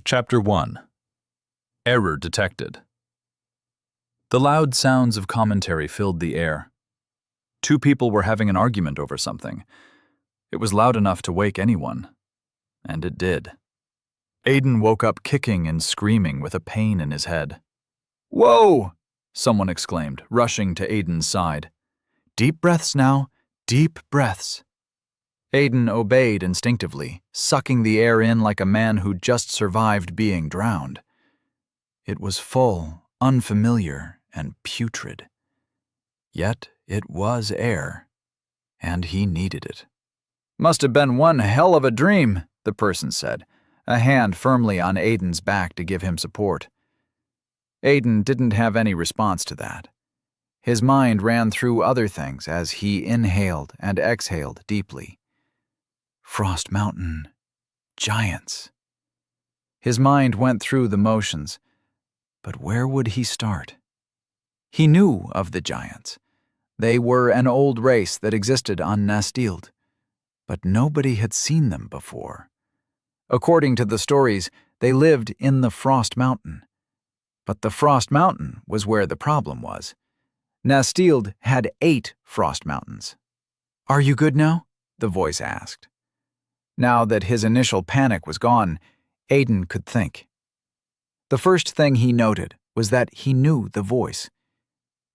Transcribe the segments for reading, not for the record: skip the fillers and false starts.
Chapter 1. Error Detected. The loud sounds of commentary filled the air. Two people were having an argument over something. It was loud enough to wake anyone. And it did. Aiden woke up kicking and screaming with a pain in his head. "Whoa!" someone exclaimed, rushing to Aiden's side. "Deep breaths now, deep breaths." Aiden obeyed instinctively, sucking the air in like a man who'd just survived being drowned. It was full, unfamiliar, and putrid. Yet it was air, and he needed it. "Must have been one hell of a dream," the person said, a hand firmly on Aiden's back to give him support. Aiden didn't have any response to that. His mind ran through other things as he inhaled and exhaled deeply. Frost Mountain. Giants. His mind went through the motions, but where would he start? He knew of the giants. They were an old race that existed on Nastild, but nobody had seen them before. According to the stories, they lived in the Frost Mountain. But the Frost Mountain was where the problem was. Nastild had 8 Frost Mountains. "Are you good now?" the voice asked. Now that his initial panic was gone, Aiden could think. The first thing he noted was that he knew the voice.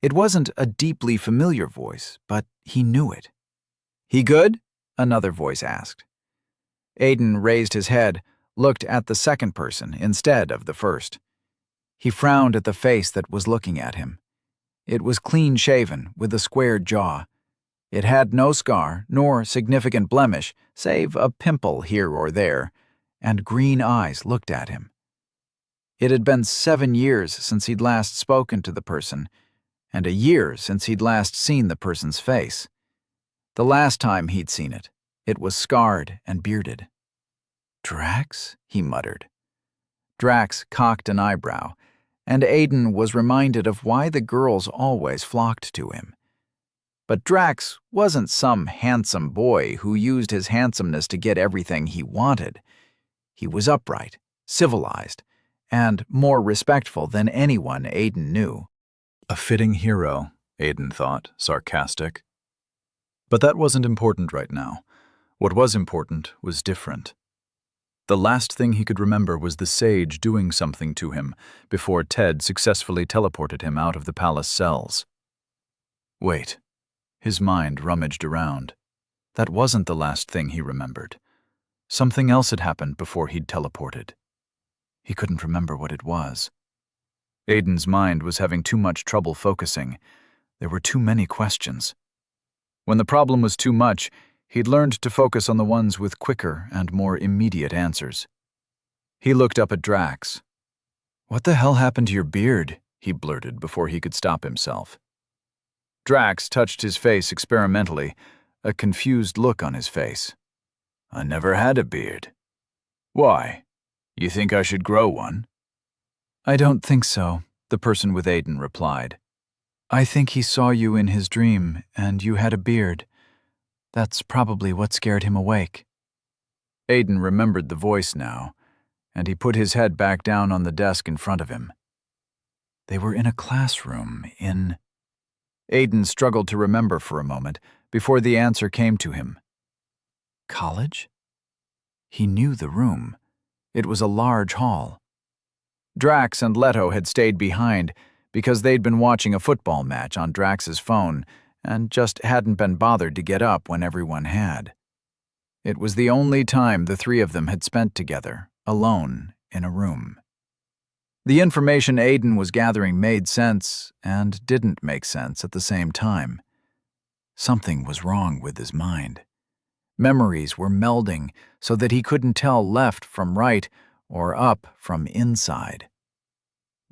It wasn't a deeply familiar voice, but he knew it. "He good?" another voice asked. Aiden raised his head, looked at the second person instead of the first. He frowned at the face that was looking at him. It was clean-shaven, with a squared jaw. It had no scar, nor significant blemish, save a pimple here or there, and green eyes looked at him. It had been 7 years since he'd last spoken to the person, and a year since he'd last seen the person's face. The last time he'd seen it, it was scarred and bearded. "Drax?" he muttered. Drax cocked an eyebrow, and Aiden was reminded of why the girls always flocked to him. But Drax wasn't some handsome boy who used his handsomeness to get everything he wanted. He was upright, civilized, and more respectful than anyone Aiden knew. A fitting hero, Aiden thought, sarcastic. But that wasn't important right now. What was important was different. The last thing he could remember was the sage doing something to him before Ted successfully teleported him out of the palace cells. Wait. His mind rummaged around. That wasn't the last thing he remembered. Something else had happened before he'd teleported. He couldn't remember what it was. Aiden's mind was having too much trouble focusing. There were too many questions. When the problem was too much, he'd learned to focus on the ones with quicker and more immediate answers. He looked up at Drax. "What the hell happened to your beard?" he blurted before he could stop himself. Drax touched his face experimentally, a confused look on his face. "I never had a beard." "Why? You think I should grow one?" "I don't think so," the person with Aiden replied. "I think he saw you in his dream, and you had a beard. That's probably what scared him awake." Aiden remembered the voice now, and he put his head back down on the desk in front of him. They were in a classroom in... Aiden struggled to remember for a moment before the answer came to him. College? He knew the room. It was a large hall. Drax and Leto had stayed behind because they'd been watching a football match on Drax's phone and just hadn't been bothered to get up when everyone had. It was the only time the three of them had spent together, alone, in a room. The information Aiden was gathering made sense and didn't make sense at the same time. Something was wrong with his mind. Memories were melding so that he couldn't tell left from right or up from inside.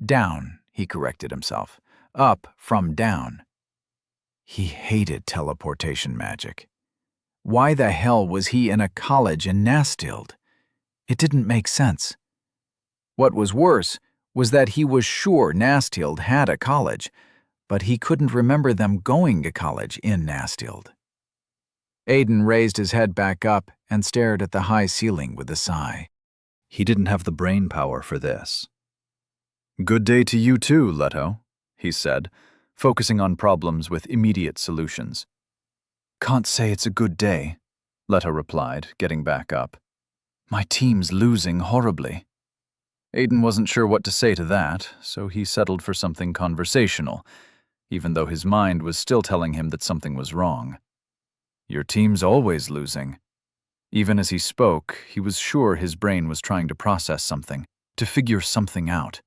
Down, he corrected himself. Up from down. He hated teleportation magic. Why the hell was he in a college in Nastild? It didn't make sense. What was worse was that he was sure Nastild had a college, but he couldn't remember them going to college in Nastild. Aiden raised his head back up and stared at the high ceiling with a sigh. He didn't have the brain power for this. "Good day to you too, Leto," he said, focusing on problems with immediate solutions. "Can't say it's a good day," Leto replied, getting back up. "My team's losing horribly." Aiden wasn't sure what to say to that, so he settled for something conversational, even though his mind was still telling him that something was wrong. "Your team's always losing." Even as he spoke, he was sure his brain was trying to process something, to figure something out.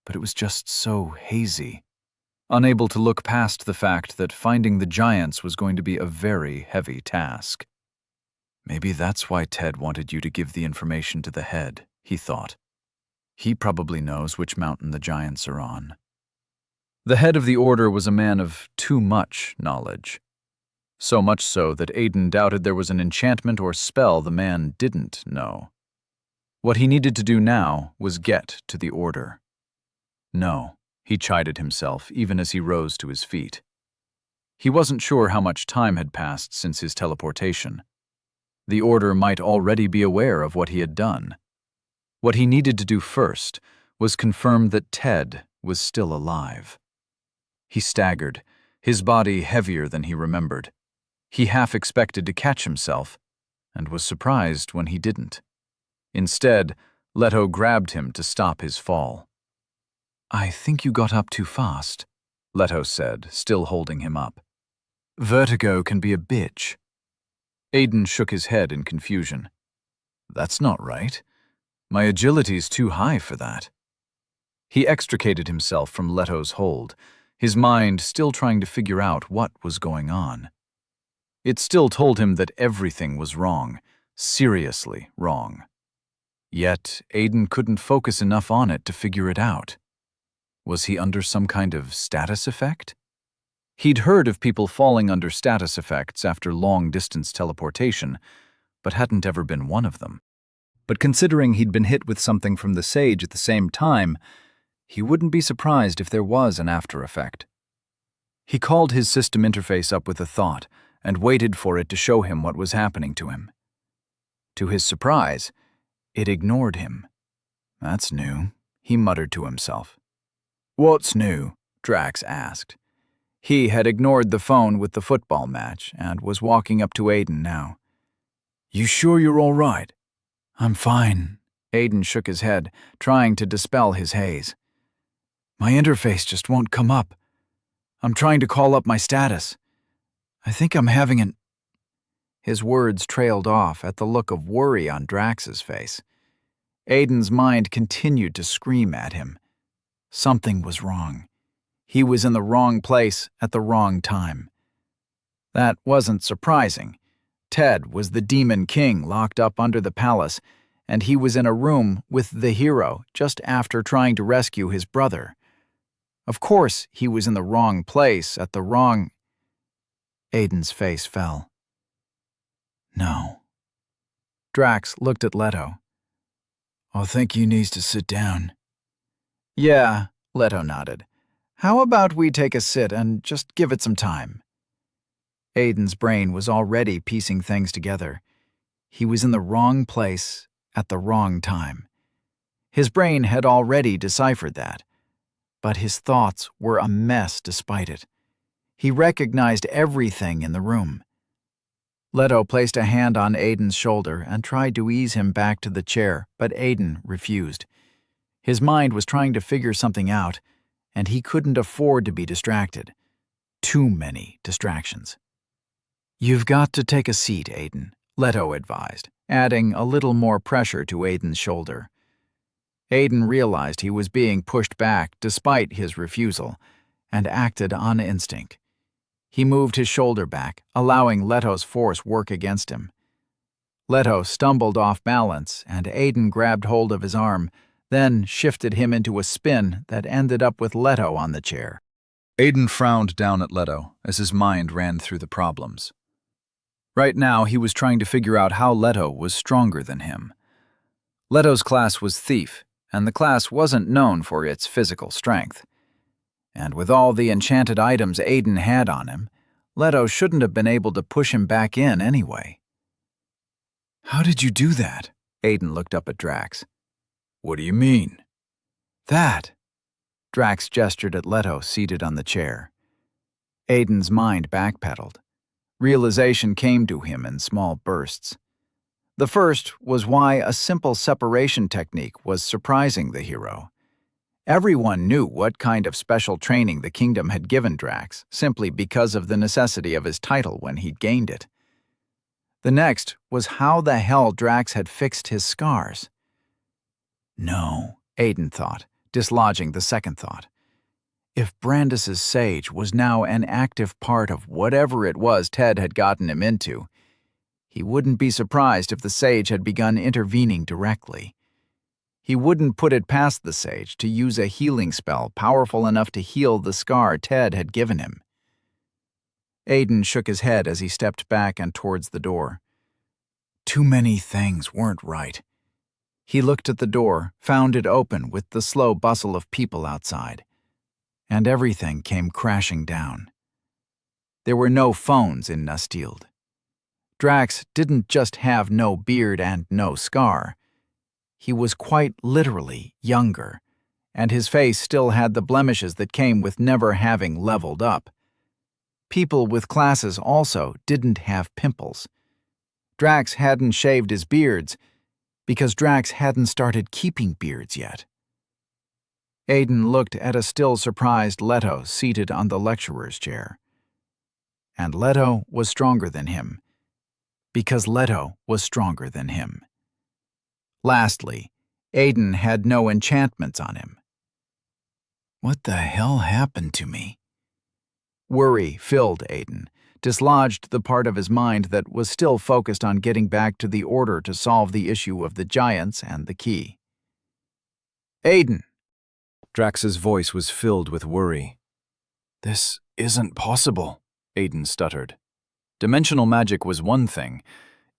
But it was just so hazy. Unable to look past the fact that finding the giants was going to be a very heavy task. Maybe that's why Ted wanted you to give the information to the head, he thought. He probably knows which mountain the giants are on. The head of the order was a man of too much knowledge. So much so that Aiden doubted there was an enchantment or spell the man didn't know. What he needed to do now was get to the order. No, he chided himself even as he rose to his feet. He wasn't sure how much time had passed since his teleportation. The order might already be aware of what he had done. What he needed to do first was confirm that Ted was still alive. He staggered, his body heavier than he remembered. He half expected to catch himself, and was surprised when he didn't. Instead, Leto grabbed him to stop his fall. "I think you got up too fast," Leto said, still holding him up. "Vertigo can be a bitch." Aiden shook his head in confusion. "That's not right. My agility's too high for that." He extricated himself from Leto's hold, his mind still trying to figure out what was going on. It still told him that everything was wrong, seriously wrong. Yet Aiden couldn't focus enough on it to figure it out. Was he under some kind of status effect? He'd heard of people falling under status effects after long-distance teleportation, but hadn't ever been one of them. But considering he'd been hit with something from the sage at the same time, he wouldn't be surprised if there was an after effect. He called his system interface up with a thought and waited for it to show him what was happening to him. To his surprise, it ignored him. "That's new," he muttered to himself. "What's new?" Drax asked. He had ignored the phone with the football match and was walking up to Aiden now. "You sure you're all right?" "I'm fine." Aiden shook his head, trying to dispel his haze. "My interface just won't come up. I'm trying to call up my status. I think I'm having an—" His words trailed off at the look of worry on Drax's face. Aiden's mind continued to scream at him. Something was wrong. He was in the wrong place at the wrong time. That wasn't surprising. Ted was the Demon King locked up under the palace, and he was in a room with the hero just after trying to rescue his brother. Of course, he was in the wrong place at the wrong— Aiden's face fell. "No." Drax looked at Leto. "I think he needs to sit down." "Yeah," Leto nodded. "How about we take a sit and just give it some time?" Aiden's brain was already piecing things together. He was in the wrong place at the wrong time. His brain had already deciphered that, but his thoughts were a mess despite it. He recognized everything in the room. Leto placed a hand on Aiden's shoulder and tried to ease him back to the chair, but Aiden refused. His mind was trying to figure something out, and he couldn't afford to be distracted. Too many distractions. "You've got to take a seat, Aiden," Leto advised, adding a little more pressure to Aiden's shoulder. Aiden realized he was being pushed back despite his refusal, and acted on instinct. He moved his shoulder back, allowing Leto's force work against him. Leto stumbled off balance, and Aiden grabbed hold of his arm, then shifted him into a spin that ended up with Leto on the chair. Aiden frowned down at Leto as his mind ran through the problems. Right now, he was trying to figure out how Leto was stronger than him. Leto's class was Thief, and the class wasn't known for its physical strength. And with all the enchanted items Aiden had on him, Leto shouldn't have been able to push him back in anyway. "How did you do that?" Aiden looked up at Drax. What do you mean? That. Drax gestured at Leto seated on the chair. Aiden's mind backpedaled. Realization came to him in small bursts. The first was why a simple separation technique was surprising the hero. Everyone knew what kind of special training the kingdom had given Drax, simply because of the necessity of his title when he'd gained it. The next was how the hell Drax had fixed his scars. No, Aiden thought, dislodging the second thought. If Brandis's sage was now an active part of whatever it was Ted had gotten him into, he wouldn't be surprised if the sage had begun intervening directly. He wouldn't put it past the sage to use a healing spell powerful enough to heal the scar Ted had given him. Aiden shook his head as he stepped back and towards the door. Too many things weren't right. He looked at the door, found it open with the slow bustle of people outside, and everything came crashing down. There were no phones in Nustfield. Drax didn't just have no beard and no scar. He was quite literally younger, and his face still had the blemishes that came with never having leveled up. People with classes also didn't have pimples. Drax hadn't shaved his beards because Drax hadn't started keeping beards yet. Aiden looked at a still surprised Leto seated on the lecturer's chair. And Leto was stronger than him, because Leto was stronger than him. Lastly, Aiden had no enchantments on him. What the hell happened to me? Worry filled Aiden, dislodged the part of his mind that was still focused on getting back to the order to solve the issue of the giants and the key. Aiden! Drax's voice was filled with worry. This isn't possible, Aiden stuttered. Dimensional magic was one thing.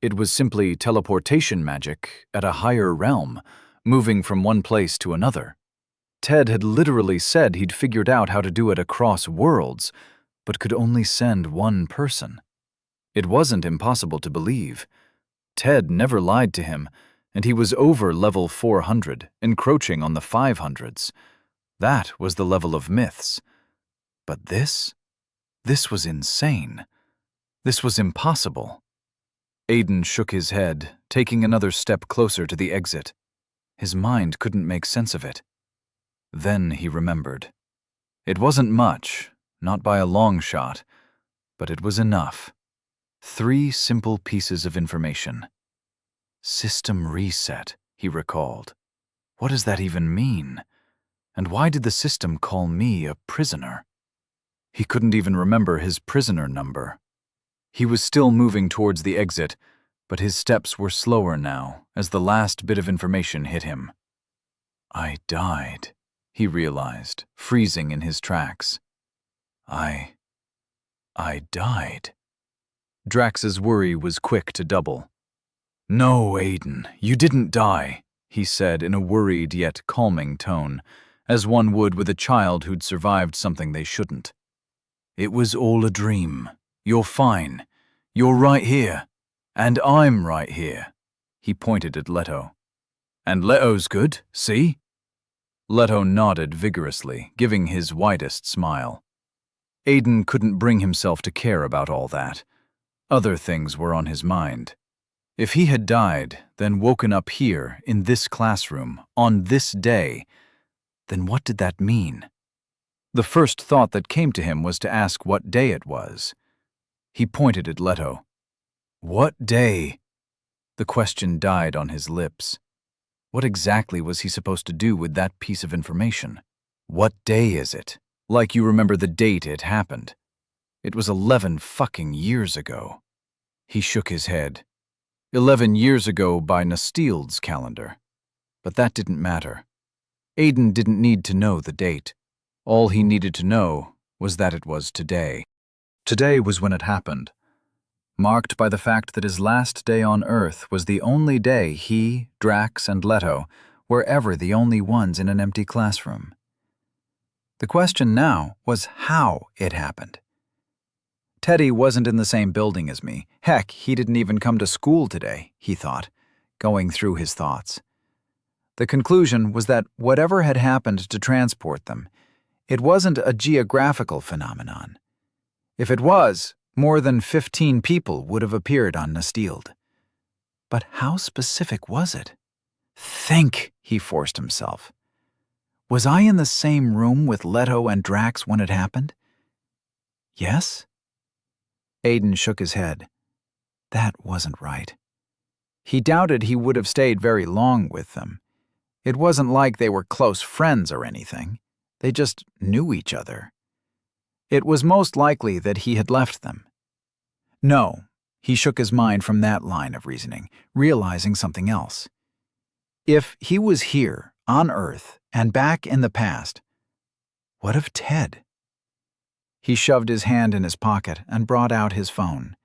It was simply teleportation magic at a higher realm, moving from one place to another. Ted had literally said he'd figured out how to do it across worlds, but could only send one person. It wasn't impossible to believe. Ted never lied to him, and he was over level 400, encroaching on the 500s. That was the level of myths. But this was insane. This was impossible. Aiden shook his head, taking another step closer to the exit. His mind couldn't make sense of it. Then he remembered. It wasn't much, not by a long shot, but it was enough. 3 simple pieces of information. System reset, he recalled. What does that even mean? And why did the system call me a prisoner? He couldn't even remember his prisoner number. He was still moving towards the exit, but his steps were slower now as the last bit of information hit him. I died, he realized, freezing in his tracks. I died. Drax's worry was quick to double. No, Aiden, you didn't die, he said in a worried yet calming tone, as one would with a child who'd survived something they shouldn't. It was all a dream. You're fine. You're right here. And I'm right here. He pointed at Leto. And Leto's good, see? Leto nodded vigorously, giving his widest smile. Aiden couldn't bring himself to care about all that. Other things were on his mind. If he had died, then woken up here, in this classroom, on this day, then what did that mean? The first thought that came to him was to ask what day it was. He pointed at Leto. What day? The question died on his lips. What exactly was he supposed to do with that piece of information? What day is it? Like you remember the date it happened. It was 11 fucking years ago. He shook his head. 11 years ago by Nustfield's calendar. But that didn't matter. Aiden didn't need to know the date. All he needed to know was that it was today. Today was when it happened, marked by the fact that his last day on Earth was the only day he, Drax, and Leto were ever the only ones in an empty classroom. The question now was how it happened. Teddy wasn't in the same building as me. Heck, he didn't even come to school today, he thought, going through his thoughts. The conclusion was that whatever had happened to transport them, it wasn't a geographical phenomenon. If it was, more than 15 people would have appeared on Nestild. But how specific was it? Think, he forced himself. Was I in the same room with Leto and Drax when it happened? Yes? Aiden shook his head. That wasn't right. He doubted he would have stayed very long with them. It wasn't like they were close friends or anything. They just knew each other. It was most likely that he had left them. No, he shook his mind from that line of reasoning, realizing something else. If he was here, on Earth, and back in the past, what of Ted? He shoved his hand in his pocket and brought out his phone.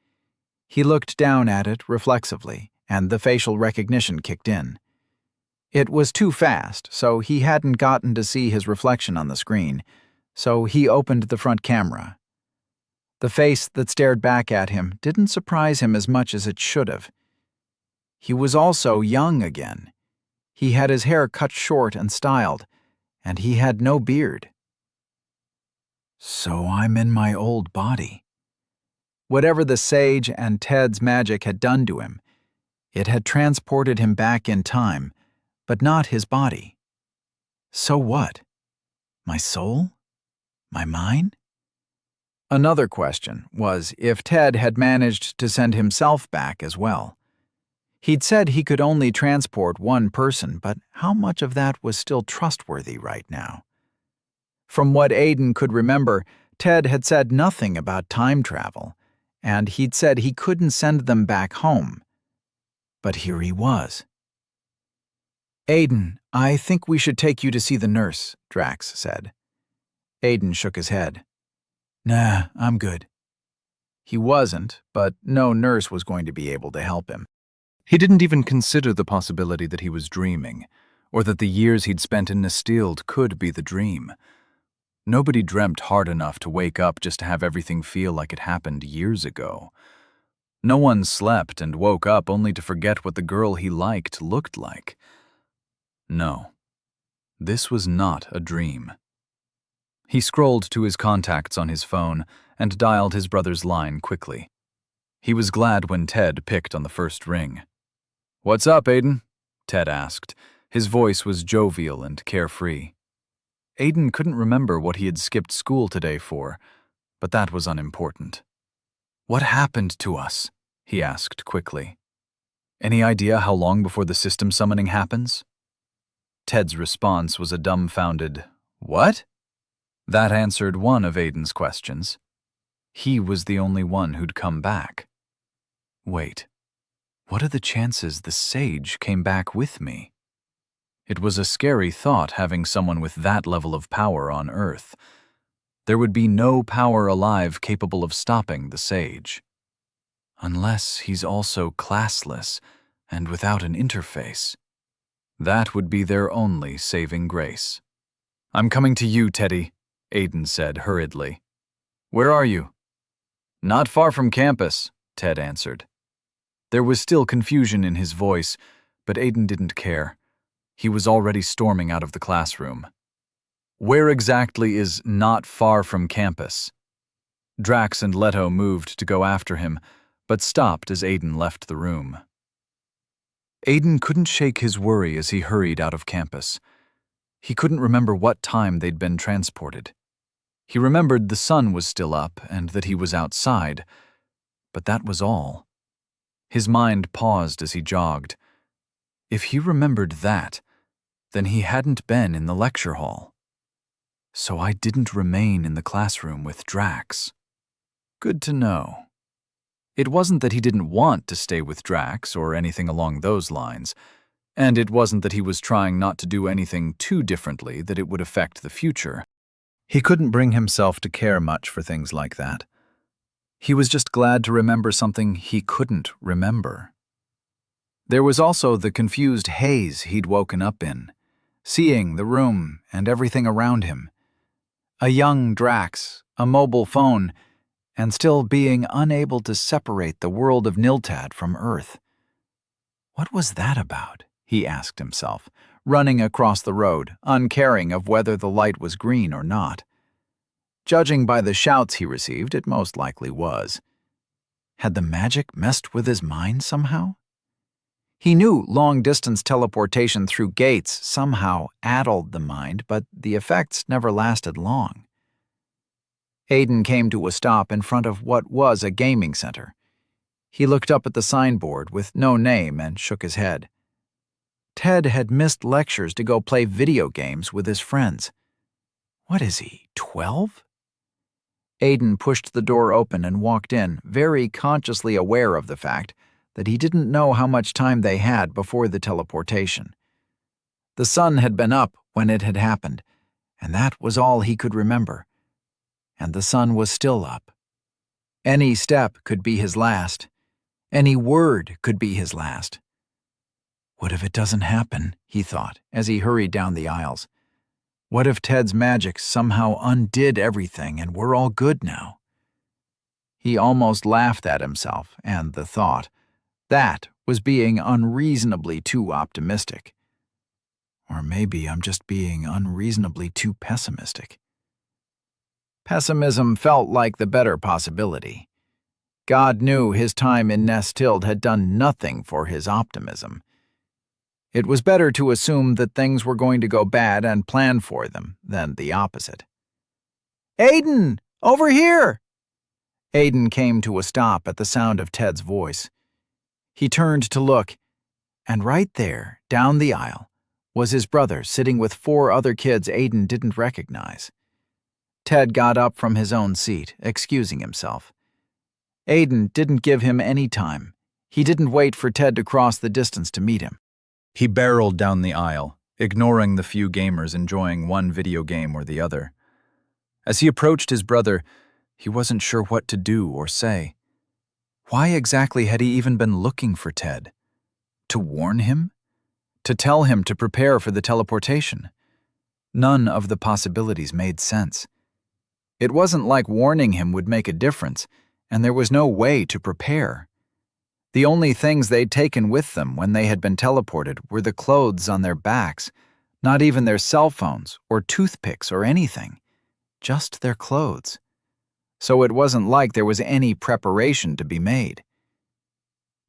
He looked down at it reflexively, and the facial recognition kicked in. It was too fast, so he hadn't gotten to see his reflection on the screen, so he opened the front camera. The face that stared back at him didn't surprise him as much as it should have. He was also young again. He had his hair cut short and styled, and he had no beard. So I'm in my old body. Whatever the sage and Ted's magic had done to him, it had transported him back in time, but not his body. So what? My soul? My mind? Another question was if Ted had managed to send himself back as well. He'd said he could only transport one person, but how much of that was still trustworthy right now? From what Aiden could remember, Ted had said nothing about time travel, and he'd said he couldn't send them back home. But here he was. Aiden, I think we should take you to see the nurse, Drax said. Aiden shook his head. Nah, I'm good. He wasn't, but no nurse was going to be able to help him. He didn't even consider the possibility that he was dreaming, or that the years he'd spent in Nestild could be the dream. Nobody dreamt hard enough to wake up just to have everything feel like it happened years ago. No one slept and woke up only to forget what the girl he liked looked like. No, this was not a dream. He scrolled to his contacts on his phone and dialed his brother's line quickly. He was glad when Ted picked on the first ring. "What's up, Aiden?" Ted asked. His voice was jovial and carefree. Aiden couldn't remember what he had skipped school today for, but that was unimportant. "What happened to us?" he asked quickly. "Any idea how long before the system summoning happens?" Ted's response was a dumbfounded, "What?" That answered one of Aiden's questions. He was the only one who'd come back. Wait, what are the chances the sage came back with me? It was a scary thought having someone with that level of power on Earth. There would be no power alive capable of stopping the sage. Unless he's also classless and without an interface. That would be their only saving grace. "I'm coming to you, Teddy," Aiden said hurriedly. "Where are you?" "Not far from campus," Ted answered. There was still confusion in his voice, but Aiden didn't care. He was already storming out of the classroom. "Where exactly is not far from campus?" Drax and Leto moved to go after him, but stopped as Aiden left the room. Aiden couldn't shake his worry as he hurried out of campus. He couldn't remember what time they'd been transported. He remembered the sun was still up and that he was outside, but that was all. His mind paused as he jogged. If he remembered that, then he hadn't been in the lecture hall. So I didn't remain in the classroom with Drax. Good to know. It wasn't that he didn't want to stay with Drax or anything along those lines, and it wasn't that he was trying not to do anything too differently that it would affect the future. He couldn't bring himself to care much for things like that. He was just glad to remember something he couldn't remember. There was also the confused haze he'd woken up in, seeing the room and everything around him. A young Drax, a mobile phone, and still being unable to separate the world of Niltad from Earth. What was that about? He asked himself, running across the road, uncaring of whether the light was green or not. Judging by the shouts he received, it most likely was. Had the magic messed with his mind somehow? He knew long-distance teleportation through gates somehow addled the mind, but the effects never lasted long. Aiden came to a stop in front of what was a gaming center. He looked up at the signboard with no name and shook his head. Ted had missed lectures to go play video games with his friends. What is he, 12? Aiden pushed the door open and walked in, very consciously aware of the fact that he didn't know how much time they had before the teleportation. The sun had been up when it had happened, and that was all he could remember. And the sun was still up. Any step could be his last. Any word could be his last. What if it doesn't happen, he thought, as he hurried down the aisles. What if Ted's magic somehow undid everything and we're all good now? He almost laughed at himself and the thought. That was being unreasonably too optimistic. Or maybe I'm just being unreasonably too pessimistic. Pessimism felt like the better possibility. God knew his time in Nestild had done nothing for his optimism. It was better to assume that things were going to go bad and plan for them than the opposite. "Aiden! Over here!" Aiden came to a stop at the sound of Ted's voice. He turned to look, and right there, down the aisle, was his brother sitting with 4 other kids Aiden didn't recognize. Ted got up from his own seat, excusing himself. Aiden didn't give him any time. He didn't wait for Ted to cross the distance to meet him. He barreled down the aisle, ignoring the few gamers enjoying one video game or the other. As he approached his brother, he wasn't sure what to do or say. Why exactly had he even been looking for Ted? To warn him? To tell him to prepare for the teleportation? None of the possibilities made sense. It wasn't like warning him would make a difference, and there was no way to prepare. The only things they'd taken with them when they had been teleported were the clothes on their backs, not even their cell phones or toothpicks or anything, just their clothes. So it wasn't like there was any preparation to be made.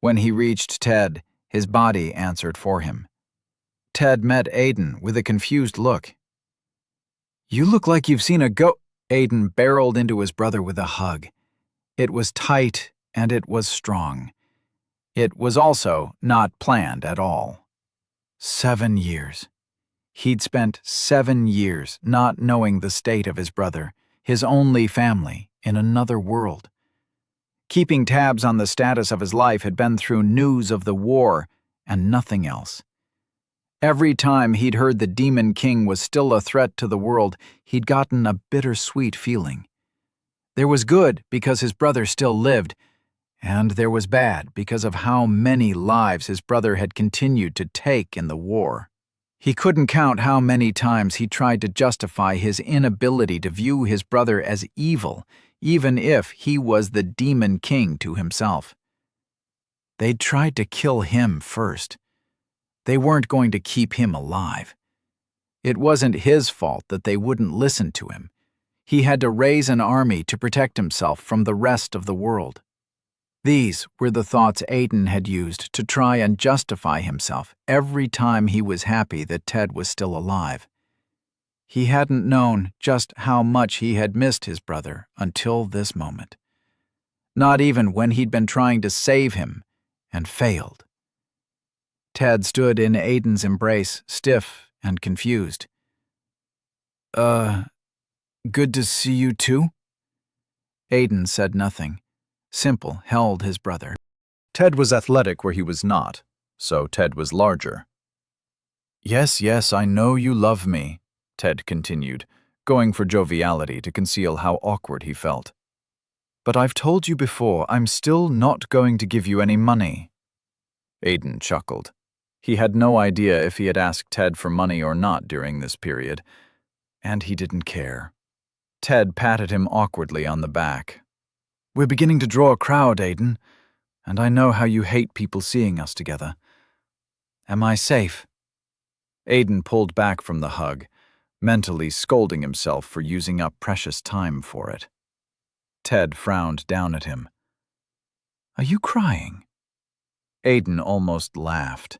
When he reached Ted, his body answered for him. Ted met Aiden with a confused look. "You look like you've seen a ghost." Aiden barreled into his brother with a hug. It was tight and it was strong. It was also not planned at all. 7 years. He'd spent 7 years not knowing the state of his brother, his only family, in another world. Keeping tabs on the status of his life had been through news of the war and nothing else. Every time he'd heard the Demon King was still a threat to the world, he'd gotten a bittersweet feeling. There was good because his brother still lived, and there was bad because of how many lives his brother had continued to take in the war. He couldn't count how many times he tried to justify his inability to view his brother as evil, even if he was the Demon King to himself. They'd tried to kill him first. They weren't going to keep him alive. It wasn't his fault that they wouldn't listen to him. He had to raise an army to protect himself from the rest of the world. These were the thoughts Aiden had used to try and justify himself every time he was happy that Ted was still alive. He hadn't known just how much he had missed his brother until this moment. Not even when he'd been trying to save him and failed. Ted stood in Aiden's embrace, stiff and confused. Good to see you too?" Aiden said nothing. Simple held his brother. Ted was athletic where he was not, so Ted was larger. Yes, I know you love me," Ted continued, going for joviality to conceal how awkward he felt. "But I've told you before, I'm still not going to give you any money." Aiden chuckled. He had no idea if he had asked Ted for money or not during this period, and he didn't care. Ted patted him awkwardly on the back. "We're beginning to draw a crowd, Aiden, and I know how you hate people seeing us together. Am I safe?" Aiden pulled back from the hug, mentally scolding himself for using up precious time for it. Ted frowned down at him. "Are you crying?" Aiden almost laughed.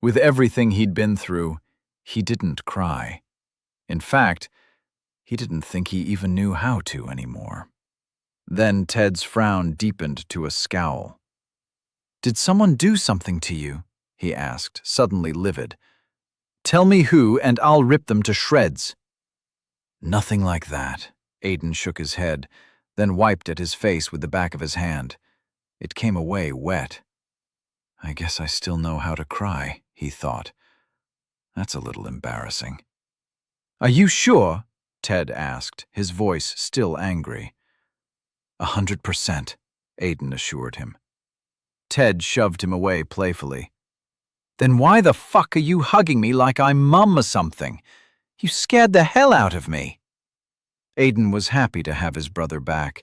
With everything he'd been through, he didn't cry. In fact, he didn't think he even knew how to anymore. Then Ted's frown deepened to a scowl. "Did someone do something to you?" he asked, suddenly livid. "Tell me who, and I'll rip them to shreds." "Nothing like that." Aiden shook his head, then wiped at his face with the back of his hand. It came away wet. "I guess I still know how to cry," he thought. "That's a little embarrassing." "Are you sure?" Ted asked, his voice still angry. 100%, Aiden assured him. Ted shoved him away playfully. "Then why the fuck are you hugging me like I'm Mum or something? You scared the hell out of me." Aiden was happy to have his brother back,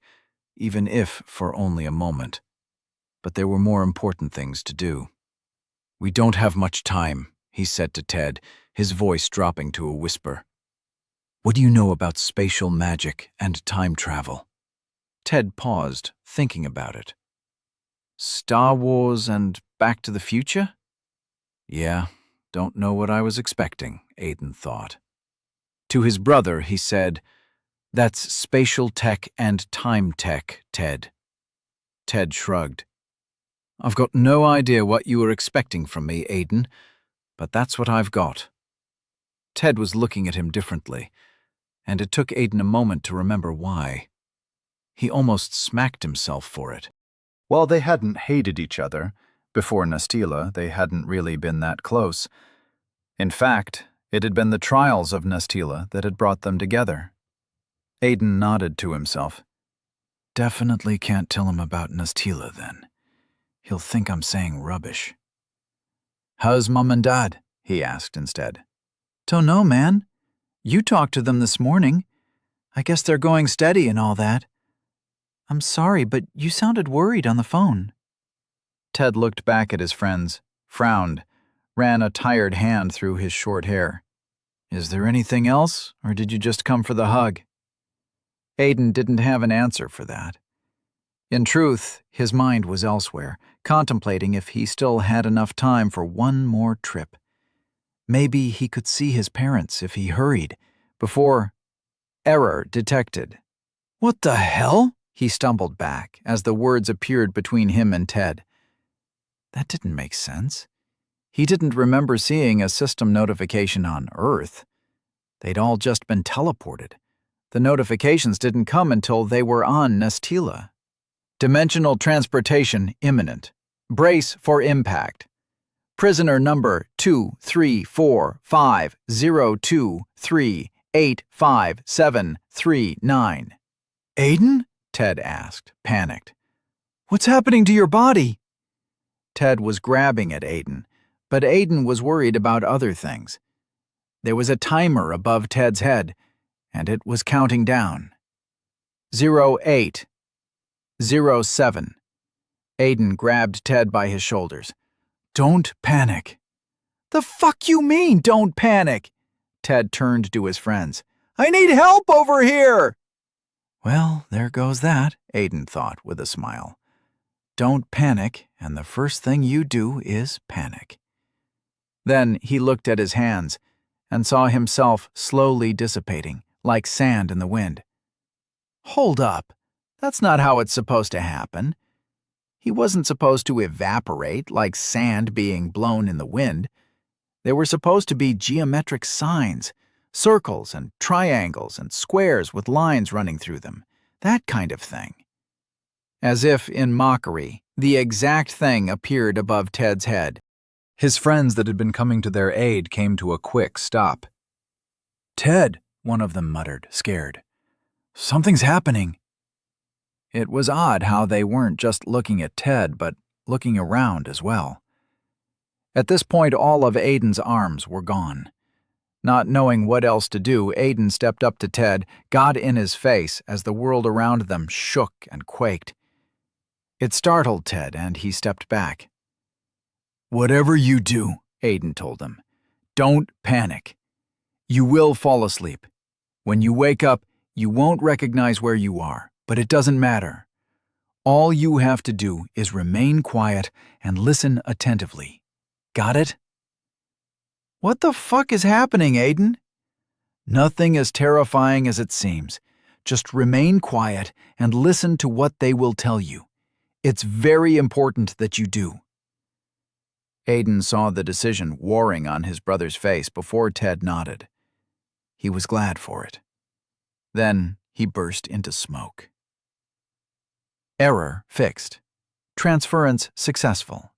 even if for only a moment. But there were more important things to do. "We don't have much time," he said to Ted, his voice dropping to a whisper. "What do you know about spatial magic and time travel?" Ted paused, thinking about it. "Star Wars and Back to the Future?" "Yeah, don't know what I was expecting," Aiden thought. To his brother, he said, "That's spatial tech and time tech, Ted." Ted shrugged. "I've got no idea what you were expecting from me, Aiden, but that's what I've got." Ted was looking at him differently, and it took Aiden a moment to remember why. He almost smacked himself for it. While they hadn't hated each other, before Nastila they hadn't really been that close. In fact, it had been the trials of Nastila that had brought them together. Aiden nodded to himself. "Definitely can't tell him about Nastila then. He'll think I'm saying rubbish." "How's Mom and Dad?" he asked instead. "Don't know, man. You talked to them this morning. I guess they're going steady and all that. I'm sorry, but you sounded worried on the phone." Ted looked back at his friends, frowned, ran a tired hand through his short hair. "Is there anything else, or did you just come for the hug?" Aiden didn't have an answer for that. In truth, his mind was elsewhere, contemplating if he still had enough time for one more trip. Maybe he could see his parents if he hurried, before... Error detected. "What the hell?" He stumbled back as the words appeared between him and Ted. That didn't make sense. He didn't remember seeing a system notification on Earth. They'd all just been teleported. The notifications didn't come until they were on Nastila. "Dimensional transportation imminent. Brace for impact. Prisoner number 2345023857739. "Aiden?" Ted asked, panicked. "What's happening to your body?" Ted was grabbing at Aiden, but Aiden was worried about other things. There was a timer above Ted's head, and it was counting down. 08. 07. Aiden grabbed Ted by his shoulders. "Don't panic." "The fuck you mean, don't panic?" Ted turned to his friends. "I need help over here!" "Well, there goes that," Aiden thought with a smile. "Don't panic, and the first thing you do is panic." Then he looked at his hands and saw himself slowly dissipating, like sand in the wind. Hold up. That's not how it's supposed to happen. He wasn't supposed to evaporate like sand being blown in the wind. There were supposed to be geometric signs, circles and triangles and squares with lines running through them, that kind of thing. As if in mockery, the exact thing appeared above Ted's head. His friends that had been coming to their aid came to a quick stop. "Ted," one of them muttered, scared. "Something's happening." It was odd how they weren't just looking at Ted, but looking around as well. At this point, all of Aiden's arms were gone. Not knowing what else to do, Aiden stepped up to Ted, got in his face as the world around them shook and quaked. It startled Ted, and he stepped back. "Whatever you do," Aiden told him, Don't panic. You will fall asleep. When you wake up, you won't recognize where you are, but it doesn't matter. All you have to do is remain quiet and listen attentively. Got it? What the fuck is happening, Aiden? Nothing as terrifying as it seems. Just remain quiet and listen to what they will tell you. It's very important that you do. Aiden saw the decision warring on his brother's face before Ted nodded. He was glad for it. Then he burst into smoke. Error fixed. Transference successful.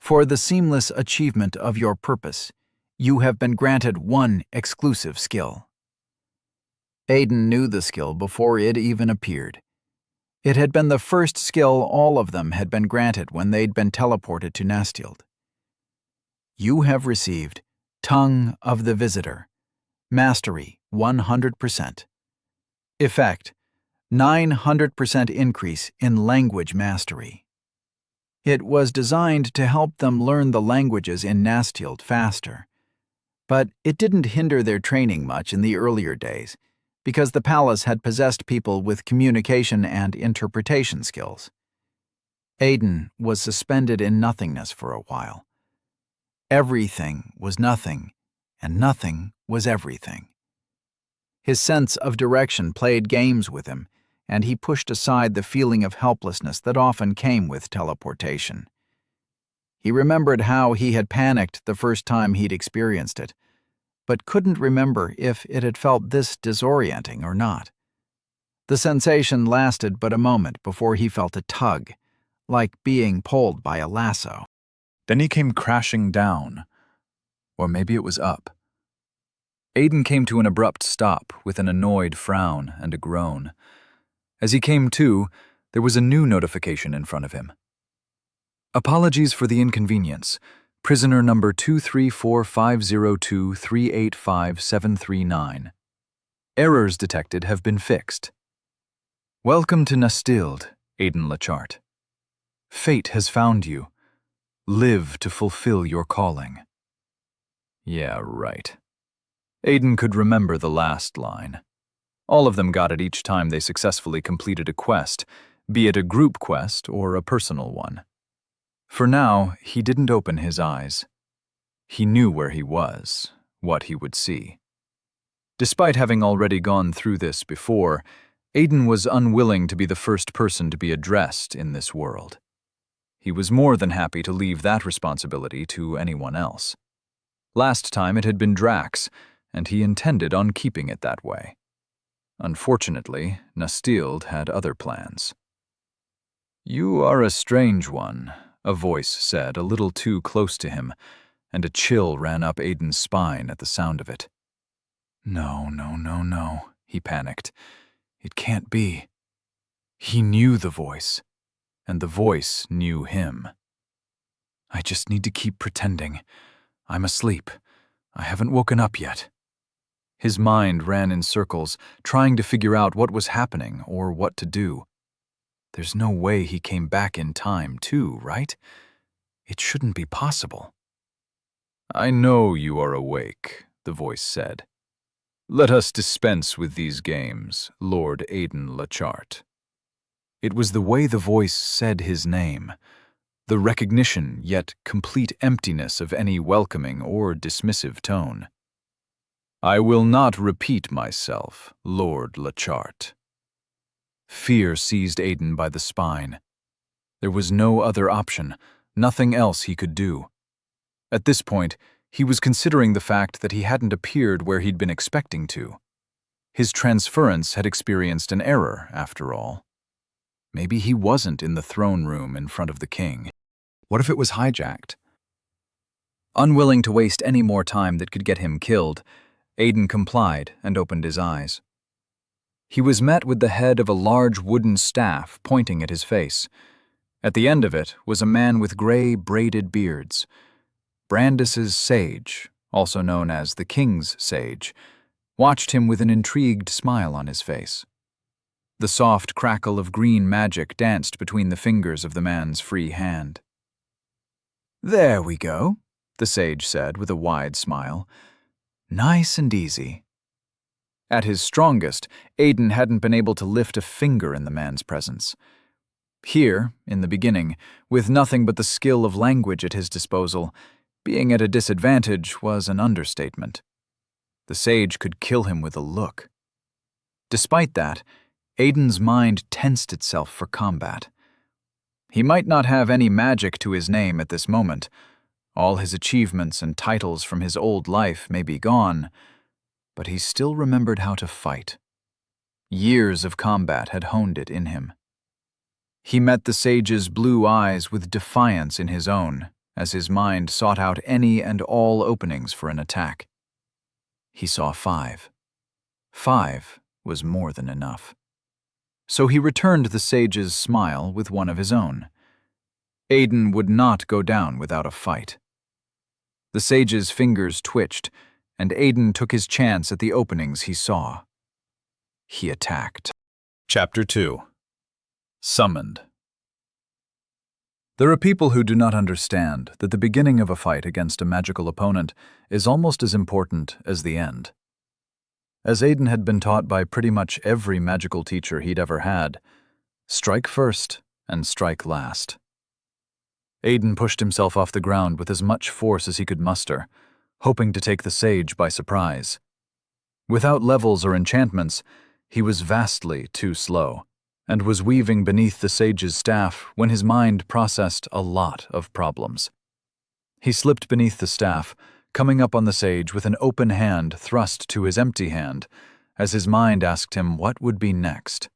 For the seamless achievement of your purpose, you have been granted one exclusive skill. Aiden knew the skill before it even appeared. It had been the first skill all of them had been granted when they'd been teleported to Nastild. You have received Tongue of the Visitor. Mastery 100%. Effect 900% increase in language mastery. It was designed to help them learn the languages in Nastild faster. But it didn't hinder their training much in the earlier days, because the palace had possessed people with communication and interpretation skills. Aiden was suspended in nothingness for a while. Everything was nothing, and nothing was everything. His sense of direction played games with him, and he pushed aside the feeling of helplessness that often came with teleportation. He remembered how he had panicked the first time he'd experienced it, but couldn't remember if it had felt this disorienting or not. The sensation lasted but a moment before he felt a tug, like being pulled by a lasso. Then he came crashing down. Or maybe it was up. Aiden came to an abrupt stop with an annoyed frown and a groan. As he came to, there was a new notification in front of him. Apologies for the inconvenience. Prisoner number 23450238579. Errors detected have been fixed. Welcome to Nastild, Aiden Lachart. Fate has found you. Live to fulfill your calling. Yeah, right. Aiden could remember the last line. All of them got it each time they successfully completed a quest, be it a group quest or a personal one. For now, he didn't open his eyes. He knew where he was, what he would see. Despite having already gone through this before, Aiden was unwilling to be the first person to be addressed in this world. He was more than happy to leave that responsibility to anyone else. Last time it had been Drax, and he intended on keeping it that way. Unfortunately, Nastild had other plans. You are a strange one, a voice said a little too close to him, and a chill ran up Aiden's spine at the sound of it. No, he panicked. It can't be. He knew the voice, and the voice knew him. I just need to keep pretending. I'm asleep. I haven't woken up yet. His mind ran in circles, trying to figure out what was happening or what to do. There's no way he came back in time, too, right? It shouldn't be possible. I know you are awake, the voice said. Let us dispense with these games, Lord Aiden Lachart. It was the way the voice said his name, the recognition yet complete emptiness of any welcoming or dismissive tone. I will not repeat myself, Lord Lachart. Fear seized Aiden by the spine. There was no other option, nothing else he could do. At this point, he was considering the fact that he hadn't appeared where he'd been expecting to. His transference had experienced an error, after all. Maybe he wasn't in the throne room in front of the king. What if it was hijacked? Unwilling to waste any more time that could get him killed, Aiden complied and opened his eyes. He was met with the head of a large wooden staff pointing at his face. At the end of it was a man with gray, braided beards. Brandis's sage, also known as the king's sage, watched him with an intrigued smile on his face. The soft crackle of green magic danced between the fingers of the man's free hand. There we go, the sage said with a wide smile. Nice and easy. At his strongest, Aiden hadn't been able to lift a finger in the man's presence. Here, in the beginning, with nothing but the skill of language at his disposal, being at a disadvantage was an understatement. The sage could kill him with a look. Despite that, Aiden's mind tensed itself for combat. He might not have any magic to his name at this moment. All his achievements and titles from his old life may be gone, but he still remembered how to fight. Years of combat had honed it in him. He met the sage's blue eyes with defiance in his own, as his mind sought out any and all openings for an attack. He saw 5. 5 was more than enough. So he returned the sage's smile with one of his own. Aiden would not go down without a fight. The sage's fingers twitched, and Aiden took his chance at the openings he saw. He attacked. Chapter 2. Summoned. There are people who do not understand that the beginning of a fight against a magical opponent is almost as important as the end. As Aiden had been taught by pretty much every magical teacher he'd ever had, strike first and strike last. Aiden pushed himself off the ground with as much force as he could muster, hoping to take the sage by surprise. Without levels or enchantments, he was vastly too slow, and was weaving beneath the sage's staff when his mind processed a lot of problems. He slipped beneath the staff, coming up on the sage with an open hand thrust to his empty hand, as his mind asked him what would be next.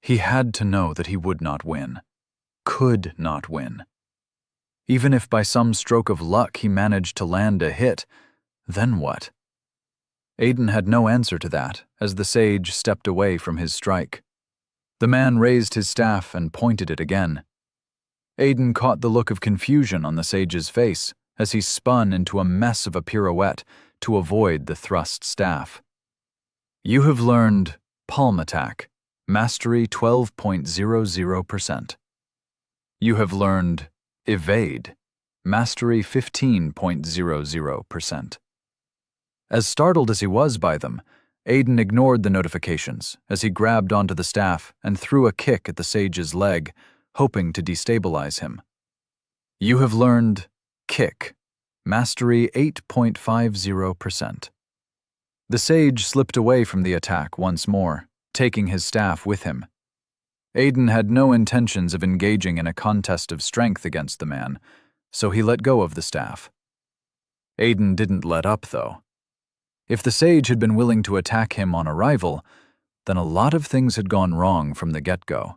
He had to know that he would not win. Could not win. Even if by some stroke of luck he managed to land a hit, then what? Aiden had no answer to that as the sage stepped away from his strike. The man raised his staff and pointed it again. Aiden caught the look of confusion on the sage's face as he spun into a mess of a pirouette to avoid the thrust staff. You have learned Palm Attack, Mastery 12.00%. You have learned Evade, Mastery 15.00%. As startled as he was by them, Aiden ignored the notifications as he grabbed onto the staff and threw a kick at the sage's leg, hoping to destabilize him. You have learned Kick, Mastery 8.50%. The sage slipped away from the attack once more, taking his staff with him. Aiden had no intentions of engaging in a contest of strength against the man, so he let go of the staff. Aiden didn't let up, though. If the sage had been willing to attack him on arrival, then a lot of things had gone wrong from the get-go.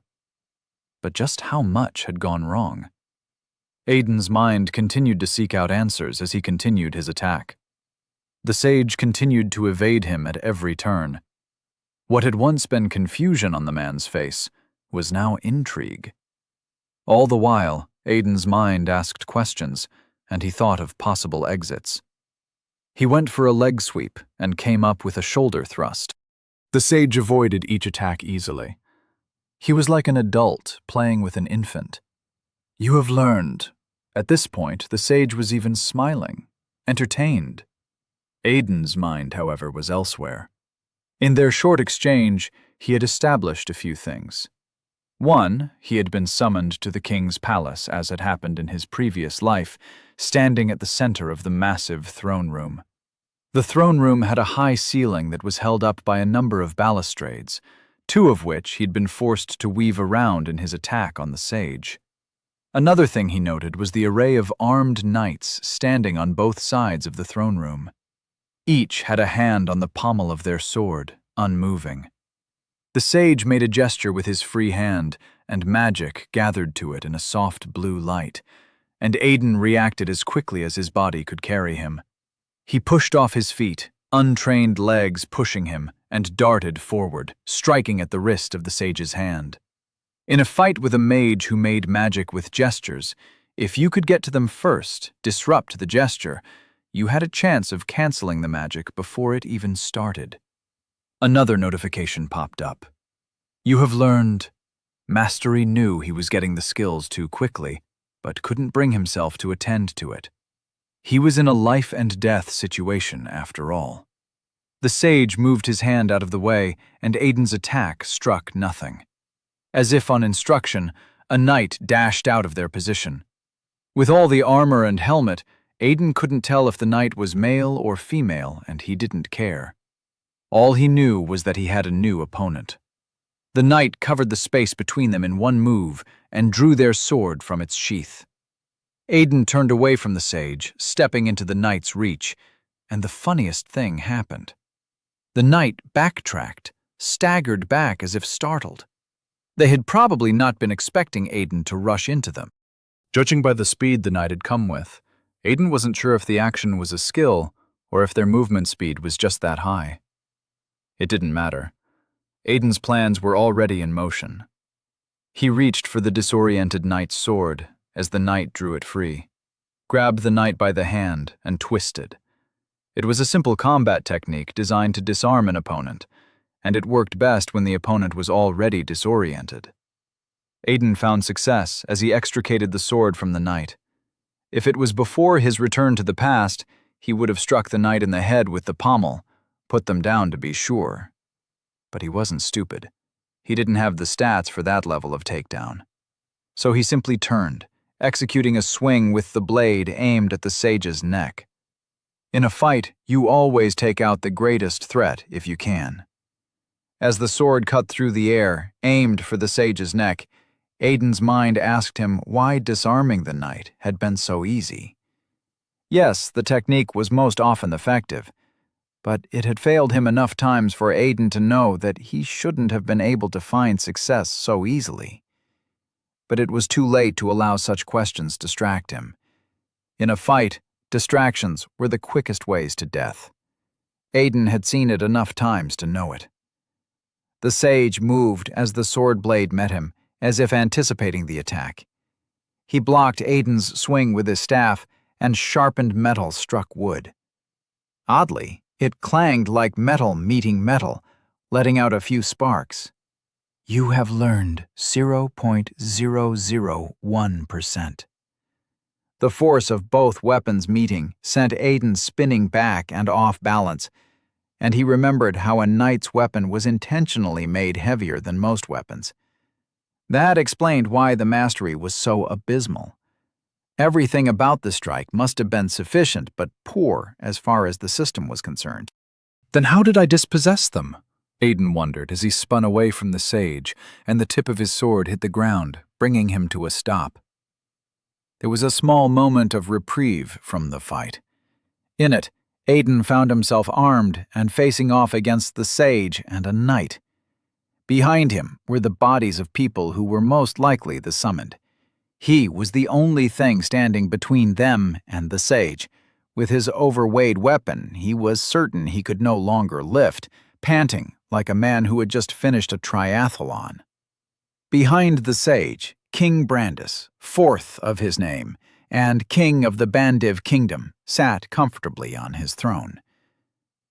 But just how much had gone wrong? Aiden's mind continued to seek out answers as he continued his attack. The sage continued to evade him at every turn. What had once been confusion on the man's face was now intrigue. All the while, Aiden's mind asked questions, and he thought of possible exits. He went for a leg sweep and came up with a shoulder thrust. The sage avoided each attack easily. He was like an adult playing with an infant. You have learned. At this point, the sage was even smiling, entertained. Aiden's mind, however, was elsewhere. In their short exchange, he had established a few things. One, he had been summoned to the king's palace as had happened in his previous life, standing at the center of the massive throne room. The throne room had a high ceiling that was held up by a number of balustrades, 2 of which he'd been forced to weave around in his attack on the sage. Another thing he noted was the array of armed knights standing on both sides of the throne room. Each had a hand on the pommel of their sword, unmoving. The sage made a gesture with his free hand, and magic gathered to it in a soft blue light, and Aiden reacted as quickly as his body could carry him. He pushed off his feet, untrained legs pushing him, and darted forward, striking at the wrist of the sage's hand. In a fight with a mage who made magic with gestures, if you could get to them first, disrupt the gesture, you had a chance of canceling the magic before it even started. Another notification popped up. You have learned. Mastery knew he was getting the skills too quickly, but couldn't bring himself to attend to it. He was in a life-and-death situation, after all. The sage moved his hand out of the way, and Aiden's attack struck nothing. As if on instruction, a knight dashed out of their position. With all the armor and helmet, Aiden couldn't tell if the knight was male or female, and he didn't care. All he knew was that he had a new opponent. The knight covered the space between them in one move and drew their sword from its sheath. Aiden turned away from the sage, stepping into the knight's reach, and the funniest thing happened. The knight backtracked, staggered back as if startled. They had probably not been expecting Aiden to rush into them. Judging by the speed the knight had come with, Aiden wasn't sure if the action was a skill or if their movement speed was just that high. It didn't matter. Aiden's plans were already in motion. He reached for the disoriented knight's sword as the knight drew it free, grabbed the knight by the hand, and twisted. It was a simple combat technique designed to disarm an opponent, and it worked best when the opponent was already disoriented. Aiden found success as he extricated the sword from the knight. If it was before his return to the past, he would have struck the knight in the head with the pommel, put them down to be sure. But he wasn't stupid. He didn't have the stats for that level of takedown. So he simply turned, executing a swing with the blade aimed at the sage's neck. In a fight, you always take out the greatest threat if you can. As the sword cut through the air, aimed for the sage's neck, Aiden's mind asked him why disarming the knight had been so easy. Yes, the technique was most often effective, but it had failed him enough times for Aiden to know that he shouldn't have been able to find success so easily. But it was too late to allow such questions distract him. In a fight, distractions were the quickest ways to death. Aiden had seen it enough times to know it. The sage moved as the sword blade met him, as if anticipating the attack. He blocked Aiden's swing with his staff, and sharpened metal struck wood. Oddly, it clanged like metal meeting metal, letting out a few sparks. You have learned 0.001%. The force of both weapons meeting sent Aiden spinning back and off balance, and he remembered how a knight's weapon was intentionally made heavier than most weapons. That explained why the mastery was so abysmal. Everything about the strike must have been sufficient but poor as far as the system was concerned. Then how did I dispossess them? Aiden wondered as he spun away from the sage, and the tip of his sword hit the ground, bringing him to a stop. There was a small moment of reprieve from the fight. In it, Aiden found himself armed and facing off against the sage and a knight. Behind him were the bodies of people who were most likely the summoned. He was the only thing standing between them and the sage. With his overweight weapon, he was certain he could no longer lift, panting like a man who had just finished a triathlon. Behind the sage, King Brandis, fourth of his name, and king of the Bandiv kingdom, sat comfortably on his throne.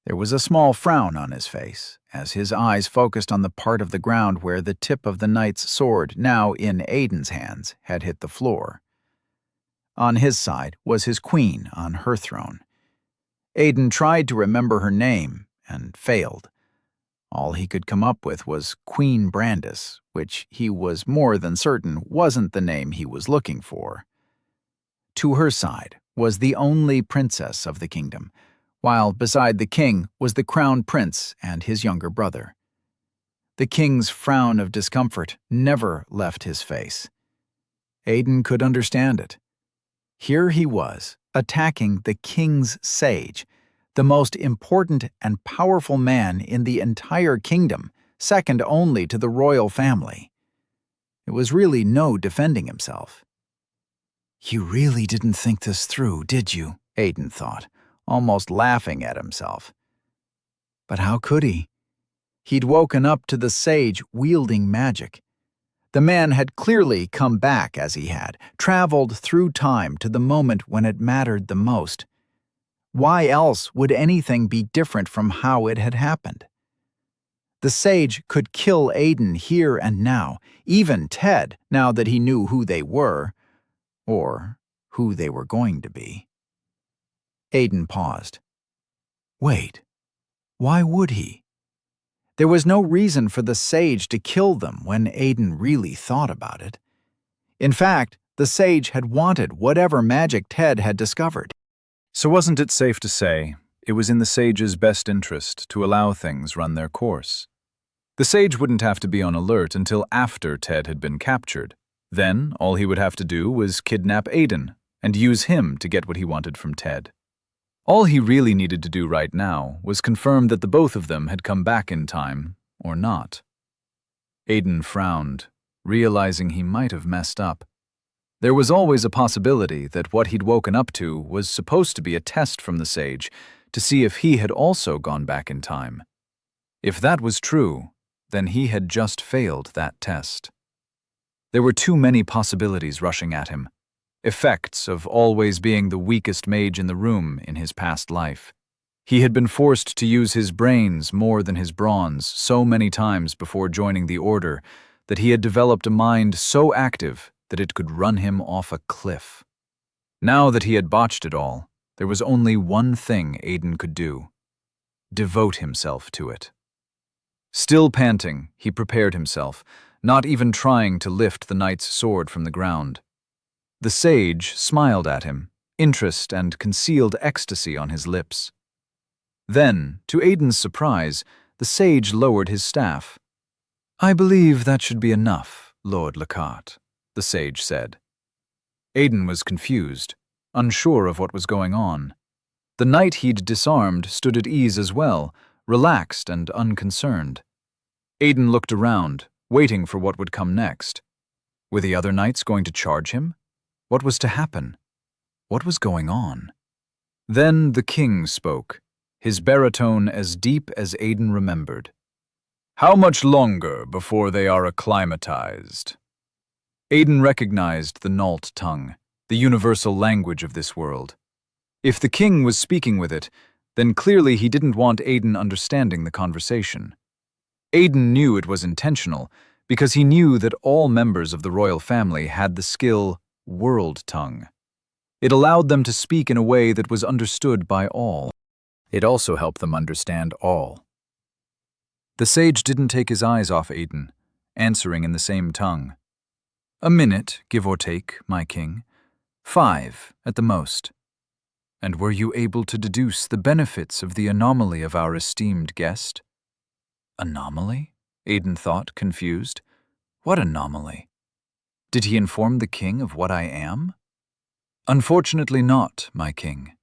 There was a small frown on his face, as his eyes focused on the part of the ground where the tip of the knight's sword, now in Aiden's hands, had hit the floor. On his side was his queen on her throne. Aiden tried to remember her name and failed. All he could come up with was Queen Brandis, which he was more than certain wasn't the name he was looking for. To her side was the only princess of the kingdom, while beside the king was the crown prince and his younger brother. The king's frown of discomfort never left his face. Aiden could understand it. Here he was, attacking the king's sage, the most important and powerful man in the entire kingdom, second only to the royal family. It was really no defending himself. You really didn't think this through, did you? Aiden thought, almost laughing at himself. But how could he? He'd woken up to the sage wielding magic. The man had clearly come back as he had, traveled through time to the moment when it mattered the most. Why else would anything be different from how it had happened? The sage could kill Aiden here and now, even Ted, now that he knew who they were, or who they were going to be. Aiden paused. Wait, why would he? There was no reason for the sage to kill them when Aiden really thought about it. In fact, the sage had wanted whatever magic Ted had discovered. So wasn't it safe to say it was in the sage's best interest to allow things run their course? The sage wouldn't have to be on alert until after Ted had been captured. Then, all he would have to do was kidnap Aiden and use him to get what he wanted from Ted. All he really needed to do right now was confirm that the both of them had come back in time, or not. Aiden frowned, realizing he might have messed up. There was always a possibility that what he'd woken up to was supposed to be a test from the sage to see if he had also gone back in time. If that was true, then he had just failed that test. There were too many possibilities rushing at him. Effects of always being the weakest mage in the room in his past life. He had been forced to use his brains more than his bronze so many times before joining the Order that he had developed a mind so active that it could run him off a cliff. Now that he had botched it all, there was only one thing Aiden could do: devote himself to it. Still panting, he prepared himself, not even trying to lift the knight's sword from the ground. The sage smiled at him, interest and concealed ecstasy on his lips. Then, to Aiden's surprise, the sage lowered his staff. "I believe that should be enough, Lord Lockhart," the sage said. Aiden was confused, unsure of what was going on. The knight he'd disarmed stood at ease as well, relaxed and unconcerned. Aiden looked around, waiting for what would come next. Were the other knights going to charge him? What was to happen? What was going on? Then the king spoke, his baritone as deep as Aiden remembered. "How much longer before they are acclimatized?" Aiden recognized the Nault tongue, the universal language of this world. If the king was speaking with it, then clearly he didn't want Aiden understanding the conversation. Aiden knew it was intentional, because he knew that all members of the royal family had the skill World Tongue. It allowed them to speak in a way that was understood by all. It also helped them understand all. The sage didn't take his eyes off Aiden, answering in the same tongue. "A minute, give or take, my king. 5, at the most. And were you able to deduce the benefits of the anomaly of our esteemed guest?" "Anomaly?" Aiden thought, confused. "What anomaly? Did he inform the king of what I am?" "Unfortunately not, my king."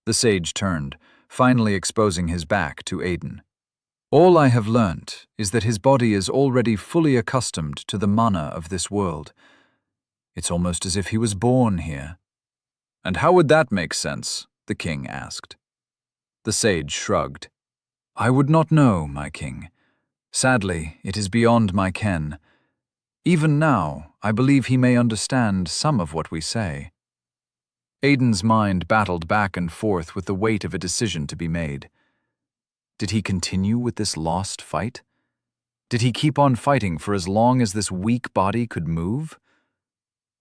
The sage turned, finally exposing his back to Aiden. "All I have learnt is that his body is already fully accustomed to the mana of this world. It's almost as if he was born here." "And how would that make sense?" the king asked. The sage shrugged. "I would not know, my king. Sadly, it is beyond my ken. Even now, I believe he may understand some of what we say." Aiden's mind battled back and forth with the weight of a decision to be made. Did he continue with this lost fight? Did he keep on fighting for as long as this weak body could move?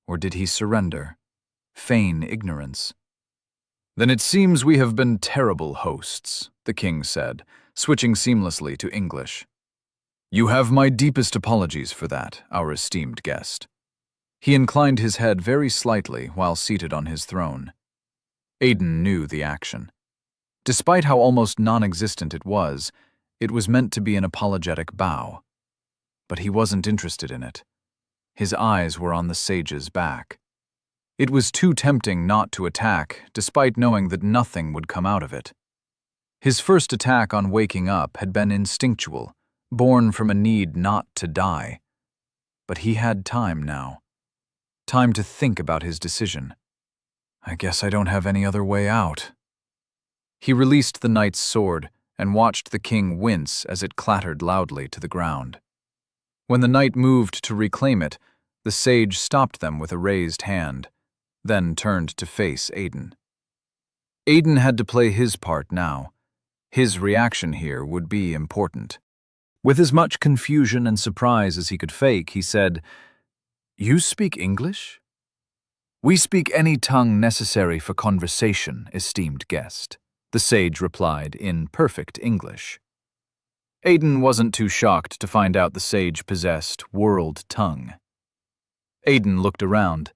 Or did he surrender, feign ignorance? "Then it seems we have been terrible hosts," the king said, switching seamlessly to English. "You have my deepest apologies for that, our esteemed guest." He inclined his head very slightly while seated on his throne. Aiden knew the action. Despite how almost non-existent it was meant to be an apologetic bow. But he wasn't interested in it. His eyes were on the sage's back. It was too tempting not to attack, despite knowing that nothing would come out of it. His first attack on waking up had been instinctual, born from a need not to die. But he had time now. Time to think about his decision. "I guess I don't have any other way out." He released the knight's sword and watched the king wince as it clattered loudly to the ground. When the knight moved to reclaim it, the sage stopped them with a raised hand, then turned to face Aiden. Aiden had to play his part now. His reaction here would be important. With as much confusion and surprise as he could fake, he said, "You speak English?" We speak any tongue necessary for conversation, esteemed guest, the sage replied in perfect English. Aiden wasn't too shocked to find out the sage possessed world tongue. Aiden looked around.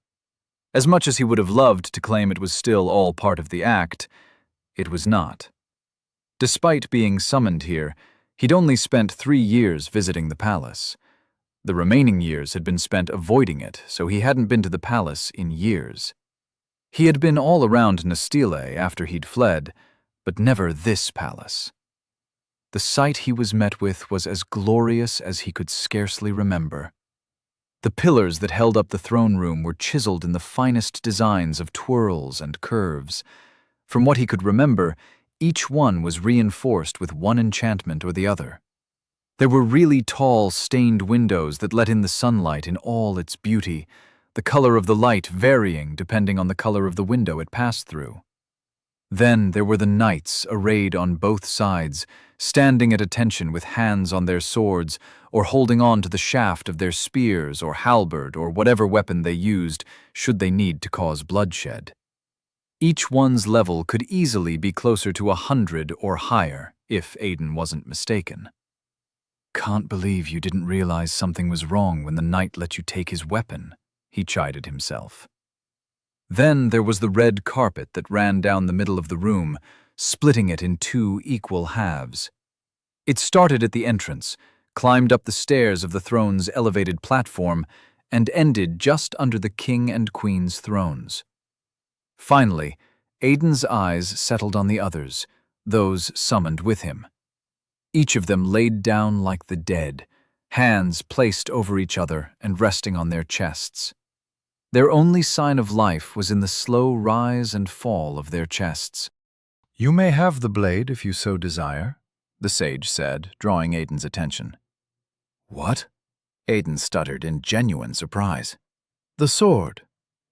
As much as he would have loved to claim it was still all part of the act, it was not. Despite being summoned here, he'd only spent 3 years visiting the palace. The remaining years had been spent avoiding it, so he hadn't been to the palace in years. He had been all around Nastile after he'd fled, but never this palace. The sight he was met with was as glorious as he could scarcely remember. The pillars that held up the throne room were chiseled in the finest designs of twirls and curves. From what he could remember, each one was reinforced with one enchantment or the other. There were really tall, stained windows that let in the sunlight in all its beauty, the color of the light varying depending on the color of the window it passed through. Then there were the knights arrayed on both sides, standing at attention with hands on their swords or holding on to the shaft of their spears or halberd or whatever weapon they used should they need to cause bloodshed. Each one's level could easily be closer to 100 or higher, if Aiden wasn't mistaken. Can't believe you didn't realize something was wrong when the knight let you take his weapon, he chided himself. Then there was the red carpet that ran down the middle of the room, splitting it in 2 equal halves. It started at the entrance, climbed up the stairs of the throne's elevated platform, and ended just under the king and queen's thrones. Finally, Aiden's eyes settled on the others, those summoned with him. Each of them laid down like the dead, hands placed over each other and resting on their chests. Their only sign of life was in the slow rise and fall of their chests. "You may have the blade if you so desire," the sage said, drawing Aiden's attention. "What?" Aiden stuttered in genuine surprise. "The sword."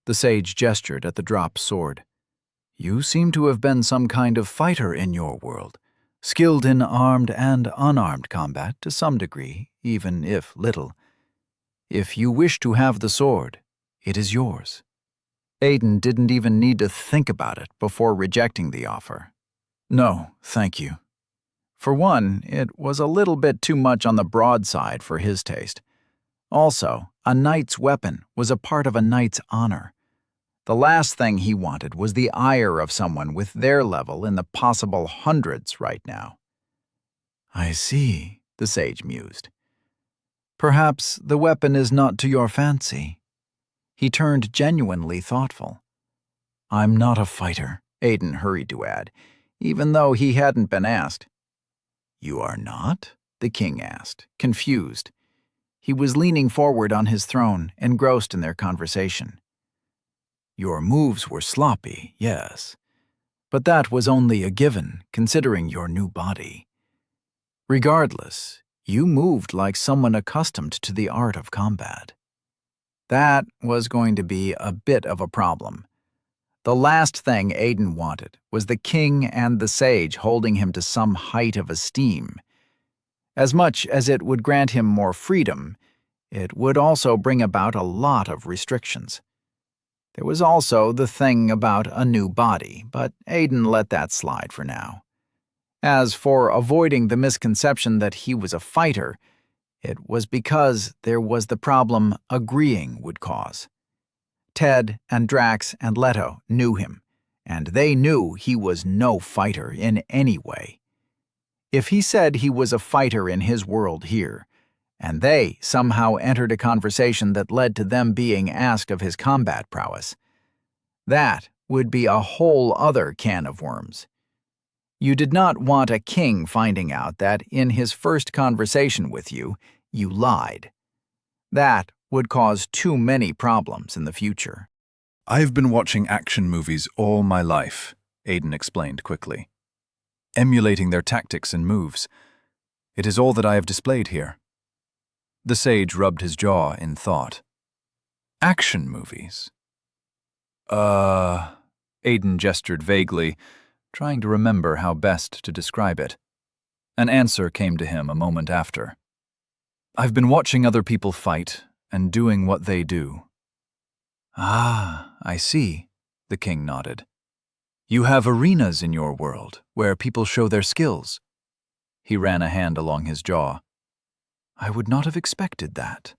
The sage gestured at the dropped sword. "You seem to have been some kind of fighter in your world, skilled in armed and unarmed combat to some degree, even if little. If you wish to have the sword, it is yours." Aiden didn't even need to think about it before rejecting the offer. "No, thank you." For one, it was a little bit too much on the broad side for his taste. Also, a knight's weapon was a part of a knight's honor. The last thing he wanted was the ire of someone with their level in the possible hundreds right now. "I see," the sage mused. "Perhaps the weapon is not to your fancy." He turned genuinely thoughtful. "I'm not a fighter," Aiden hurried to add, even though he hadn't been asked. "You are not?" the king asked, confused. He was leaning forward on his throne, engrossed in their conversation. "Your moves were sloppy, yes, but that was only a given, considering your new body. Regardless, you moved like someone accustomed to the art of combat." That was going to be a bit of a problem. The last thing Aiden wanted was the king and the sage holding him to some height of esteem. As much as it would grant him more freedom, it would also bring about a lot of restrictions. There was also the thing about a new body, but Aiden let that slide for now. As for avoiding the misconception that he was a fighter, it was because there was the problem agreeing would cause. Ted and Drax and Leto knew him, and they knew he was no fighter in any way. If he said he was a fighter in his world here, and they somehow entered a conversation that led to them being asked of his combat prowess, that would be a whole other can of worms. You did not want a king finding out that in his first conversation with you, you lied. That would cause too many problems in the future. "I've been watching action movies all my life," Aiden explained quickly, emulating their tactics and moves. "It is all that I have displayed here." The sage rubbed his jaw in thought. "Action movies?" Aiden gestured vaguely, trying to remember how best to describe it. An answer came to him a moment after. "I've been watching other people fight and doing what they do." "Ah, I see, the king nodded. You have arenas in your world where people show their skills. He ran a hand along his jaw. I would not have expected that.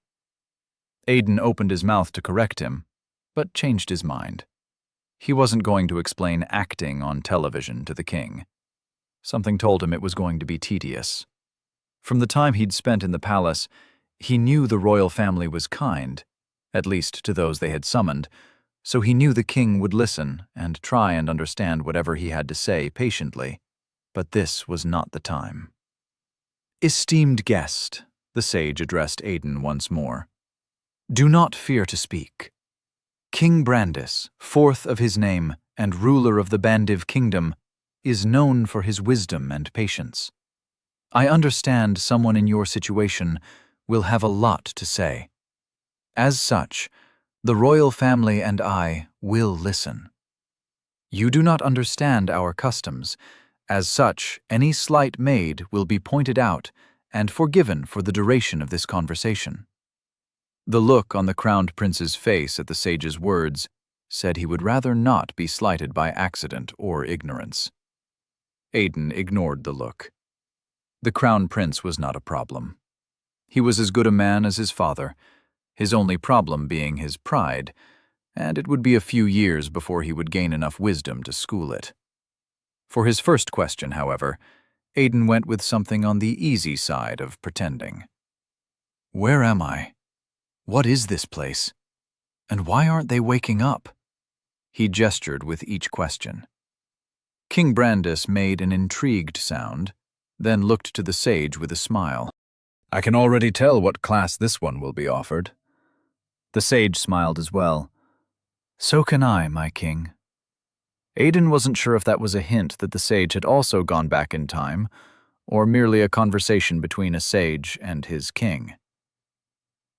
Aiden opened his mouth to correct him, but changed his mind. He wasn't going to explain acting on television to the king. Something told him it was going to be tedious. From the time he'd spent in the palace, he knew the royal family was kind, at least to those they had summoned, so he knew the king would listen and try and understand whatever he had to say patiently. But this was not the time. Esteemed guest, the sage addressed Aiden once more. Do not fear to speak. King Brandis, fourth of his name and ruler of the Bandiv kingdom, is known for his wisdom and patience. I understand someone in your situation will have a lot to say. As such, the royal family and I will listen. You do not understand our customs. As such, any slight made will be pointed out and forgiven for the duration of this conversation. The look on the crowned prince's face at the sage's words said he would rather not be slighted by accident or ignorance. Aiden ignored the look. The crown prince was not a problem. He was as good a man as his father, his only problem being his pride, and it would be a few years before he would gain enough wisdom to school it. For his first question, however, Aiden went with something on the easy side of pretending. Where am I? What is this place? And why aren't they waking up? He gestured with each question. King Brandis made an intrigued sound, then looked to the sage with a smile. I can already tell what class this one will be offered. The sage smiled as well. So can I, my king. Aiden wasn't sure if that was a hint that the sage had also gone back in time, or merely a conversation between a sage and his king.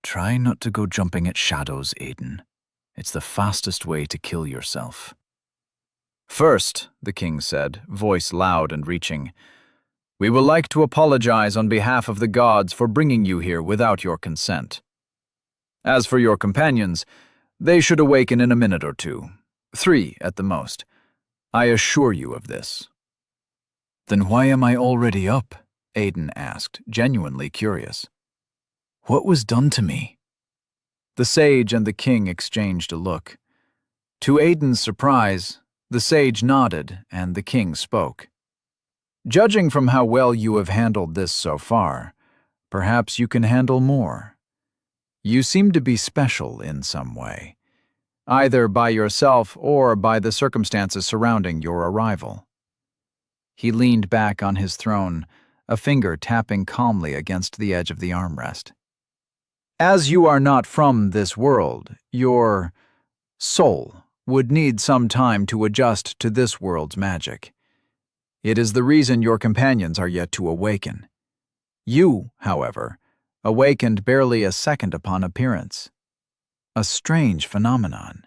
Try not to go jumping at shadows, Aiden. It's the fastest way to kill yourself. First, the king said, voice loud and reaching, we would like to apologize on behalf of the gods for bringing you here without your consent. As for your companions, they should awaken in a minute or two, 3 at the most. I assure you of this. Then why am I already up? Aiden asked, genuinely curious. What was done to me? The sage and the king exchanged a look. To Aiden's surprise, the sage nodded and the king spoke. Judging from how well you have handled this so far, perhaps you can handle more. You seem to be special in some way, either by yourself or by the circumstances surrounding your arrival. He leaned back on his throne, a finger tapping calmly against the edge of the armrest. As you are not from this world, your soul would need some time to adjust to this world's magic. It is the reason your companions are yet to awaken. You, however, awakened barely a second upon appearance. A strange phenomenon.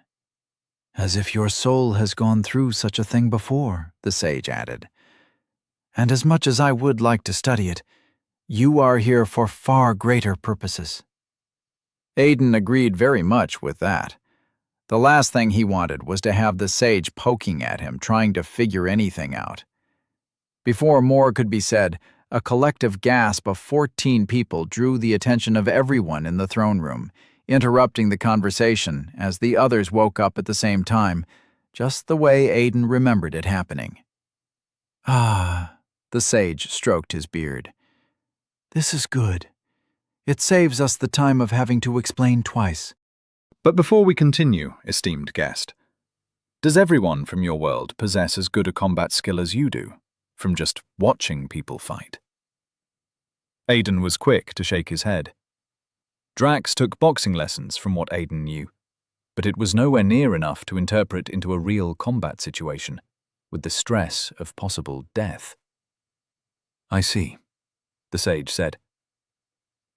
As if your soul has gone through such a thing before, the sage added. And as much as I would like to study it, you are here for far greater purposes. Aiden agreed very much with that. The last thing he wanted was to have the sage poking at him, trying to figure anything out. Before more could be said, a collective gasp of 14 people drew the attention of everyone in the throne room, interrupting the conversation as the others woke up at the same time, just the way Aiden remembered it happening. Ah, the sage stroked his beard. This is good. It saves us the time of having to explain twice. But before we continue, esteemed guest, does everyone from your world possess as good a combat skill as you do, from just watching people fight? Aiden was quick to shake his head. Drax took boxing lessons from what Aiden knew, but it was nowhere near enough to interpret into a real combat situation, with the stress of possible death. I see, the sage said.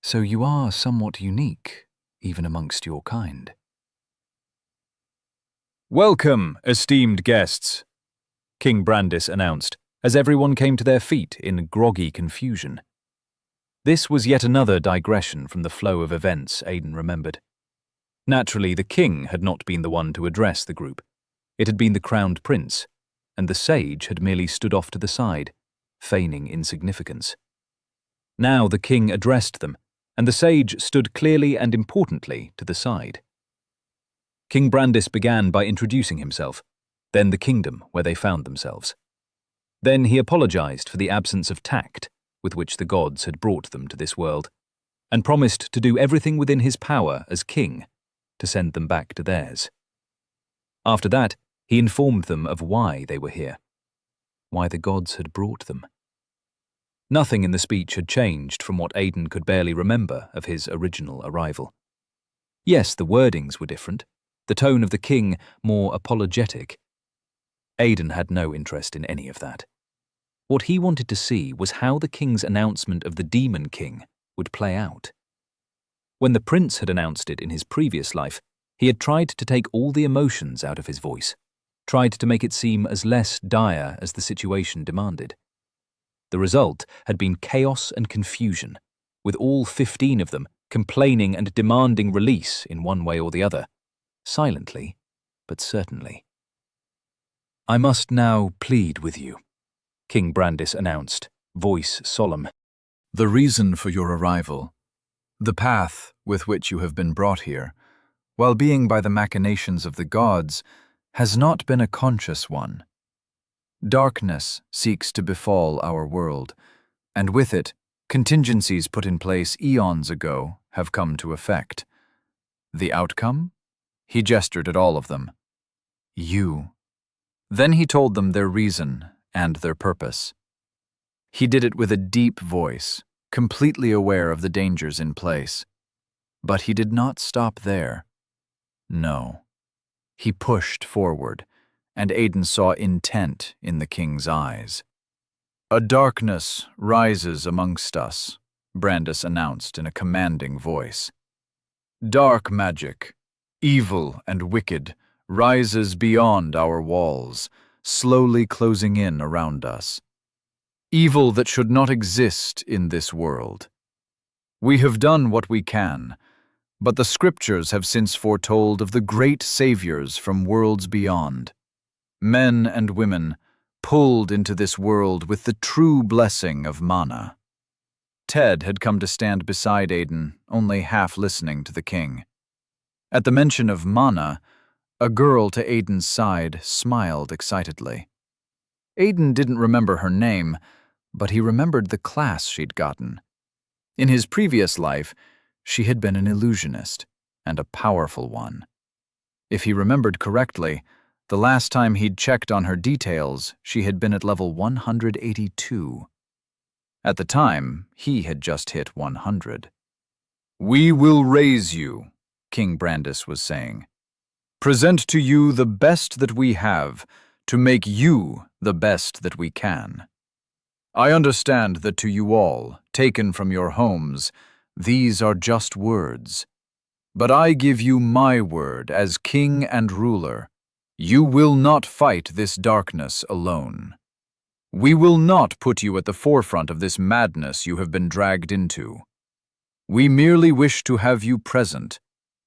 So you are somewhat unique, even amongst your kind. Welcome, esteemed guests, King Brandis announced, as everyone came to their feet in groggy confusion. This was yet another digression from the flow of events Aiden remembered. Naturally, the king had not been the one to address the group. It had been the crowned prince, and the sage had merely stood off to the side, feigning insignificance. Now the king addressed them, and the sage stood clearly and importantly to the side. King Brandis began by introducing himself, then the kingdom where they found themselves. Then he apologized for the absence of tact with which the gods had brought them to this world, and promised to do everything within his power as king to send them back to theirs. After that, he informed them of why they were here, why the gods had brought them. Nothing in the speech had changed from what Aiden could barely remember of his original arrival. Yes, the wordings were different, the tone of the king more apologetic. Aiden had no interest in any of that. What he wanted to see was how the king's announcement of the Demon King would play out. When the prince had announced it in his previous life, he had tried to take all the emotions out of his voice, tried to make it seem as less dire as the situation demanded. The result had been chaos and confusion, with all 15 of them complaining and demanding release in one way or the other, silently but certainly. "I must now plead with you," King Brandis announced, voice solemn. "The reason for your arrival, the path with which you have been brought here, while being by the machinations of the gods, has not been a conscious one. Darkness seeks to befall our world, and with it, contingencies put in place eons ago have come to effect. The outcome?" He gestured at all of them. "You." Then he told them their reason and their purpose. He did it with a deep voice, completely aware of the dangers in place. But he did not stop there. No. He pushed forward, and Aiden saw intent in the king's eyes. "A darkness rises amongst us," Brandis announced in a commanding voice. "Dark magic, evil and wicked, rises beyond our walls, slowly closing in around us. Evil that should not exist in this world. We have done what we can, but the scriptures have since foretold of the great saviors from worlds beyond. Men and women pulled into this world with the true blessing of mana." Ted had come to stand beside Aiden, only half listening to the king. At the mention of mana, a girl to Aiden's side smiled excitedly. Aiden didn't remember her name, but he remembered the class she'd gotten. In his previous life, she had been an illusionist, and a powerful one. If he remembered correctly, the last time he'd checked on her details, she had been at level 182. At the time, he had just hit 100. "We will raise you," King Brandis was saying. "Present to you the best that we have, to make you the best that we can. I understand that to you all, taken from your homes, these are just words. But I give you my word as king and ruler. You will not fight this darkness alone. We will not put you at the forefront of this madness you have been dragged into. We merely wish to have you present,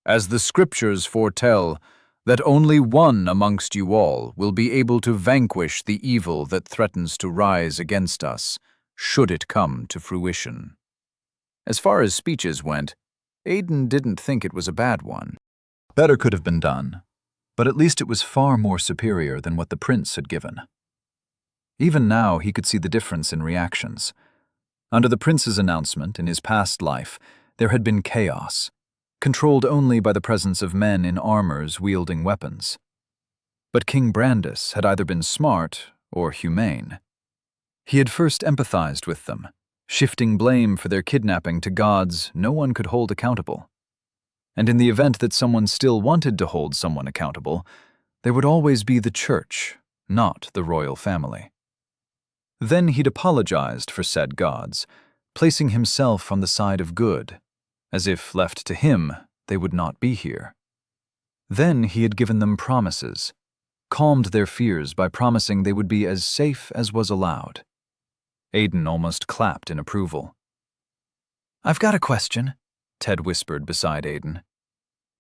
as the scriptures foretell that only one amongst you all will be able to vanquish the evil that threatens to rise against us, should it come to fruition." As far as speeches went, Aiden didn't think it was a bad one. Better could have been done, but at least it was far more superior than what the prince had given. Even now, he could see the difference in reactions. Under the prince's announcement in his past life, there had been chaos, controlled only by the presence of men in armors wielding weapons. But King Brandis had either been smart or humane. He had first empathized with them, shifting blame for their kidnapping to gods no one could hold accountable. And in the event that someone still wanted to hold someone accountable, there would always be the church, not the royal family. Then he'd apologized for said gods, placing himself on the side of good, as if left to him, they would not be here. Then he had given them promises, calmed their fears by promising they would be as safe as was allowed. Aiden almost clapped in approval. "I've got a question," Ted whispered beside Aiden.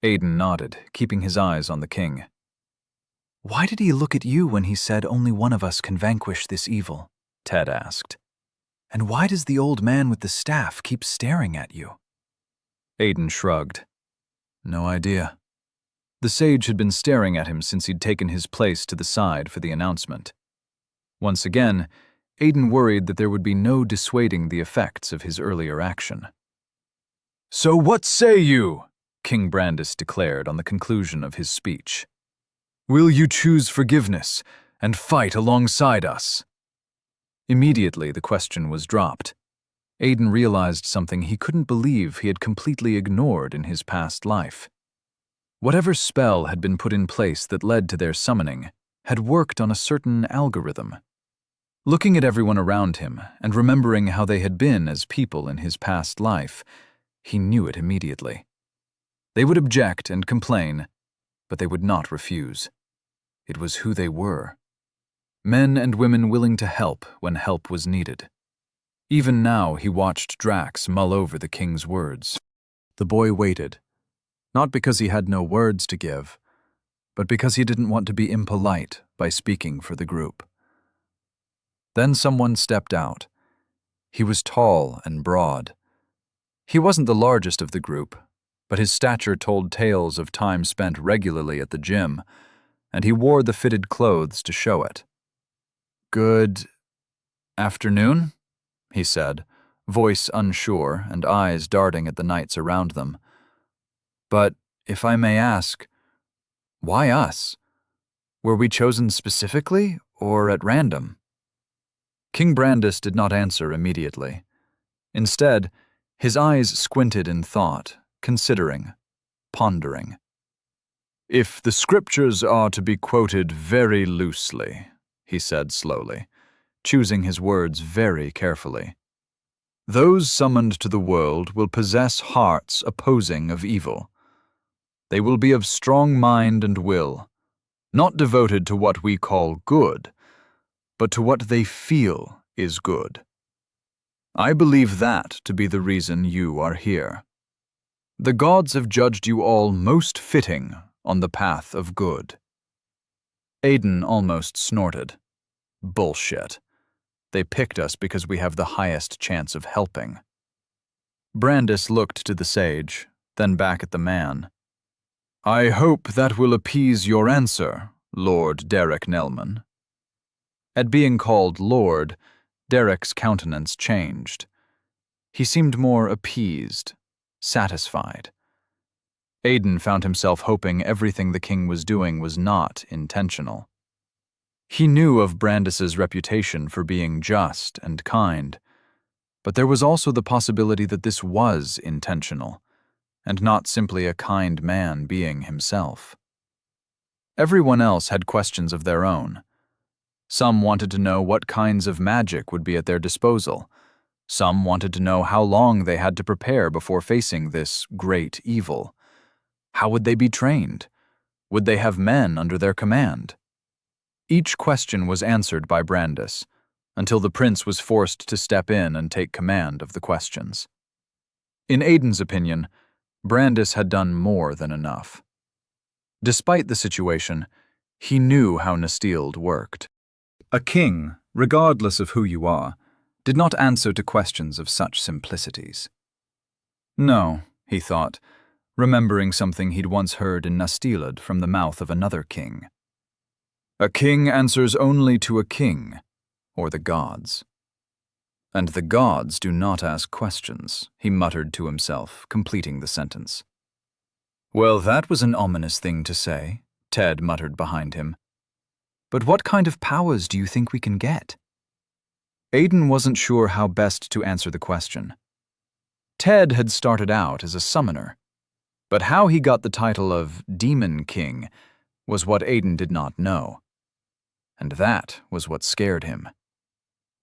Aiden nodded, keeping his eyes on the king. Why did he look at you when he said only one of us can vanquish this evil? Ted asked. And why does the old man with the staff keep staring at you? Aiden shrugged. No idea. The sage had been staring at him since he'd taken his place to the side for the announcement. Once again, Aiden worried that there would be no dissuading the effects of his earlier action. So what say you? King Brandis declared on the conclusion of his speech. Will you choose forgiveness and fight alongside us? Immediately the question was dropped. Aiden realized something he couldn't believe he had completely ignored in his past life. Whatever spell had been put in place that led to their summoning had worked on a certain algorithm. Looking at everyone around him and remembering how they had been as people in his past life, he knew it immediately. They would object and complain, but they would not refuse. It was who they were. Men and women willing to help when help was needed. Even now he watched Drax mull over the king's words. The boy waited, not because he had no words to give, but because he didn't want to be impolite by speaking for the group. Then someone stepped out. He was tall and broad. He wasn't the largest of the group, but his stature told tales of time spent regularly at the gym, and he wore the fitted clothes to show it. Good afternoon, he said, voice unsure and eyes darting at the knights around them. But, if I may ask, why us? Were we chosen specifically or at random? King Brandis did not answer immediately. Instead, his eyes squinted in thought, considering, pondering. If the scriptures are to be quoted very loosely, he said slowly, choosing his words very carefully, those summoned to the world will possess hearts opposing of evil. They will be of strong mind and will, not devoted to what we call good, but to what they feel is good. I believe that to be the reason you are here. The gods have judged you all most fitting on the path of good. Aiden almost snorted. Bullshit. They picked us because we have the highest chance of helping. Brandis looked to the sage, then back at the man. I hope that will appease your answer, Lord Derek Nelman. At being called Lord, Derek's countenance changed. He seemed more appeased, satisfied. Aiden found himself hoping everything the king was doing was not intentional. He knew of Brandis's reputation for being just and kind, but there was also the possibility that this was intentional, and not simply a kind man being himself. Everyone else had questions of their own. Some wanted to know what kinds of magic would be at their disposal. Some wanted to know how long they had to prepare before facing this great evil. How would they be trained? Would they have men under their command? Each question was answered by Brandis, until the prince was forced to step in and take command of the questions. In Aiden's opinion, Brandis had done more than enough. Despite the situation, he knew how Nestild worked. A king, regardless of who you are, did not answer to questions of such simplicities. No, he thought, remembering something he'd once heard in Nastilad from the mouth of another king. A king answers only to a king, or the gods. And the gods do not ask questions, he muttered to himself, completing the sentence. Well, that was an ominous thing to say, Ted muttered behind him. But what kind of powers do you think we can get? Aiden wasn't sure how best to answer the question. Ted had started out as a summoner, but how he got the title of Demon King was what Aiden did not know. And that was what scared him.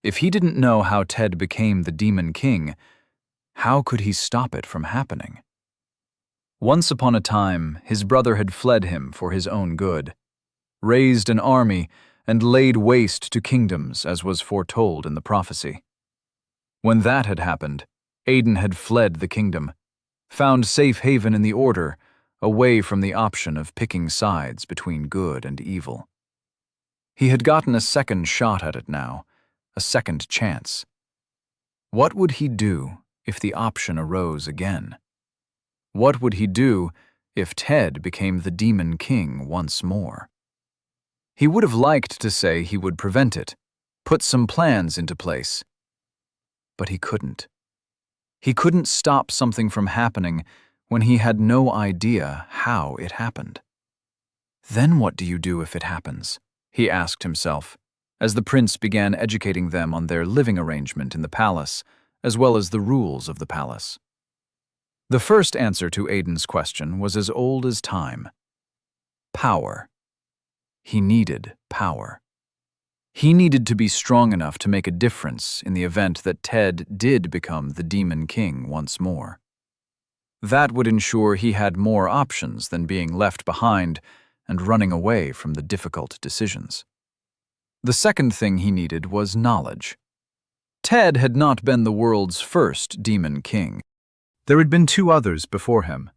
If he didn't know how Ted became the Demon King, how could he stop it from happening? Once upon a time, his brother had fled him for his own good, raised an army, and laid waste to kingdoms as was foretold in the prophecy. When that had happened, Aiden had fled the kingdom, found safe haven in the Order, away from the option of picking sides between good and evil. He had gotten a second shot at it now, a second chance. What would he do if the option arose again? What would he do if Ted became the Demon King once more? He would have liked to say he would prevent it, put some plans into place. But he couldn't. He couldn't stop something from happening when he had no idea how it happened. Then what do you do if it happens? He asked himself, as the prince began educating them on their living arrangement in the palace, as well as the rules of the palace. The first answer to Aiden's question was as old as time. Power. He needed power. He needed to be strong enough to make a difference in the event that Ted did become the Demon King once more. That would ensure he had more options than being left behind and running away from the difficult decisions. The second thing he needed was knowledge. Ted had not been the world's first Demon King. There had been 2 others before him,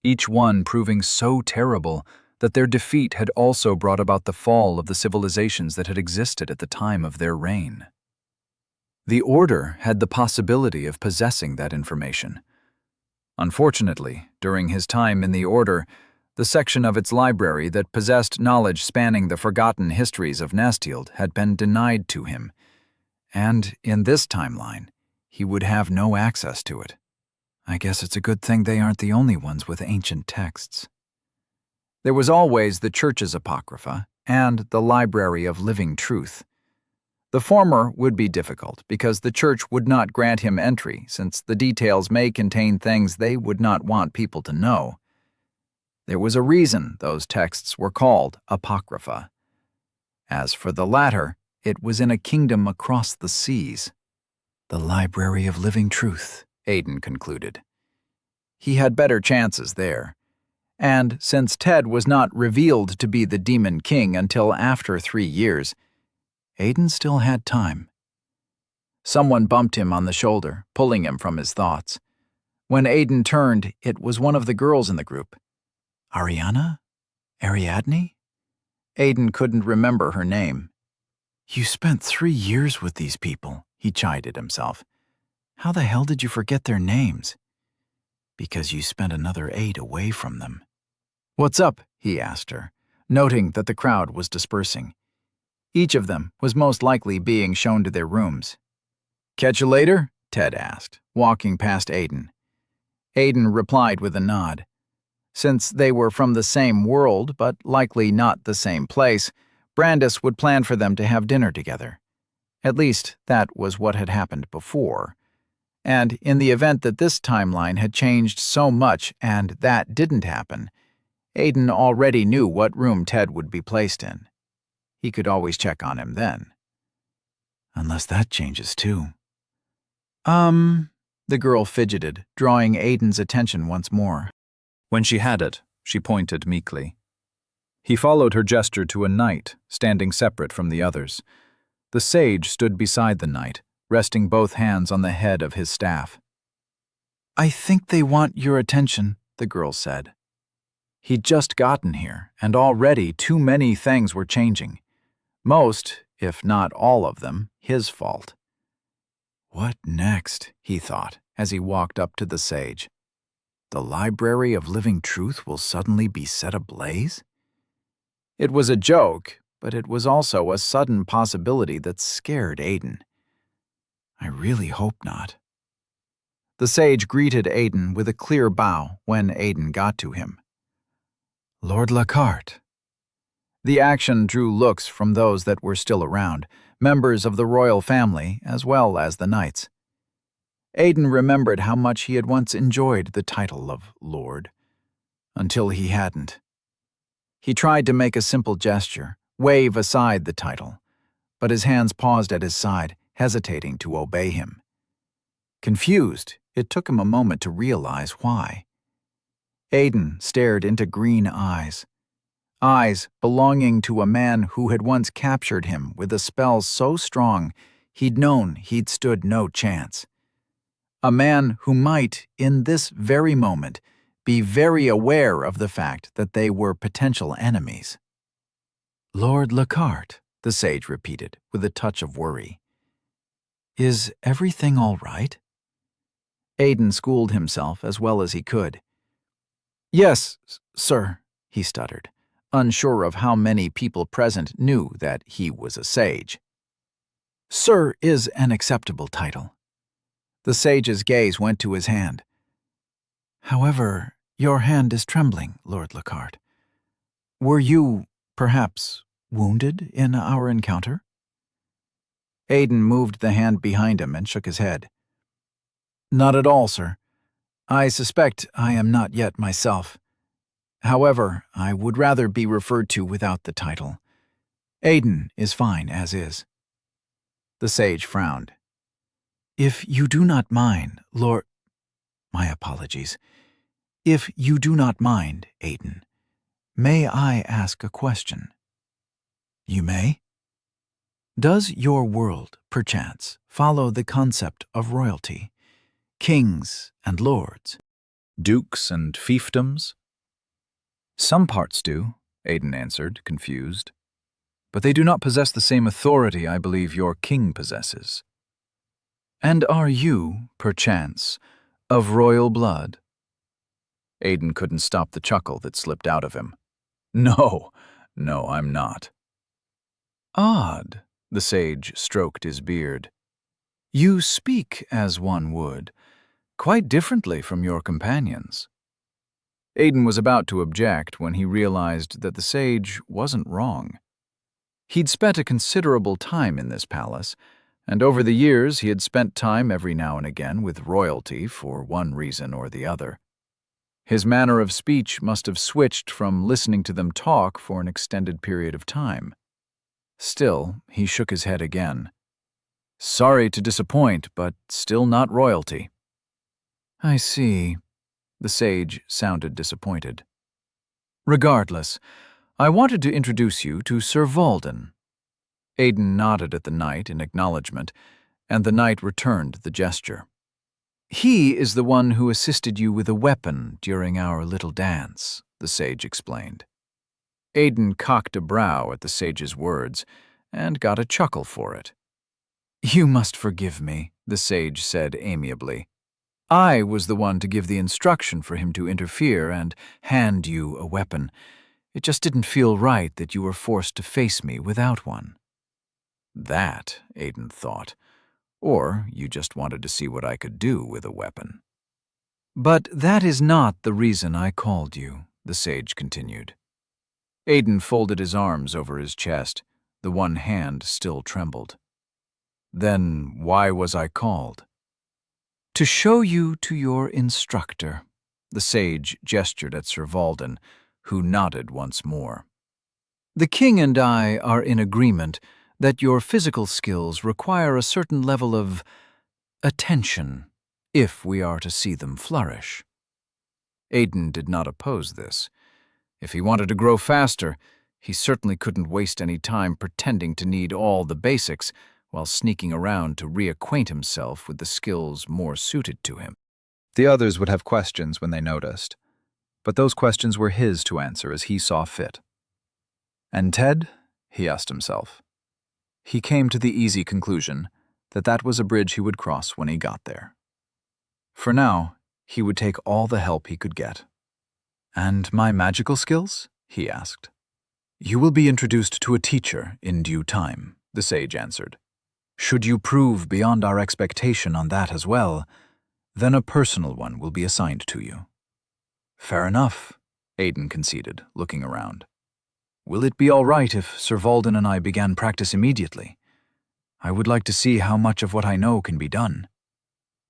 each one proving so terrible that their defeat had also brought about the fall of the civilizations that had existed at the time of their reign. The Order had the possibility of possessing that information. Unfortunately, during his time in the Order, the section of its library that possessed knowledge spanning the forgotten histories of Nastild had been denied to him, and in this timeline, he would have no access to it. I guess it's a good thing they aren't the only ones with ancient texts. There was always the Church's Apocrypha and the Library of Living Truth. The former would be difficult because the Church would not grant him entry, since the details may contain things they would not want people to know. There was a reason those texts were called Apocrypha. As for the latter, it was in a kingdom across the seas. The Library of Living Truth, Aiden concluded. He had better chances there. And since Ted was not revealed to be the Demon King until after 3 years, Aiden still had time. Someone bumped him on the shoulder, pulling him from his thoughts. When Aiden turned, it was one of the girls in the group. Ariana? Ariadne? Aiden couldn't remember her name. You spent 3 years with these people, he chided himself. How the hell did you forget their names? Because you spent another 8 away from them. What's up? He asked her, noting that the crowd was dispersing. Each of them was most likely being shown to their rooms. Catch you later? Ted asked, walking past Aiden. Aiden replied with a nod. Since they were from the same world, but likely not the same place, Brandis would plan for them to have dinner together. At least, that was what had happened before. And in the event that this timeline had changed so much and that didn't happen, Aiden already knew what room Ted would be placed in. He could always check on him then. Unless that changes too. The girl fidgeted, drawing Aiden's attention once more. When she had it, she pointed meekly. He followed her gesture to a knight, standing separate from the others. The sage stood beside the knight, resting both hands on the head of his staff. I think they want your attention, the girl said. He'd just gotten here, and already too many things were changing. Most, if not all of them, his fault. What next, he thought, as he walked up to the sage. The Library of Living Truth will suddenly be set ablaze? It was a joke, but it was also a sudden possibility that scared Aiden. I really hope not. The sage greeted Aiden with a clear bow when Aiden got to him. Lord Lockhart. The action drew looks from those that were still around, members of the royal family as well as the knights. Aiden remembered how much he had once enjoyed the title of Lord, until he hadn't. He tried to make a simple gesture, wave aside the title, but his hands paused at his side, hesitating to obey him. Confused, it took him a moment to realize why. Aiden stared into green eyes belonging to a man who had once captured him with a spell so strong he'd known he'd stood no chance. A man who might, in this very moment, be very aware of the fact that they were potential enemies. "Lord Lockhart," the sage repeated, with a touch of worry. "Is everything all right?" Aiden schooled himself as well as he could. "Yes, sir," he stuttered, unsure of how many people present knew that he was a sage. "Sir is an acceptable title." The sage's gaze went to his hand. "However, your hand is trembling, Lord Lockhart. Were you, perhaps, wounded in our encounter?" Aiden moved the hand behind him and shook his head. "Not at all, sir. I suspect I am not yet myself. However, I would rather be referred to without the title. Aiden is fine as is." The sage frowned. "If you do not mind, Lord—" "My apologies. If you do not mind, Aiden, may I ask a question?" "You may." "Does your world, perchance, follow the concept of royalty? Kings and lords?" Dukes and fiefdoms? Some parts do, Aiden answered, confused. But they do not possess the same authority I believe your king possesses. And are you, perchance, of royal blood? Aiden couldn't stop the chuckle that slipped out of him. No, I'm not. Odd, the sage stroked his beard. You speak as one would, quite differently from your companions. Aiden was about to object when he realized that the sage wasn't wrong. He'd spent a considerable time in this palace, and over the years he had spent time every now and again with royalty for one reason or the other. His manner of speech must have switched from listening to them talk for an extended period of time. Still, he shook his head again. Sorry to disappoint, but still not royalty. I see. The sage sounded disappointed. Regardless, I wanted to introduce you to Sir Valden. Aiden nodded at the knight in acknowledgement, and the knight returned the gesture. He is the one who assisted you with a weapon during our little dance, the sage explained. Aiden cocked a brow at the sage's words and got a chuckle for it. You must forgive me, the sage said amiably. I was the one to give the instruction for him to interfere and hand you a weapon. It just didn't feel right that you were forced to face me without one. That, Aiden thought. Or you just wanted to see what I could do with a weapon. But that is not the reason I called you, the sage continued. Aiden folded his arms over his chest. The one hand still trembled. Then why was I called? To show you to your instructor, the sage gestured at Sir Valden, who nodded once more. The king and I are in agreement that your physical skills require a certain level of attention if we are to see them flourish. Aiden did not oppose this. If he wanted to grow faster, he certainly couldn't waste any time pretending to need all the basics while sneaking around to reacquaint himself with the skills more suited to him. The others would have questions when they noticed, but those questions were his to answer as he saw fit. And Ted? He asked himself. He came to the easy conclusion that that was a bridge he would cross when he got there. For now, he would take all the help he could get. And my magical skills? He asked. You will be introduced to a teacher in due time, the sage answered. Should you prove beyond our expectation on that as well, then a personal one will be assigned to you. Fair enough, Aiden conceded, looking around. Will it be all right if Sir Valden and I began practice immediately? I would like to see how much of what I know can be done.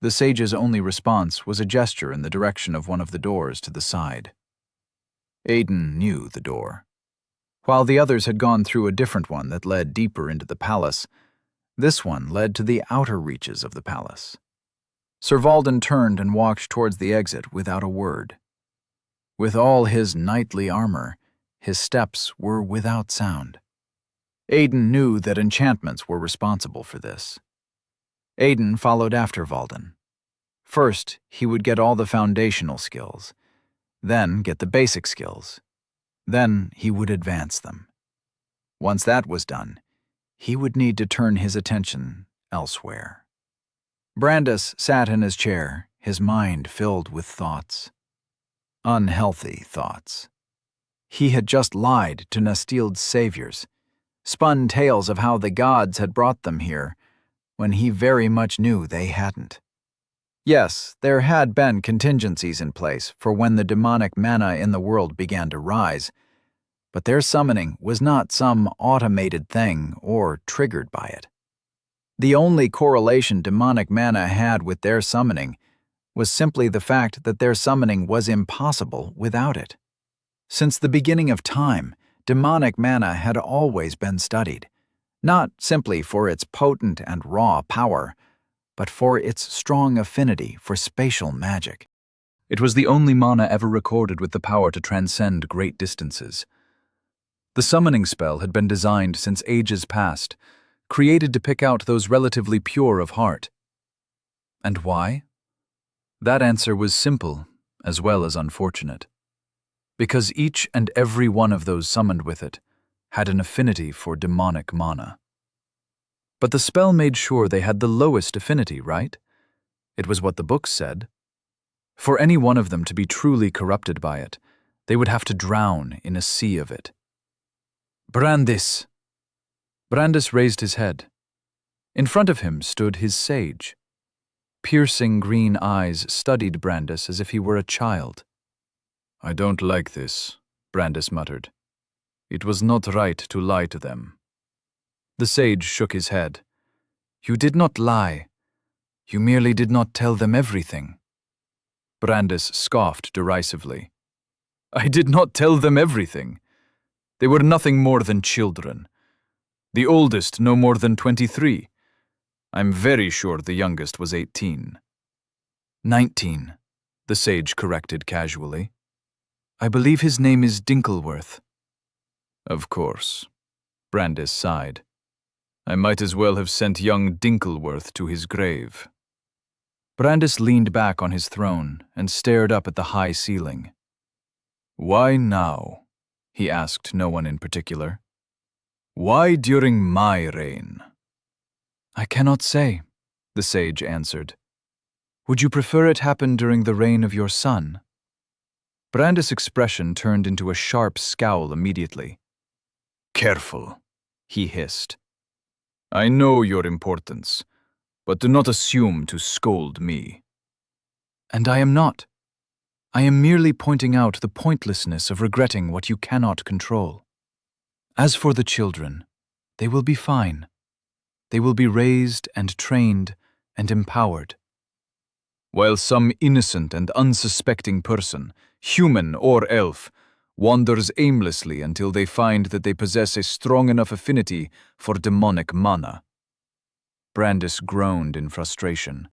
The sage's only response was a gesture in the direction of one of the doors to the side. Aiden knew the door. While the others had gone through a different one that led deeper into the palace, this one led to the outer reaches of the palace. Sir Valden turned and walked towards the exit without a word. With all his knightly armor, his steps were without sound. Aiden knew that enchantments were responsible for this. Aiden followed after Valden. First, he would get all the foundational skills. then get the basic skills. Then he would advance them. Once that was done, he would need to turn his attention elsewhere. Brandis sat in his chair, his mind filled with thoughts. Unhealthy thoughts. He had just lied to Nastild's saviors, spun tales of how the gods had brought them here, when he very much knew they hadn't. Yes, there had been contingencies in place for when the demonic mana in the world began to rise, but their summoning was not some automated thing or triggered by it. The only correlation demonic mana had with their summoning was simply the fact that their summoning was impossible without it. Since the beginning of time, demonic mana had always been studied, not simply for its potent and raw power, but for its strong affinity for spatial magic. It was the only mana ever recorded with the power to transcend great distances. The summoning spell had been designed since ages past, created to pick out those relatively pure of heart. And why? That answer was simple as well as unfortunate. Because each and every one of those summoned with it had an affinity for demonic mana. But the spell made sure they had the lowest affinity, right? It was what the books said. For any one of them to be truly corrupted by it, they would have to drown in a sea of it. Brandis! Brandis raised his head. In front of him stood his sage. Piercing green eyes studied Brandis as if he were a child. I don't like this, Brandis muttered. It was not right to lie to them. The sage shook his head. You did not lie. You merely did not tell them everything. Brandis scoffed derisively. I did not tell them everything. They were nothing more than children. The oldest no more than 23. I'm very sure the youngest was 18. 19, the sage corrected casually. I believe his name is Dinkleworth. Of course, Brandis sighed. I might as well have sent young Dinkleworth to his grave. Brandis leaned back on his throne and stared up at the high ceiling. Why now? He asked no one in particular. Why during my reign? I cannot say, the sage answered. Would you prefer it happen during the reign of your son? Brandis' expression turned into a sharp scowl immediately. Careful, he hissed. I know your importance, but do not assume to scold me. And I am not. I am merely pointing out the pointlessness of regretting what you cannot control. As for the children, they will be fine. They will be raised and trained and empowered. While some innocent and unsuspecting person, human or elf, wanders aimlessly until they find that they possess a strong enough affinity for demonic mana. Brandis groaned in frustration.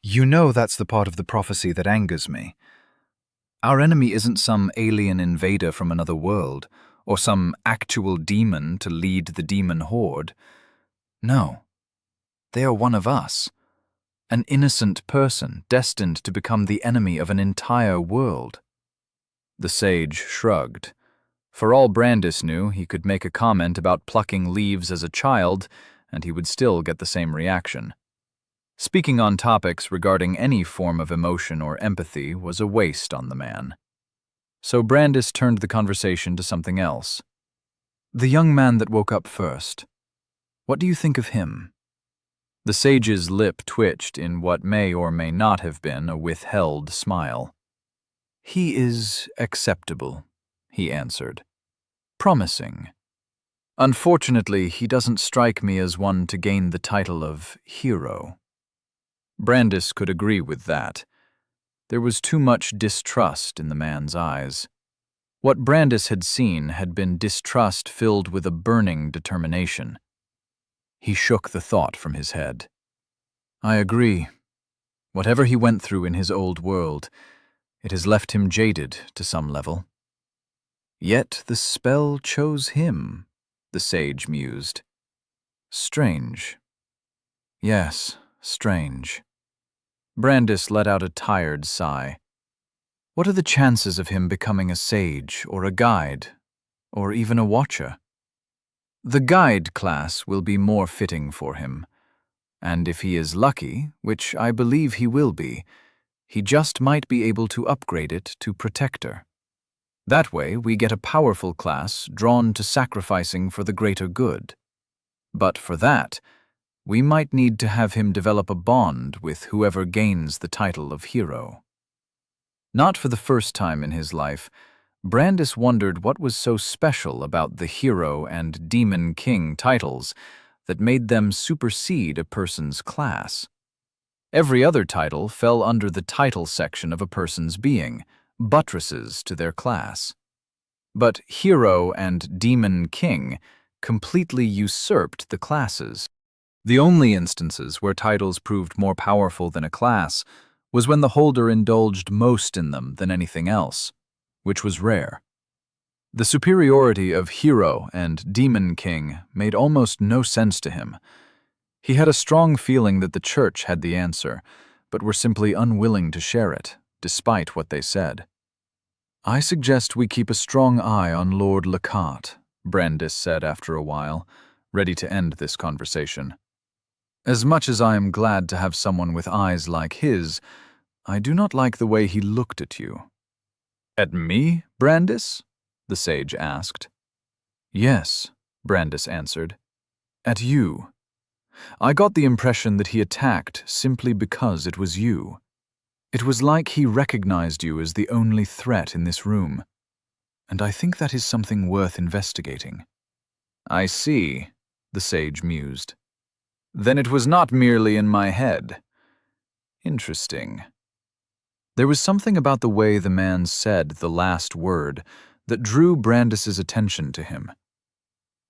You know that's the part of the prophecy that angers me. Our enemy isn't some alien invader from another world, or some actual demon to lead the demon horde. No, they are one of us, an innocent person destined to become the enemy of an entire world. The sage shrugged. For all Brandis knew, he could make a comment about plucking leaves as a child, and he would still get the same reaction. Speaking on topics regarding any form of emotion or empathy was a waste on the man. So Brandis turned the conversation to something else. The young man that woke up first. What do you think of him? The sage's lip twitched in what may or may not have been a withheld smile. He is acceptable, he answered. Promising. Unfortunately, he doesn't strike me as one to gain the title of hero. Brandis could agree with that. There was too much distrust in the man's eyes. What Brandis had seen had been distrust filled with a burning determination. He shook the thought from his head. I agree. Whatever he went through in his old world, it has left him jaded to some level. Yet the spell chose him, the sage mused. Strange. Yes, strange. Brandis let out a tired sigh. What are the chances of him becoming a sage or a guide, or even a watcher? The guide class will be more fitting for him, and if he is lucky, which I believe he will be, he just might be able to upgrade it to protector. That way, we get a powerful class drawn to sacrificing for the greater good. But for that, we might need to have him develop a bond with whoever gains the title of hero. Not for the first time in his life, Brandis wondered what was so special about the hero and demon king titles that made them supersede a person's class. Every other title fell under the title section of a person's being, buttresses to their class. But hero and demon king completely usurped the classes. The only instances where titles proved more powerful than a class was when the holder indulged most in them than anything else, which was rare. The superiority of hero and demon king made almost no sense to him. He had a strong feeling that the church had the answer, but were simply unwilling to share it, despite what they said. "I suggest we keep a strong eye on Lord Lacarte," Brandis said after a while, ready to end this conversation. "As much as I am glad to have someone with eyes like his, I do not like the way he looked at you." "At me, Brandis?" the sage asked. "Yes," Brandis answered. "At you. I got the impression that he attacked simply because it was you. It was like he recognized you as the only threat in this room. And I think that is something worth investigating." "I see," the sage mused. "Then it was not merely in my head. Interesting." There was something about the way the man said the last word that drew Brandis's attention to him.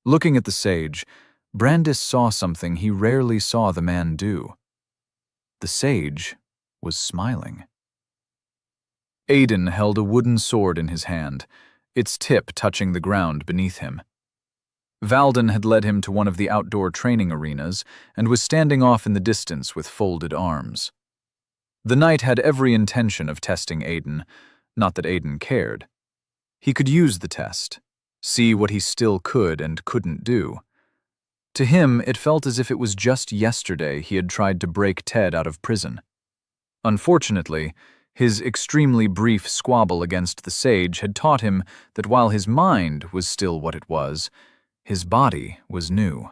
Looking at the sage, Brandis saw something he rarely saw the man do. The sage was smiling. Aiden held a wooden sword in his hand, its tip touching the ground beneath him. Valden had led him to one of the outdoor training arenas and was standing off in the distance with folded arms. The knight had every intention of testing Aiden, not that Aiden cared. He could use the test, see what he still could and couldn't do. To him, it felt as if it was just yesterday he had tried to break Ted out of prison. Unfortunately, his extremely brief squabble against the sage had taught him that while his mind was still what it was, his body was new.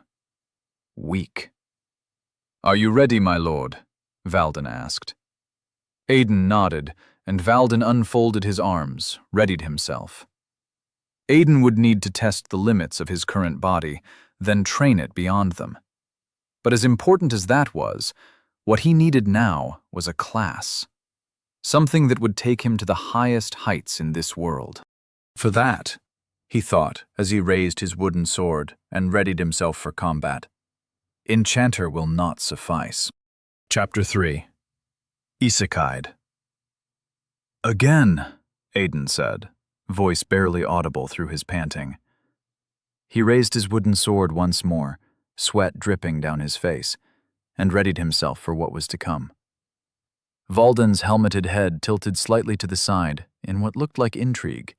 Weak. "Are you ready, my lord?" Valden asked. Aiden nodded, and Valden unfolded his arms, readied himself. Aiden would need to test the limits of his current body, then train it beyond them. But as important as that was, what he needed now was a class. Something that would take him to the highest heights in this world. For that, he thought as he raised his wooden sword and readied himself for combat, Enchanter will not suffice. Chapter 3. Isekai'd. "Again," Aiden said, voice barely audible through his panting. He raised his wooden sword once more, sweat dripping down his face, and readied himself for what was to come. Valden's helmeted head tilted slightly to the side in what looked like intrigue.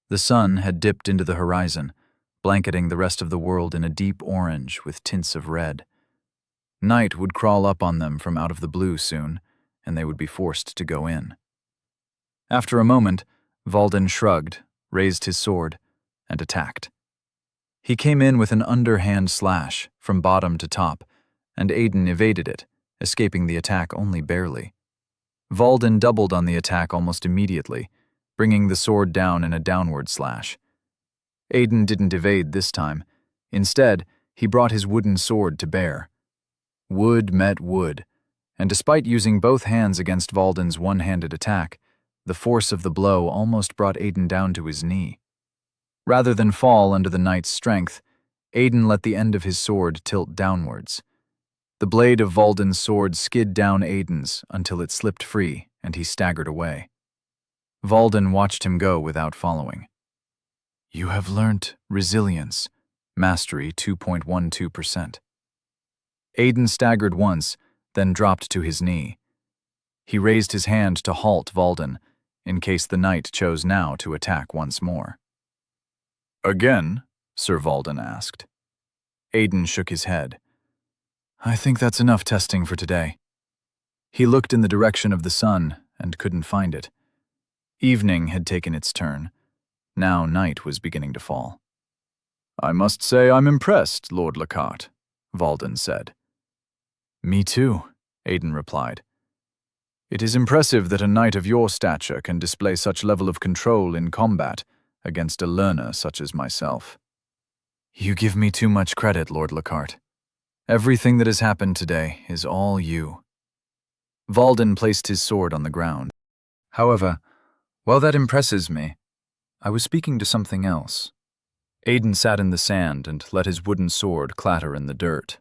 The sun had dipped into the horizon, blanketing the rest of the world in a deep orange with tints of red. Night would crawl up on them from out of the blue soon, and they would be forced to go in. After a moment, Valden shrugged, raised his sword, and attacked. He came in with an underhand slash from bottom to top, and Aiden evaded it, escaping the attack only barely. Valden doubled on the attack almost immediately, bringing the sword down in a downward slash. Aiden didn't evade this time. Instead, he brought his wooden sword to bear. Wood met wood, and despite using both hands against Valden's one-handed attack, the force of the blow almost brought Aiden down to his knee. Rather than fall under the knight's strength, Aiden let the end of his sword tilt downwards. The blade of Valden's sword skid down Aiden's until it slipped free and he staggered away. Valden watched him go without following. "You have learnt resilience, mastery 2.12%. Aiden staggered once, then dropped to his knee. He raised his hand to halt Valden, in case the knight chose now to attack once more. Again? Sir Valden asked. Aiden shook his head. I think that's enough testing for today. He looked in the direction of the sun and couldn't find it. Evening had taken its turn. Now night was beginning to fall. I must say I'm impressed, Lord Lockhart, Valden said. Me too, Aiden replied. It is impressive that a knight of your stature can display such level of control in combat against a learner such as myself. You give me too much credit, Lord Lockhart. Everything that has happened today is all you. Valden placed his sword on the ground. However, while that impresses me, I was speaking to something else. Aiden sat in the sand and let his wooden sword clatter in the dirt.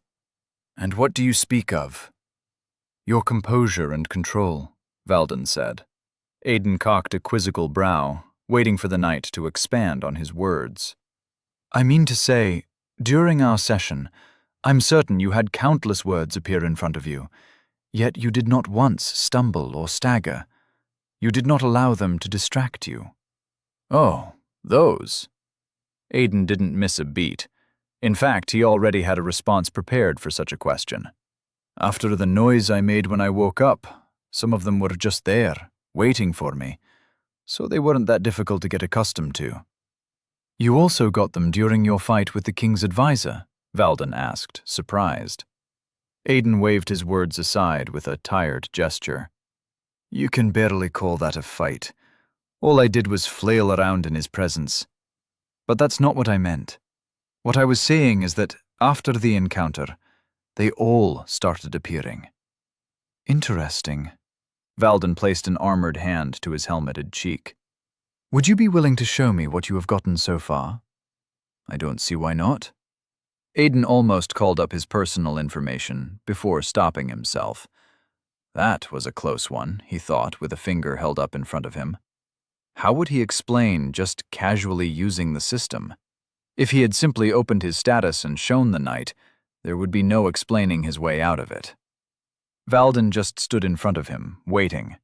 And what do you speak of? Your composure and control, Valden said. Aiden cocked a quizzical brow, waiting for the knight to expand on his words. I mean to say, during our session, I'm certain you had countless words appear in front of you, yet you did not once stumble or stagger. You did not allow them to distract you. Oh, those. Aiden didn't miss a beat. In fact, he already had a response prepared for such a question. After the noise I made when I woke up, some of them were just there, waiting for me, so they weren't that difficult to get accustomed to. You also got them during your fight with the king's advisor? Valden asked, surprised. Aiden waved his words aside with a tired gesture. You can barely call that a fight. All I did was flail around in his presence. But that's not what I meant. What I was saying is that after the encounter, they all started appearing. Interesting. Valden placed an armored hand to his helmeted cheek. Would you be willing to show me what you have gotten so far? I don't see why not. Aiden almost called up his personal information before stopping himself. That was a close one, he thought, with a finger held up in front of him. How would he explain just casually using the system? If he had simply opened his status and shown the knight, there would be no explaining his way out of it. Valden just stood in front of him, waiting.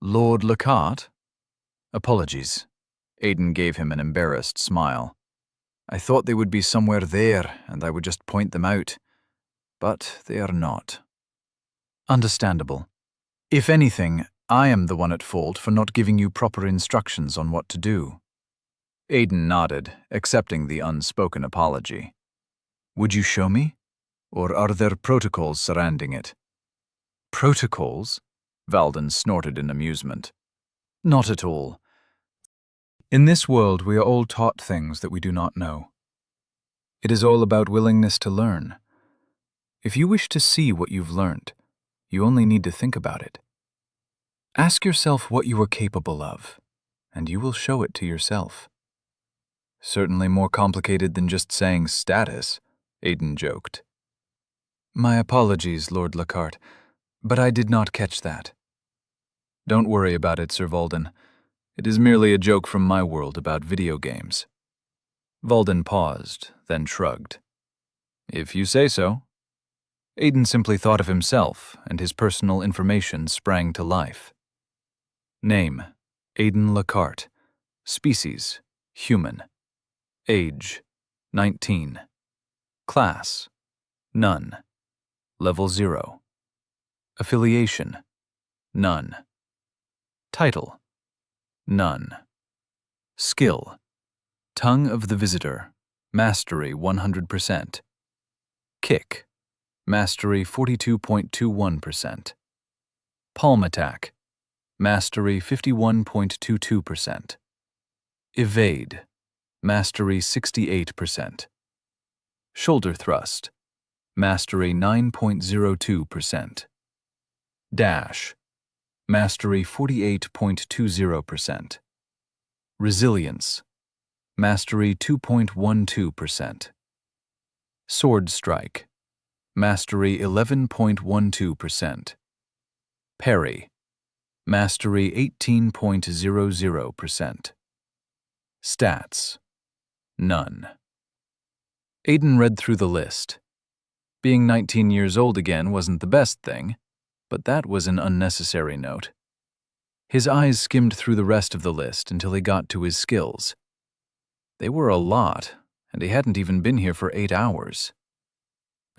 Lord Lockhart? Apologies. Aiden gave him an embarrassed smile. I thought they would be somewhere there, and I would just point them out. But they are not. Understandable. If anything, I am the one at fault for not giving you proper instructions on what to do. Aiden nodded, accepting the unspoken apology. Would you show me? Or are there protocols surrounding it? Protocols? Valden snorted in amusement. Not at all. In this world, we are all taught things that we do not know. It is all about willingness to learn. If you wish to see what you've learned, you only need to think about it. Ask yourself what you are capable of, and you will show it to yourself. Certainly more complicated than just saying status, Aiden joked. My apologies, Lord Lockhart, but I did not catch that. Don't worry about it, Sir Valden. It is merely a joke from my world about video games. Valden paused, then shrugged. If you say so. Aiden simply thought of himself, and his personal information sprang to life. Name, Aiden Lockhart. Species, human. Age, 19. Class, none. Level 0. Affiliation, none. Title, none. Skill, Tongue of the Visitor, Mastery 100%. Kick, Mastery 42.21%. Palm Attack, Mastery 51.22%. Evade, Mastery 68%. Shoulder Thrust, Mastery 9.02%. Dash, Mastery 48.20%. Resilience, Mastery 2.12%. Sword Strike, Mastery 11.12%. Parry, Mastery 18.00%. Stats, none. Aiden read through the list. Being 19 years old again wasn't the best thing, but that was an unnecessary note. His eyes skimmed through the rest of the list until he got to his skills. They were a lot, and he hadn't even been here for 8 hours.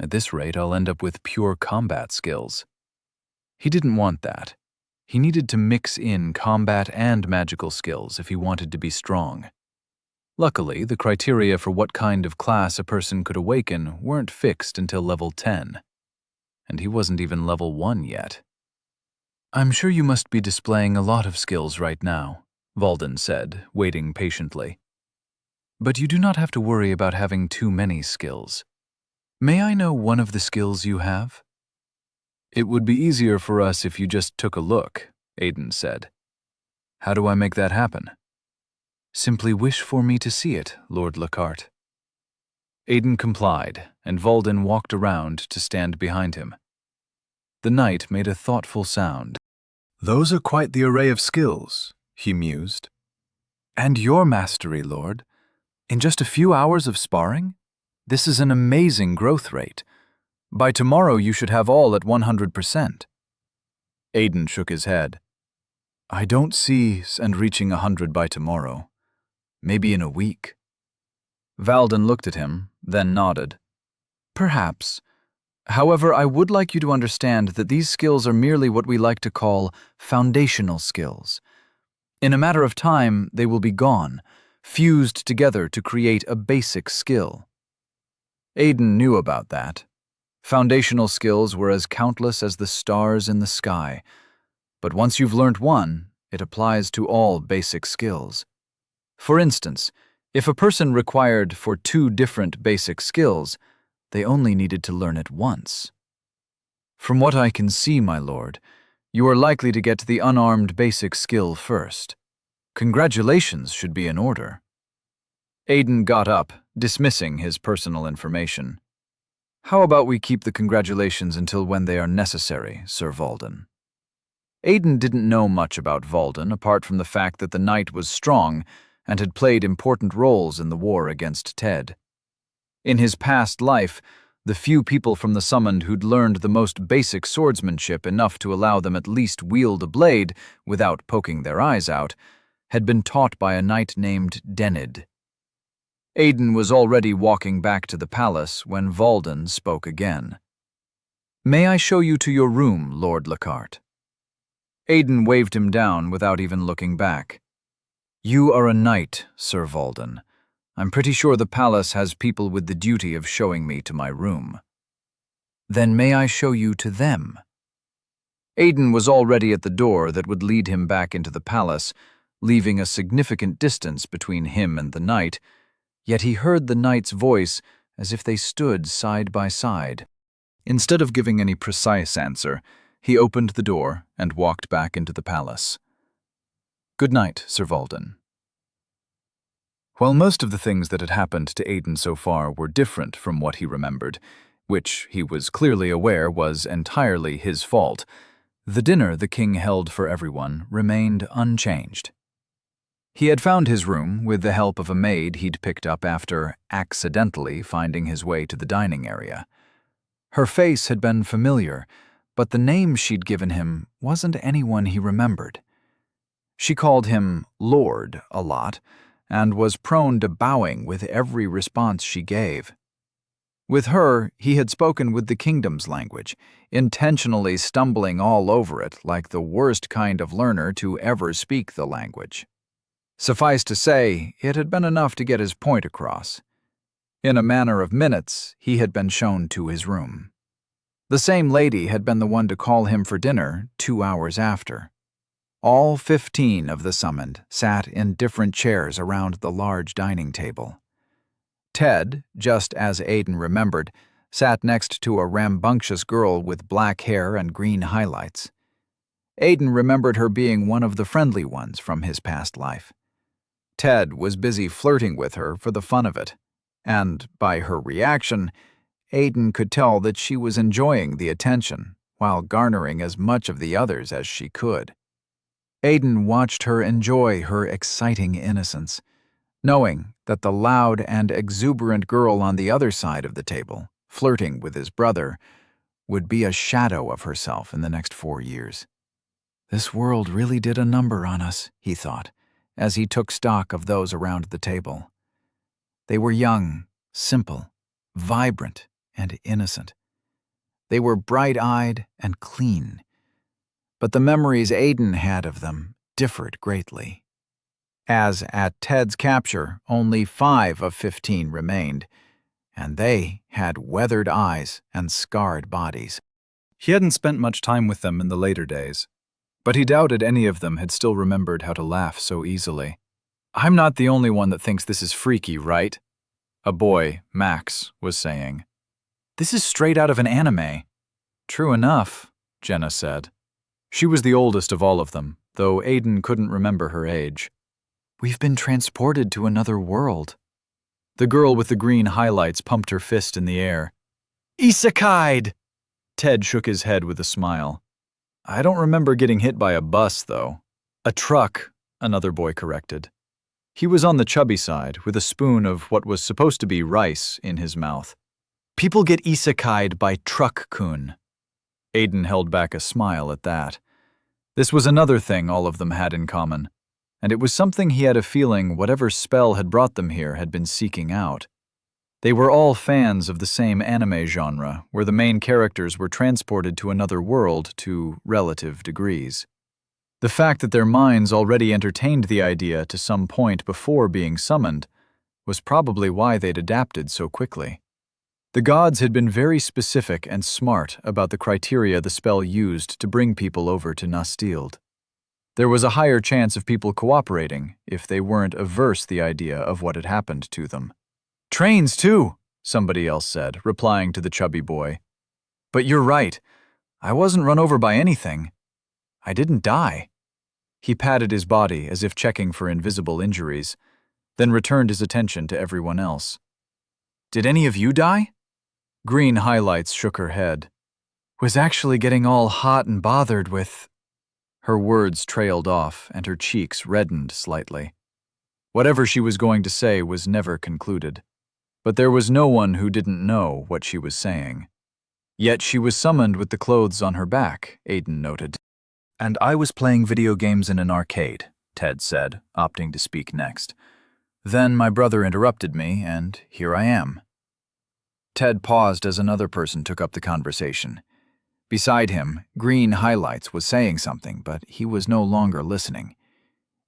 At this rate, I'll end up with pure combat skills. He didn't want that. He needed to mix in combat and magical skills if he wanted to be strong. Luckily, the criteria for what kind of class a person could awaken weren't fixed until level 10. And he wasn't even level 1 yet. "I'm sure you must be displaying a lot of skills right now," Valden said, waiting patiently. "But you do not have to worry about having too many skills. May I know one of the skills you have?" "It would be easier for us if you just took a look," Aiden said. "How do I make that happen?" "Simply wish for me to see it, Lord Lockhart." Aiden complied, and Valden walked around to stand behind him. The knight made a thoughtful sound. "Those are quite the array of skills," he mused. "And your mastery, Lord. In just a few hours of sparring? This is an amazing growth rate. By tomorrow you should have all at 100%. Aiden shook his head. "I don't see and reaching 100 by tomorrow. Maybe in a week." Valden looked at him, then nodded. "Perhaps. However, I would like you to understand that these skills are merely what we like to call foundational skills. In a matter of time, they will be gone, fused together to create a basic skill." Aiden knew about that. Foundational skills were as countless as the stars in the sky. But once you've learned one, it applies to all basic skills. For instance, if a person required for 2 different basic skills, they only needed to learn it once. "From what I can see, my lord, you are likely to get the unarmed basic skill first. Congratulations should be in order." Aiden got up, dismissing his personal information. "How about we keep the congratulations until when they are necessary, Sir Valden?" Aiden didn't know much about Valden apart from the fact that the knight was strong and had played important roles in the war against Ted. In his past life, the few people from the Summoned who'd learned the most basic swordsmanship enough to allow them at least wield a blade without poking their eyes out had been taught by a knight named Denid. Aiden was already walking back to the palace when Valden spoke again. "May I show you to your room, Lord Lockhart?" Aiden waved him down without even looking back. "You are a knight, Sir Valden. I'm pretty sure the palace has people with the duty of showing me to my room." "Then may I show you to them?" Aiden was already at the door that would lead him back into the palace, leaving a significant distance between him and the knight, yet he heard the knight's voice as if they stood side by side. Instead of giving any precise answer, he opened the door and walked back into the palace. "Good night, Sir Valden." While most of the things that had happened to Aiden so far were different from what he remembered, which he was clearly aware was entirely his fault, the dinner the king held for everyone remained unchanged. He had found his room with the help of a maid he'd picked up after accidentally finding his way to the dining area. Her face had been familiar, but the name she'd given him wasn't anyone he remembered. She called him Lord a lot, and was prone to bowing with every response she gave. With her, he had spoken with the kingdom's language, intentionally stumbling all over it like the worst kind of learner to ever speak the language. Suffice to say, it had been enough to get his point across. In a matter of minutes, he had been shown to his room. The same lady had been the one to call him for dinner 2 hours after. All 15 of the summoned sat in different chairs around the large dining table. Ted, just as Aiden remembered, sat next to a rambunctious girl with black hair and green highlights. Aiden remembered her being one of the friendly ones from his past life. Ted was busy flirting with her for the fun of it, and by her reaction, Aiden could tell that she was enjoying the attention while garnering as much of the others as she could. Aiden watched her enjoy her exciting innocence, knowing that the loud and exuberant girl on the other side of the table, flirting with his brother, would be a shadow of herself in the next 4 years. This world really did a number on us, he thought, as he took stock of those around the table. They were young, simple, vibrant, and innocent. They were bright-eyed and clean. But the memories Aiden had of them differed greatly. As at Ted's capture, only 5 of 15 remained, and they had weathered eyes and scarred bodies. He hadn't spent much time with them in the later days, but he doubted any of them had still remembered how to laugh so easily. "I'm not the only one that thinks this is freaky, right?" A boy, Max, was saying. "This is straight out of an anime." "True enough," Jenna said. She was the oldest of all of them, though Aiden couldn't remember her age. "We've been transported to another world." The girl with the green highlights pumped her fist in the air. "Isekai'd!" Ted shook his head with a smile. "I don't remember getting hit by a bus, though." "A truck," another boy corrected. He was on the chubby side, with a spoon of what was supposed to be rice in his mouth. "People get isekai'd by truck-kun." Aiden held back a smile at that. This was another thing all of them had in common, and it was something he had a feeling whatever spell had brought them here had been seeking out. They were all fans of the same anime genre, where the main characters were transported to another world to relative degrees. The fact that their minds already entertained the idea to some point before being summoned was probably why they'd adapted so quickly. The gods had been very specific and smart about the criteria the spell used to bring people over to Nastild. There was a higher chance of people cooperating if they weren't averse the idea of what had happened to them. "Trains, too," somebody else said, replying to the chubby boy. "But you're right. I wasn't run over by anything. I didn't die." He patted his body as if checking for invisible injuries, then returned his attention to everyone else. "Did any of you die?" Green highlights shook her head. "Was actually getting all hot and bothered with—" Her words trailed off, and her cheeks reddened slightly. Whatever she was going to say was never concluded. But there was no one who didn't know what she was saying. Yet she was summoned with the clothes on her back, Aiden noted. "And I was playing video games in an arcade," Ted said, opting to speak next. "Then my brother interrupted me, and here I am." Ted paused as another person took up the conversation. Beside him, Green Highlights was saying something, but he was no longer listening.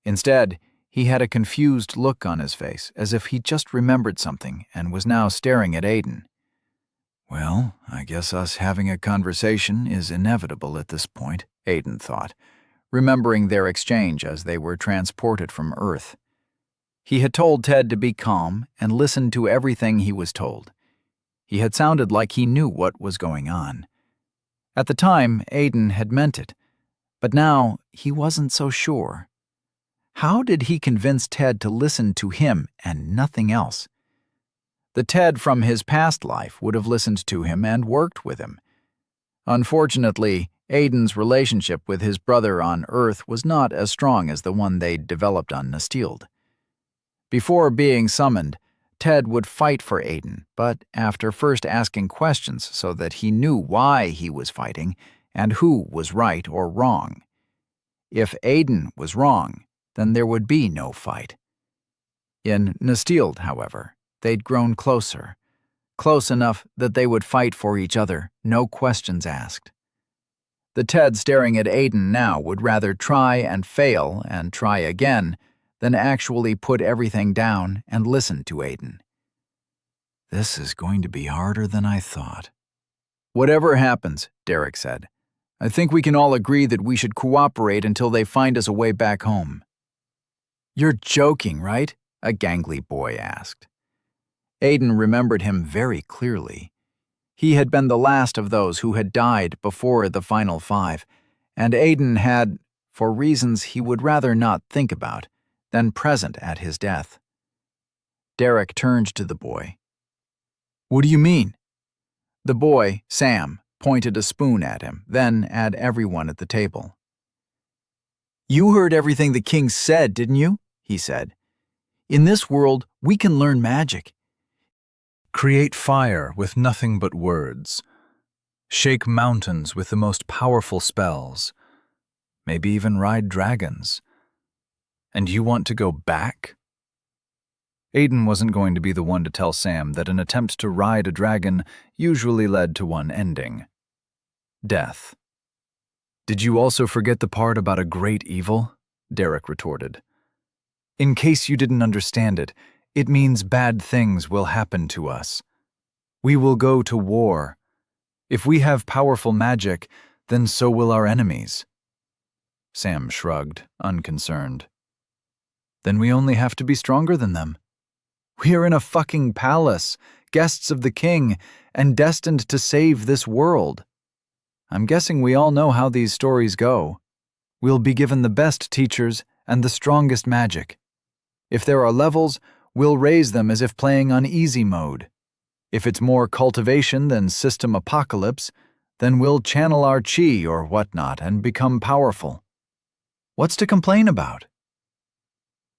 Instead, he had a confused look on his face, as if he'd just remembered something and was now staring at Aiden. "Well, I guess us having a conversation is inevitable at this point," Aiden thought, remembering their exchange as they were transported from Earth. He had told Ted to be calm and listen to everything he was told. He had sounded like he knew what was going on. At the time, Aiden had meant it, but now he wasn't so sure. How did he convince Ted to listen to him and nothing else? The Ted from his past life would have listened to him and worked with him. Unfortunately, Aiden's relationship with his brother on Earth was not as strong as the one they'd developed on Nastild. Before being summoned, Ted would fight for Aiden, but after first asking questions so that he knew why he was fighting and who was right or wrong. If Aiden was wrong, then there would be no fight. In Nastild, however, they'd grown closer, close enough that they would fight for each other, no questions asked. The Ted staring at Aiden now would rather try and fail and try again than actually put everything down and listen to Aiden. "This is going to be harder than I thought." "Whatever happens," Derek said, "I think we can all agree that we should cooperate until they find us a way back home." "You're joking, right?" a gangly boy asked. Aiden remembered him very clearly. He had been the last of those who had died before the final 5, and Aiden had, for reasons he would rather not think about, been present at his death. Derek turned to the boy. "What do you mean?" The boy, Sam, pointed a spoon at him, then at everyone at the table. "You heard everything the king said, didn't you?" he said. "In this world, we can learn magic. Create fire with nothing but words. Shake mountains with the most powerful spells. maybe even ride dragons. And you want to go back? Aiden wasn't going to be the one to tell Sam that an attempt to ride a dragon usually led to one ending: death. Did you also forget the part about a great evil? Derek retorted. In case you didn't understand it, it means bad things will happen to us. We will go to war. If we have powerful magic, then so will our enemies. Sam shrugged, unconcerned. Then we only have to be stronger than them. We are in a fucking palace, guests of the king, and destined to save this world. I'm guessing we all know how these stories go. We'll be given the best teachers and the strongest magic. If there are levels, we'll raise them as if playing on easy mode. If it's more cultivation than system apocalypse, then we'll channel our chi or whatnot and become powerful. What's to complain about?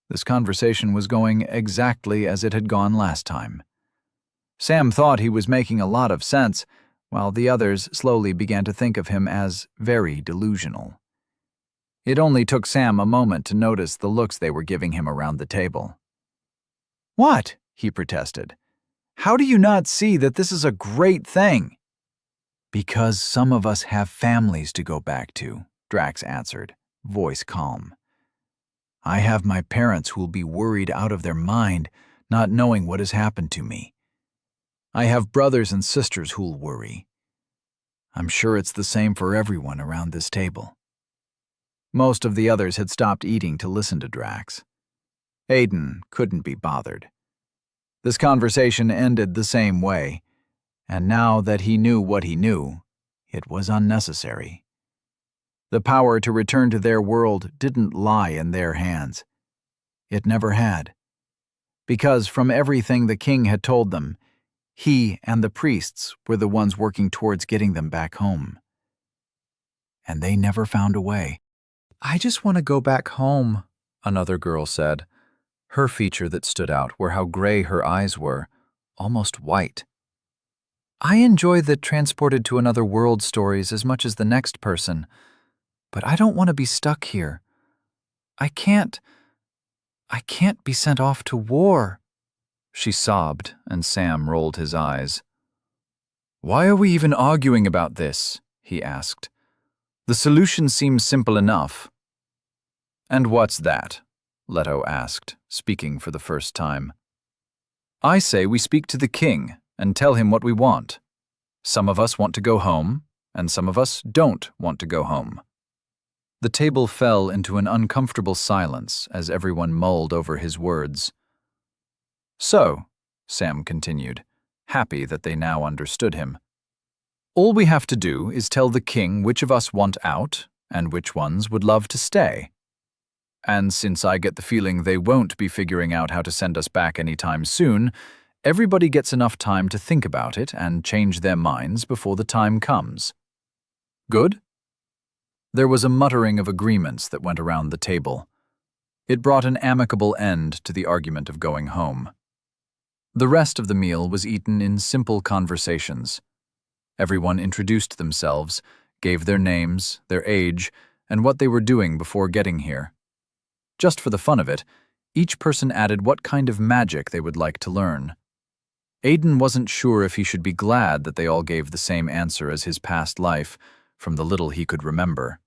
This conversation was going exactly as it had gone last time. Sam thought he was making a lot of sense, while the others slowly began to think of him as very delusional. It only took Sam a moment to notice the looks they were giving him around the table. What? He protested. How do you not see that this is a great thing? Because some of us have families to go back to, Drax answered, voice calm. I have my parents who'll be worried out of their mind, not knowing what has happened to me. I have brothers and sisters who'll worry. I'm sure it's the same for everyone around this table. Most of the others had stopped eating to listen to Drax. Aiden couldn't be bothered. This conversation ended the same way, and now that he knew what he knew, it was unnecessary. The power to return to their world didn't lie in their hands. It never had. Because from everything the king had told them, he and the priests were the ones working towards getting them back home. And they never found a way. I just want to go back home, another girl said. Her feature that stood out were how gray her eyes were, almost white. I enjoy the transported to another world stories as much as the next person, but I don't want to be stuck here. I can't be sent off to war. She sobbed, and Sam rolled his eyes. Why are we even arguing about this? He asked. The solution seems simple enough. And what's that? Leto asked, speaking for the first time. I say we speak to the king and tell him what we want. Some of us want to go home, and some of us don't want to go home. The table fell into an uncomfortable silence as everyone mulled over his words. So, Sam continued, happy that they now understood him. All we have to do is tell the king which of us want out and which ones would love to stay. And since I get the feeling they won't be figuring out how to send us back anytime soon, everybody gets enough time to think about it and change their minds before the time comes. Good? There was a muttering of agreements that went around the table. It brought an amicable end to the argument of going home. The rest of the meal was eaten in simple conversations. Everyone introduced themselves, gave their names, their age, and what they were doing before getting here. Just for the fun of it, each person added what kind of magic they would like to learn. Aiden wasn't sure if he should be glad that they all gave the same answer as his past life, from the little he could remember.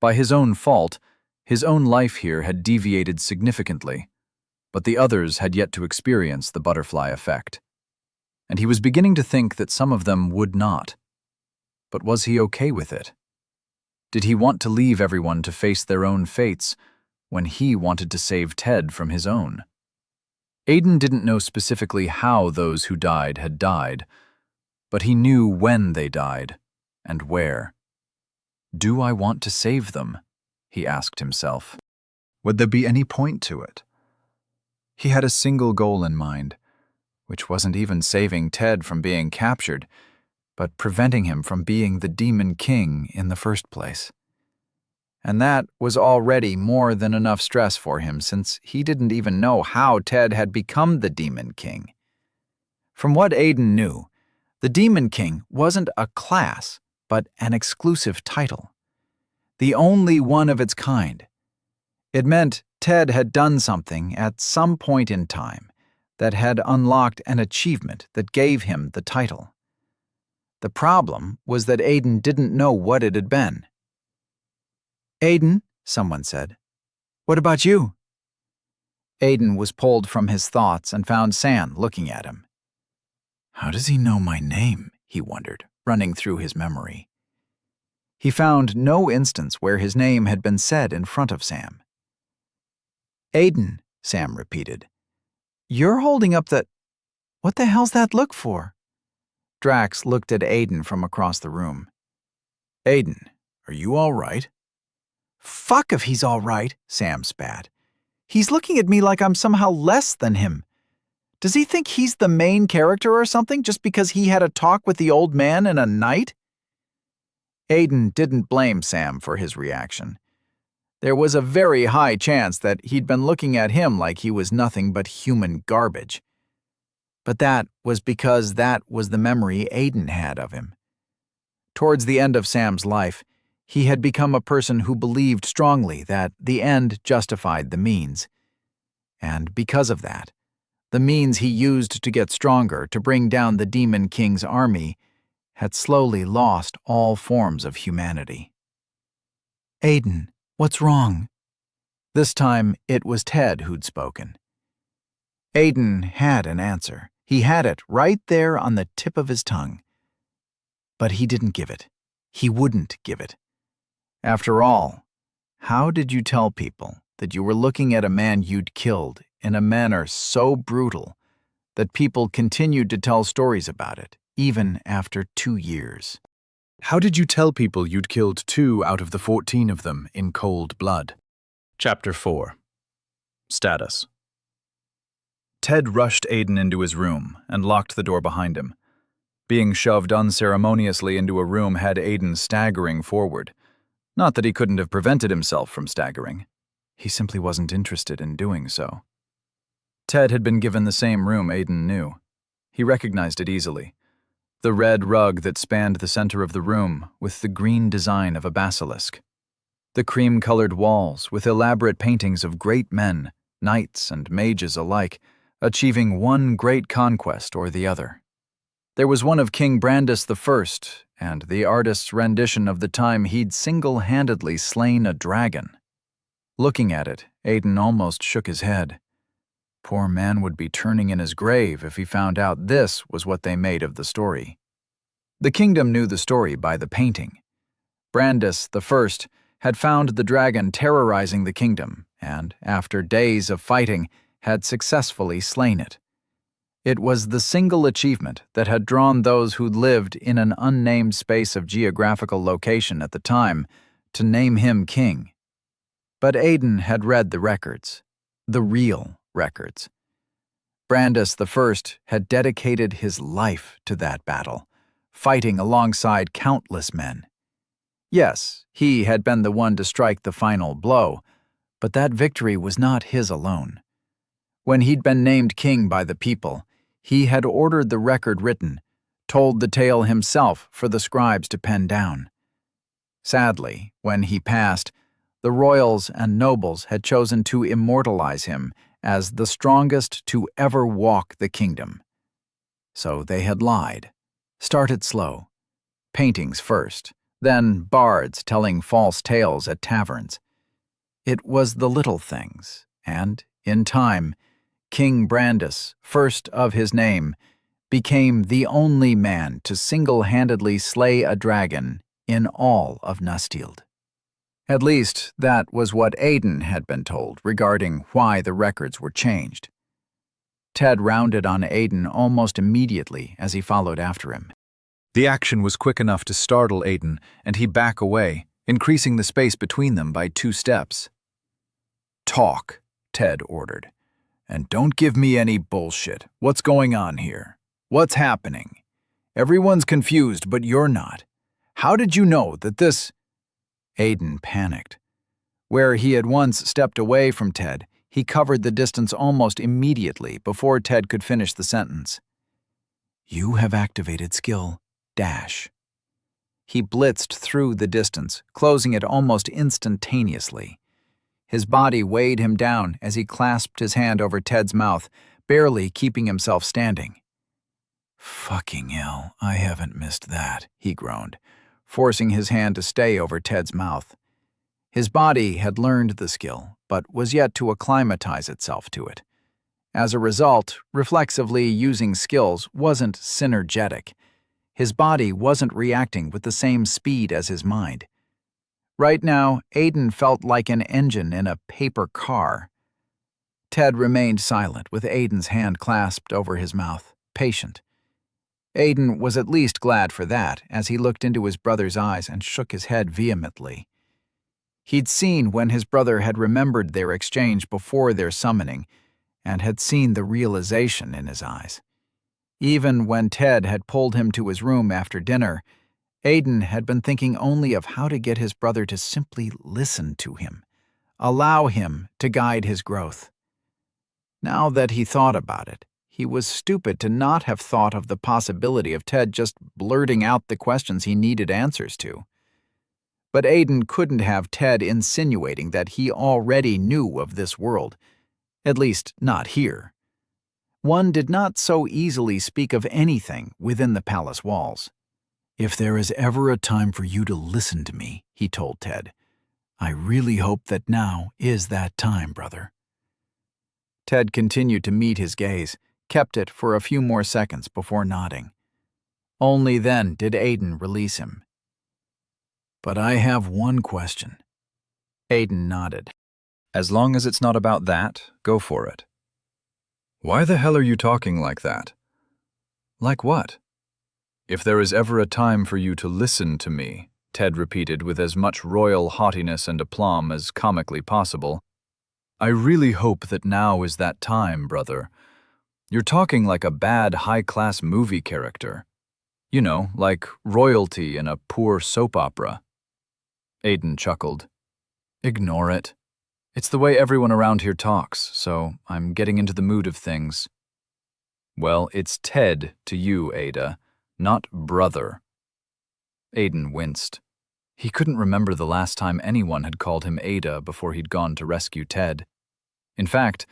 By his own fault, his own life here had deviated significantly, but the others had yet to experience the butterfly effect. And he was beginning to think that some of them would not. But was he okay with it? Did he want to leave everyone to face their own fates when he wanted to save Ted from his own? Aiden didn't know specifically how those who died had died, but he knew when they died and where. Do I want to save them? He asked himself. Would there be any point to it? He had a single goal in mind, which wasn't even saving Ted from being captured, but preventing him from being the Demon King in the first place. And that was already more than enough stress for him since he didn't even know how Ted had become the Demon King. From what Aiden knew, the Demon King wasn't a class, but an exclusive title. the only one of its kind. It meant Ted had done something at some point in time that had unlocked an achievement that gave him the title. The problem was that Aiden didn't know what it had been. "Aiden," someone said, "what about you?" Aiden was pulled from his thoughts and found Sam looking at him. How does he know my name? He wondered, running through his memory. He found no instance where his name had been said in front of Sam. "Aiden," Sam repeated. "You're holding up that... What the hell's that look for?" Drax looked at Aiden from across the room. "Aiden, are you all right?" "Fuck if he's all right," Sam spat. "He's looking at me like I'm somehow less than him. Does he think he's the main character or something just because he had a talk with the old man in a night?" Aiden didn't blame Sam for his reaction. There was a very high chance that he'd been looking at him like he was nothing but human garbage. But that was because that was the memory Aiden had of him. Towards the end of Sam's life, he had become a person who believed strongly that the end justified the means. And because of that, the means he used to get stronger to bring down the Demon King's army had slowly lost all forms of humanity. "Aiden, what's wrong?" This time it was Ted who'd spoken. Aiden had an answer. He had it right there on the tip of his tongue. But he didn't give it. He wouldn't give it. After all, how did you tell people that you were looking at a man you'd killed in a manner so brutal that people continued to tell stories about it, even after 2 years? How did you tell people you'd killed 2 out of the 14 of them in cold blood? Chapter 4. Status. Ted rushed Aiden into his room and locked the door behind him. Being shoved unceremoniously into a room had Aiden staggering forward. Not that he couldn't have prevented himself from staggering. He simply wasn't interested in doing so. Ted had been given the same room Aiden knew. He recognized it easily. The red rug that spanned the center of the room with the green design of a basilisk. The cream-colored walls with elaborate paintings of great men, knights and mages alike, achieving one great conquest or the other. There was one of King Brandis I, and the artist's rendition of the time he'd single-handedly slain a dragon. Looking at it, Aiden almost shook his head. Poor man would be turning in his grave if he found out this was what they made of the story. The kingdom knew the story by the painting. Brandis I had found the dragon terrorizing the kingdom, and, after days of fighting, had successfully slain it. It was the single achievement that had drawn those who lived in an unnamed space of geographical location at the time to name him king. But Aiden had read the records, the real records. Brandis I had dedicated his life to that battle, fighting alongside countless men. Yes, he had been the one to strike the final blow, but that victory was not his alone. When he'd been named king by the people, he had ordered the record written, told the tale himself for the scribes to pen down. Sadly, when he passed, the royals and nobles had chosen to immortalize him as the strongest to ever walk the kingdom. So they had lied. Started slow. Paintings first, then bards telling false tales at taverns. It was the little things, and, in time, King Brandis, first of his name, became the only man to single-handedly slay a dragon in all of Nustield. At least, that was what Aiden had been told regarding why the records were changed. Ted rounded on Aiden almost immediately as he followed after him. The action was quick enough to startle Aiden, and he backed away, increasing the space between them by 2 steps. "Talk," Ted ordered. "And don't give me any bullshit. What's going on here? What's happening? Everyone's confused, but you're not. How did you know that this—" Aiden panicked. Where he had once stepped away from Ted, he covered the distance almost immediately before Ted could finish the sentence. "You have activated skill, dash." He blitzed through the distance, closing it almost instantaneously. His body weighed him down as he clasped his hand over Ted's mouth, barely keeping himself standing. "Fucking hell, I haven't missed that," he groaned, forcing his hand to stay over Ted's mouth. His body had learned the skill, but was yet to acclimatize itself to it. As a result, reflexively using skills wasn't synergetic. His body wasn't reacting with the same speed as his mind. Right now, Aiden felt like an engine in a paper car. Ted remained silent with Aiden's hand clasped over his mouth, patient. Aiden was at least glad for that as he looked into his brother's eyes and shook his head vehemently. He'd seen when his brother had remembered their exchange before their summoning and had seen the realization in his eyes. Even when Ted had pulled him to his room after dinner, Aiden had been thinking only of how to get his brother to simply listen to him, allow him to guide his growth. Now that he thought about it, he was stupid to not have thought of the possibility of Ted just blurting out the questions he needed answers to. But Aiden couldn't have Ted insinuating that he already knew of this world, at least not here. One did not so easily speak of anything within the palace walls. "If there is ever a time for you to listen to me," he told Ted, "I really hope that now is that time, brother." Ted continued to meet his gaze, kept it for a few more seconds before nodding. Only then did Aiden release him. "But I have one question." Aiden nodded. As long as it's not about that, go for it. Why the hell are you talking like that? Like what? If there is ever a time for you to listen to me, Ted repeated with as much royal haughtiness and aplomb as comically possible. I really hope that now is that time, brother. You're talking like a bad high-class movie character. You know, like royalty in a poor soap opera. Aiden chuckled. Ignore it. It's the way everyone around here talks, so I'm getting into the mood of things. Well, it's Ted to you, Ada, not brother. Aiden winced. He couldn't remember the last time anyone had called him Ada before he'd gone to rescue Ted. In fact,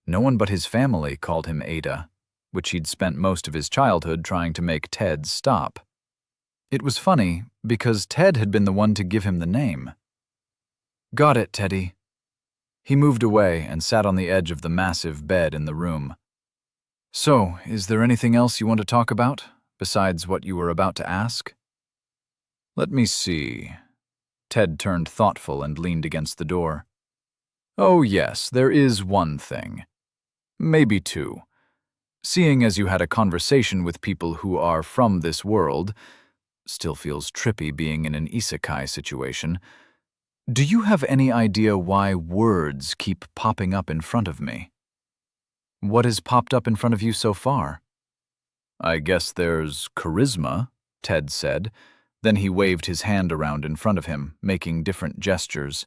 no one but his family called him Ada, which he'd spent most of his childhood trying to make Ted stop. It was funny, because Ted had been the one to give him the name. Got it, Teddy. He moved away and sat on the edge of the massive bed in the room. So, is there anything else you want to talk about, besides what you were about to ask? Let me see. Ted turned thoughtful and leaned against the door. Oh yes, there is one thing. Maybe two. Seeing as you had a conversation with people who are from this world, still feels trippy being in an isekai situation, do you have any idea why words keep popping up in front of me? What has popped up in front of you so far? I guess there's charisma, Ted said. Then he waved his hand around in front of him, making different gestures.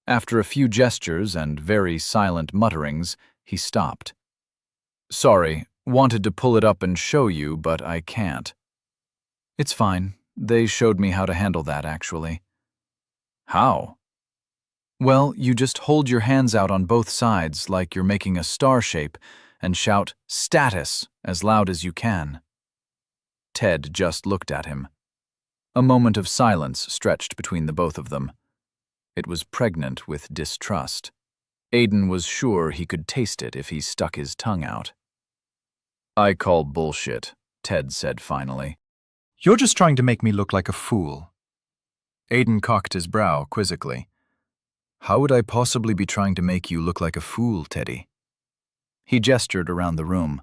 After a few gestures and very silent mutterings, he stopped. Sorry, wanted to pull it up and show you, but I can't. It's fine. They showed me how to handle that, actually. How? Well, you just hold your hands out on both sides like you're making a star shape and shout, "Status," as loud as you can. Ted just looked at him. A moment of silence stretched between the both of them. It was pregnant with distrust. Aiden was sure he could taste it if he stuck his tongue out. I call bullshit, Ted said finally. You're just trying to make me look like a fool. Aiden cocked his brow quizzically. How would I possibly be trying to make you look like a fool, Teddy? He gestured around the room.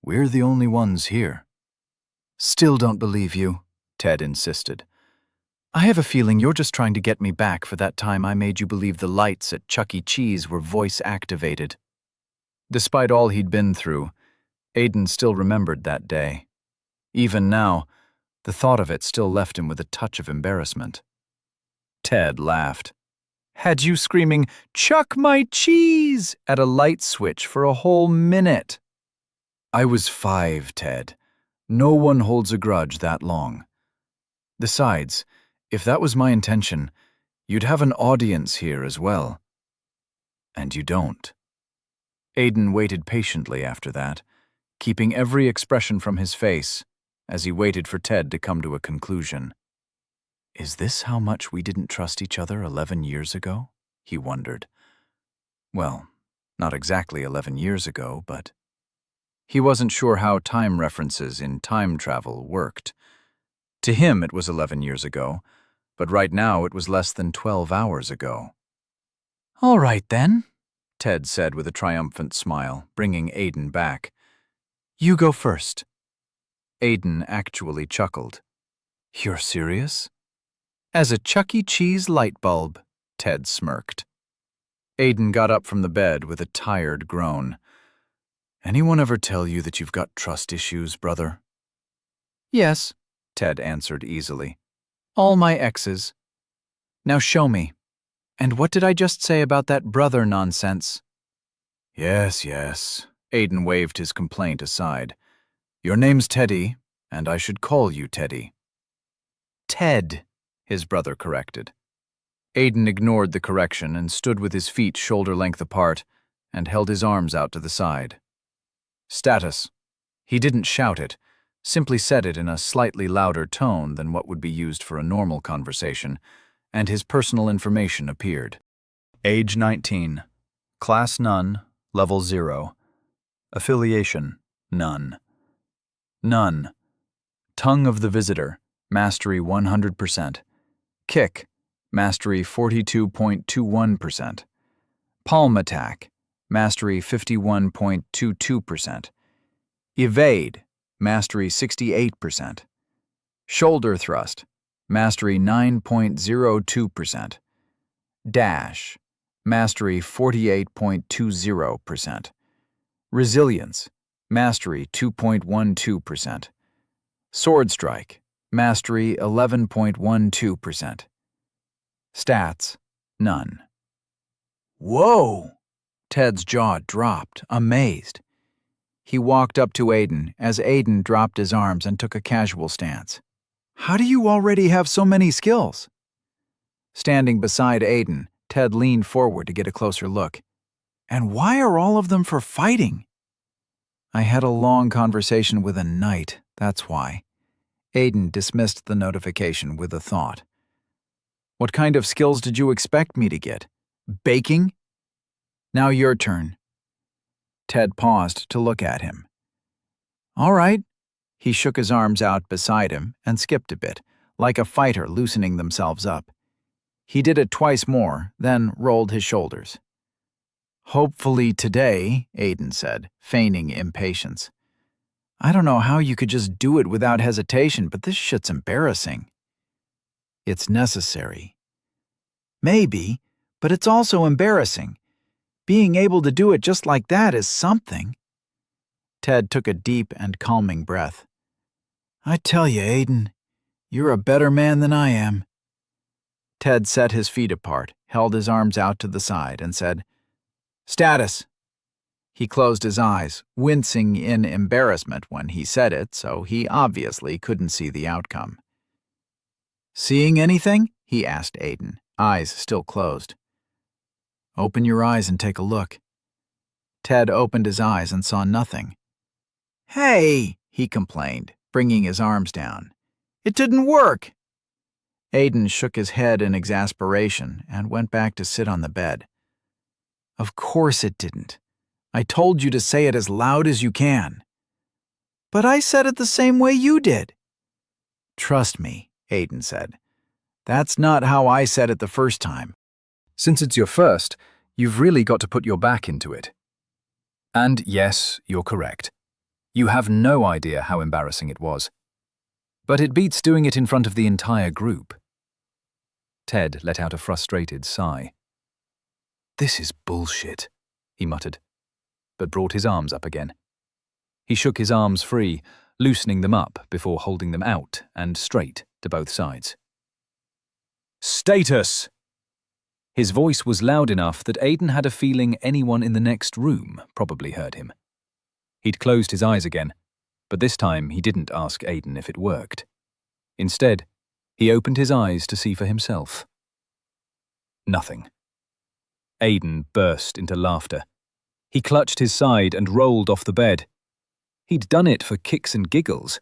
We're the only ones here. Still don't believe you, Ted insisted. I have a feeling you're just trying to get me back for that time I made you believe the lights at Chuck E. Cheese were voice-activated. Despite all he'd been through, Aiden still remembered that day. Even now, the thought of it still left him with a touch of embarrassment. Ted laughed. Had you screaming, "Chuck my cheese!" at a light switch for a whole minute. I was 5, Ted. No one holds a grudge that long. Besides, if that was my intention, you'd have an audience here as well. And you don't. Aiden waited patiently after that, keeping every expression from his face as he waited for Ted to come to a conclusion. Is this how much we didn't trust each other 11 years ago? He wondered. Well, not exactly 11 years ago, but... He wasn't sure how time references in time travel worked. To him, it was 11 years ago, but right now it was less than 12 hours ago. All right, then, Ted said with a triumphant smile, bringing Aiden back. You go first. Aiden actually chuckled. You're serious? As a Chuck E. Cheese light bulb, Ted smirked. Aiden got up from the bed with a tired groan. Anyone ever tell you that you've got trust issues, brother? Yes, Ted answered easily. All my exes. Now show me. And what did I just say about that brother nonsense? Yes, Aiden waved his complaint aside. Your name's Teddy, and I should call you Teddy. Ted, his brother corrected. Aiden ignored the correction and stood with his feet shoulder-length apart and held his arms out to the side. Status. He didn't shout it, simply said it in a slightly louder tone than what would be used for a normal conversation, and his personal information appeared. Age 19. Class none. Level 0. Affiliation none. None. Tongue of the visitor. Mastery 100%. Kick. Mastery 42.21%. Palm attack. Mastery 51.22%. Evade. Mastery 68%. Shoulder thrust. Mastery 9.02%. Dash. Mastery 48.20%. Resilience. Mastery 2.12%. Sword strike. Mastery 11.12%. Stats. None. Whoa! Ted's jaw dropped, amazed. He walked up to Aiden as Aiden dropped his arms and took a casual stance. How do you already have so many skills? Standing beside Aiden, Ted leaned forward to get a closer look. And why are all of them for fighting? I had a long conversation with a knight, that's why. Aiden dismissed the notification with a thought. What kind of skills did you expect me to get? Baking? Now your turn. Ted paused to look at him. All right. He shook his arms out beside him and skipped a bit, like a fighter loosening themselves up. He did it twice more, then rolled his shoulders. Hopefully today, Aiden said, feigning impatience. I don't know how you could just do it without hesitation, but this shit's embarrassing. It's necessary. Maybe, but it's also embarrassing. Being able to do it just like that is something. Ted took a deep and calming breath. I tell you, Aiden, you're a better man than I am. Ted set his feet apart, held his arms out to the side, and said, Status. He closed his eyes, wincing in embarrassment when he said it, so he obviously couldn't see the outcome. Seeing anything? He asked Aiden, eyes still closed. Open your eyes and take a look. Ted opened his eyes and saw nothing. Hey, he complained, bringing his arms down. It didn't work. Aiden shook his head in exasperation and went back to sit on the bed. Of course it didn't. I told you to say it as loud as you can. But I said it the same way you did. Trust me, Aiden said. That's not how I said it the first time. Since it's your first, you've really got to put your back into it. And yes, you're correct. You have no idea how embarrassing it was. But it beats doing it in front of the entire group. Ted let out a frustrated sigh. This is bullshit, he muttered, but brought his arms up again. He shook his arms free, loosening them up before holding them out and straight to both sides. Status! His voice was loud enough that Aiden had a feeling anyone in the next room probably heard him. He'd closed his eyes again, but this time he didn't ask Aiden if it worked. Instead, He opened his eyes to see for himself. Nothing. Aiden burst into laughter. He clutched his side and rolled off the bed. He'd done it for kicks and giggles,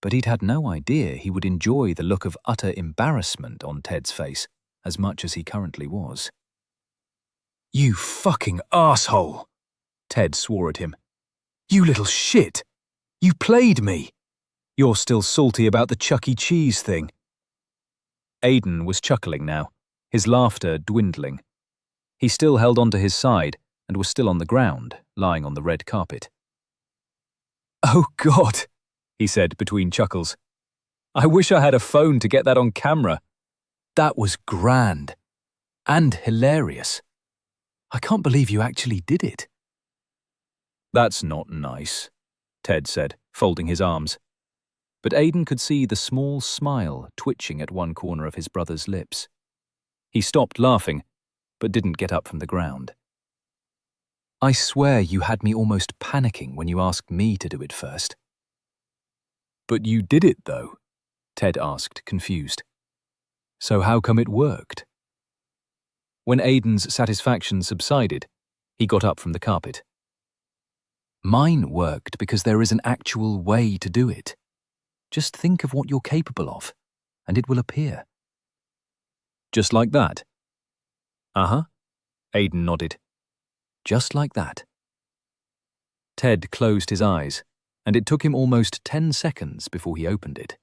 but he'd had no idea he would enjoy the look of utter embarrassment on Ted's face as much as he currently was. "You fucking asshole!" Ted swore at him. "You little shit! You played me! You're still salty about the Chuck E. Cheese thing." Aiden was chuckling now, his laughter dwindling. He still held onto his side and was still on the ground, lying on the red carpet. "Oh God," he said between chuckles. "I wish I had a phone to get that on camera. That was grand. And hilarious. I can't believe you actually did it." "That's not nice," Ted said, folding his arms. But Aiden could see the small smile twitching at one corner of his brother's lips. He stopped laughing, but didn't get up from the ground. "I swear you had me almost panicking when you asked me to do it first." "But you did it, though," Ted asked, confused. "So how come it worked?" When Aiden's satisfaction subsided, he got up from the carpet. "Mine worked because there is an actual way to do it. Just think of what you're capable of, and it will appear." "Just like that?" "Uh-huh," Aiden nodded. "Just like that." Ted closed his eyes, and it took him almost 10 seconds before he opened it.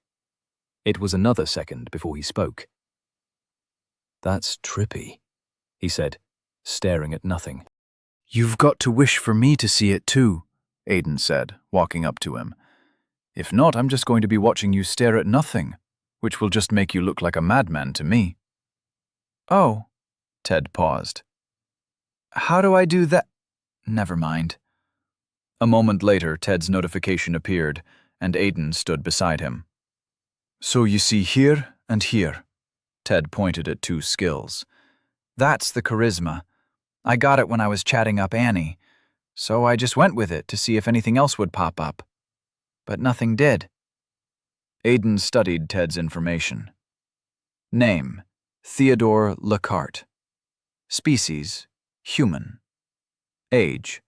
It was another second before he spoke. "That's trippy," he said, staring at nothing. "You've got to wish for me to see it too," Aiden said, walking up to him. "If not, I'm just going to be watching you stare at nothing, which will just make you look like a madman to me." "Oh," Ted paused. "How do I do that?" "Never mind." A moment later, Ted's notification appeared, and Aiden stood beside him. "So you see here and here." Ted pointed at 2 skills. "That's the charisma. I got it when I was chatting up Annie, so I just went with it to see if anything else would pop up. But nothing did." Aiden studied Ted's information. Name: Theodore Lacarte. Species: human. Age: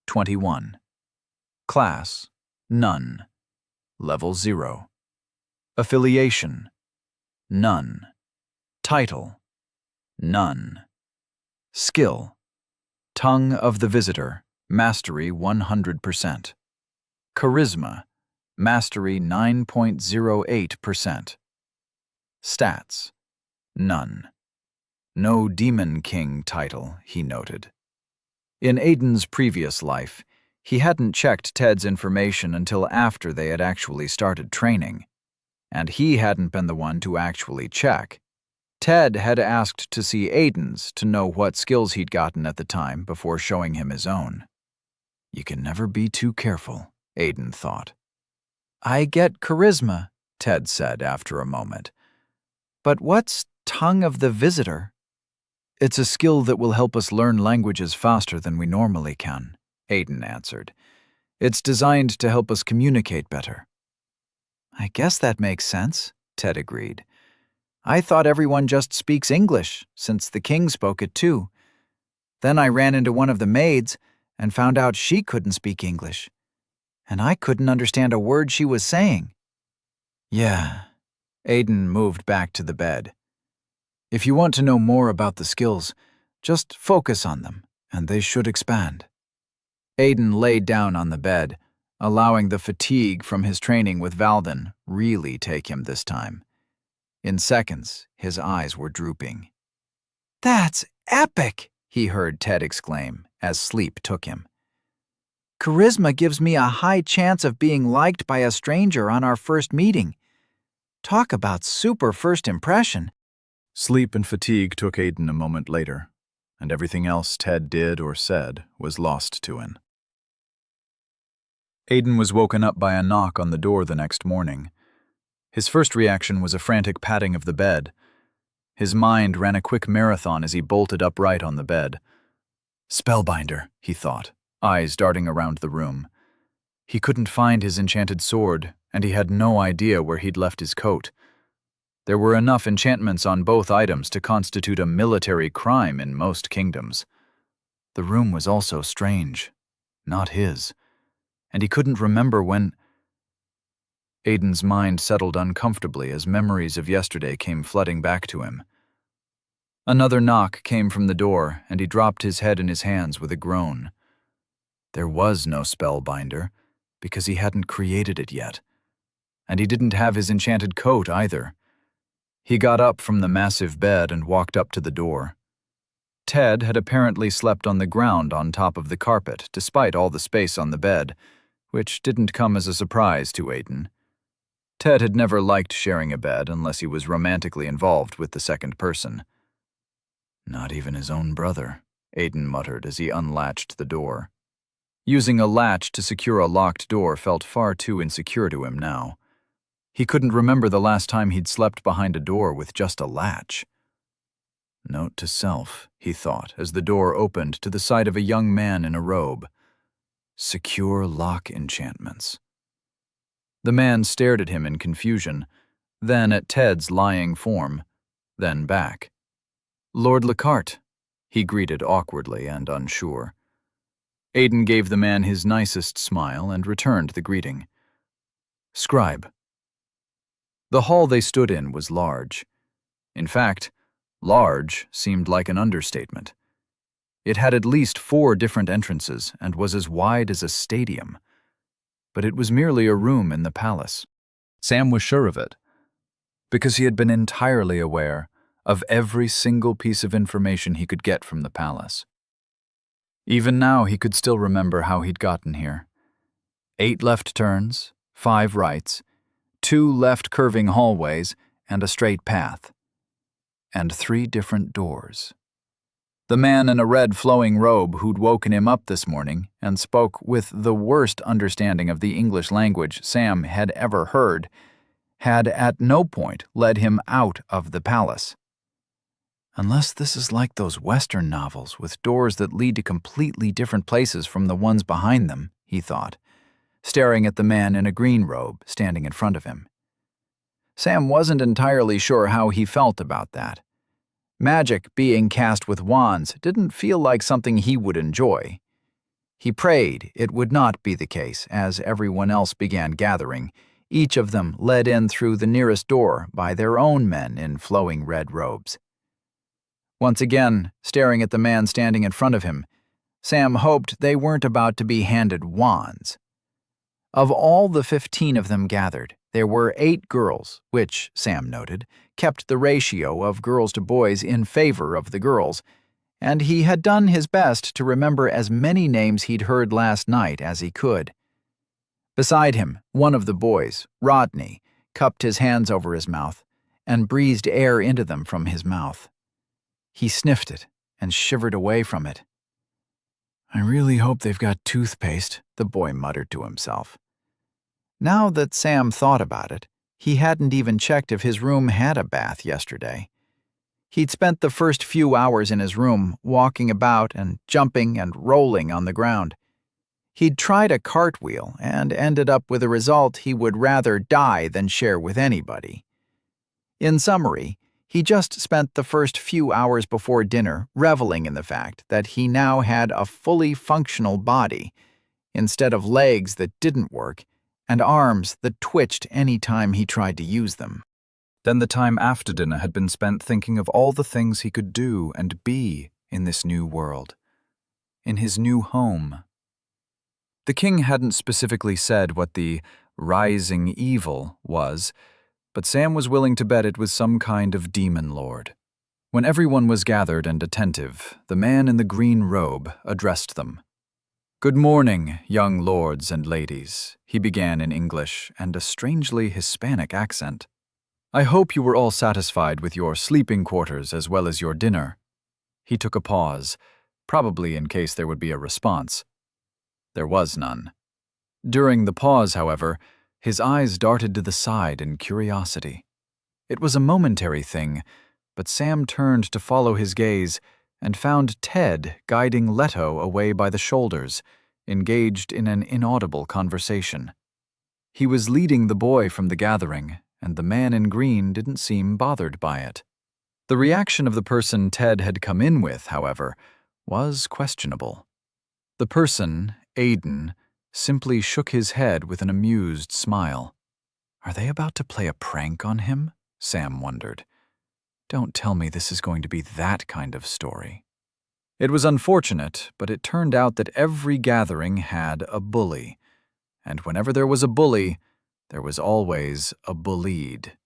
21. Class: none. Level 0. Affiliation: none. Title: none. Skill: Tongue of the Visitor, Mastery 100%. Charisma, Mastery 9.08%. Stats: none. No Demon King title, he noted. In Aiden's previous life, he hadn't checked Ted's information until after they had actually started training, and he hadn't been the one to actually check. Ted had asked to see Aiden's to know what skills he'd gotten at the time before showing him his own. You can never be too careful, Aiden thought. "I get charisma," Ted said after a moment. "But what's Tongue of the Visitor?" "It's a skill that will help us learn languages faster than we normally can," Aiden answered. "It's designed to help us communicate better." "I guess that makes sense," Ted agreed. "I thought everyone just speaks English, since the king spoke it too. Then I ran into one of the maids and found out she couldn't speak English. And I couldn't understand a word she was saying." "Yeah." Aiden moved back to the bed. "If you want to know more about the skills, just focus on them, and they should expand." Aiden laid down on the bed, allowing the fatigue from his training with Valden really take him this time. In seconds, his eyes were drooping. "That's epic!" he heard Ted exclaim as sleep took him. "Charisma gives me a high chance of being liked by a stranger on our first meeting. Talk about super first impression." Sleep and fatigue took Aiden a moment later, and everything else Ted did or said was lost to him. Aiden was woken up by a knock on the door the next morning. His first reaction was a frantic patting of the bed. His mind ran a quick marathon as he bolted upright on the bed. Spellbinder, he thought, eyes darting around the room. He couldn't find his enchanted sword, and he had no idea where he'd left his coat. There were enough enchantments on both items to constitute a military crime in most kingdoms. The room was also strange, not his, and he couldn't remember when. Aiden's mind settled uncomfortably as memories of yesterday came flooding back to him. Another knock came from the door, and he dropped his head in his hands with a groan. There was no spellbinder, because he hadn't created it yet. And he didn't have his enchanted coat either. He got up from the massive bed and walked up to the door. Ted had apparently slept on the ground on top of the carpet, despite all the space on the bed, which didn't come as a surprise to Aiden. Ted had never liked sharing a bed unless he was romantically involved with the second person. Not even his own brother, Aiden muttered as he unlatched the door. Using a latch to secure a locked door felt far too insecure to him now. He couldn't remember the last time he'd slept behind a door with just a latch. Note to self, he thought, as the door opened to the sight of a young man in a robe. Secure lock enchantments. The man stared at him in confusion, then at Ted's lying form, then back. "Lord Lockhart," he greeted awkwardly and unsure. Aiden gave the man his nicest smile and returned the greeting. "Scribe." The hall they stood in was large. In fact, large seemed like an understatement. It had at least 4 different entrances and was as wide as a stadium. But it was merely a room in the palace. Sam was sure of it, because he had been entirely aware of every single piece of information he could get from the palace. Even now he could still remember how he'd gotten here. 8 left turns, 5 rights, 2 left curving hallways, and a straight path. And 3 different doors. The man in a red flowing robe who'd woken him up this morning and spoke with the worst understanding of the English language Sam had ever heard had at no point led him out of the palace. Unless this is like those Western novels with doors that lead to completely different places from the ones behind them, he thought, staring at the man in a green robe standing in front of him. Sam wasn't entirely sure how he felt about that. Magic being cast with wands didn't feel like something he would enjoy. He prayed it would not be the case as everyone else began gathering, each of them led in through the nearest door by their own men in flowing red robes. Once again, staring at the man standing in front of him, Sam hoped they weren't about to be handed wands. Of all the 15 of them gathered, there were 8 girls, which, Sam noted, kept the ratio of girls to boys in favor of the girls, and he had done his best to remember as many names he'd heard last night as he could. Beside him, one of the boys, Rodney, cupped his hands over his mouth and breathed air into them from his mouth. He sniffed it and shivered away from it. "I really hope they've got toothpaste," the boy muttered to himself. Now that Sam thought about it, he hadn't even checked if his room had a bath yesterday. He'd spent the first few hours in his room walking about and jumping and rolling on the ground. He'd tried a cartwheel and ended up with a result he would rather die than share with anybody. In summary, he just spent the first few hours before dinner reveling in the fact that he now had a fully functional body, instead of legs that didn't work and arms that twitched any time he tried to use them. Then the time after dinner had been spent thinking of all the things he could do and be in this new world, in his new home. The king hadn't specifically said what the rising evil was, but Sam was willing to bet it was some kind of demon lord. When everyone was gathered and attentive, the man in the green robe addressed them. "Good morning, young lords and ladies," he began in English and a strangely Hispanic accent. "I hope you were all satisfied with your sleeping quarters as well as your dinner." He took a pause, probably in case there would be a response. There was none. During the pause, however, his eyes darted to the side in curiosity. It was a momentary thing, but Sam turned to follow his gaze and found Ted guiding Leto away by the shoulders, engaged in an inaudible conversation. He was leading the boy from the gathering, and the man in green didn't seem bothered by it. The reaction of the person Ted had come in with, however, was questionable. The person, Aiden, simply shook his head with an amused smile. Are they about to play a prank on him? Sam wondered. Don't tell me this is going to be that kind of story. It was unfortunate, but it turned out that every gathering had a bully. And whenever there was a bully, there was always a bullied.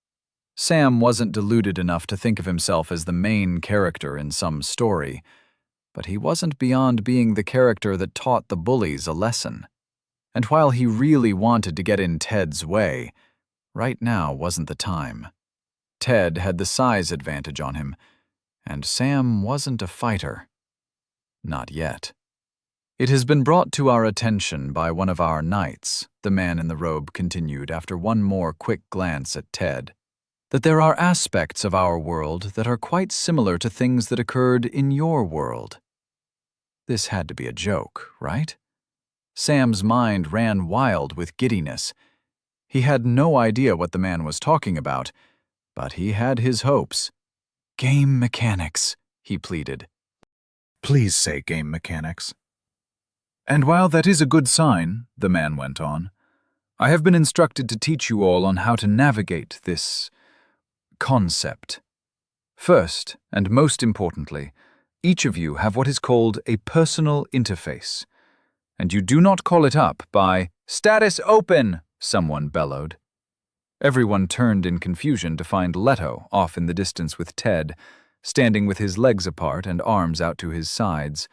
Sam wasn't deluded enough to think of himself as the main character in some story, but he wasn't beyond being the character that taught the bullies a lesson. And while he really wanted to get in Ted's way, right now wasn't the time. Ted had the size advantage on him, and Sam wasn't a fighter. Not yet. It has been brought to our attention by one of our knights, the man in the robe continued after one more quick glance at Ted, that there are aspects of our world that are quite similar to things that occurred in your world. This had to be a joke, right? Sam's mind ran wild with giddiness. He had no idea what the man was talking about, but he had his hopes. Game mechanics, he pleaded. Please say game mechanics. And while that is a good sign, the man went on, I have been instructed to teach you all on how to navigate this concept. First, and most importantly, each of you have what is called a personal interface. And you do not call it up by status open, someone bellowed. Everyone turned in confusion to find Leto off in the distance with Ted, standing with his legs apart and arms out to his sides.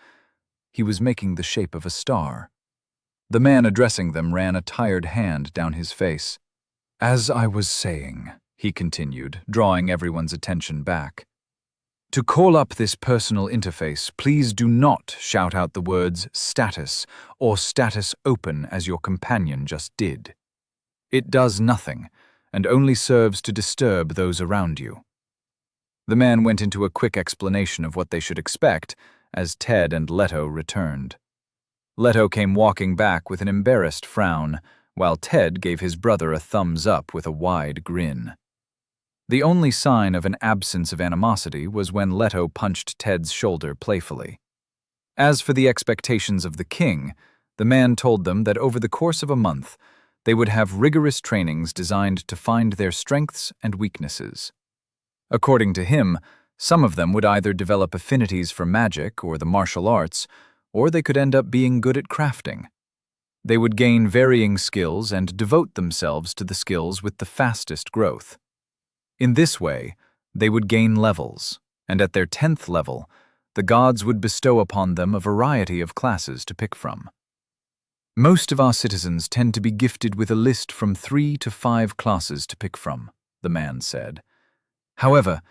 He was making the shape of a star. The man addressing them ran a tired hand down his face. As I was saying, he continued, drawing everyone's attention back. To call up this personal interface, please do not shout out the words status or status open as your companion just did. It does nothing, and only serves to disturb those around you. The man went into a quick explanation of what they should expect as Ted and Leto returned. Leto came walking back with an embarrassed frown, while Ted gave his brother a thumbs up with a wide grin. The only sign of an absence of animosity was when Leto punched Ted's shoulder playfully. As for the expectations of the king, the man told them that over the course of a month, they would have rigorous trainings designed to find their strengths and weaknesses. According to him, some of them would either develop affinities for magic or the martial arts, or they could end up being good at crafting. They would gain varying skills and devote themselves to the skills with the fastest growth. In this way, they would gain levels, and at their 10th level, the gods would bestow upon them a variety of classes to pick from. Most of our citizens tend to be gifted with a list from 3 to 5 classes to pick from, the man said. However,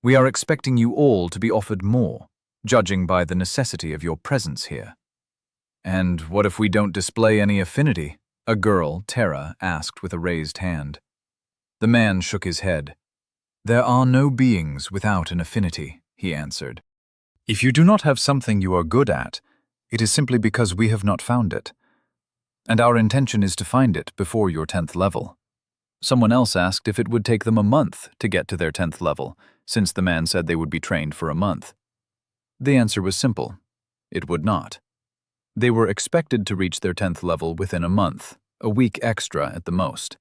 we are expecting you all to be offered more, judging by the necessity of your presence here. And what if we don't display any affinity? A girl, Tara, asked with a raised hand. The man shook his head. There are no beings without an affinity, he answered. If you do not have something you are good at, it is simply because we have not found it. And our intention is to find it before your 10th level. Someone else asked if it would take them a month to get to their 10th level, since the man said they would be trained for a month. The answer was simple. It would not. They were expected to reach their 10th level within a month, a week extra at the most.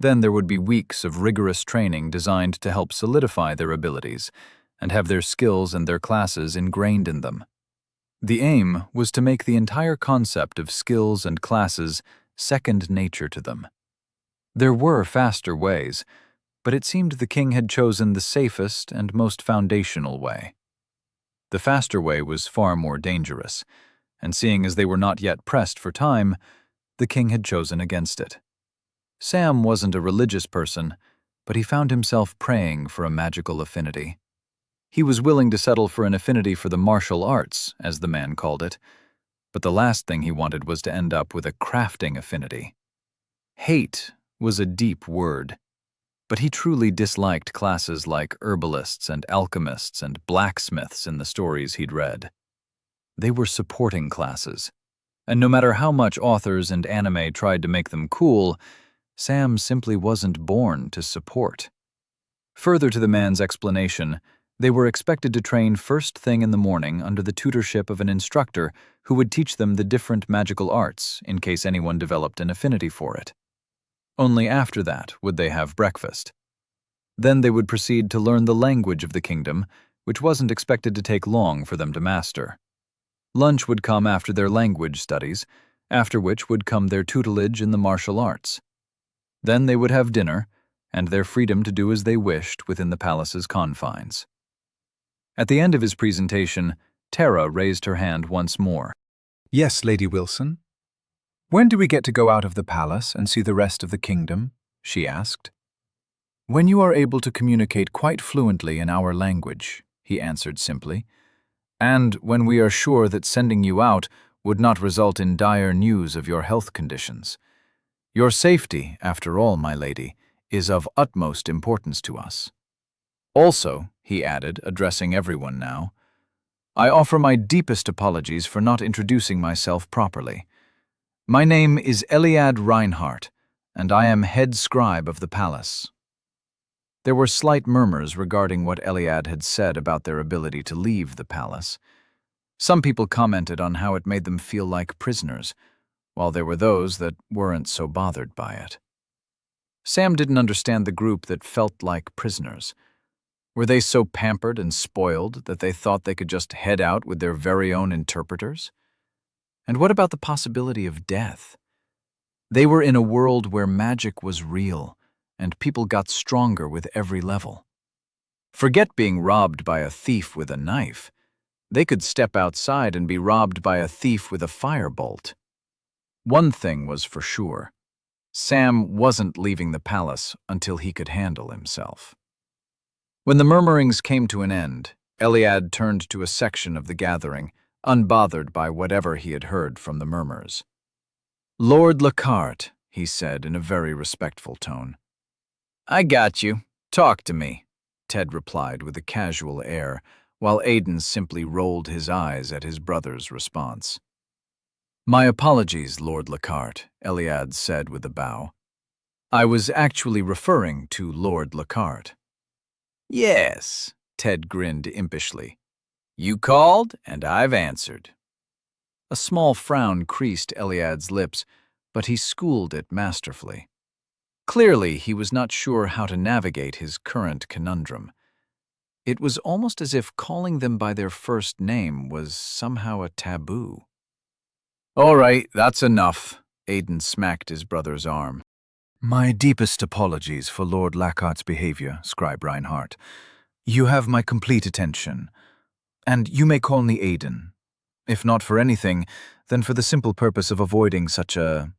Then there would be weeks of rigorous training designed to help solidify their abilities and have their skills and their classes ingrained in them. The aim was to make the entire concept of skills and classes second nature to them. There were faster ways, but it seemed the king had chosen the safest and most foundational way. The faster way was far more dangerous, and seeing as they were not yet pressed for time, the king had chosen against it. Sam wasn't a religious person, but he found himself praying for a magical affinity. He was willing to settle for an affinity for the martial arts, as the man called it, but the last thing he wanted was to end up with a crafting affinity. Hate was a deep word, but he truly disliked classes like herbalists and alchemists and blacksmiths in the stories he'd read. They were supporting classes, and no matter how much authors and anime tried to make them cool, Sam simply wasn't born to support. Further to the man's explanation, they were expected to train first thing in the morning under the tutorship of an instructor who would teach them the different magical arts in case anyone developed an affinity for it. Only after that would they have breakfast. Then they would proceed to learn the language of the kingdom, which wasn't expected to take long for them to master. Lunch would come after their language studies, after which would come their tutelage in the martial arts. Then they would have dinner, and their freedom to do as they wished within the palace's confines. At the end of his presentation, Tara raised her hand once more. Yes, Lady Wilson. When do we get to go out of the palace and see the rest of the kingdom? She asked. When you are able to communicate quite fluently in our language, he answered simply, and when we are sure that sending you out would not result in dire news of your health conditions. Your safety, after all, my lady, is of utmost importance to us. Also, he added, addressing everyone now, I offer my deepest apologies for not introducing myself properly. My name is Eliad Reinhardt, and I am head scribe of the palace. There were slight murmurs regarding what Eliad had said about their ability to leave the palace. Some people commented on how it made them feel like prisoners, while there were those that weren't so bothered by it. Sam didn't understand the group that felt like prisoners. Were they so pampered and spoiled that they thought they could just head out with their very own interpreters? And what about the possibility of death? They were in a world where magic was real, and people got stronger with every level. Forget being robbed by a thief with a knife. They could step outside and be robbed by a thief with a firebolt. One thing was for sure. Sam wasn't leaving the palace until he could handle himself. When the murmurings came to an end, Eliad turned to a section of the gathering, unbothered by whatever he had heard from the murmurs. Lord Lockhart, he said in a very respectful tone. I got you. Talk to me, Ted replied with a casual air, while Aidan simply rolled his eyes at his brother's response. My apologies, Lord Lockhart, Eliad said with a bow. I was actually referring to Lord Lockhart. Yes, Ted grinned impishly. You called, and I've answered. A small frown creased Eliad's lips, but he schooled it masterfully. Clearly, he was not sure how to navigate his current conundrum. It was almost as if calling them by their first name was somehow a taboo. All right, that's enough, Aidan smacked his brother's arm. My deepest apologies for Lord Lockhart's behavior, Scribe Reinhardt. You have my complete attention. And you may call me Aidan. If not for anything, then for the simple purpose of avoiding such a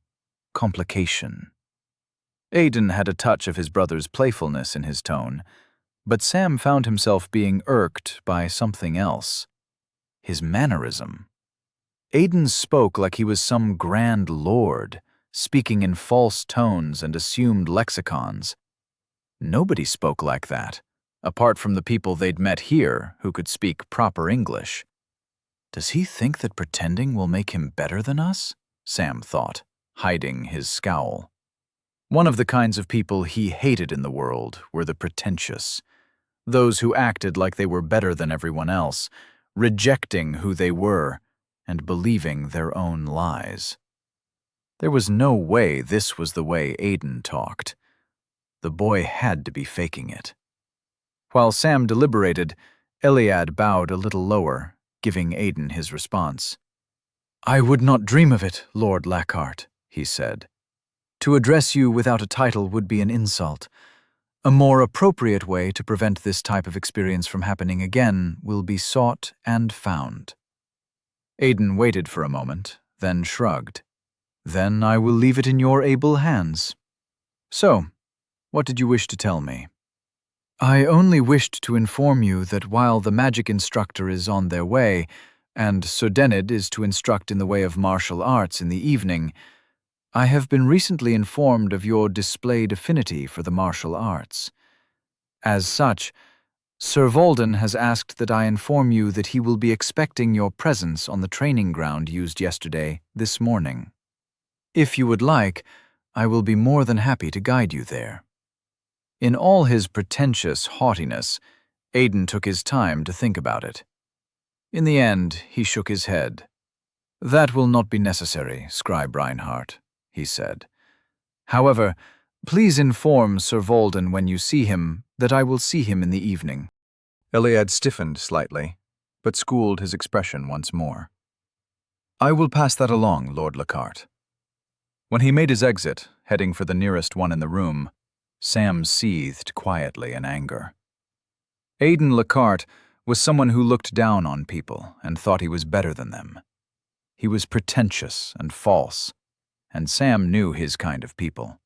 complication. Aidan had a touch of his brother's playfulness in his tone, but Sam found himself being irked by something else. His mannerism. Aidan spoke like he was some grand lord, speaking in false tones and assumed lexicons. Nobody spoke like that, apart from the people they'd met here who could speak proper English. Does he think that pretending will make him better than us? Sam thought, hiding his scowl. One of the kinds of people he hated in the world were the pretentious, those who acted like they were better than everyone else, rejecting who they were and believing their own lies. There was no way this was the way Aidan talked. The boy had to be faking it. While Sam deliberated, Eliad bowed a little lower, giving Aidan his response. I would not dream of it, Lord Lockhart, he said. To address you without a title would be an insult. A more appropriate way to prevent this type of experience from happening again will be sought and found. Aidan waited for a moment, then shrugged. Then I will leave it in your able hands. So, what did you wish to tell me? I only wished to inform you that while the magic instructor is on their way, and Sudenid is to instruct in the way of martial arts in the evening, I have been recently informed of your displayed affinity for the martial arts. As such, Sir Volden has asked that I inform you that he will be expecting your presence on the training ground used yesterday, this morning. If you would like, I will be more than happy to guide you there." In all his pretentious haughtiness, Aiden took his time to think about it. In the end, he shook his head. "That will not be necessary, Scribe Reinhardt," he said. "However, please inform Sir Volden when you see him that I will see him in the evening." Iliad stiffened slightly, but schooled his expression once more. "I will pass that along, Lord Lockhart." When he made his exit, heading for the nearest one in the room, Sam seethed quietly in anger. Aiden Lockhart was someone who looked down on people and thought he was better than them. He was pretentious and false, and Sam knew his kind of people.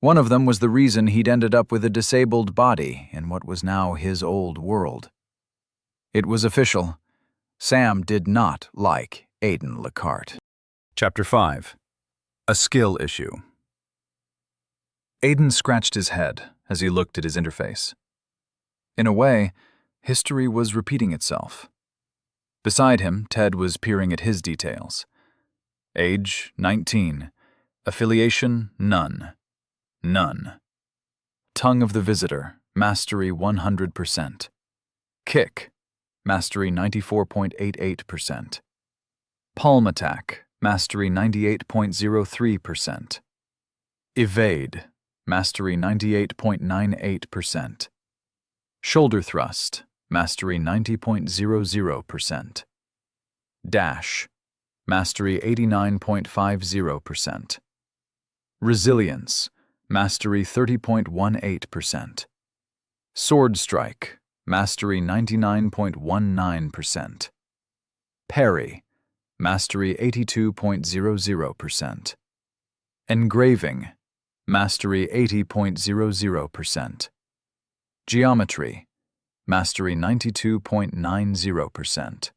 One of them was the reason he'd ended up with a disabled body in what was now his old world. It was official. Sam did not like Aiden Lockhart. Chapter 5. A Skill Issue. Aiden scratched his head as he looked at his interface. In a way, history was repeating itself. Beside him, Ted was peering at his details. Age, 19. Affiliation, none. None. Tongue of the Visitor, Mastery 100%. Kick, Mastery 94.88%. Palm Attack, Mastery 98.03%. Evade, Mastery 98.98%. Shoulder Thrust, Mastery 90.00%. Dash, Mastery 89.50%. Resilience, Mastery 30.18%. Sword Strike, Mastery 99.19%. Parry, Mastery 82.00%. Engraving, Mastery 80.00%. Geometry, Mastery 92.90%.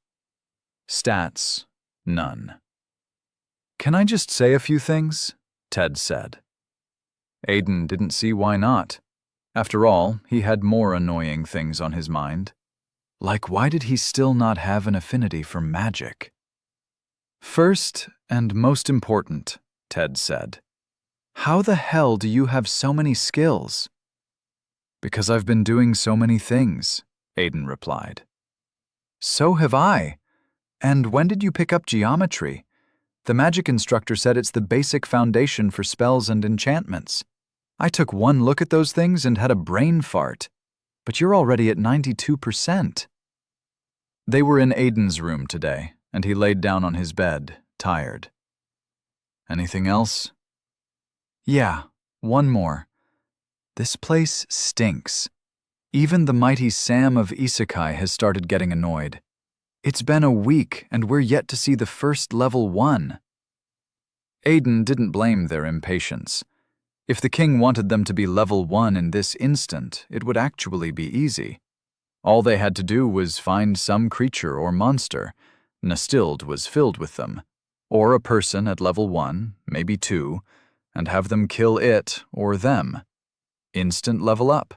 Stats, none. "Can I just say a few things?" Ted said. Aiden didn't see why not. After all, he had more annoying things on his mind. Like, why did he still not have an affinity for magic? "First and most important," Ted said, "how the hell do you have so many skills?" "Because I've been doing so many things," Aiden replied. "So have I. And when did you pick up geometry? The magic instructor said it's the basic foundation for spells and enchantments. I took one look at those things and had a brain fart. But you're already at 92%. They were in Aiden's room today, and he laid down on his bed, tired. "Anything else?" "Yeah, one more. This place stinks. Even the mighty Sam of Isekai has started getting annoyed. It's been a week, and we're yet to see the first level 1. Aiden didn't blame their impatience. If the king wanted them to be level 1 in this instant, it would actually be easy. All they had to do was find some creature or monster. Nestild was filled with them. Or a person at level 1, maybe 2, and have them kill it or them. Instant level up.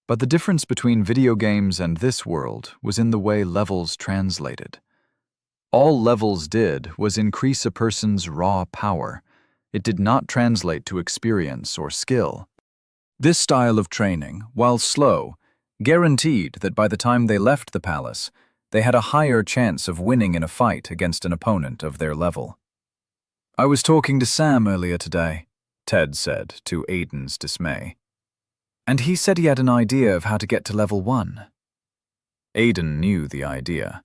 But the difference between video games and this world was in the way levels translated. All levels did was increase a person's raw power. It did not translate to experience or skill. This style of training, while slow, guaranteed that by the time they left the palace, they had a higher chance of winning in a fight against an opponent of their level. "I was talking to Sam earlier today," Ted said, to Aiden's dismay. "And he said he had an idea of how to get to level 1. Aiden knew the idea.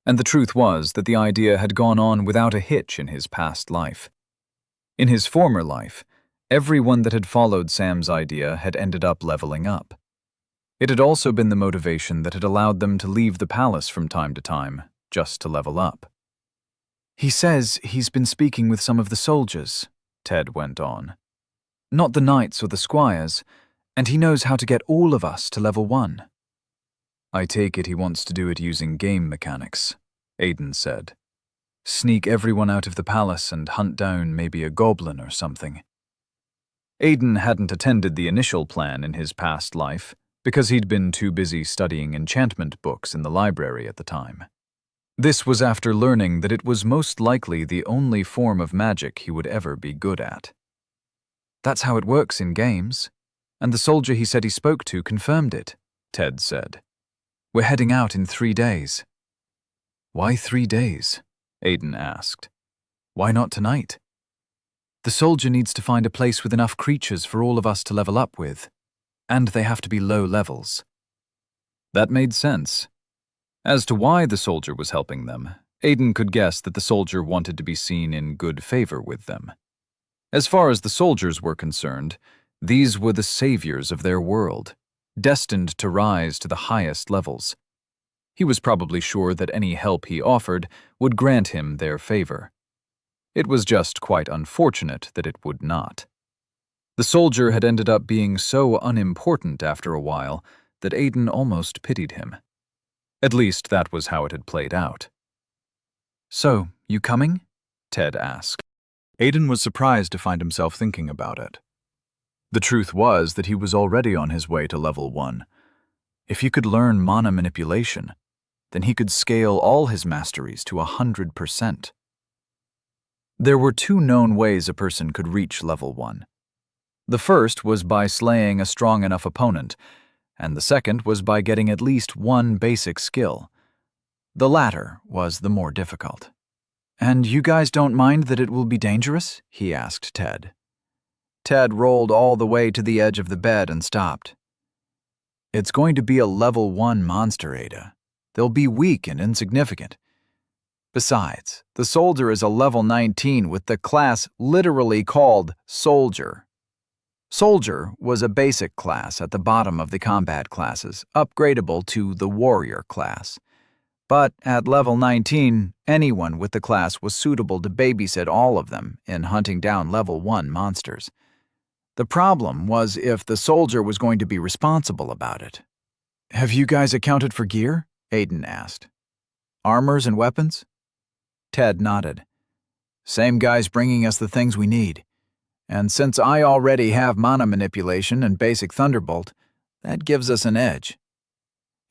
And the truth was that the idea had gone on without a hitch in his past life. In his former life, everyone that had followed Sam's idea had ended up leveling up. It had also been the motivation that had allowed them to leave the palace from time to time, just to level up. "He says he's been speaking with some of the soldiers," Ted went on. "Not the knights or the squires, and he knows how to get all of us to level 1. "I take it he wants to do it using game mechanics," Aiden said. "Sneak everyone out of the palace and hunt down maybe a goblin or something." Aiden hadn't attended the initial plan in his past life because he'd been too busy studying enchantment books in the library at the time. This was after learning that it was most likely the only form of magic he would ever be good at. That's how it works in games. And the soldier he said he spoke to confirmed it, Ted said. We're heading out in 3 days. Why 3 days? Aiden asked. Why not tonight? The soldier needs to find a place with enough creatures for all of us to level up with, and they have to be low levels. That made sense. As to why the soldier was helping them, Aiden could guess that the soldier wanted to be seen in good favor with them. As far as the soldiers were concerned, these were the saviors of their world, destined to rise to the highest levels. He was probably sure that any help he offered would grant him their favor. It was just quite unfortunate that it would not. The soldier had ended up being so unimportant after a while that Aiden almost pitied him. At least that was how it had played out. So, you coming? Ted asked. Aiden was surprised to find himself thinking about it. The truth was that he was already on his way to level 1. If he could learn mana manipulation, then he could scale all his masteries to 100%. There were 2 known ways a person could reach level 1. The first was by slaying a strong enough opponent, and the second was by getting at least 1 basic skill. The latter was the more difficult. And you guys don't mind that it will be dangerous? He asked Ted. Ted rolled all the way to the edge of the bed and stopped. It's going to be a level 1 monster, Ada. They'll be weak and insignificant. Besides, the soldier is a level 19 with the class literally called Soldier. Soldier was a basic class at the bottom of the combat classes, upgradable to the Warrior class. But at level 19, anyone with the class was suitable to babysit all of them in hunting down level 1 monsters. The problem was if the soldier was going to be responsible about it. Have you guys accounted for gear? Aiden asked. Armors and weapons? Ted nodded. Same guy's bringing us the things we need. And since I already have mana manipulation and basic thunderbolt, that gives us an edge.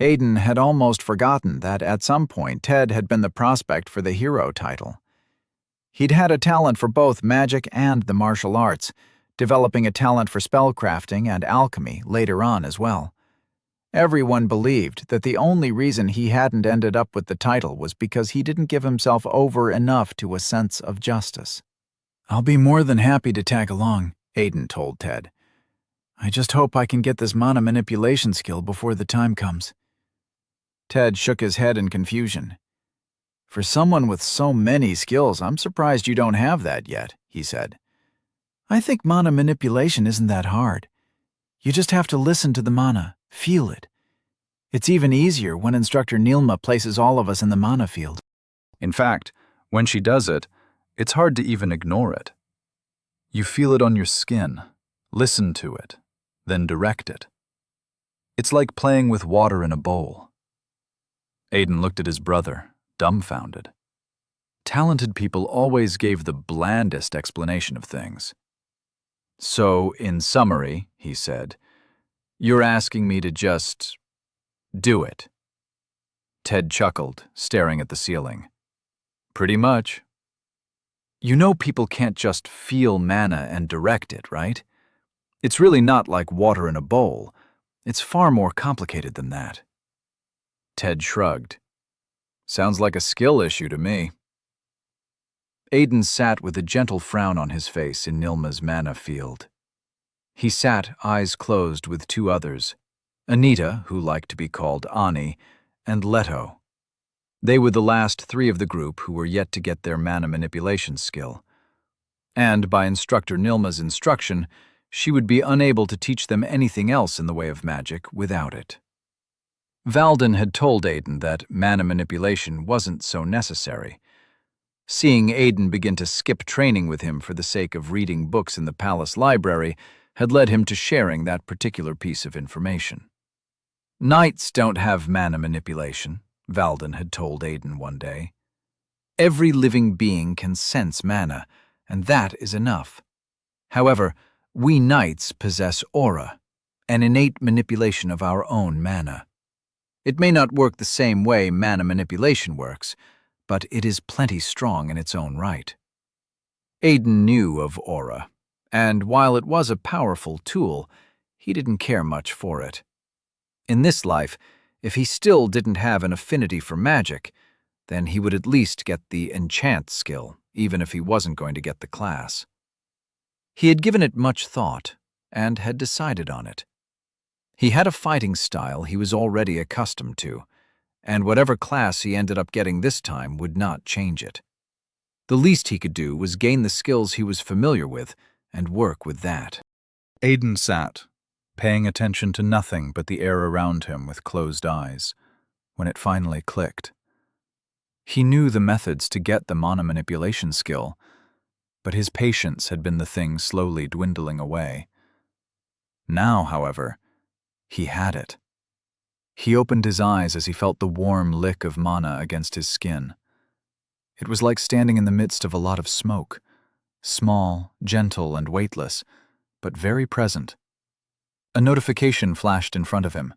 Aiden had almost forgotten that at some point Ted had been the prospect for the hero title. He'd had a talent for both magic and the martial arts, developing a talent for spellcrafting and alchemy later on as well. Everyone believed that the only reason he hadn't ended up with the title was because he didn't give himself over enough to a sense of justice. I'll be more than happy to tag along, Aiden told Ted. I just hope I can get this mana manipulation skill before the time comes. Ted shook his head in confusion. For someone with so many skills, I'm surprised you don't have that yet, he said. I think mana manipulation isn't that hard. You just have to listen to the mana, feel it. It's even easier when Instructor Nilma places all of us in the mana field. In fact, when she does it, it's hard to even ignore it. You feel it on your skin, listen to it, then direct it. It's like playing with water in a bowl. Aiden looked at his brother, dumbfounded. Talented people always gave the blandest explanation of things. So, in summary, he said, you're asking me to just do it. Ted chuckled, staring at the ceiling. Pretty much. You know people can't just feel mana and direct it, right? It's really not like water in a bowl. It's far more complicated than that. Ted shrugged. Sounds like a skill issue to me. Aiden sat with a gentle frown on his face in Nilma's mana field. He sat, eyes closed, with 2 others, Anita, who liked to be called Ani, and Leto. They were the last 3 of the group who were yet to get their mana manipulation skill. And by Instructor Nilma's instruction, she would be unable to teach them anything else in the way of magic without it. Valden had told Aiden that mana manipulation wasn't so necessary. Seeing Aiden begin to skip training with him for the sake of reading books in the palace library had led him to sharing that particular piece of information. Knights don't have mana manipulation, Valden had told Aiden one day. Every living being can sense mana, and that is enough. However, we knights possess aura, an innate manipulation of our own mana. It may not work the same way mana manipulation works, but it is plenty strong in its own right. Aiden knew of aura, And while it was a powerful tool, he didn't care much for it. In this life, if he still didn't have an affinity for magic, then he would at least get the enchant skill, even if he wasn't going to get the class. He had given it much thought, and had decided on it. He had a fighting style he was already accustomed to, and whatever class he ended up getting this time would not change it. The least he could do was gain the skills he was familiar with and work with that. Aiden sat, paying attention to nothing but the air around him with closed eyes, when it finally clicked. He knew the methods to get the mana manipulation skill, but his patience had been the thing slowly dwindling away. Now, however, he had it. He opened his eyes as he felt the warm lick of mana against his skin. It was like standing in the midst of a lot of smoke, small, gentle, and weightless, but very present. A notification flashed in front of him.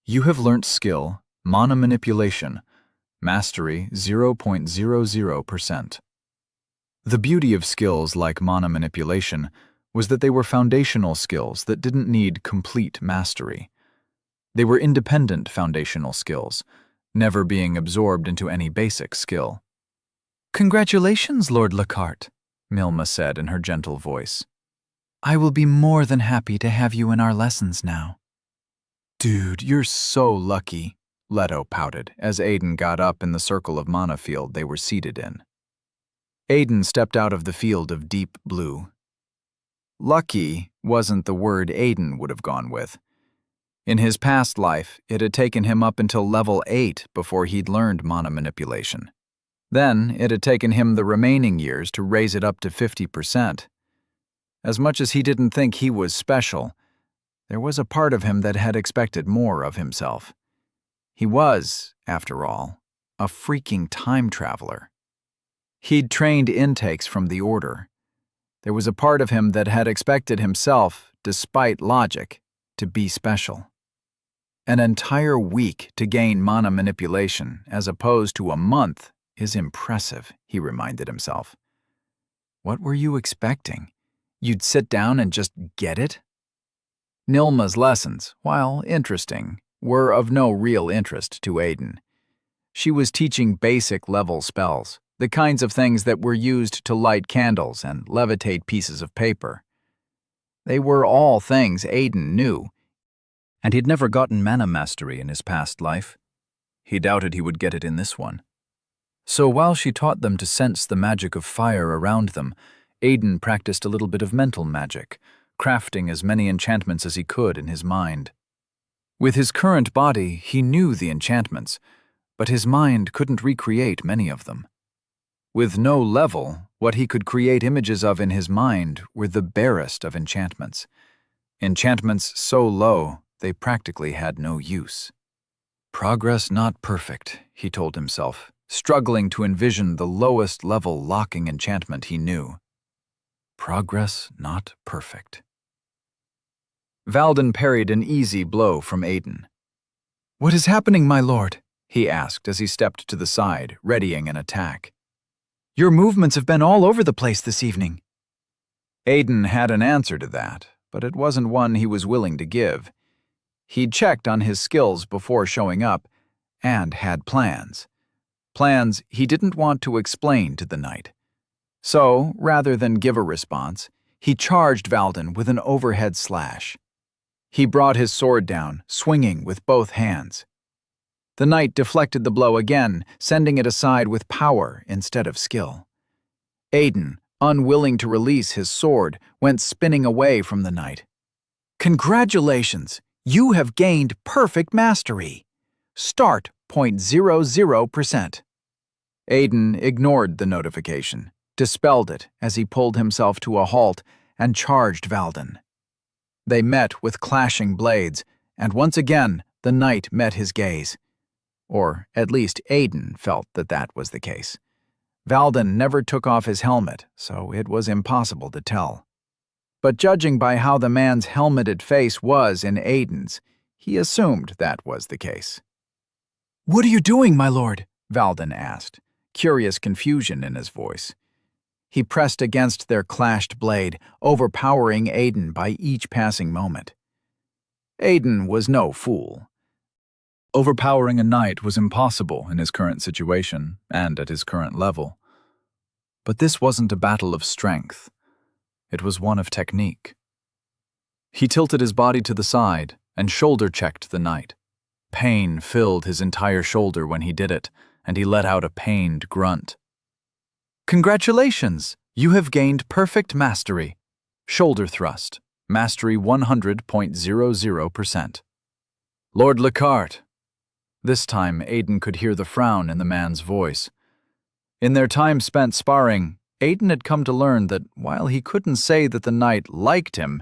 You have learnt skill, Mana Manipulation, Mastery 0.00%. The beauty of skills like Mana Manipulation was that they were foundational skills that didn't need complete mastery. They were independent foundational skills, never being absorbed into any basic skill. Congratulations, Lord Lockhart, Milma said in her gentle voice. I will be more than happy to have you in our lessons now. Dude, you're so lucky, Leto pouted as Aiden got up in the circle of mana field they were seated in. Aiden stepped out of the field of deep blue. Lucky wasn't the word Aiden would have gone with. In his past life, it had taken him up until level 8 before he'd learned mana manipulation. Then, it had taken him the remaining years to raise it up to 50%. As much as he didn't think he was special, there was a part of him that had expected more of himself. He was, after all, a freaking time traveler. He'd trained intakes from the Order. There was a part of him that had expected himself, despite logic, to be special. An entire week to gain mana manipulation, as opposed to a month, is impressive, he reminded himself. What were you expecting? You'd sit down and just get it? Nilma's lessons, while interesting, were of no real interest to Aiden. She was teaching basic level spells, the kinds of things that were used to light candles and levitate pieces of paper. They were all things Aiden knew, and he'd never gotten mana mastery in his past life. He doubted he would get it in this one. So while she taught them to sense the magic of fire around them, Aiden practiced a little bit of mental magic, crafting as many enchantments as he could in his mind. With his current body, he knew the enchantments, but his mind couldn't recreate many of them. With no level, what he could create images of in his mind were the barest of enchantments. Enchantments so low, they practically had no use. Progress not perfect, he told himself, struggling to envision the lowest level locking enchantment he knew. Progress not perfect. Valden parried an easy blow from Aiden. What is happening, my lord? He asked as he stepped to the side, readying an attack. Your movements have been all over the place this evening. Aiden had an answer to that, but it wasn't one he was willing to give. He'd checked on his skills before showing up, and had plans. Plans he didn't want to explain to the knight. So, rather than give a response, he charged Valden with an overhead slash. He brought his sword down, swinging with both hands. The knight deflected the blow again, sending it aside with power instead of skill. Aiden, unwilling to release his sword, went spinning away from the knight. Congratulations! You have gained perfect mastery. Start 0.00%. Aiden ignored the notification, dispelled it as he pulled himself to a halt and charged Valden. They met with clashing blades, and once again the knight met his gaze. Or at least Aiden felt that that was the case. Valden never took off his helmet, so it was impossible to tell. But judging by how the man's helmeted face was in Aiden's, he assumed that was the case. What are you doing, my lord? Valden asked, curious confusion in his voice. He pressed against their clashed blade, overpowering Aiden by each passing moment. Aiden was no fool. Overpowering a knight was impossible in his current situation and at his current level. But this wasn't a battle of strength. It was one of technique. He tilted his body to the side and shoulder-checked the knight. Pain filled his entire shoulder when he did it, and he let out a pained grunt. Congratulations! You have gained perfect mastery. Shoulder thrust. Mastery 100.00%. Lord Lockhart. This time, Aiden could hear the frown in the man's voice. In their time spent sparring, Aiden had come to learn that while he couldn't say that the knight liked him,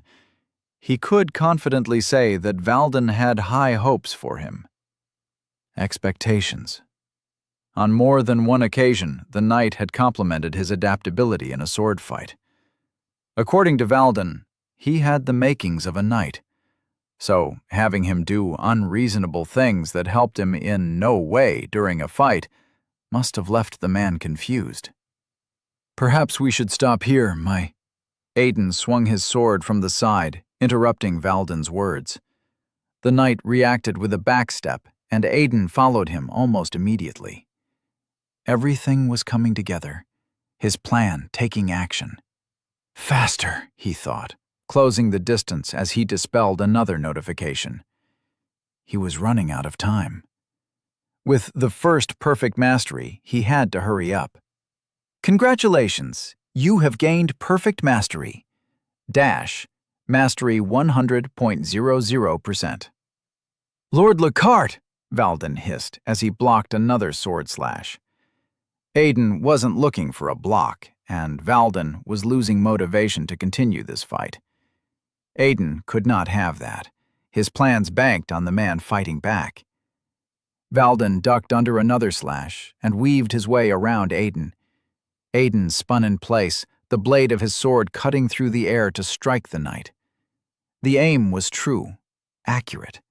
he could confidently say that Valden had high hopes for him. Expectations. On more than one occasion, the knight had complimented his adaptability in a sword fight. According to Valden, he had the makings of a knight, so having him do unreasonable things that helped him in no way during a fight must have left the man confused. Perhaps we should stop here, my... Aiden swung his sword from the side, interrupting Valden's words. The knight reacted with a backstep, and Aiden followed him almost immediately. Everything was coming together, his plan taking action. Faster, he thought, closing the distance as he dispelled another notification. He was running out of time. With the first perfect mastery, he had to hurry up. Congratulations, you have gained perfect mastery. Mastery 100.00%. Lord Lockhart, Valden hissed as he blocked another sword slash. Aiden wasn't looking for a block, and Valden was losing motivation to continue this fight. Aiden could not have that. His plans banked on the man fighting back. Valden ducked under another slash and weaved his way around Aiden. Aiden spun in place, the blade of his sword cutting through the air to strike the knight. The aim was true, accurate.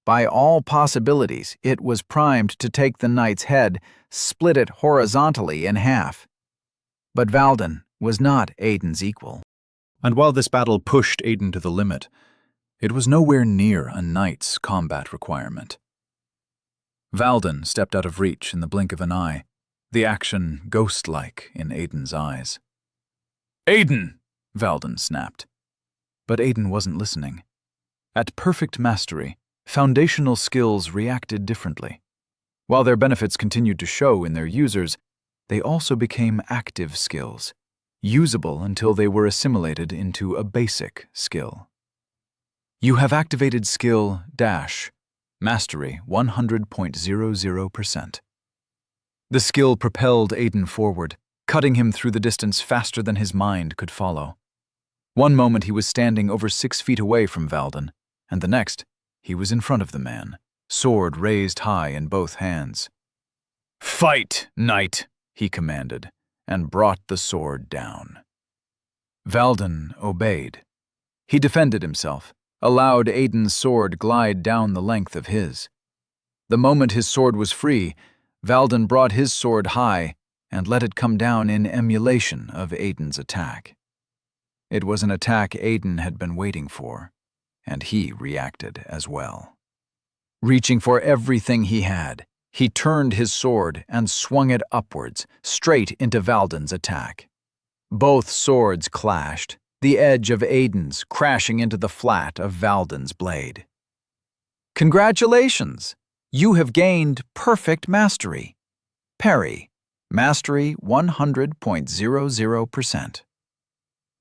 By all possibilities, it was primed to take the knight's head, split it horizontally in half. But Valden was not Aiden's equal. And while this battle pushed Aiden to the limit, it was nowhere near a knight's combat requirement. Valden stepped out of reach in the blink of an eye, the action ghost-like in Aiden's eyes. "Aiden!" Valden snapped. But Aiden wasn't listening. At perfect mastery, foundational skills reacted differently. While their benefits continued to show in their users, they also became active skills, usable until they were assimilated into a basic skill. You have activated skill Mastery 100.00%. The skill propelled Aiden forward, cutting him through the distance faster than his mind could follow. One moment he was standing over 6 feet away from Valden, and the next, he was in front of the man, sword raised high in both hands. "Fight, knight!" he commanded, and brought the sword down. Valden obeyed. He defended himself, allowed Aiden's sword glide down the length of his. The moment his sword was free, Valden brought his sword high and let it come down in emulation of Aiden's attack. It was an attack Aiden had been waiting for, and he reacted as well. Reaching for everything he had, he turned his sword and swung it upwards, straight into Valden's attack. Both swords clashed, the edge of Aiden's crashing into the flat of Valden's blade. Congratulations! You have gained perfect mastery. Parry, mastery 100.00%.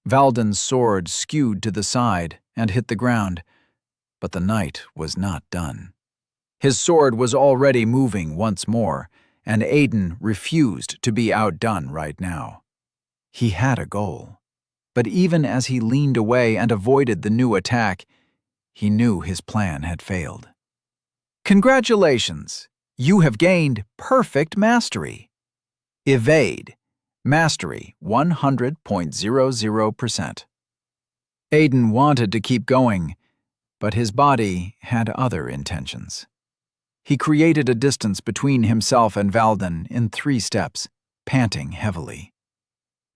Valden's sword skewed to the side and hit the ground, but the knight was not done. His sword was already moving once more, and Aiden refused to be outdone right now. He had a goal, but even as he leaned away and avoided the new attack, he knew his plan had failed. Congratulations! You have gained perfect mastery. Evade, mastery 100.00%. Aiden wanted to keep going, but his body had other intentions. He created a distance between himself and Valden in 3 steps, panting heavily.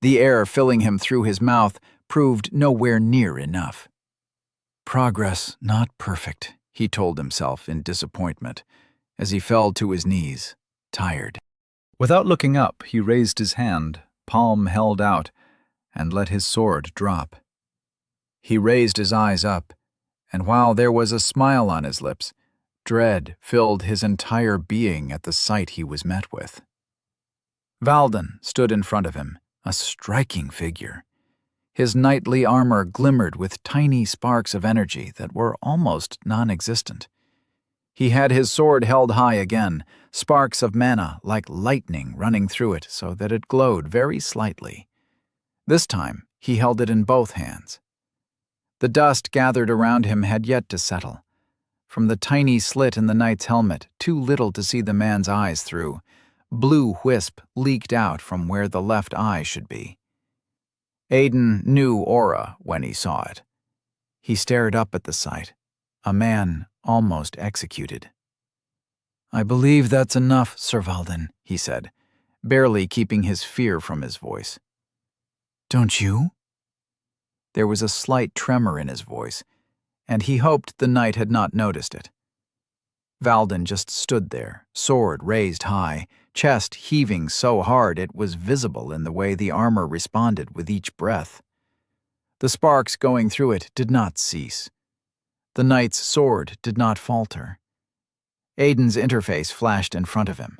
The air filling him through his mouth proved nowhere near enough. Progress not perfect, he told himself in disappointment, as he fell to his knees, tired. Without looking up, he raised his hand, palm held out, and let his sword drop. He raised his eyes up, and while there was a smile on his lips, dread filled his entire being at the sight he was met with. Valden stood in front of him, a striking figure. His knightly armor glimmered with tiny sparks of energy that were almost non-existent. He had his sword held high again, sparks of mana like lightning running through it so that it glowed very slightly. This time, he held it in both hands. The dust gathered around him had yet to settle. From the tiny slit in the knight's helmet, too little to see the man's eyes through, blue wisp leaked out from where the left eye should be. Aiden knew aura when he saw it. He stared up at the sight, a man almost executed. "I believe that's enough, Sir Valden," he said, barely keeping his fear from his voice. "Don't you?" There was a slight tremor in his voice, and he hoped the knight had not noticed it. Valden just stood there, sword raised high, chest heaving so hard it was visible in the way the armor responded with each breath. The sparks going through it did not cease. The knight's sword did not falter. Aiden's interface flashed in front of him.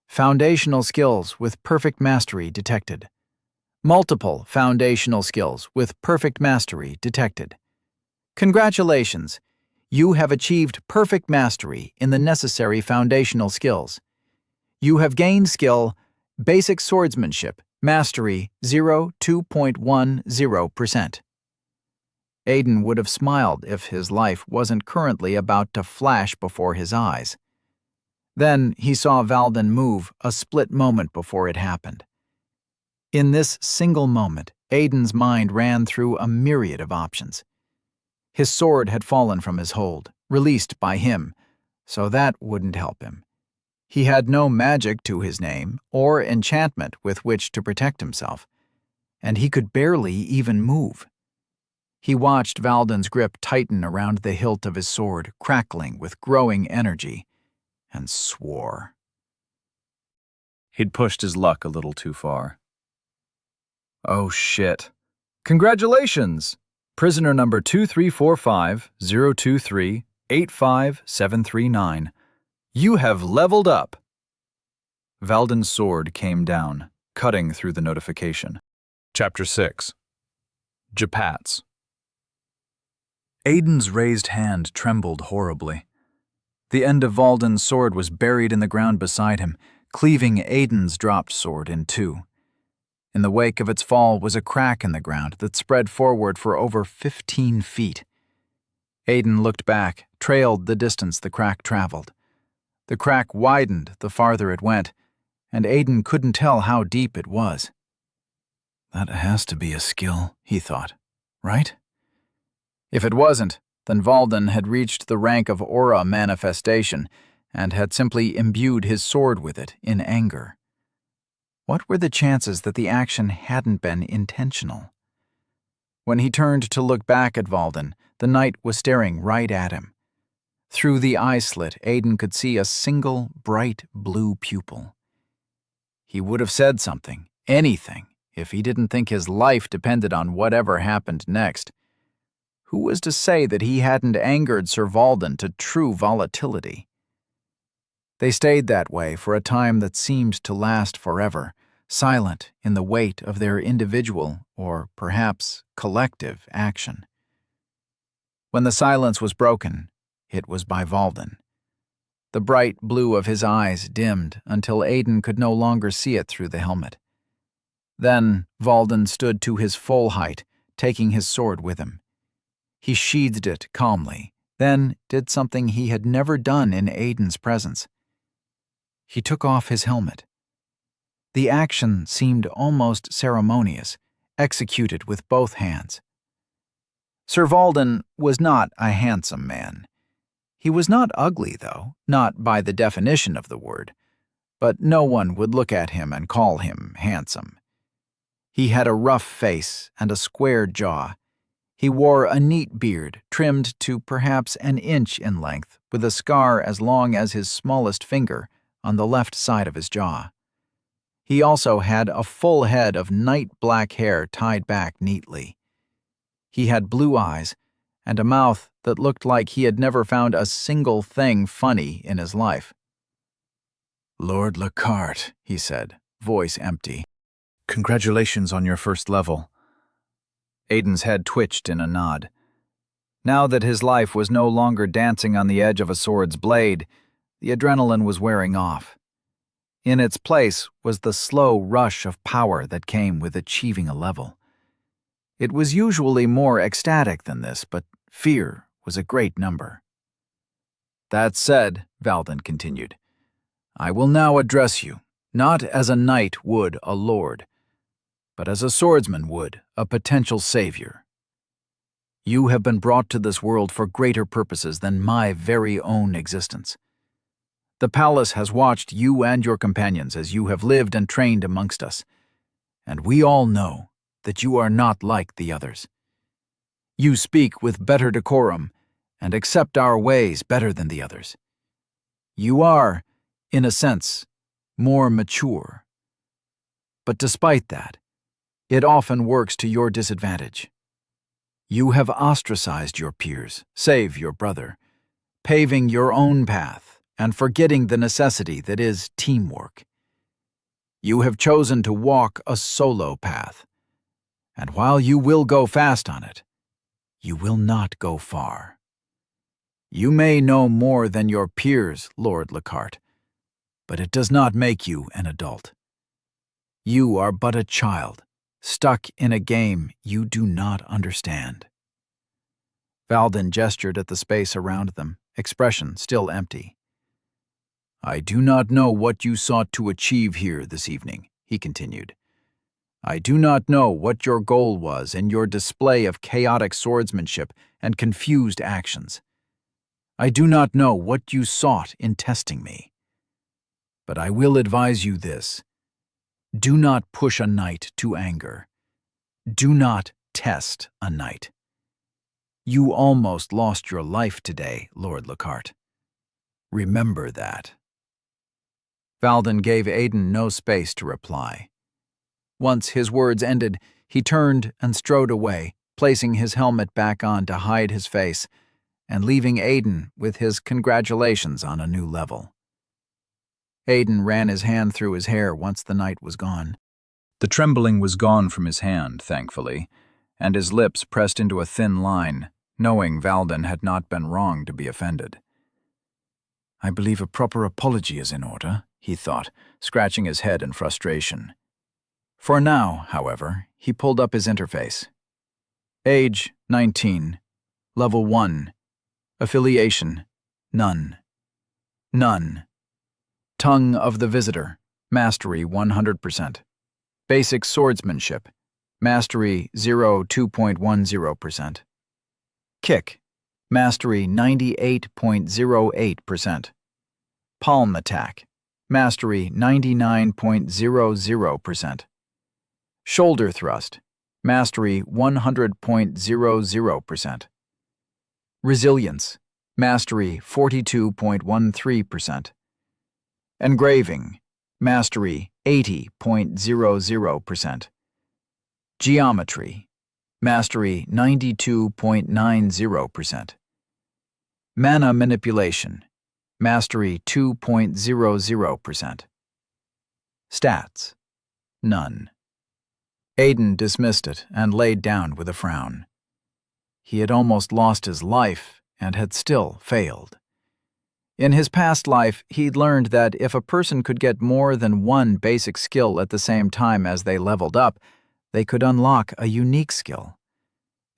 Foundational skills with perfect mastery detected. Multiple foundational skills with perfect mastery detected. Congratulations! You have achieved perfect mastery in the necessary foundational skills. You have gained skill Basic Swordsmanship, Mastery 2.10%. Aiden would have smiled if his life wasn't currently about to flash before his eyes. Then he saw Valden move a split moment before it happened. In this single moment, Aiden's mind ran through a myriad of options. His sword had fallen from his hold, released by him, so that wouldn't help him. He had no magic to his name or enchantment with which to protect himself, and he could barely even move. He watched Valden's grip tighten around the hilt of his sword, crackling with growing energy, and swore. He'd pushed his luck a little too far. "Oh shit. Congratulations! Prisoner number 2345-023-85739. You have leveled up." Valden's sword came down, cutting through the notification. Chapter 6. Japats. Aiden's raised hand trembled horribly. The end of Valden's sword was buried in the ground beside him, cleaving Aiden's dropped sword in two. In the wake of its fall was a crack in the ground that spread forward for over 15 feet. Aiden looked back, trailed the distance the crack traveled. The crack widened the farther it went, and Aiden couldn't tell how deep it was. That has to be a skill, he thought, right? If it wasn't, then Valden had reached the rank of aura manifestation and had simply imbued his sword with it in anger. What were the chances that the action hadn't been intentional? When he turned to look back at Valden, the knight was staring right at him. Through the eye slit, Aiden could see a single, bright blue pupil. He would have said something, anything, if he didn't think his life depended on whatever happened next. Who was to say that he hadn't angered Sir Valden to true volatility? They stayed that way for a time that seemed to last forever, silent in the weight of their individual, or perhaps collective, action. When the silence was broken, it was by Valden. The bright blue of his eyes dimmed until Aiden could no longer see it through the helmet. Then Valden stood to his full height, taking his sword with him. He sheathed it calmly, then did something he had never done in Aiden's presence. He took off his helmet. The action seemed almost ceremonious, executed with both hands. Sir Valden was not a handsome man. He was not ugly, though, not by the definition of the word, but no one would look at him and call him handsome. He had a rough face and a square jaw. He wore a neat beard, trimmed to perhaps an inch in length, with a scar as long as his smallest finger on the left side of his jaw. He also had a full head of night-black hair tied back neatly. He had blue eyes and a mouth that looked like he had never found a single thing funny in his life. "Lord Lockhart," he said, voice empty. "Congratulations on your first level." Aiden's head twitched in a nod. Now that his life was no longer dancing on the edge of a sword's blade, the adrenaline was wearing off. In its place was the slow rush of power that came with achieving a level. It was usually more ecstatic than this, but fear was a great number. "That said," Valden continued, "I will now address you, not as a knight would a lord, but as a swordsman would a potential savior. You have been brought to this world for greater purposes than my very own existence. The palace has watched you and your companions as you have lived and trained amongst us, and we all know that you are not like the others. You speak with better decorum and accept our ways better than the others. You are, in a sense, more mature. But despite that, it often works to your disadvantage. You have ostracized your peers, save your brother, paving your own path and forgetting the necessity that is teamwork. You have chosen to walk a solo path, and while you will go fast on it, you will not go far. You may know more than your peers, Lord Lockhart, but it does not make you an adult. You are but a child, stuck in a game you do not understand." Valden gestured at the space around them, expression still empty. "I do not know what you sought to achieve here this evening," he continued. "I do not know what your goal was in your display of chaotic swordsmanship and confused actions. I do not know what you sought in testing me. But I will advise you this. Do not push a knight to anger. Do not test a knight. You almost lost your life today, Lord Lockhart. Remember that." Valden gave Aiden no space to reply. Once his words ended, he turned and strode away, placing his helmet back on to hide his face, and leaving Aiden with his congratulations on a new level. Aiden ran his hand through his hair once the knight was gone. The trembling was gone from his hand, thankfully, and his lips pressed into a thin line, knowing Valden had not been wrong to be offended. "I believe a proper apology is in order," he thought, scratching his head in frustration. For now, however, he pulled up his interface. Age, 19. Level 1. Affiliation, none. None. Tongue of the Visitor, Mastery 100%. Basic Swordsmanship, Mastery 2.10%. Kick, Mastery 98.08%. Palm Attack, Mastery 99.00%. Shoulder Thrust, Mastery 100.00%. Resilience, Mastery 42.13%. Engraving, Mastery 80.00%. Geometry, Mastery 92.90%. Mana Manipulation, Mastery 2.00%. Stats, none. Aiden dismissed it and laid down with a frown. He had almost lost his life and had still failed. In his past life, he'd learned that if a person could get more than one basic skill at the same time as they leveled up, they could unlock a unique skill.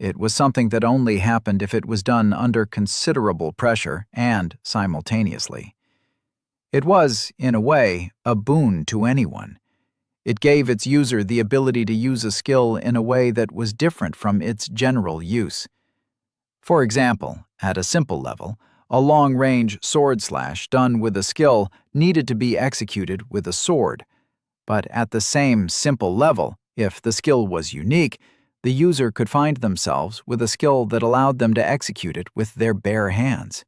It was something that only happened if it was done under considerable pressure and simultaneously. It was, in a way, a boon to anyone. It gave its user the ability to use a skill in a way that was different from its general use. For example, at a simple level, a long-range sword slash done with a skill needed to be executed with a sword, but at the same simple level, If the skill was unique, the user could find themselves with a skill that allowed them to execute it with their bare hands.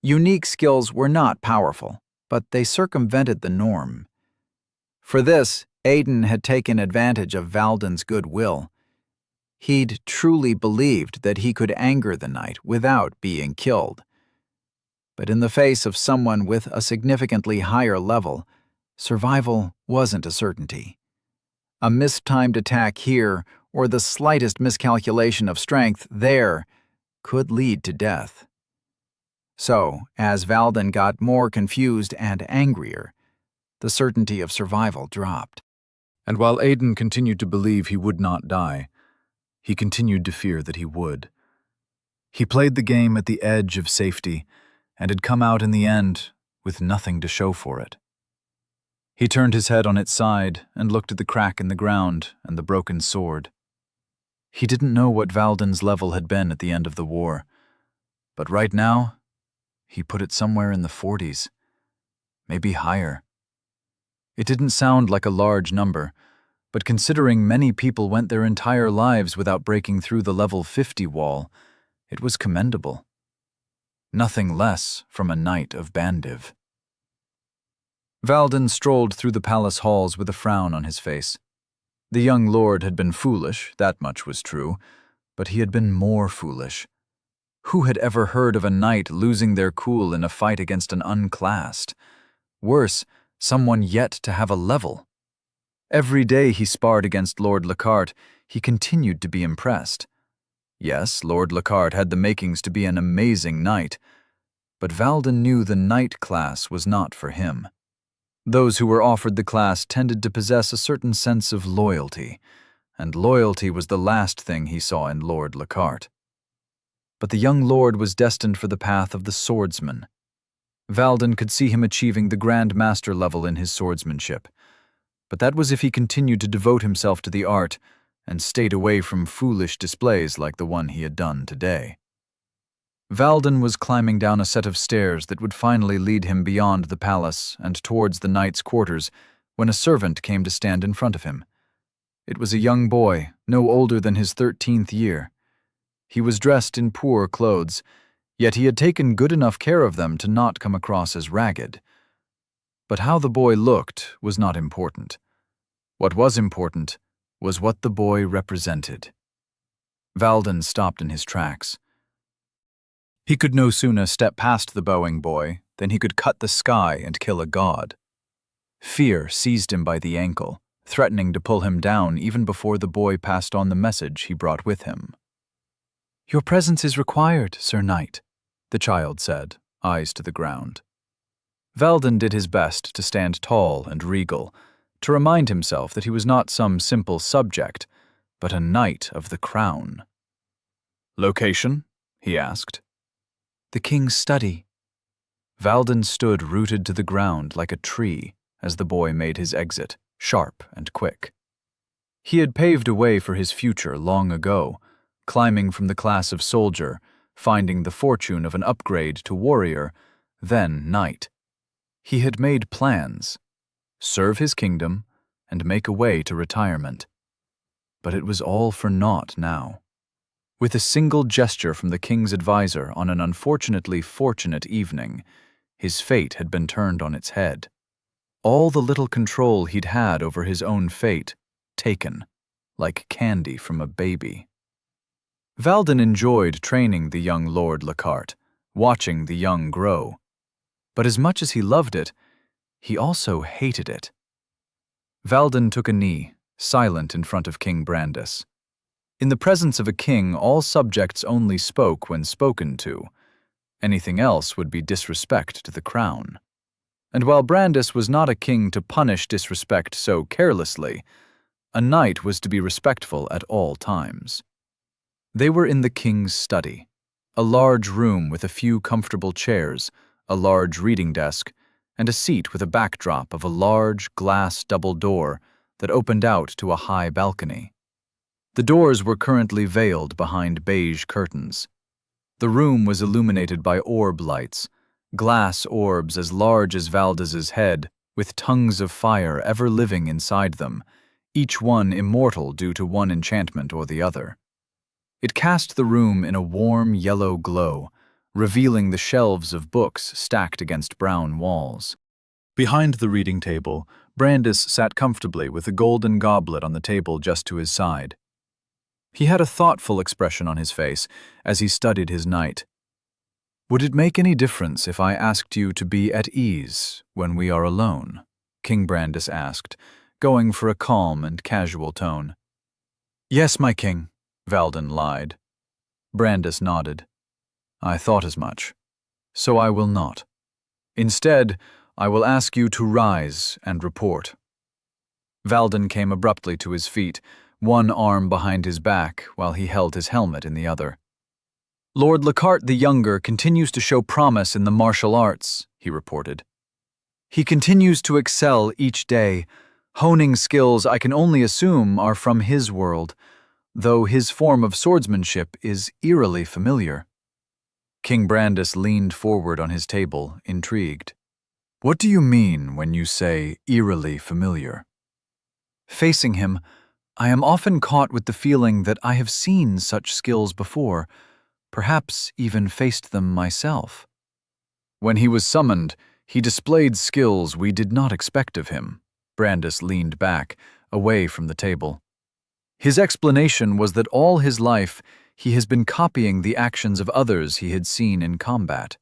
Unique skills were not powerful, but they circumvented the norm. For this, Aiden had taken advantage of Valden's goodwill. He'd truly believed that he could anger the knight without being killed. But in the face of someone with a significantly higher level, survival wasn't a certainty. A mistimed attack here, or the slightest miscalculation of strength there, could lead to death. So, as Valden got more confused and angrier, the certainty of survival dropped. And while Aiden continued to believe he would not die, he continued to fear that he would. He played the game at the edge of safety and had come out in the end with nothing to show for it. He turned his head on its side and looked at the crack in the ground and the broken sword. He didn't know what Valden's level had been at the end of the war, but right now, he put it somewhere in the 40s, maybe higher. It didn't sound like a large number, but considering many people went their entire lives without breaking through the level 50 wall, it was commendable. Nothing less from a knight of Bandiv. Valden strolled through the palace halls with a frown on his face. The young lord had been foolish, that much was true, but he had been more foolish. Who had ever heard of a knight losing their cool in a fight against an unclassed? Worse, someone yet to have a level. Every day he sparred against Lord Lockhart, he continued to be impressed. Yes, Lord Lockhart had the makings to be an amazing knight, but Valden knew the knight class was not for him. Those who were offered the class tended to possess a certain sense of loyalty, and loyalty was the last thing he saw in Lord Lockhart. But the young lord was destined for the path of the swordsman. Valden could see him achieving the Grand Master level in his swordsmanship, but that was if he continued to devote himself to the art and stayed away from foolish displays like the one he had done today. Valden was climbing down a set of stairs that would finally lead him beyond the palace and towards the knight's quarters when a servant came to stand in front of him. It was a young boy, no older than his 13th year. He was dressed in poor clothes, yet he had taken good enough care of them to not come across as ragged. But how the boy looked was not important. What was important was what the boy represented. Valden stopped in his tracks. He could no sooner step past the bowing boy than he could cut the sky and kill a god. Fear seized him by the ankle, threatening to pull him down even before the boy passed on the message he brought with him. "Your presence is required, Sir Knight," the child said, eyes to the ground. Valden did his best to stand tall and regal, to remind himself that he was not some simple subject, but a knight of the crown. "Location?" he asked. "The king's study." Valden stood rooted to the ground like a tree as the boy made his exit, sharp and quick. He had paved a way for his future long ago, climbing from the class of soldier, finding the fortune of an upgrade to warrior, then knight. He had made plans, serve his kingdom, and make a way to retirement. But it was all for naught now. With a single gesture from the king's advisor on an unfortunately fortunate evening, his fate had been turned on its head. All the little control he'd had over his own fate, taken, like candy from a baby. Valden enjoyed training the young Lord Lockhart, watching the young grow. But as much as he loved it, he also hated it. Valden took a knee, silent in front of King Brandis. In the presence of a king, all subjects only spoke when spoken to. Anything else would be disrespect to the crown. And while Brandis was not a king to punish disrespect so carelessly, a knight was to be respectful at all times. They were in the king's study, a large room with a few comfortable chairs, a large reading desk, and a seat with a backdrop of a large glass double door that opened out to a high balcony. The doors were currently veiled behind beige curtains. The room was illuminated by orb lights, glass orbs as large as Valdez's head, with tongues of fire ever living inside them, each one immortal due to one enchantment or the other. It cast the room in a warm yellow glow, revealing the shelves of books stacked against brown walls. Behind the reading table, Brandis sat comfortably with a golden goblet on the table just to his side. He had a thoughtful expression on his face as he studied his knight. "Would it make any difference if I asked you to be at ease when we are alone?" King Brandis asked, going for a calm and casual tone. "Yes, my king," Valden lied. Brandis nodded. "I thought as much. So I will not. Instead, I will ask you to rise and report." Valden came abruptly to his feet, one arm behind his back while he held his helmet in the other. "Lord Lockhart the Younger continues to show promise in the martial arts," he reported. "He continues to excel each day, honing skills I can only assume are from his world, though his form of swordsmanship is eerily familiar." King Brandis leaned forward on his table, intrigued. "What do you mean when you say eerily familiar?" Facing him, I am often caught with the feeling that I have seen such skills before, perhaps even faced them myself. When he was summoned, he displayed skills we did not expect of him. Brandis leaned back, away from the table. His explanation was that all his life he has been copying the actions of others he had seen in combat.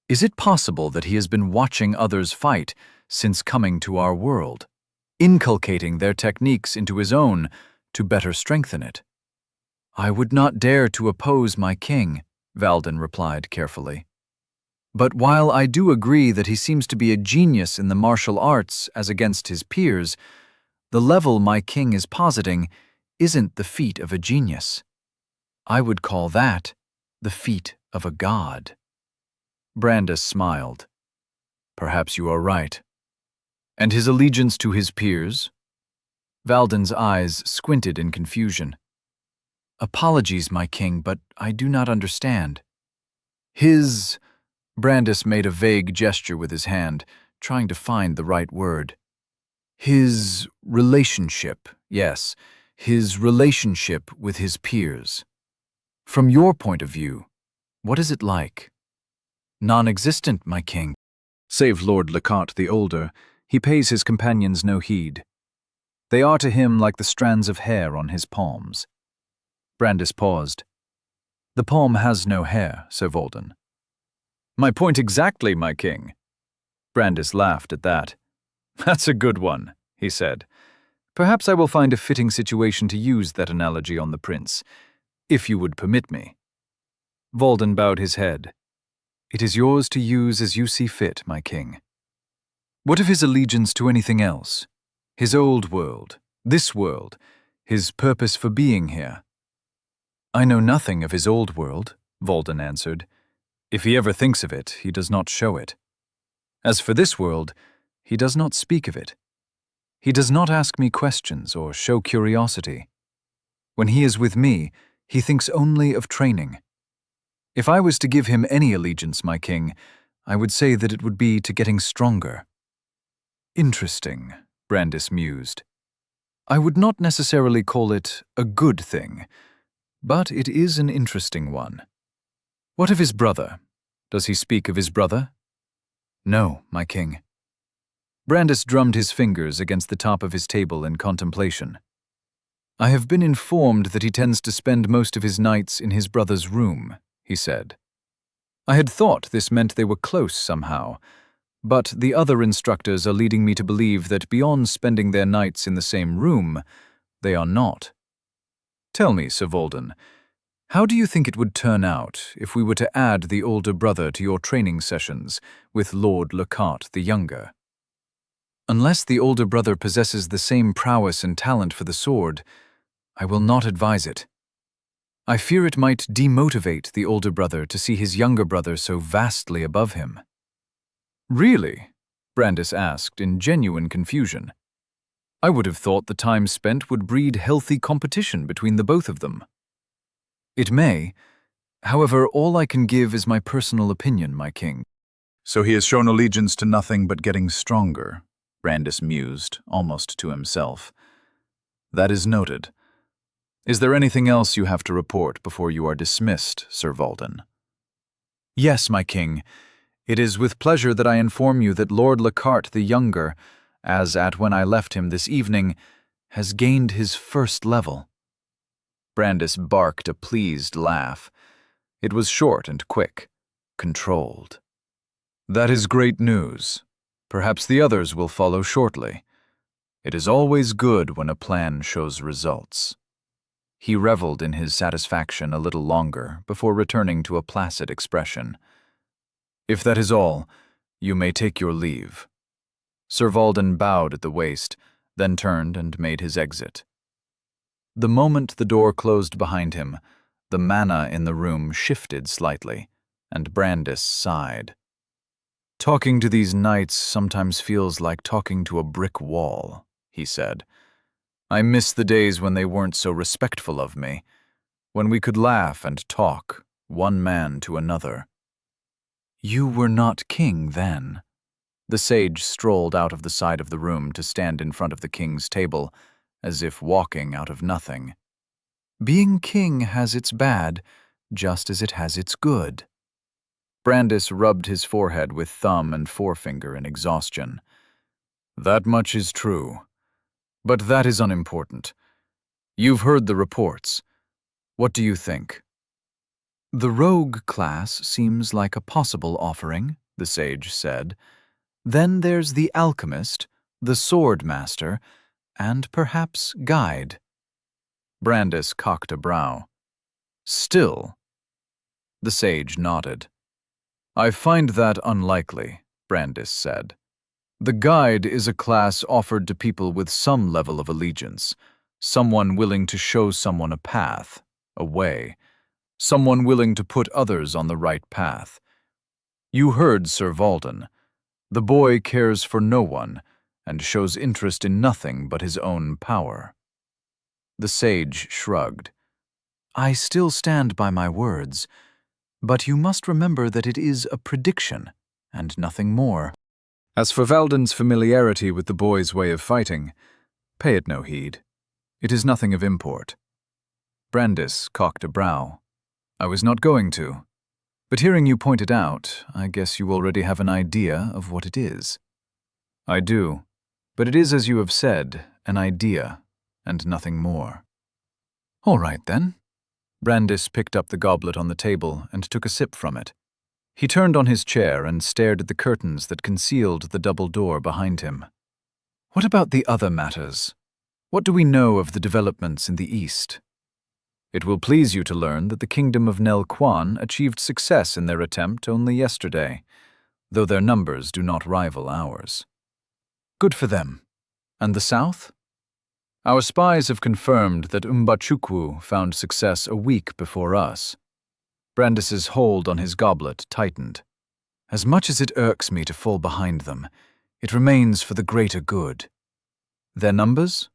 Is it possible that he has been watching others fight since coming to our world, inculcating their techniques into his own to better strengthen it? "I would not dare to oppose my king," Valden replied carefully. "But while I do agree that he seems to be a genius in the martial arts as against his peers, the level my king is positing isn't the feat of a genius. I would call that the feat of a god." Brandis smiled. "Perhaps you are right. And his allegiance to his peers?" Valden's eyes squinted in confusion. "Apologies, my king, but I do not understand." Brandis made a vague gesture with his hand, trying to find the right word. "His relationship, yes, his relationship with his peers. From your point of view, what is it like?" "Non-existent, my king." Save Lord Lockhart the Older, he pays his companions no heed. They are to him like the strands of hair on his palms. Brandis paused. "The palm has no hair, Sir Valden." "My point exactly, my king." Brandis laughed at that. "That's a good one," he said. "Perhaps I will find a fitting situation to use that analogy on the prince, if you would permit me." Valden bowed his head. "It is yours to use as you see fit, my king." "What of his allegiance to anything else? His old world, this world, his purpose for being here?" "I know nothing of his old world," Valden answered. "If he ever thinks of it, he does not show it. As for this world, he does not speak of it. He does not ask me questions or show curiosity. When he is with me, he thinks only of training. If I was to give him any allegiance, my king, I would say that it would be to getting stronger." "Interesting," Brandis mused. "I would not necessarily call it a good thing, but it is an interesting one. What of his brother? Does he speak of his brother?" "No, my king." Brandis drummed his fingers against the top of his table in contemplation. "I have been informed that he tends to spend most of his nights in his brother's room," he said. "I had thought this meant they were close somehow, but the other instructors are leading me to believe that beyond spending their nights in the same room, they are not. Tell me, Sir Valden, how do you think it would turn out if we were to add the older brother to your training sessions with Lord Lockhart the Younger? Unless the older brother possesses the same prowess and talent for the sword, I will not advise it. I fear it might demotivate the older brother to see his younger brother so vastly above him." "Really?" Brandis asked in genuine confusion. "I would have thought the time spent would breed healthy competition between the both of them." "It may. However, all I can give is my personal opinion, my king." "So he has shown allegiance to nothing but getting stronger," Brandis mused, almost to himself. That is noted. Is there anything else you have to report before you are dismissed, Sir Valden? Yes, my king. It is with pleasure that I inform you that Lord Lockhart the Younger, as at when I left him this evening, has gained his first level. Brandis barked a pleased laugh. It was short and quick, controlled. That is great news. Perhaps the others will follow shortly. It is always good when a plan shows results. He reveled in his satisfaction a little longer before returning to a placid expression. If that is all, you may take your leave. Sir Valden bowed at the waist, then turned and made his exit. The moment the door closed behind him, the mana in the room shifted slightly, and Brandis sighed. Talking to these knights sometimes feels like talking to a brick wall, he said. I miss the days when they weren't so respectful of me, when we could laugh and talk, one man to another. You were not king then. The sage strolled out of the side of the room to stand in front of the king's table, as if walking out of nothing. Being king has its bad, just as it has its good. Brandis rubbed his forehead with thumb and forefinger in exhaustion. That much is true. But that is unimportant. You've heard the reports. What do you think? The rogue class seems like a possible offering, the sage said. Then there's the alchemist, the sword master, and perhaps guide. Brandis cocked a brow. Still? The sage nodded. I find that unlikely, Brandis said. The guide is a class offered to people with some level of allegiance, someone willing to show someone a path, a way, someone willing to put others on the right path. You heard Sir Valden. The boy cares for no one and shows interest in nothing but his own power. The sage shrugged. I still stand by my words, but you must remember that it is a prediction and nothing more. As for Valden's familiarity with the boy's way of fighting, pay it no heed. It is nothing of import. Brandis cocked a brow. I was not going to. But hearing you point it out, I guess you already have an idea of what it is. I do, but it is, as you have said, an idea, and nothing more. All right, then. Brandis picked up the goblet on the table and took a sip from it. He turned on his chair and stared at the curtains that concealed the double door behind him. What about the other matters? What do we know of the developments in the East? It will please you to learn that the kingdom of Nel Quan achieved success in their attempt only yesterday, though their numbers do not rival ours. Good for them. And the South? Our spies have confirmed that Mbachukwu found success a week before us. Brandis's hold on his goblet tightened. As much as it irks me to fall behind them, it remains for the greater good. Their numbers?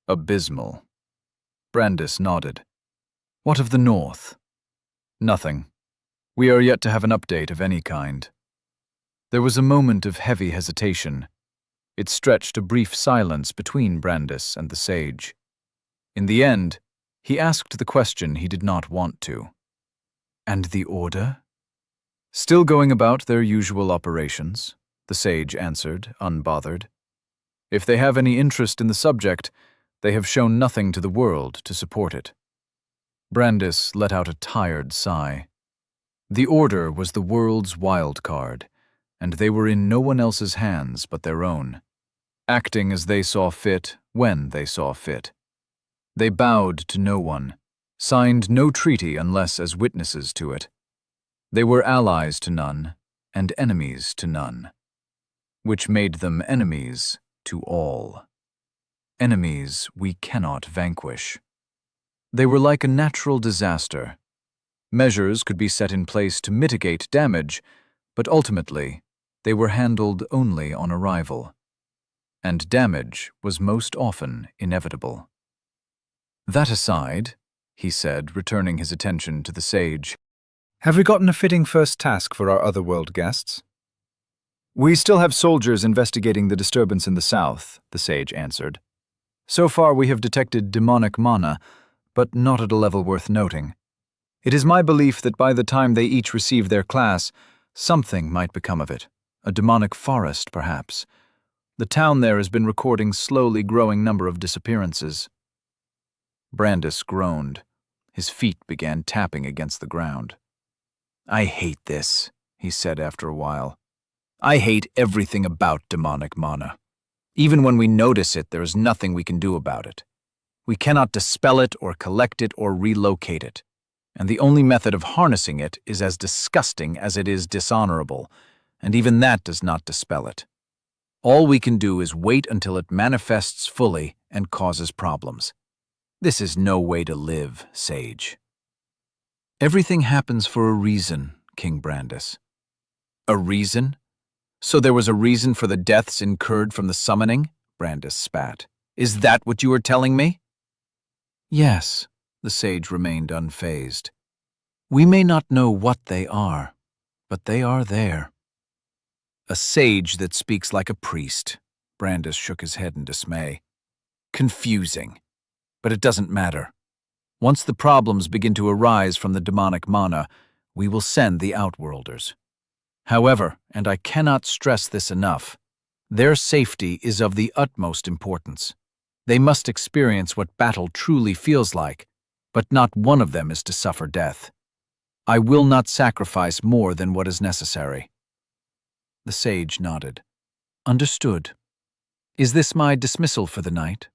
Abysmal. Brandis nodded. What of the North? Nothing. We are yet to have an update of any kind. There was a moment of heavy hesitation. It stretched a brief silence between Brandis and the sage. In the end, he asked the question he did not want to. And the Order? Still going about their usual operations, the sage answered, unbothered. If they have any interest in the subject, they have shown nothing to the world to support it. Brandis let out a tired sigh. The Order was the world's wild card, and they were in no one else's hands but their own, acting as they saw fit when they saw fit. They bowed to no one, signed no treaty unless as witnesses to it. They were allies to none and enemies to none, which made them enemies to all. Enemies we cannot vanquish. They were like a natural disaster. Measures could be set in place to mitigate damage, but ultimately, they were handled only on arrival. And damage was most often inevitable. That aside, he said, returning his attention to the sage, have we gotten a fitting first task for our otherworld guests? We still have soldiers investigating the disturbance in the south, the sage answered. So far we have detected demonic mana, but not at a level worth noting. It is my belief that by the time they each receive their class, something might become of it. A demonic forest, perhaps. The town there has been recording slowly growing number of disappearances. Brandis groaned. His feet began tapping against the ground. I hate this, he said after a while. I hate everything about demonic mana. Even when we notice it, there is nothing we can do about it. We cannot dispel it or collect it or relocate it. And the only method of harnessing it is as disgusting as it is dishonorable, and even that does not dispel it. All we can do is wait until it manifests fully and causes problems. This is no way to live, Sage. Everything happens for a reason, King Brandis. A reason? So there was a reason for the deaths incurred from the summoning? Brandis spat. Is that what you are telling me? Yes, the sage remained unfazed. We may not know what they are, but they are there. A sage that speaks like a priest. Brandis shook his head in dismay. Confusing. But it doesn't matter. Once the problems begin to arise from the demonic mana, we will send the Outworlders. However, and I cannot stress this enough, their safety is of the utmost importance. They must experience what battle truly feels like, but not one of them is to suffer death. I will not sacrifice more than what is necessary. The sage nodded. Understood. Is this my dismissal for the night?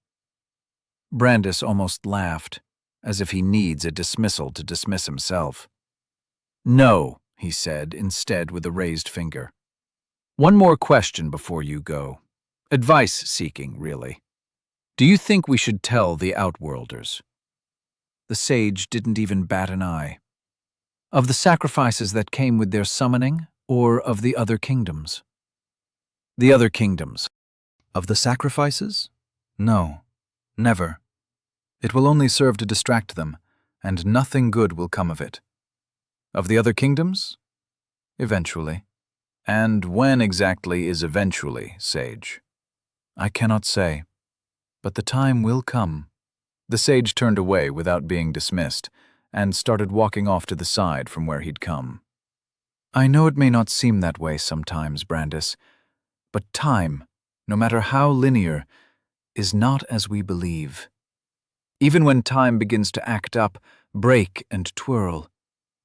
Brandis almost laughed, as if he needs a dismissal to dismiss himself. No, he said, instead with a raised finger. One more question before you go. Advice-seeking, really. Do you think we should tell the Outworlders? The sage didn't even bat an eye. Of the sacrifices that came with their summoning, or of the other kingdoms? The other kingdoms. Of the sacrifices? No, never. It will only serve to distract them, and nothing good will come of it. Of the other kingdoms? Eventually. And when exactly is eventually, Sage? I cannot say, but the time will come. The sage turned away without being dismissed, and started walking off to the side from where he'd come. I know it may not seem that way sometimes, Brandis, but time, no matter how linear, is not as we believe. Even when time begins to act up, break and twirl,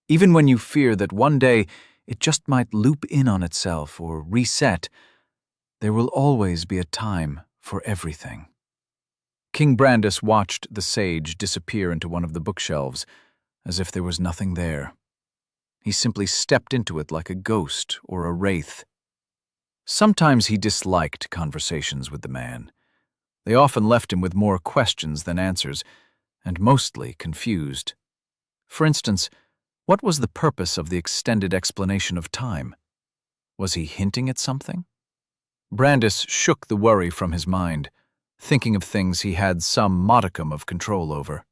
even when you fear that one day it just might loop in on itself or reset, there will always be a time for everything. King Brandis watched the sage disappear into one of the bookshelves, as if there was nothing there. He simply stepped into it like a ghost or a wraith. Sometimes he disliked conversations with the man. They often left him with more questions than answers, and mostly confused. For instance, what was the purpose of the extended explanation of time? Was he hinting at something? Brandis shook the worry from his mind, thinking of things he had some modicum of control over.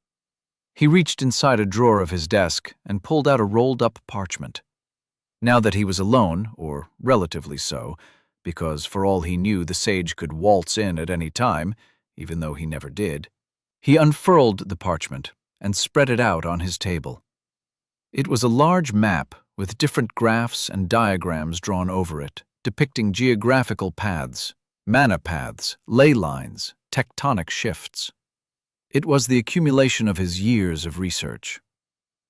He reached inside a drawer of his desk and pulled out a rolled-up parchment. Now that he was alone, or relatively so, because for all he knew the sage could waltz in at any time, even though he never did, he unfurled the parchment and spread it out on his table. It was a large map with different graphs and diagrams drawn over it, depicting geographical paths, mana paths, ley lines, tectonic shifts. It was the accumulation of his years of research.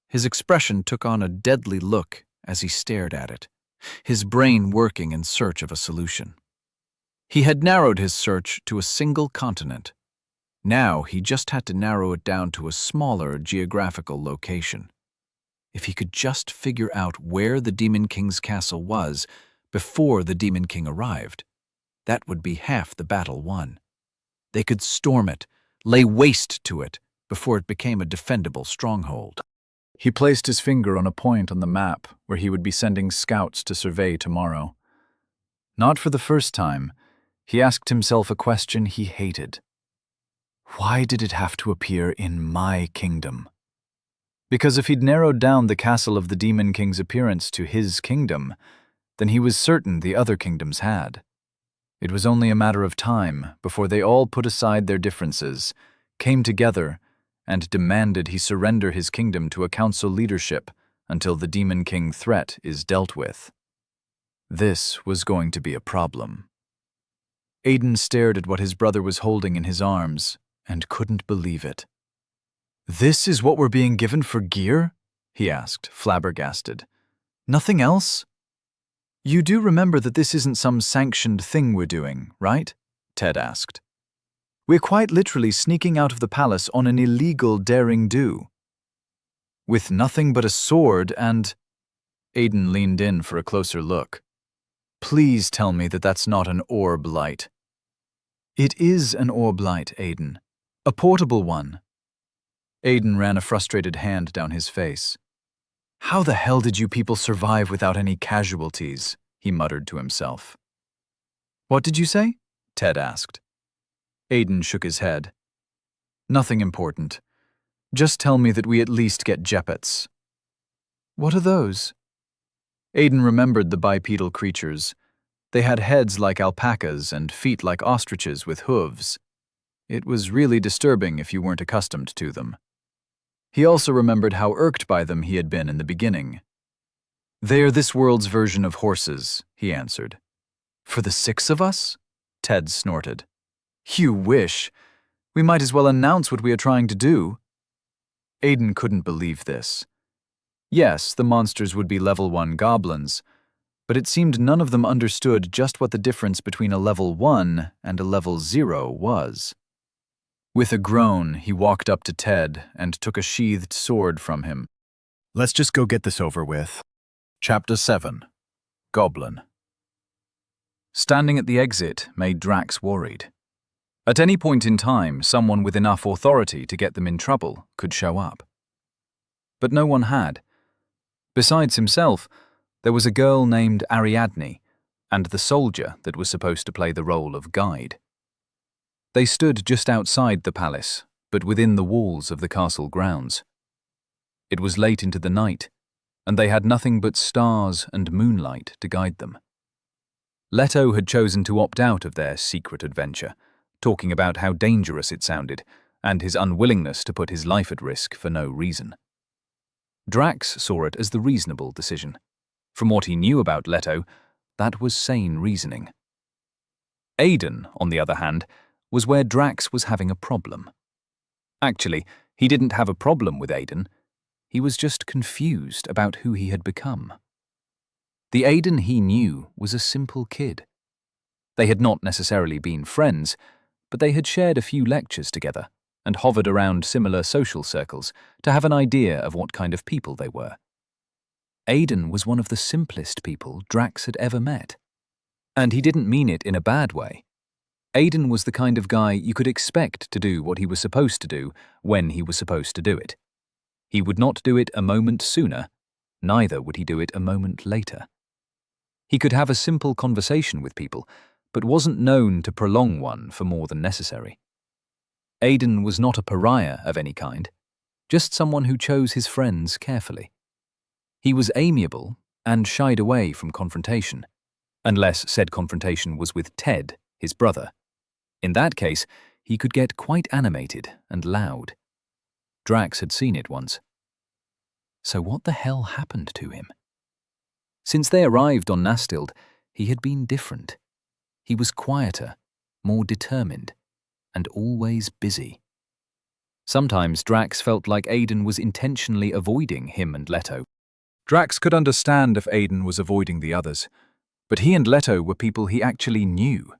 His expression took on a deadly look as he stared at it, his brain working in search of a solution. He had narrowed his search to a single continent. Now he just had to narrow it down to a smaller geographical location. If he could just figure out where the Demon King's castle was before the Demon King arrived, that would be half the battle won. They could storm it, lay waste to it, before it became a defendable stronghold. He placed his finger on a point on the map where he would be sending scouts to survey tomorrow. Not for the first time, he asked himself a question he hated. Why did it have to appear in my kingdom? Because if he'd narrowed down the castle of the Demon King's appearance to his kingdom, then he was certain the other kingdoms had. It was only a matter of time before they all put aside their differences, came together, and demanded he surrender his kingdom to a council leadership until the Demon King threat is dealt with. This was going to be a problem. Aiden stared at what his brother was holding in his arms and couldn't believe it. "This is what we're being given for gear?" he asked, flabbergasted. "Nothing else?" "You do remember that this isn't some sanctioned thing we're doing, right?" Ted asked. "We're quite literally sneaking out of the palace on an illegal daring-do. With nothing but a sword and—" Aiden leaned in for a closer look. "Please tell me that that's not an orb light." "It is an orb light, Aiden. A portable one." Aiden ran a frustrated hand down his face. "How the hell did you people survive without any casualties?" he muttered to himself. "What did you say?" Ted asked. Aiden shook his head. "Nothing important. Just tell me that we at least get jeppets." "What are those?" Aiden remembered the bipedal creatures. They had heads like alpacas and feet like ostriches with hooves. It was really disturbing if you weren't accustomed to them. He also remembered how irked by them he had been in the beginning. "They are this world's version of horses," he answered. "For the 6 of us?" Ted snorted. "You wish. We might as well announce what we are trying to do." Aiden couldn't believe this. Yes, the monsters would be level 1 goblins, but it seemed none of them understood just what the difference between a level 1 and a level 0 was. With a groan, he walked up to Ted and took a sheathed sword from him. "Let's just go get this over with." Chapter 7. Goblin. Standing at the exit made Drax worried. At any point in time, someone with enough authority to get them in trouble could show up. But no one had. Besides himself, there was a girl named Ariadne and the soldier that was supposed to play the role of guide. They stood just outside the palace, but within the walls of the castle grounds. It was late into the night, and they had nothing but stars and moonlight to guide them. Leto had chosen to opt out of their secret adventure, talking about how dangerous it sounded and his unwillingness to put his life at risk for no reason. Drax saw it as the reasonable decision. From what he knew about Leto, that was sane reasoning. Aiden, on the other hand, was where Drax was having a problem. Actually, he didn't have a problem with Aiden. He was just confused about who he had become. The Aiden he knew was a simple kid. They had not necessarily been friends, but they had shared a few lectures together and hovered around similar social circles to have an idea of what kind of people they were. Aiden was one of the simplest people Drax had ever met. And he didn't mean it in a bad way. Aiden was the kind of guy you could expect to do what he was supposed to do when he was supposed to do it. He would not do it a moment sooner, neither would he do it a moment later. He could have a simple conversation with people, but wasn't known to prolong one for more than necessary. Aiden was not a pariah of any kind, just someone who chose his friends carefully. He was amiable and shied away from confrontation, unless said confrontation was with Ted, his brother. In that case, he could get quite animated and loud. Drax had seen it once. So what the hell happened to him? Since they arrived on Nastild, he had been different. He was quieter, more determined, and always busy. Sometimes Drax felt like Aiden was intentionally avoiding him and Leto. Drax could understand if Aiden was avoiding the others, but he and Leto were people he actually knew,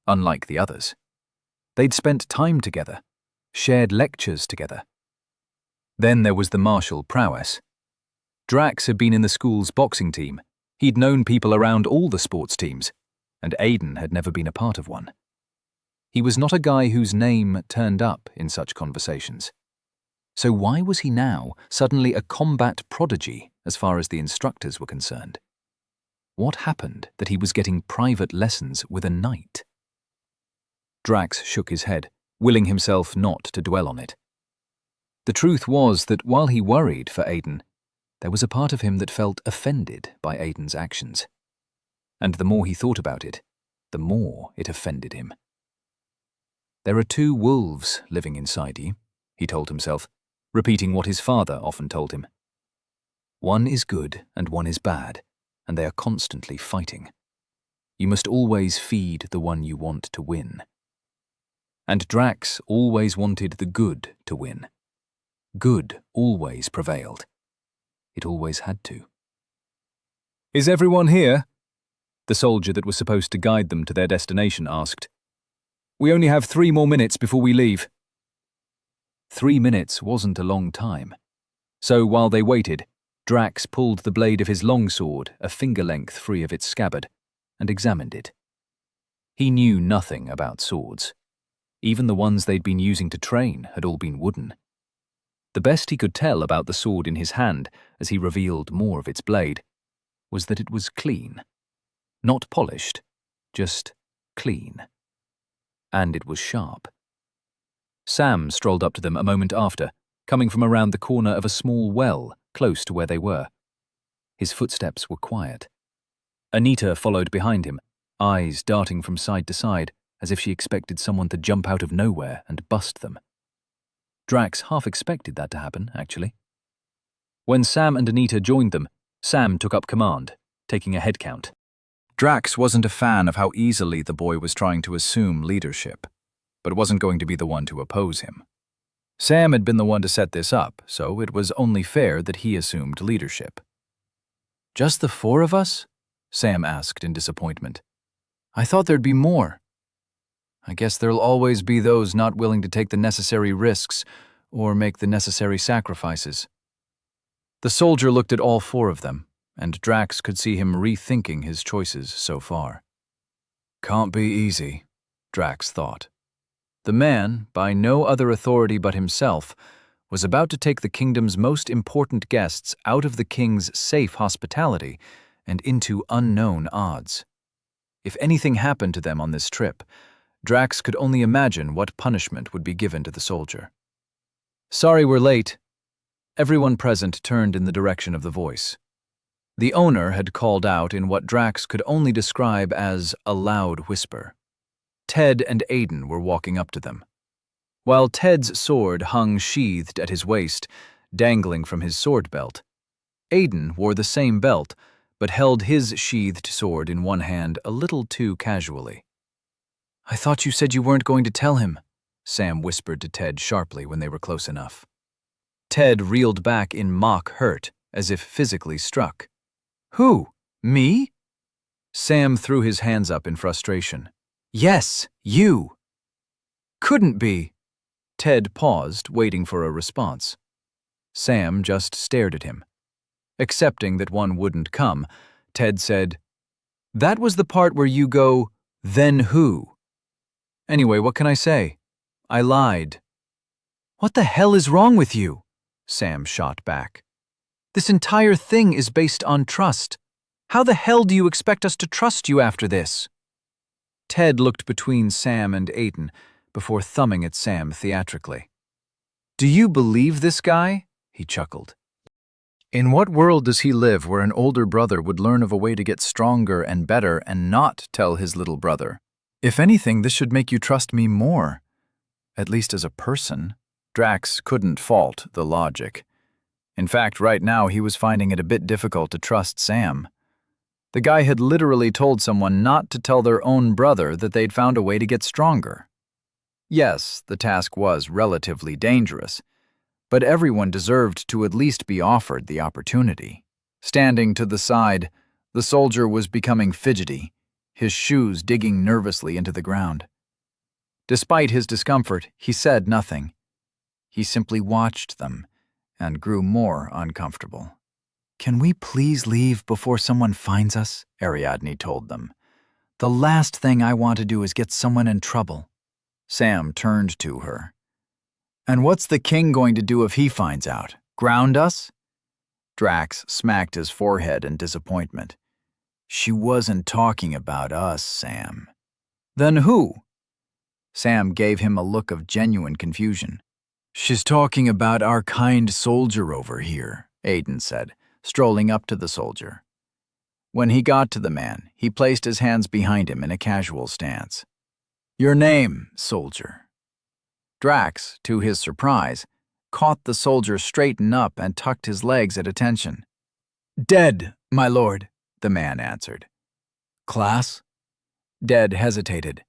unlike the others. They'd spent time together, shared lectures together. Then there was the martial prowess. Drax had been in the school's boxing team. He'd known people around all the sports teams, and Aiden had never been a part of one. He was not a guy whose name turned up in such conversations. So why was he now suddenly a combat prodigy as far as the instructors were concerned? What happened that he was getting private lessons with a knight? Drax shook his head, willing himself not to dwell on it. The truth was that while he worried for Aiden, there was a part of him that felt offended by Aiden's actions. And the more he thought about it, the more it offended him. There are 2 wolves living inside you, he told himself, repeating what his father often told him. One is good and one is bad, and they are constantly fighting. You must always feed the one you want to win. And Drax always wanted the good to win. Good always prevailed. It always had to. "Is everyone here?" the soldier that was supposed to guide them to their destination asked. "We only have 3 more minutes before we leave." 3 minutes wasn't a long time. So while they waited, Drax pulled the blade of his longsword a finger-length free of its scabbard and examined it. He knew nothing about swords. Even the ones they'd been using to train had all been wooden. The best he could tell about the sword in his hand, as he revealed more of its blade, was that it was clean. Not polished, just clean. And it was sharp. Sam strolled up to them a moment after, coming from around the corner of a small well close to where they were. His footsteps were quiet. Anita followed behind him, eyes darting from side to side, as if she expected someone to jump out of nowhere and bust them. Drax half expected that to happen, actually. When Sam and Anita joined them, Sam took up command, taking a head count. Drax wasn't a fan of how easily the boy was trying to assume leadership, but wasn't going to be the one to oppose him. Sam had been the one to set this up, so it was only fair that he assumed leadership. "Just the 4 of us?" Sam asked in disappointment. "I thought there'd be more." "I guess there'll always be those not willing to take the necessary risks or make the necessary sacrifices." The soldier looked at all 4 of them, and Drax could see him rethinking his choices so far. Can't be easy, Drax thought. The man, by no other authority but himself, was about to take the kingdom's most important guests out of the king's safe hospitality and into unknown odds. If anything happened to them on this trip, Drax could only imagine what punishment would be given to the soldier. "Sorry we're late." Everyone present turned in the direction of the voice. The owner had called out in what Drax could only describe as a loud whisper. Ted and Aiden were walking up to them. While Ted's sword hung sheathed at his waist, dangling from his sword belt, Aiden wore the same belt, but held his sheathed sword in one hand a little too casually. "I thought you said you weren't going to tell him," Sam whispered to Ted sharply when they were close enough. Ted reeled back in mock hurt, as if physically struck. "Who? Me?" Sam threw his hands up in frustration. "Yes, you." "Couldn't be." Ted paused, waiting for a response. Sam just stared at him. Accepting that one wouldn't come, Ted said, "That was the part where you go, 'Then who?' Anyway, what can I say? I lied." "What the hell is wrong with you?" Sam shot back. "This entire thing is based on trust. How the hell do you expect us to trust you after this?" Ted looked between Sam and Aiden before thumbing at Sam theatrically. "Do you believe this guy?" he chuckled. In what world does he live where an older brother would learn of a way to get stronger and better and not tell his little brother? If anything, this should make you trust me more. At least as a person. Drax couldn't fault the logic. In fact, right now he was finding it a bit difficult to trust Sam. The guy had literally told someone not to tell their own brother that they'd found a way to get stronger. Yes, the task was relatively dangerous, but everyone deserved to at least be offered the opportunity. Standing to the side, the soldier was becoming fidgety, his shoes digging nervously into the ground. Despite his discomfort, he said nothing. He simply watched them and grew more uncomfortable. "Can we please leave before someone finds us?" Ariadne told them. "The last thing I want to do is get someone in trouble." Sam turned to her. "And what's the king going to do if he finds out? Ground us?" Drax smacked his forehead in disappointment. "She wasn't talking about us, Sam." "Then who?" Sam gave him a look of genuine confusion. "She's talking about our kind soldier over here," Aiden said, strolling up to the soldier. When he got to the man, he placed his hands behind him in a casual stance. "Your name, soldier." Drax, to his surprise, caught the soldier straighten up and tucked his legs at attention. "Dead, my lord," the man answered. "Class?" Dead hesitated.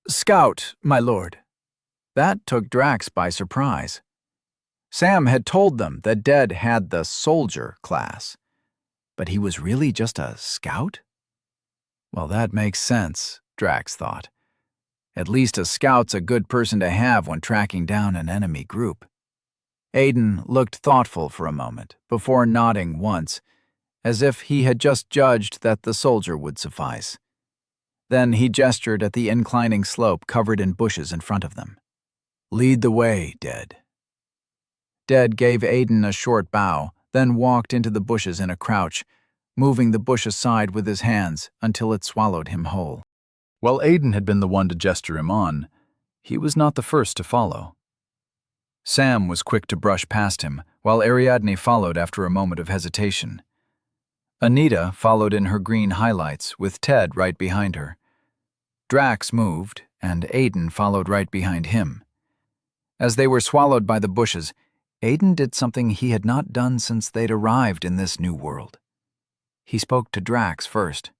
"Scout, my lord." That took Drax by surprise. Sam had told them that Dead had the soldier class, but he was really just a scout? Well, that makes sense, Drax thought. At least a scout's a good person to have when tracking down an enemy group. Aiden looked thoughtful for a moment, before nodding once, as if he had just judged that the soldier would suffice. Then he gestured at the inclining slope covered in bushes in front of them. "Lead the way, Dead." Dead gave Aiden a short bow, then walked into the bushes in a crouch, moving the bush aside with his hands until it swallowed him whole. While Aiden had been the one to gesture him on, he was not the first to follow. Sam was quick to brush past him, while Ariadne followed after a moment of hesitation. Anita followed in her green highlights, with Ted right behind her. Drax moved, and Aiden followed right behind him. As they were swallowed by the bushes, Aiden did something he had not done since they'd arrived in this new world. He spoke to Drax first.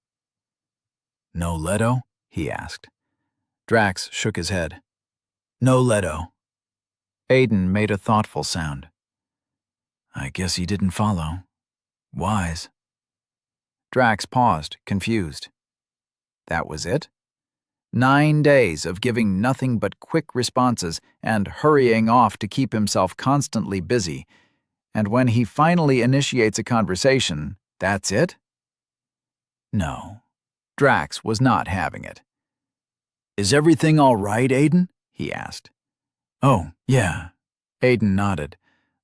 "No Leto?" he asked. Drax shook his head. "No Leto." Aiden made a thoughtful sound. "I guess he didn't follow. Wise." Drax paused, confused. That was it? 9 days of giving nothing but quick responses and hurrying off to keep himself constantly busy, and when he finally initiates a conversation, that's it? No, Drax was not having it. "Is everything all right, Aiden?" he asked. "Oh, yeah." Aiden nodded,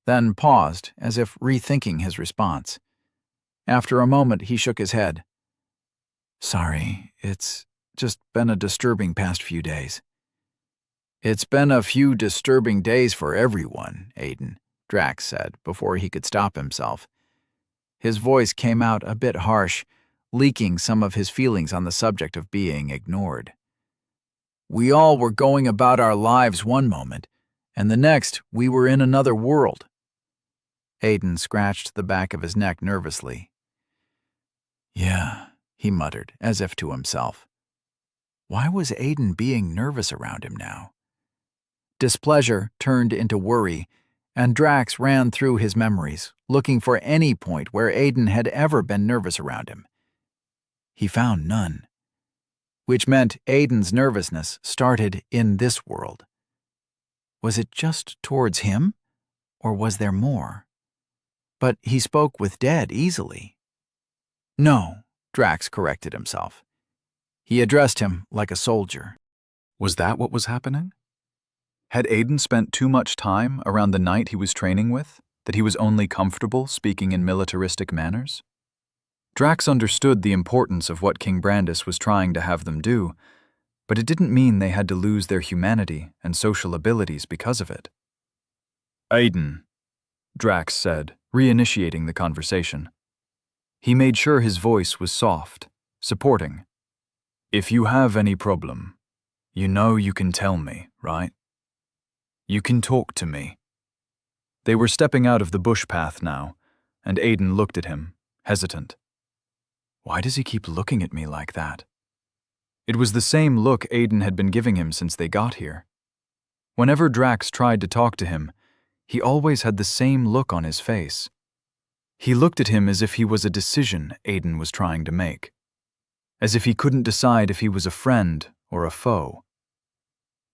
then paused as if rethinking his response. After a moment, he shook his head. "Sorry, it's just been a disturbing past few days." "It's been a few disturbing days for everyone, Aiden," Drax said before he could stop himself. His voice came out a bit harsh, leaking some of his feelings on the subject of being ignored. "We all were going about our lives one moment, and the next we were in another world." Aiden scratched the back of his neck nervously. "Yeah," he muttered, as if to himself. Why was Aiden being nervous around him now? Displeasure turned into worry, and Drax ran through his memories, looking for any point where Aiden had ever been nervous around him. He found none, which meant Aiden's nervousness started in this world. Was it just towards him, or was there more? But he spoke with Dead easily. No, Drax corrected himself. He addressed him like a soldier. Was that what was happening? Had Aiden spent too much time around the knight he was training with, that he was only comfortable speaking in militaristic manners? Drax understood the importance of what King Brandis was trying to have them do, but it didn't mean they had to lose their humanity and social abilities because of it. "Aiden," Drax said, reinitiating the conversation. He made sure his voice was soft, supporting. "If you have any problem, you know you can tell me, right? You can talk to me." They were stepping out of the bush path now, and Aiden looked at him, hesitant. Why does he keep looking at me like that? It was the same look Aiden had been giving him since they got here. Whenever Drax tried to talk to him, he always had the same look on his face. He looked at him as if he was a decision Aiden was trying to make, as if he couldn't decide if he was a friend or a foe.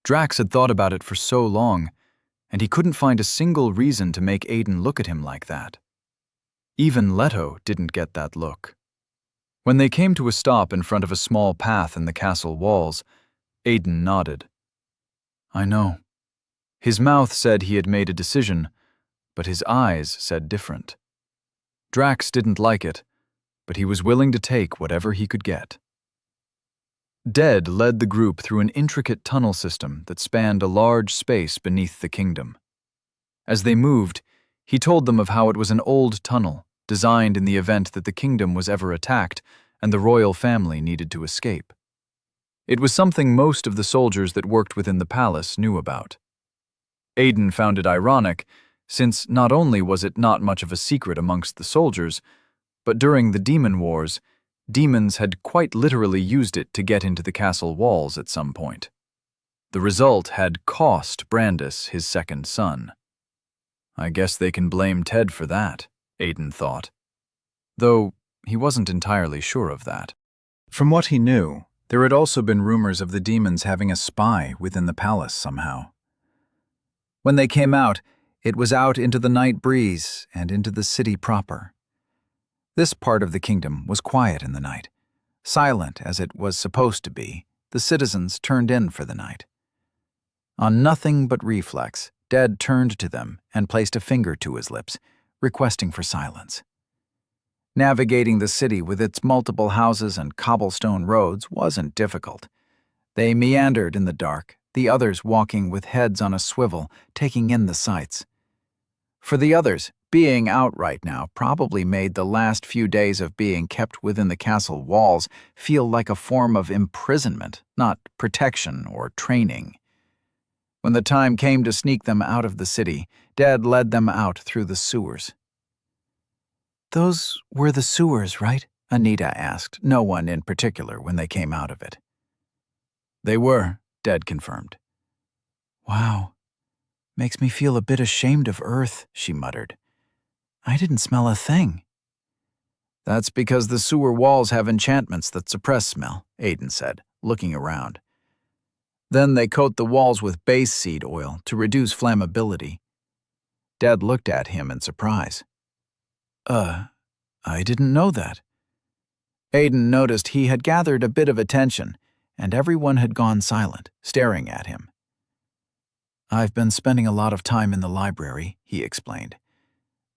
Drax had thought about it for so long, and he couldn't find a single reason to make Aiden look at him like that. Even Leto didn't get that look. When they came to a stop in front of a small path in the castle walls, Aiden nodded. "I know." His mouth said he had made a decision, but his eyes said different. Drax didn't like it, but he was willing to take whatever he could get. Dead led the group through an intricate tunnel system that spanned a large space beneath the kingdom. As they moved, he told them of how it was an old tunnel, designed in the event that the kingdom was ever attacked, and the royal family needed to escape. It was something most of the soldiers that worked within the palace knew about. Aiden found it ironic, since not only was it not much of a secret amongst the soldiers, but during the demon wars, demons had quite literally used it to get into the castle walls at some point. The result had cost Brandis his second son. I guess they can blame Ted for that, Aiden thought, though he wasn't entirely sure of that. From what he knew, there had also been rumors of the demons having a spy within the palace somehow. When they came out, it was out into the night breeze and into the city proper. This part of the kingdom was quiet in the night. Silent as it was supposed to be, the citizens turned in for the night. On nothing but reflex, Dad turned to them and placed a finger to his lips, requesting for silence. Navigating the city with its multiple houses and cobblestone roads wasn't difficult. They meandered in the dark, the others walking with heads on a swivel, taking in the sights. For the others, being out right now probably made the last few days of being kept within the castle walls feel like a form of imprisonment, not protection or training. When the time came to sneak them out of the city, Dad led them out through the sewers. "Those were the sewers, right?" Anita asked, no one in particular when they came out of it. "They were," Dad confirmed. "Wow. Makes me feel a bit ashamed of Earth," she muttered. "I didn't smell a thing." "That's because the sewer walls have enchantments that suppress smell," Aiden said, looking around. "Then they coat the walls with base seed oil to reduce flammability." Dad looked at him in surprise. I didn't know that." Aiden noticed he had gathered a bit of attention, and everyone had gone silent, staring at him. "I've been spending a lot of time in the library," he explained.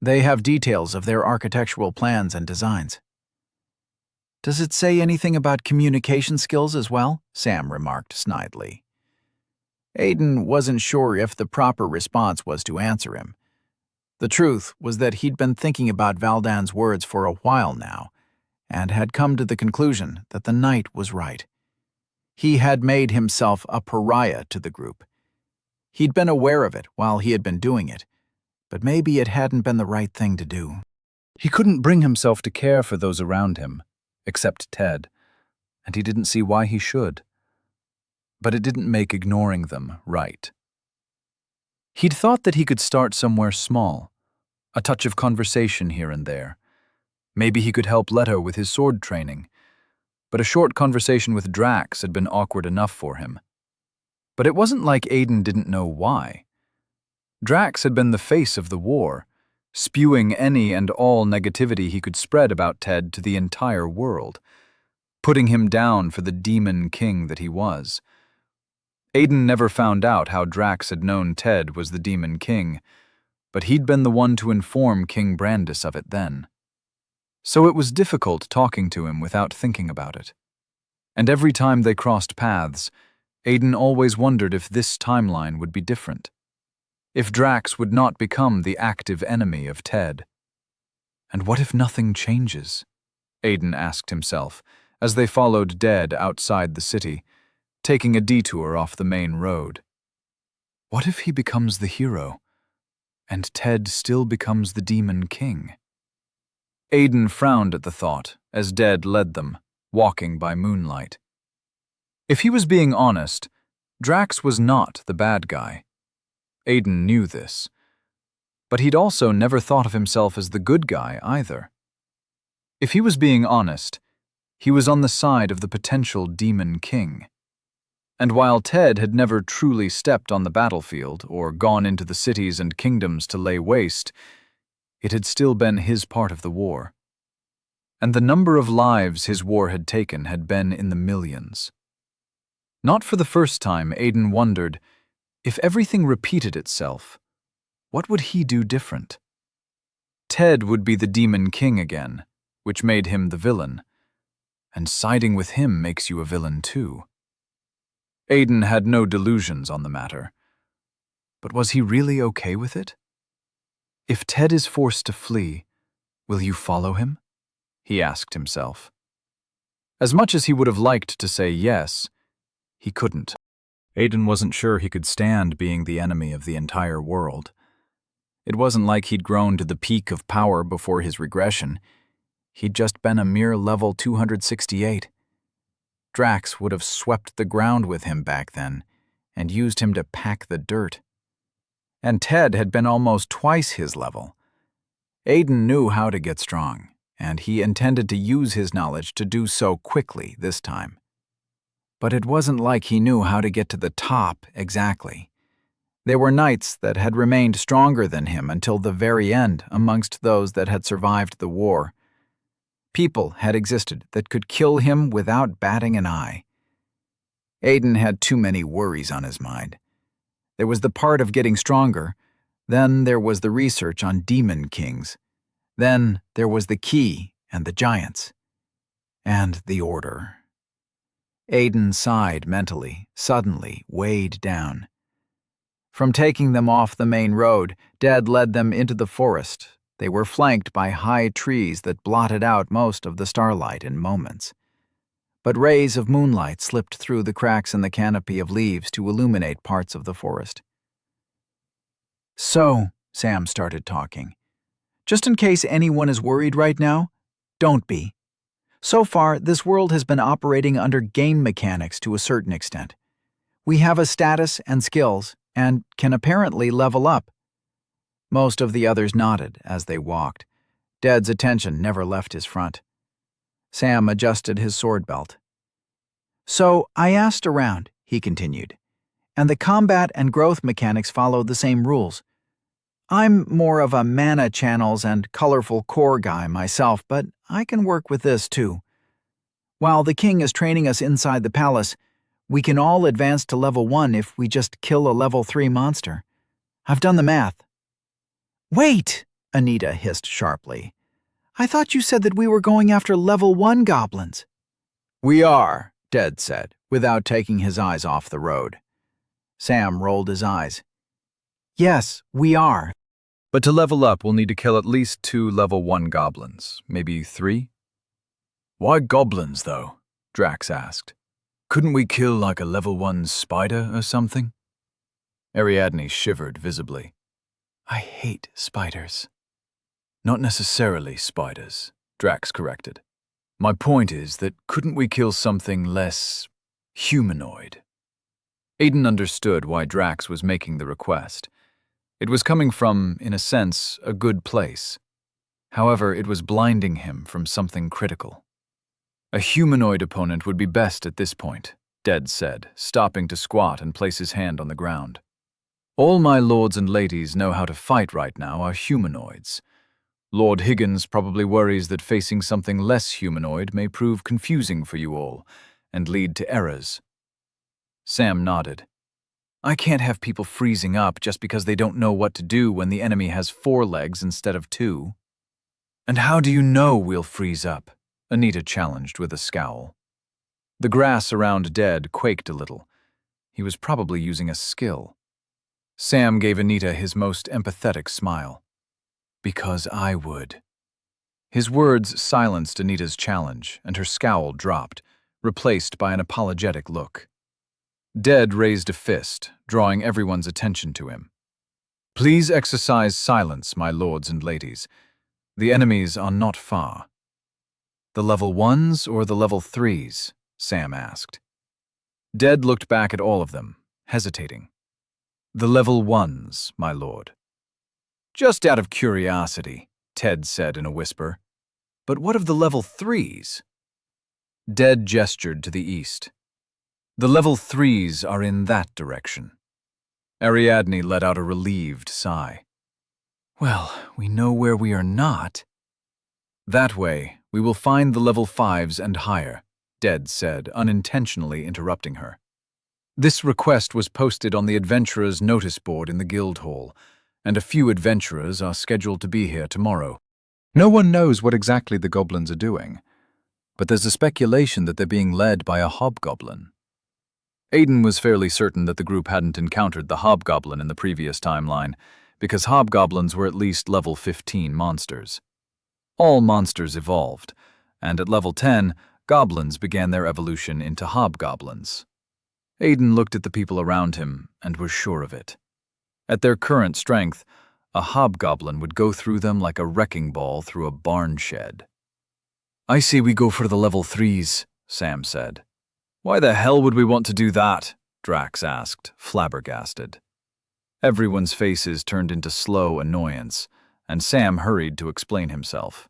"They have details of their architectural plans and designs." "Does it say anything about communication skills as well?" Sam remarked snidely. Aiden wasn't sure if the proper response was to answer him. The truth was that he'd been thinking about Valdan's words for a while now, and had come to the conclusion that the night was right. He had made himself a pariah to the group. He'd been aware of it while he had been doing it, but maybe it hadn't been the right thing to do. He couldn't bring himself to care for those around him, except Ted, and he didn't see why he should. But it didn't make ignoring them right. He'd thought that he could start somewhere small, a touch of conversation here and there. Maybe he could help Leto with his sword training, but a short conversation with Drax had been awkward enough for him. But it wasn't like Aiden didn't know why. Drax had been the face of the war, spewing any and all negativity he could spread about Ted to the entire world, putting him down for the demon king that he was. Aiden never found out how Drax had known Ted was the demon king, but he'd been the one to inform King Brandis of it then. So it was difficult talking to him without thinking about it. And every time they crossed paths, Aiden always wondered if this timeline would be different. If Drax would not become the active enemy of Ted. And what if nothing changes? Aiden asked himself as they followed Dead outside the city, taking a detour off the main road. What if he becomes the hero, and Ted still becomes the demon king? Aiden frowned at the thought as Dead led them, walking by moonlight. If he was being honest, Drax was not the bad guy. Aiden knew this. But he'd also never thought of himself as the good guy either. If he was being honest, he was on the side of the potential demon king. And while Ted had never truly stepped on the battlefield or gone into the cities and kingdoms to lay waste, it had still been his part of the war. And the number of lives his war had taken had been in the millions. Not for the first time, Aiden wondered, if everything repeated itself, what would he do different? Ted would be the demon king again, which made him the villain. And siding with him makes you a villain too. Aiden had no delusions on the matter. But was he really okay with it? If Ted is forced to flee, will you follow him? He asked himself. As much as he would have liked to say yes, he couldn't. Aiden wasn't sure he could stand being the enemy of the entire world. It wasn't like he'd grown to the peak of power before his regression. He'd just been a mere level 268. Drax would have swept the ground with him back then and used him to pack the dirt. And Ted had been almost twice his level. Aiden knew how to get strong, and he intended to use his knowledge to do so quickly this time. But it wasn't like he knew how to get to the top exactly. There were knights that had remained stronger than him until the very end amongst those that had survived the war. People had existed that could kill him without batting an eye. Aiden had too many worries on his mind. There was the part of getting stronger, then there was the research on demon kings, then there was the key and the giants, and the order. Aiden sighed mentally, suddenly weighed down. From taking them off the main road, Dad led them into the forest. They were flanked by high trees that blotted out most of the starlight in moments. But rays of moonlight slipped through the cracks in the canopy of leaves to illuminate parts of the forest. "So," Sam started talking, "just in case anyone is worried right now, don't be. So far, this world has been operating under game mechanics to a certain extent. We have a status and skills, and can apparently level up." Most of the others nodded as they walked. Dad's attention never left his front. Sam adjusted his sword belt. "So I asked around," he continued, "and the combat and growth mechanics follow the same rules. I'm more of a mana channels and colorful core guy myself, but I can work with this too. While the king is training us inside the palace, we can all advance to level 1 if we just kill a level 3 monster. I've done the math." "Wait!" Anita hissed sharply. "I thought you said that we were going after level 1 goblins." "We are," Ted said, without taking his eyes off the road. Sam rolled his eyes. "Yes, we are. But to level up, we'll need to kill at least 2 level 1 goblins, maybe 3? "Why goblins, though?" Drax asked. "Couldn't we kill like a level 1 spider or something?" Ariadne shivered visibly. "I hate spiders." "Not necessarily spiders," Drax corrected. "My point is that couldn't we kill something less humanoid?" Aiden understood why Drax was making the request. It was coming from, in a sense, a good place. However, it was blinding him from something critical. "A humanoid opponent would be best at this point," Ded said, stopping to squat and place his hand on the ground. "All my lords and ladies know how to fight right now are humanoids. Lord Higgins probably worries that facing something less humanoid may prove confusing for you all and lead to errors." Sam nodded. "I can't have people freezing up just because they don't know what to do when the enemy has 4 legs instead of 2. "And how do you know we'll freeze up?" Anita challenged with a scowl. The grass around Ded quaked a little. He was probably using a skill. Sam gave Anita his most empathetic smile. "Because I would." His words silenced Anita's challenge, and her scowl dropped, replaced by an apologetic look. Ded raised a fist, drawing everyone's attention to him. "Please exercise silence, my lords and ladies. The enemies are not far." "The level 1s or the level 3s?" Sam asked. Ded looked back at all of them, hesitating. "The level 1s, my lord." "Just out of curiosity," Ted said in a whisper. "But what of the level 3s?" Ded gestured to the east. "The level 3s are in that direction." Ariadne let out a relieved sigh. "Well, we know where we are not." "That way, we will find the level 5s and higher," Ded said, unintentionally interrupting her. This request was posted on the adventurers' notice board in the guild hall, and a few adventurers are scheduled to be here tomorrow. No one knows what exactly the goblins are doing, but there's a speculation that they're being led by a hobgoblin. Aiden was fairly certain that the group hadn't encountered the hobgoblin in the previous timeline, because hobgoblins were at least level 15 monsters. All monsters evolved, and at level 10, Goblins began their evolution into hobgoblins. Aiden looked at the people around him and was sure of it. At their current strength, a hobgoblin would go through them like a wrecking ball through a barn shed. "I say we go for the level 3s, Sam said. "Why the hell would we want to do that?" Drax asked, flabbergasted. Everyone's faces turned into slow annoyance, and Sam hurried to explain himself.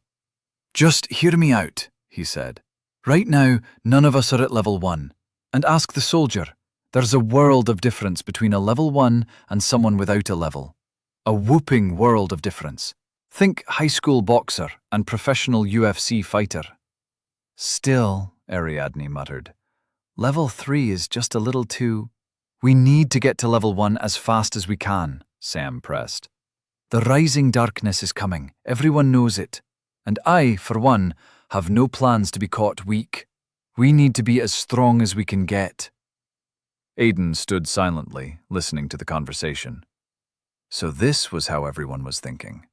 "Just hear me out," he said. "Right now, none of us are at level 1. And ask the soldier. There's a world of difference between a level 1 and someone without a level. A whooping world of difference. Think high school boxer and professional UFC fighter." "Still," Ariadne muttered, "level 3 is just a little too—" "We need to get to level 1 as fast as we can," Sam pressed. "The rising darkness is coming, everyone knows it. And I, for one, have no plans to be caught weak. We need to be as strong as we can get." Aiden stood silently, listening to the conversation. So this was how everyone was thinking.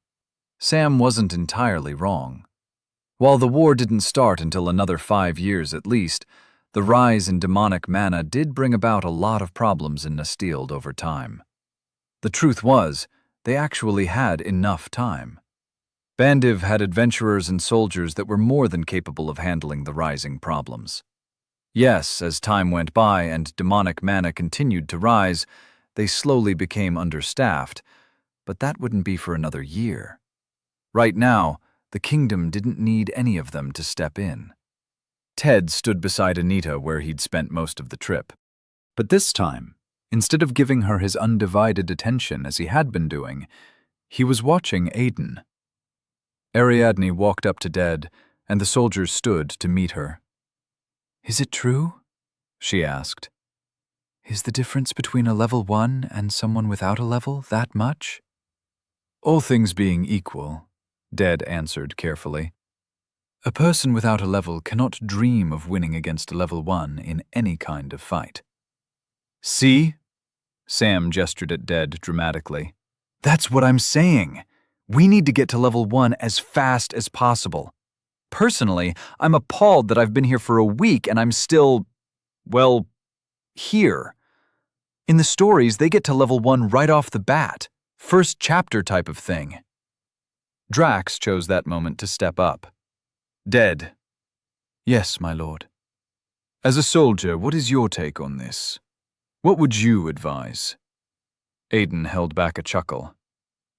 Sam wasn't entirely wrong. While the war didn't start until another 5 years at least, the rise in demonic mana did bring about a lot of problems in Nastiled over time. The truth was, they actually had enough time. Bandiv had adventurers and soldiers that were more than capable of handling the rising problems. Yes, as time went by and demonic mana continued to rise, they slowly became understaffed, but that wouldn't be for another year. Right now, the kingdom didn't need any of them to step in. Ted stood beside Anita where he'd spent most of the trip. But this time, instead of giving her his undivided attention as he had been doing, he was watching Aiden. Ariadne walked up to Ted, and the soldiers stood to meet her. "Is it true?" she asked. "Is the difference between a level 1 and someone without a level that much?" "All things being equal," Ted answered carefully, "a person without a level cannot dream of winning against a level 1 in any kind of fight." "See?" Sam gestured at Ted dramatically. "That's what I'm saying. We need to get to level 1 as fast as possible. Personally, I'm appalled that I've been here for a week and I'm still, well, here. In the stories, they get to level 1 right off the bat. First chapter type of thing." Drax chose that moment to step up. "Dead." "Yes, my lord." "As a soldier, what is your take on this? What would you advise?" Aiden held back a chuckle.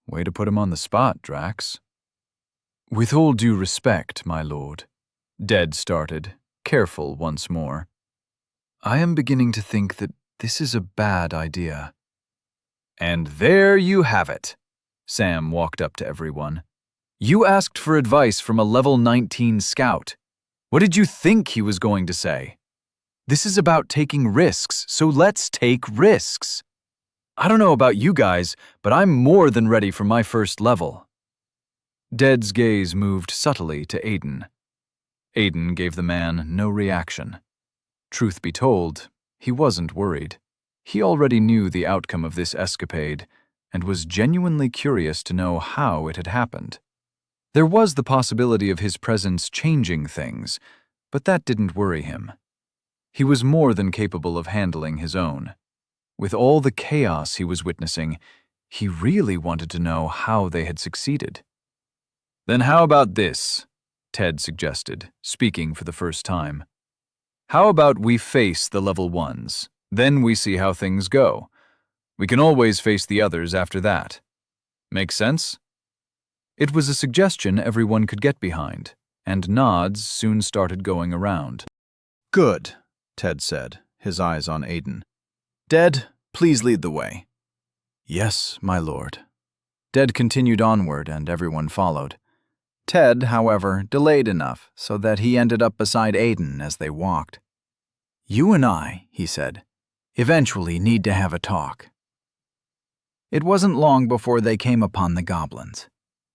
"Way to put him on the spot, Drax." "With all due respect, my lord," Dead started, careful once more, "I am beginning to think that this is a bad idea." "And there you have it." Sam walked up to everyone. "You asked for advice from a level 19 scout. What did you think he was going to say? This is about taking risks, so let's take risks. I don't know about you guys, but I'm more than ready for my first level." Dead's gaze moved subtly to Aiden. Aiden gave the man no reaction. Truth be told, he wasn't worried. He already knew the outcome of this escapade and was genuinely curious to know how it had happened. There was the possibility of his presence changing things, but that didn't worry him. He was more than capable of handling his own. With all the chaos he was witnessing, he really wanted to know how they had succeeded. "Then how about this?" Ted suggested, speaking for the first time. "How about we face the level 1s, then we see how things go. We can always face the others after that. Make sense?" It was a suggestion everyone could get behind, and nods soon started going around. "Good," Ted said, his eyes on Aiden. "Dead, please lead the way." "Yes, my lord." Dead continued onward, and everyone followed. Ted, however, delayed enough so that he ended up beside Aiden as they walked. "You and I," he said, "eventually need to have a talk." It wasn't long before they came upon the goblins.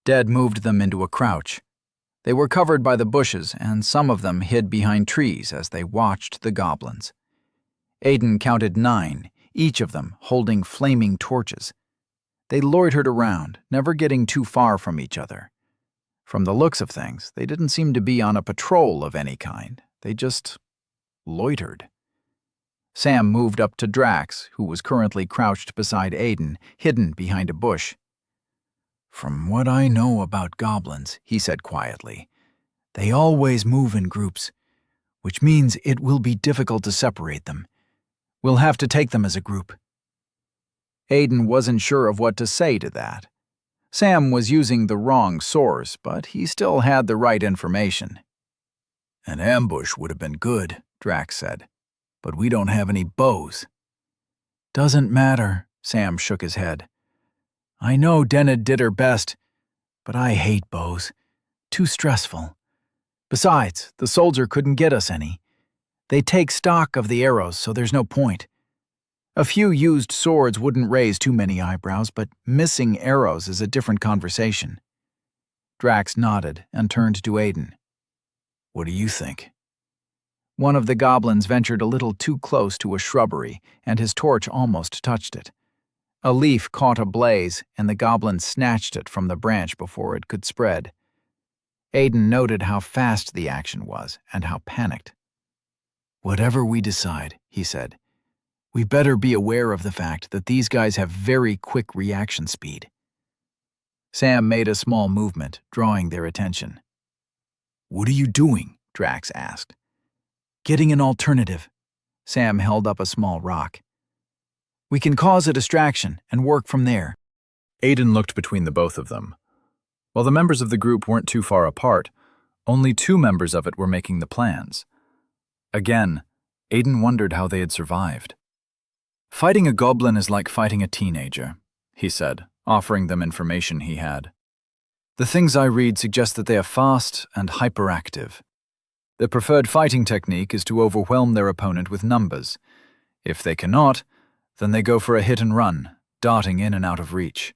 Dead moved them into a crouch. They were covered by the bushes, and some of them hid behind trees as they watched the goblins. Aiden counted 9, each of them holding flaming torches. They loitered around, never getting too far from each other. From the looks of things, they didn't seem to be on a patrol of any kind. They just loitered. Sam moved up to Drax, who was currently crouched beside Aiden, hidden behind a bush. "From what I know about goblins," he said quietly, "they always move in groups, which means it will be difficult to separate them. We'll have to take them as a group." Aiden wasn't sure of what to say to that. Sam was using the wrong source, but he still had the right information. "An ambush would have been good," Drax said, "but we don't have any bows." "Doesn't matter," Sam shook his head. "I know Denna did her best, but I hate bows. Too stressful. Besides, the soldier couldn't get us any. They take stock of the arrows, so there's no point. A few used swords wouldn't raise too many eyebrows, but missing arrows is a different conversation." Drax nodded and turned to Aiden. "What do you think?" One of the goblins ventured a little too close to a shrubbery, and his torch almost touched it. A leaf caught ablaze, and the goblin snatched it from the branch before it could spread. Aiden noted how fast the action was and how panicked. "Whatever we decide," he said, "we better be aware of the fact that these guys have very quick reaction speed." Sam made a small movement, drawing their attention. "What are you doing?" Drax asked. "Getting an alternative." Sam held up a small rock. "We can cause a distraction and work from there." Aiden looked between the both of them. While the members of the group weren't too far apart, only 2 members of it were making the plans. Again, Aiden wondered how they had survived. "Fighting a goblin is like fighting a teenager," he said, offering them information he had. "The things I read suggest that they are fast and hyperactive. Their preferred fighting technique is to overwhelm their opponent with numbers. If they cannot, then they go for a hit and run, darting in and out of reach."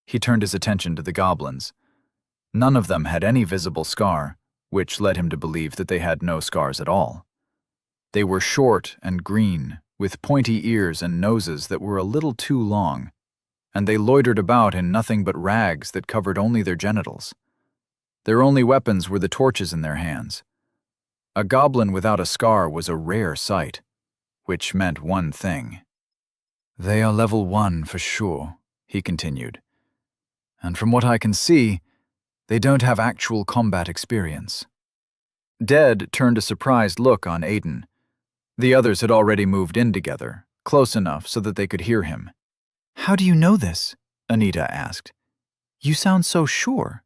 He turned his attention to the goblins. None of them had any visible scar, which led him to believe that they had no scars at all. They were short and green, with pointy ears and noses that were a little too long, and they loitered about in nothing but rags that covered only their genitals. Their only weapons were the torches in their hands. A goblin without a scar was a rare sight, which meant one thing. "They are level 1 for sure," he continued. "And from what I can see, they don't have actual combat experience." Dead turned a surprised look on Aiden. The others had already moved in together, close enough so that they could hear him. "How do you know this?" Anita asked. "You sound so sure."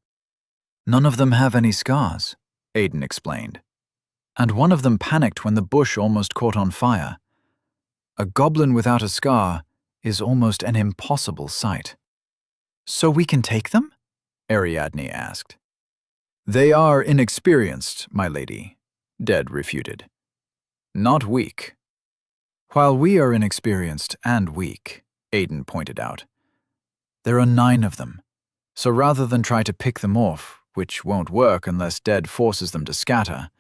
"None of them have any scars," Aiden explained. "And one of them panicked when the bush almost caught on fire. A goblin without a scar is almost an impossible sight." "So we can take them?" Ariadne asked. "They are inexperienced, my lady," Dead refuted. "Not weak." "While we are inexperienced and weak," Aiden pointed out, "there are 9 of them, so rather than try to pick them off, which won't work unless Dead forces them to scatter,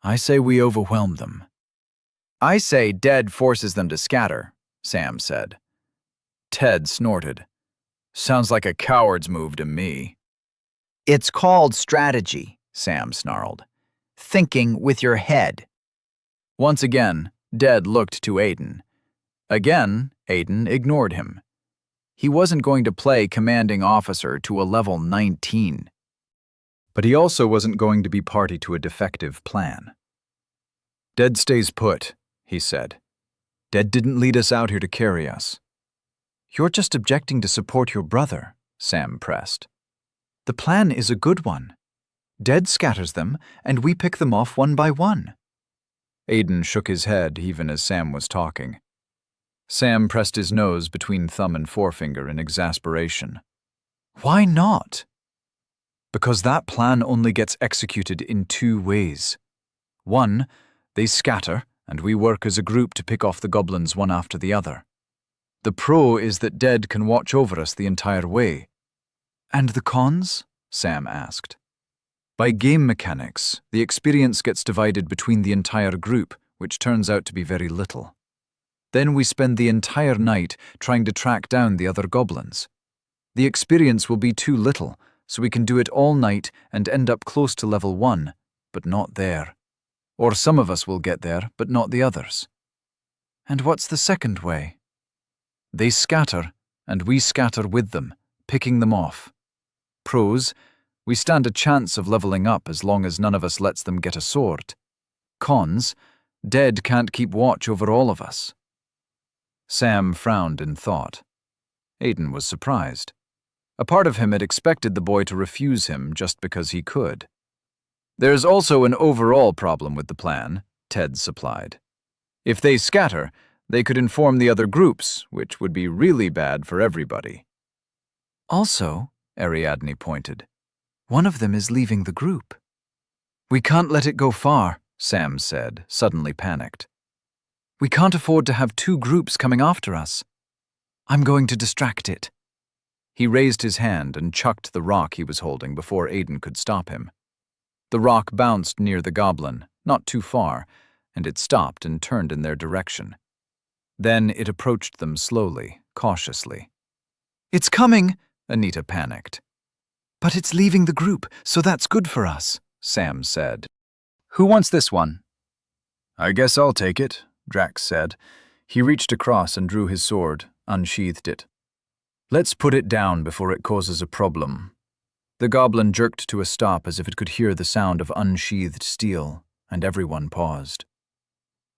I say we overwhelm them." "I say Dead forces them to scatter," Sam said. Ted snorted. "Sounds like a coward's move to me." "It's called strategy," Sam snarled. "Thinking with your head." Once again, Dead looked to Aiden. Again, Aiden ignored him. He wasn't going to play commanding officer to a level 19. But he also wasn't going to be party to a defective plan. "Dead stays put," he said. "Dead didn't lead us out here to carry us." "You're just objecting to support your brother," Sam pressed. "The plan is a good one. Dead scatters them, and we pick them off one by one." Aiden shook his head even as Sam was talking. Sam pressed his nose between thumb and forefinger in exasperation. "Why not?" "Because that plan only gets executed in 2 ways. 1, they scatter, and we work as a group to pick off the goblins one after the other. The pro is that Dead can watch over us the entire way." "And the cons?" Sam asked. "By game mechanics, the experience gets divided between the entire group, which turns out to be very little. Then we spend the entire night trying to track down the other goblins. The experience will be too little, so we can do it all night and end up close to level 1, but not there. Or some of us will get there, but not the others. And what's the second way? They scatter, and we scatter with them, picking them off. Pros, we stand a chance of leveling up as long as none of us lets them get a sword. Cons, Dead can't keep watch over all of us. Sam frowned in thought. Aiden was surprised. A part of him had expected the boy to refuse him just because he could. There's also an overall problem with the plan, Ted supplied. If they scatter, they could inform the other groups, which would be really bad for everybody. Also, Ariadne pointed, one of them is leaving the group. We can't let it go far, Sam said, suddenly panicked. We can't afford to have two groups coming after us. I'm going to distract it. He raised his hand and chucked the rock he was holding before Aiden could stop him. The rock bounced near the goblin, not too far, and it stopped and turned in their direction. Then it approached them slowly, cautiously. It's coming, Anita panicked. But it's leaving the group, so that's good for us, Sam said. Who wants this one? I guess I'll take it, Drax said. He reached across and drew his sword, unsheathed it. Let's put it down before it causes a problem. The goblin jerked to a stop as if it could hear the sound of unsheathed steel, and everyone paused.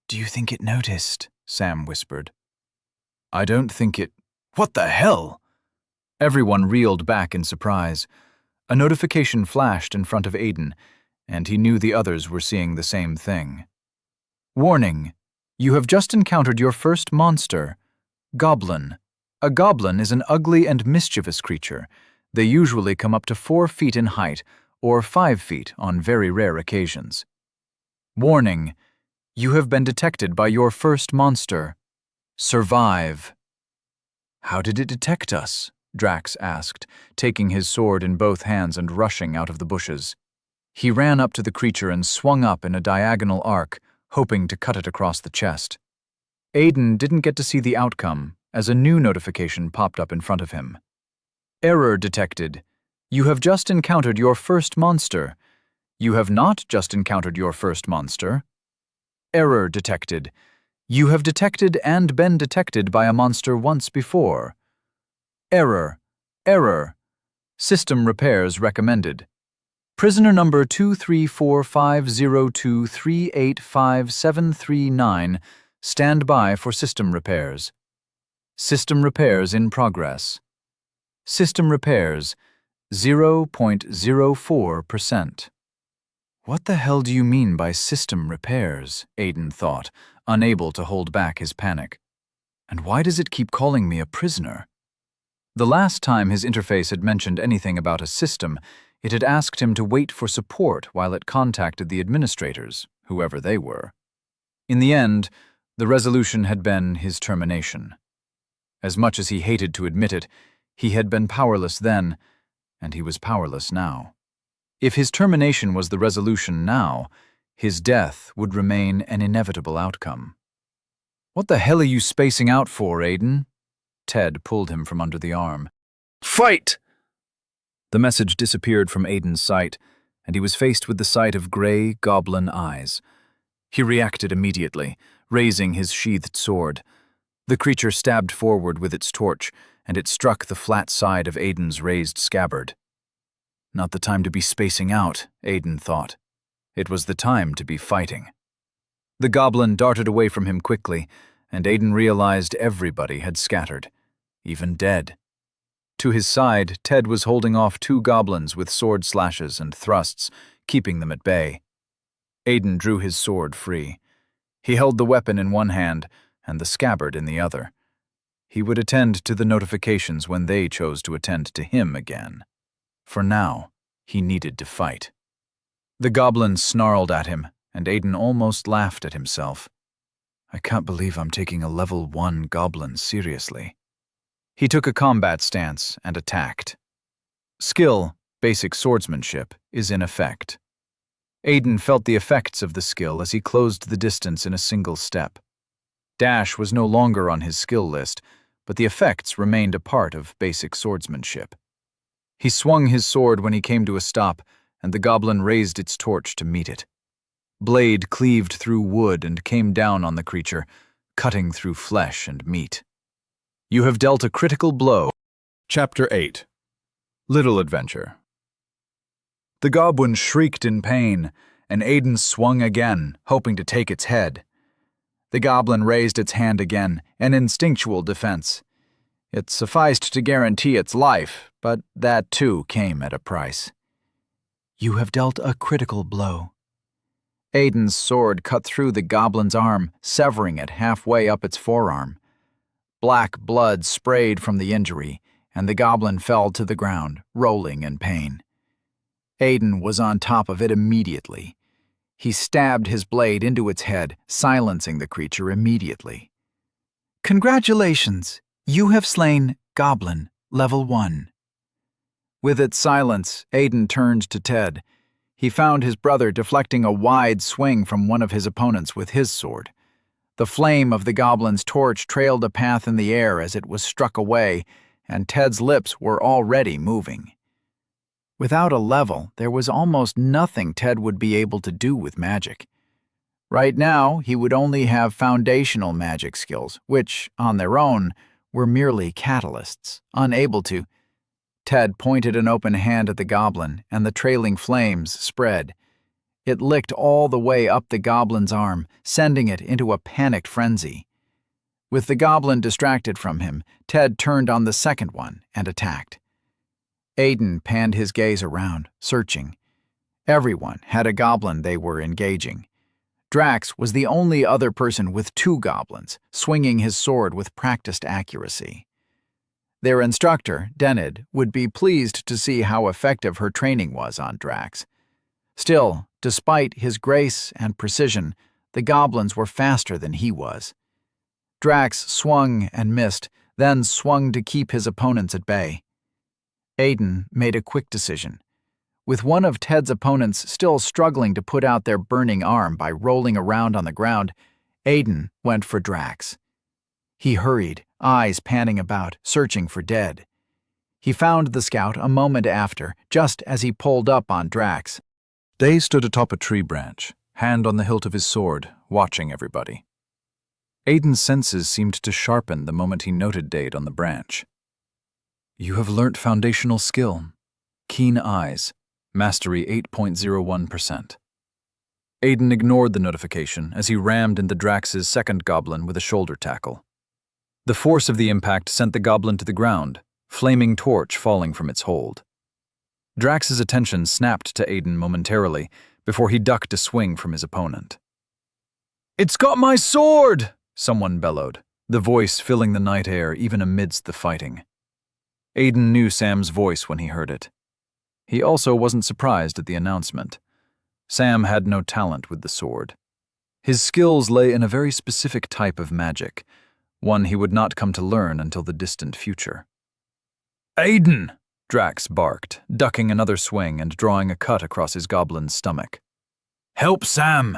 Do you think it noticed? Sam whispered. I don't think it... What the hell? Everyone reeled back in surprise. A notification flashed in front of Aiden, and he knew the others were seeing the same thing. Warning! You have just encountered your first monster, Goblin. A goblin is an ugly and mischievous creature. They usually come up to 4 feet in height, or 5 feet on very rare occasions. Warning! You have been detected by your first monster. Survive. How did it detect us? Drax asked, taking his sword in both hands and rushing out of the bushes. He ran up to the creature and swung up in a diagonal arc, hoping to cut it across the chest. Aiden didn't get to see the outcome, as a new notification popped up in front of him. Error detected. You have just encountered your first monster. You have not just encountered your first monster. Error detected. You have detected and been detected by a monster once before. Error. Error. System repairs recommended. Prisoner number 2345023857339, stand by for system repairs. System repairs in progress. System repairs, 0.04%. What the hell do you mean by system repairs? Aiden thought, unable to hold back his panic. And why does it keep calling me a prisoner? The last time his interface had mentioned anything about a system, it had asked him to wait for support while it contacted the administrators, whoever they were. In the end, the resolution had been his termination. As much as he hated to admit it, he had been powerless then, and he was powerless now. If his termination was the resolution now, his death would remain an inevitable outcome. What the hell are you spacing out for, Aiden? Ted pulled him from under the arm. Fight! The message disappeared from Aiden's sight, and he was faced with the sight of gray, goblin eyes. He reacted immediately, raising his sheathed sword. The creature stabbed forward with its torch, and it struck the flat side of Aiden's raised scabbard. Not the time to be spacing out, Aiden thought. It was the time to be fighting. The goblin darted away from him quickly, and Aiden realized everybody had scattered, even Dead. To his side, Ted was holding off 2 goblins with sword slashes and thrusts, keeping them at bay. Aiden drew his sword free. He held the weapon in one hand and the scabbard in the other. He would attend to the notifications when they chose to attend to him again. For now, he needed to fight. The goblin snarled at him, and Aiden almost laughed at himself. I can't believe I'm taking a level 1 goblin seriously. He took a combat stance and attacked. Skill, basic swordsmanship, is in effect. Aiden felt the effects of the skill as he closed the distance in a single step. Dash was no longer on his skill list, but the effects remained a part of basic swordsmanship. He swung his sword when he came to a stop, and the goblin raised its torch to meet it. Blade cleaved through wood and came down on the creature, cutting through flesh and meat. You have dealt a critical blow. Chapter 8. Little Adventure. The goblin shrieked in pain, and Aiden swung again, hoping to take its head. The goblin raised its hand again, an instinctual defense. It sufficed to guarantee its life, but that too came at a price. You have dealt a critical blow. Aiden's sword cut through the goblin's arm, severing it halfway up its forearm. Black blood sprayed from the injury, and the goblin fell to the ground, rolling in pain. Aiden was on top of it immediately. He stabbed his blade into its head, silencing the creature immediately. Congratulations! You have slain Goblin, Level 1. With its silence, Aiden turned to Ted. He found his brother deflecting a wide swing from one of his opponents with his sword. The flame of the goblin's torch trailed a path in the air as it was struck away, and Ted's lips were already moving. Without a level, there was almost nothing Ted would be able to do with magic. Right now, he would only have foundational magic skills, which, on their own, were merely catalysts, unable to. Ted pointed an open hand at the goblin, and the trailing flames spread. It licked all the way up the goblin's arm, sending it into a panicked frenzy. With the goblin distracted from him, Ted turned on the second one and attacked. Aiden panned his gaze around, searching. Everyone had a goblin they were engaging. Drax was the only other person with 2 goblins, swinging his sword with practiced accuracy. Their instructor, Denid, would be pleased to see how effective her training was on Drax. Still, despite his grace and precision, the goblins were faster than he was. Drax swung and missed, then swung to keep his opponents at bay. Aiden made a quick decision. With one of Ted's opponents still struggling to put out their burning arm by rolling around on the ground, Aiden went for Drax. He hurried, eyes panning about, searching for Dead. He found the scout a moment after, just as he pulled up on Drax. Day stood atop a tree branch, hand on the hilt of his sword, watching everybody. Aiden's senses seemed to sharpen the moment he noted Dade on the branch. You have learnt foundational skill. Keen eyes. Mastery 8.01%. Aiden ignored the notification as he rammed into Drax's second goblin with a shoulder tackle. The force of the impact sent the goblin to the ground, flaming torch falling from its hold. Drax's attention snapped to Aiden momentarily before he ducked a swing from his opponent. "It's got my sword!" someone bellowed, the voice filling the night air even amidst the fighting. Aiden knew Sam's voice when he heard it. He also wasn't surprised at the announcement. Sam had no talent with the sword. His skills lay in a very specific type of magic, one he would not come to learn until the distant future. "Aiden!" Drax barked, ducking another swing and drawing a cut across his goblin's stomach. "Help Sam!"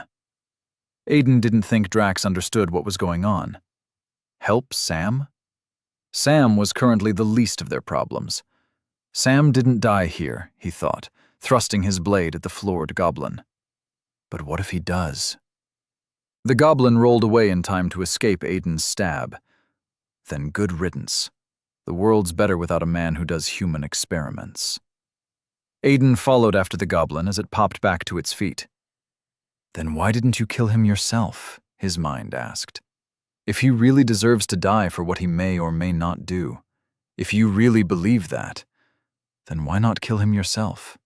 Aiden didn't think Drax understood what was going on. Help Sam? Sam was currently the least of their problems. Sam didn't die here, he thought, thrusting his blade at the floored goblin. But what if he does? The goblin rolled away in time to escape Aiden's stab. Then good riddance. The world's better without a man who does human experiments. Aiden followed after the goblin as it popped back to its feet. Then why didn't you kill him yourself? His mind asked. If he really deserves to die for what he may or may not do, if you really believe that, then why not kill him yourself?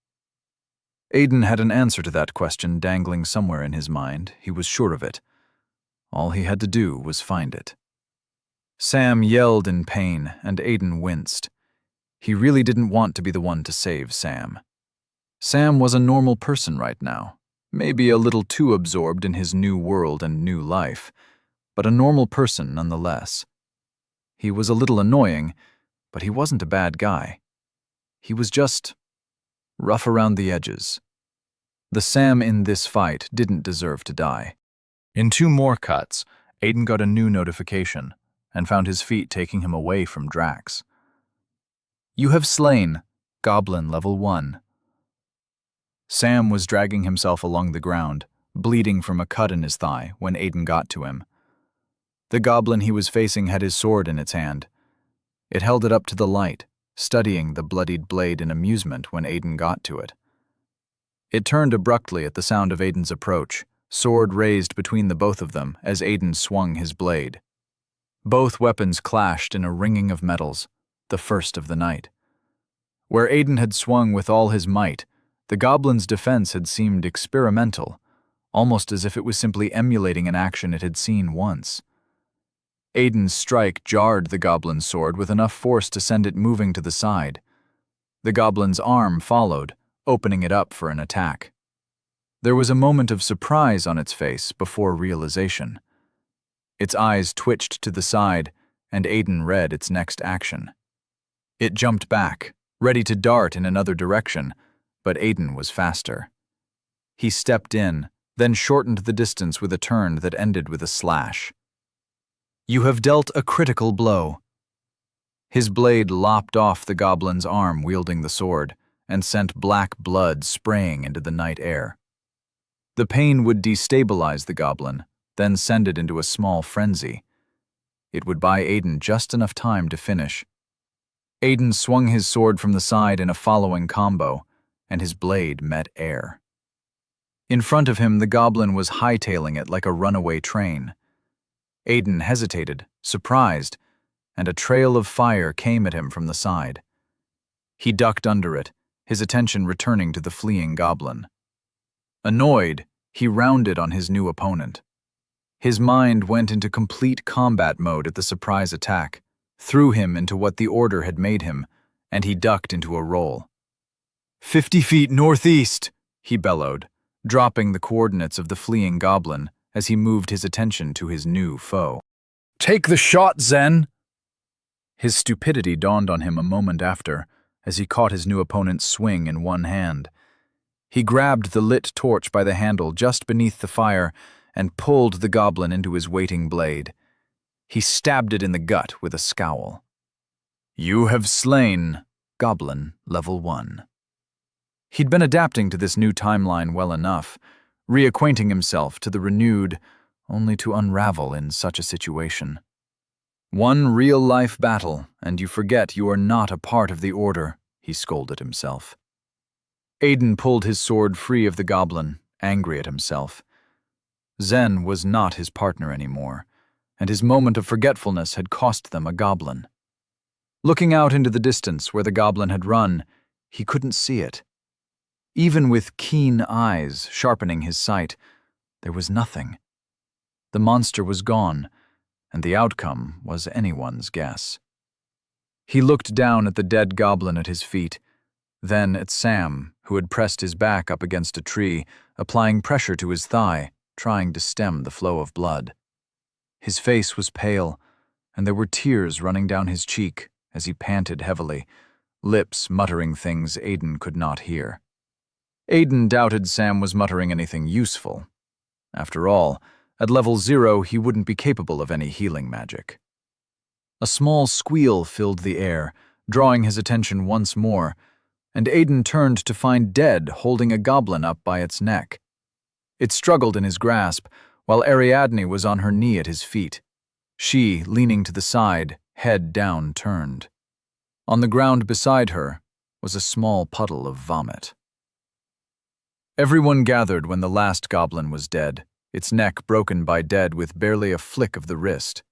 Aiden had an answer to that question dangling somewhere in his mind, he was sure of it. All he had to do was find it. Sam yelled in pain, and Aiden winced. He really didn't want to be the one to save Sam. Sam was a normal person right now, maybe a little too absorbed in his new world and new life, but a normal person nonetheless. He was a little annoying, but he wasn't a bad guy. He was just rough around the edges. The Sam in this fight didn't deserve to die. In 2 more cuts, Aiden got a new notification and found his feet taking him away from Drax. You have slain Goblin Level 1. Sam was dragging himself along the ground, bleeding from a cut in his thigh when Aiden got to him. The goblin he was facing had his sword in its hand. It held it up to the light, studying the bloodied blade in amusement when Aiden got to it. It turned abruptly at the sound of Aiden's approach, sword raised between the both of them as Aiden swung his blade. Both weapons clashed in a ringing of metals, the first of the night. Where Aiden had swung with all his might, the goblin's defense had seemed experimental, almost as if it was simply emulating an action it had seen once. Aiden's strike jarred the goblin's sword with enough force to send it moving to the side. The goblin's arm followed, opening it up for an attack. There was a moment of surprise on its face before realization. Its eyes twitched to the side, and Aiden read its next action. It jumped back, ready to dart in another direction, but Aiden was faster. He stepped in, then shortened the distance with a turn that ended with a slash. "You have dealt a critical blow." His blade lopped off the goblin's arm wielding the sword and sent black blood spraying into the night air. The pain would destabilize the goblin, then send it into a small frenzy. It would buy Aiden just enough time to finish. Aiden swung his sword from the side in a following combo, and his blade met air. In front of him, the goblin was hightailing it like a runaway train. Aiden hesitated, surprised, and a trail of fire came at him from the side. He ducked under it, his attention returning to the fleeing goblin. Annoyed, he rounded on his new opponent. His mind went into complete combat mode at the surprise attack, threw him into what the order had made him, and he ducked into a roll. 50 feet northeast, he bellowed, dropping the coordinates of the fleeing goblin as he moved his attention to his new foe. "Take the shot, Zen!" His stupidity dawned on him a moment after, as he caught his new opponent's swing in one hand. He grabbed the lit torch by the handle just beneath the fire and pulled the goblin into his waiting blade. He stabbed it in the gut with a scowl. "You have slain Goblin Level 1. He'd been adapting to this new timeline well enough, reacquainting himself to the renewed, only to unravel in such a situation. One real-life battle, and you forget you are not a part of the Order, he scolded himself. Aiden pulled his sword free of the goblin, angry at himself. Zen was not his partner anymore, and his moment of forgetfulness had cost them a goblin. Looking out into the distance where the goblin had run, he couldn't see it. Even with keen eyes sharpening his sight, there was nothing. The monster was gone, and the outcome was anyone's guess. He looked down at the dead goblin at his feet, then at Sam, who had pressed his back up against a tree, applying pressure to his thigh, trying to stem the flow of blood. His face was pale, and there were tears running down his cheek as he panted heavily, lips muttering things Aiden could not hear. Aiden doubted Sam was muttering anything useful. After all, at level 0 he wouldn't be capable of any healing magic. A small squeal filled the air, drawing his attention once more, and Aiden turned to find Dead holding a goblin up by its neck. It struggled in his grasp, while Ariadne was on her knee at his feet. She, leaning to the side, head down turned. On the ground beside her was a small puddle of vomit. Everyone gathered when the last goblin was dead, its neck broken by Dead with barely a flick of the wrist.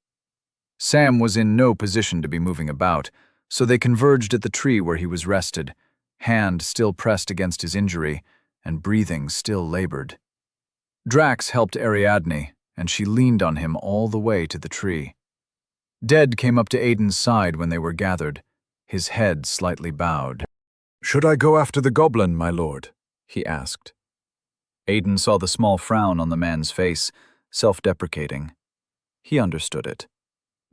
Sam was in no position to be moving about, so they converged at the tree where he was rested, hand still pressed against his injury, and breathing still labored. Drax helped Ariadne, and she leaned on him all the way to the tree. Dead came up to Aiden's side when they were gathered, his head slightly bowed. "Should I go after the goblin, my lord?" he asked. Aiden saw the small frown on the man's face, self-deprecating. He understood it.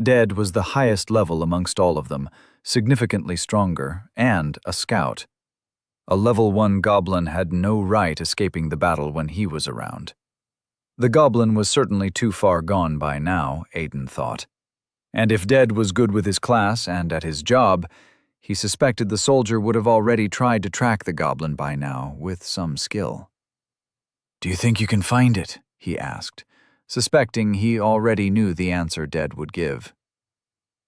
Dead was the highest level amongst all of them, significantly stronger, and a scout. A level 1 goblin had no right escaping the battle when he was around. The goblin was certainly too far gone by now, Aiden thought. And if Dead was good with his class and at his job, he suspected the soldier would have already tried to track the goblin by now with some skill. "Do you think you can find it?" he asked, suspecting he already knew the answer Dead would give.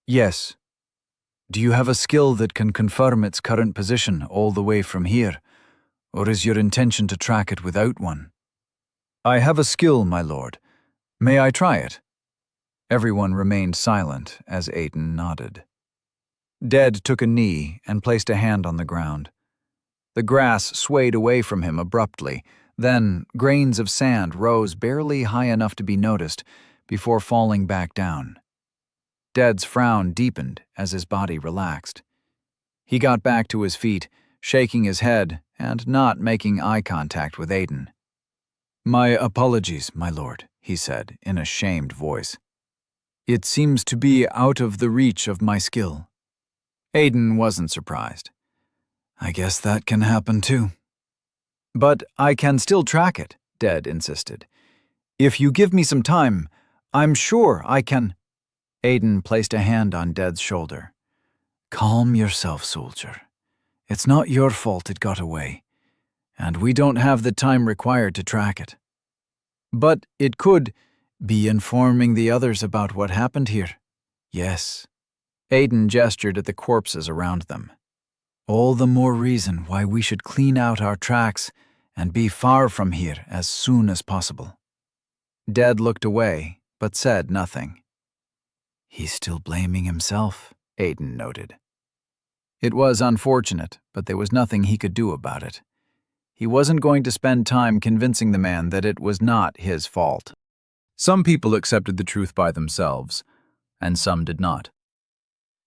"Yes. Do you have a skill that can confirm its current position all the way from here, or is your intention to track it without one?" "I have a skill, my lord. May I try it?" Everyone remained silent as Aiden nodded. Dead took a knee and placed a hand on the ground. The grass swayed away from him abruptly, then grains of sand rose barely high enough to be noticed before falling back down. Dead's frown deepened as his body relaxed. He got back to his feet, shaking his head and not making eye contact with Aiden. "My apologies, my lord," he said in a shamed voice. "It seems to be out of the reach of my skill." Aiden wasn't surprised. "I guess that can happen too." "But I can still track it," Dead insisted. "If you give me some time, I'm sure I can—" Aiden placed a hand on Dead's shoulder. "Calm yourself, soldier. It's not your fault it got away, and we don't have the time required to track it. But it could be informing the others about what happened here." "Yes." Aiden gestured at the corpses around them. "All the more reason why we should clean out our tracks and be far from here as soon as possible." Dead looked away, but said nothing. "He's still blaming himself," Aiden noted. It was unfortunate, but there was nothing he could do about it. He wasn't going to spend time convincing the man that it was not his fault. Some people accepted the truth by themselves, and some did not.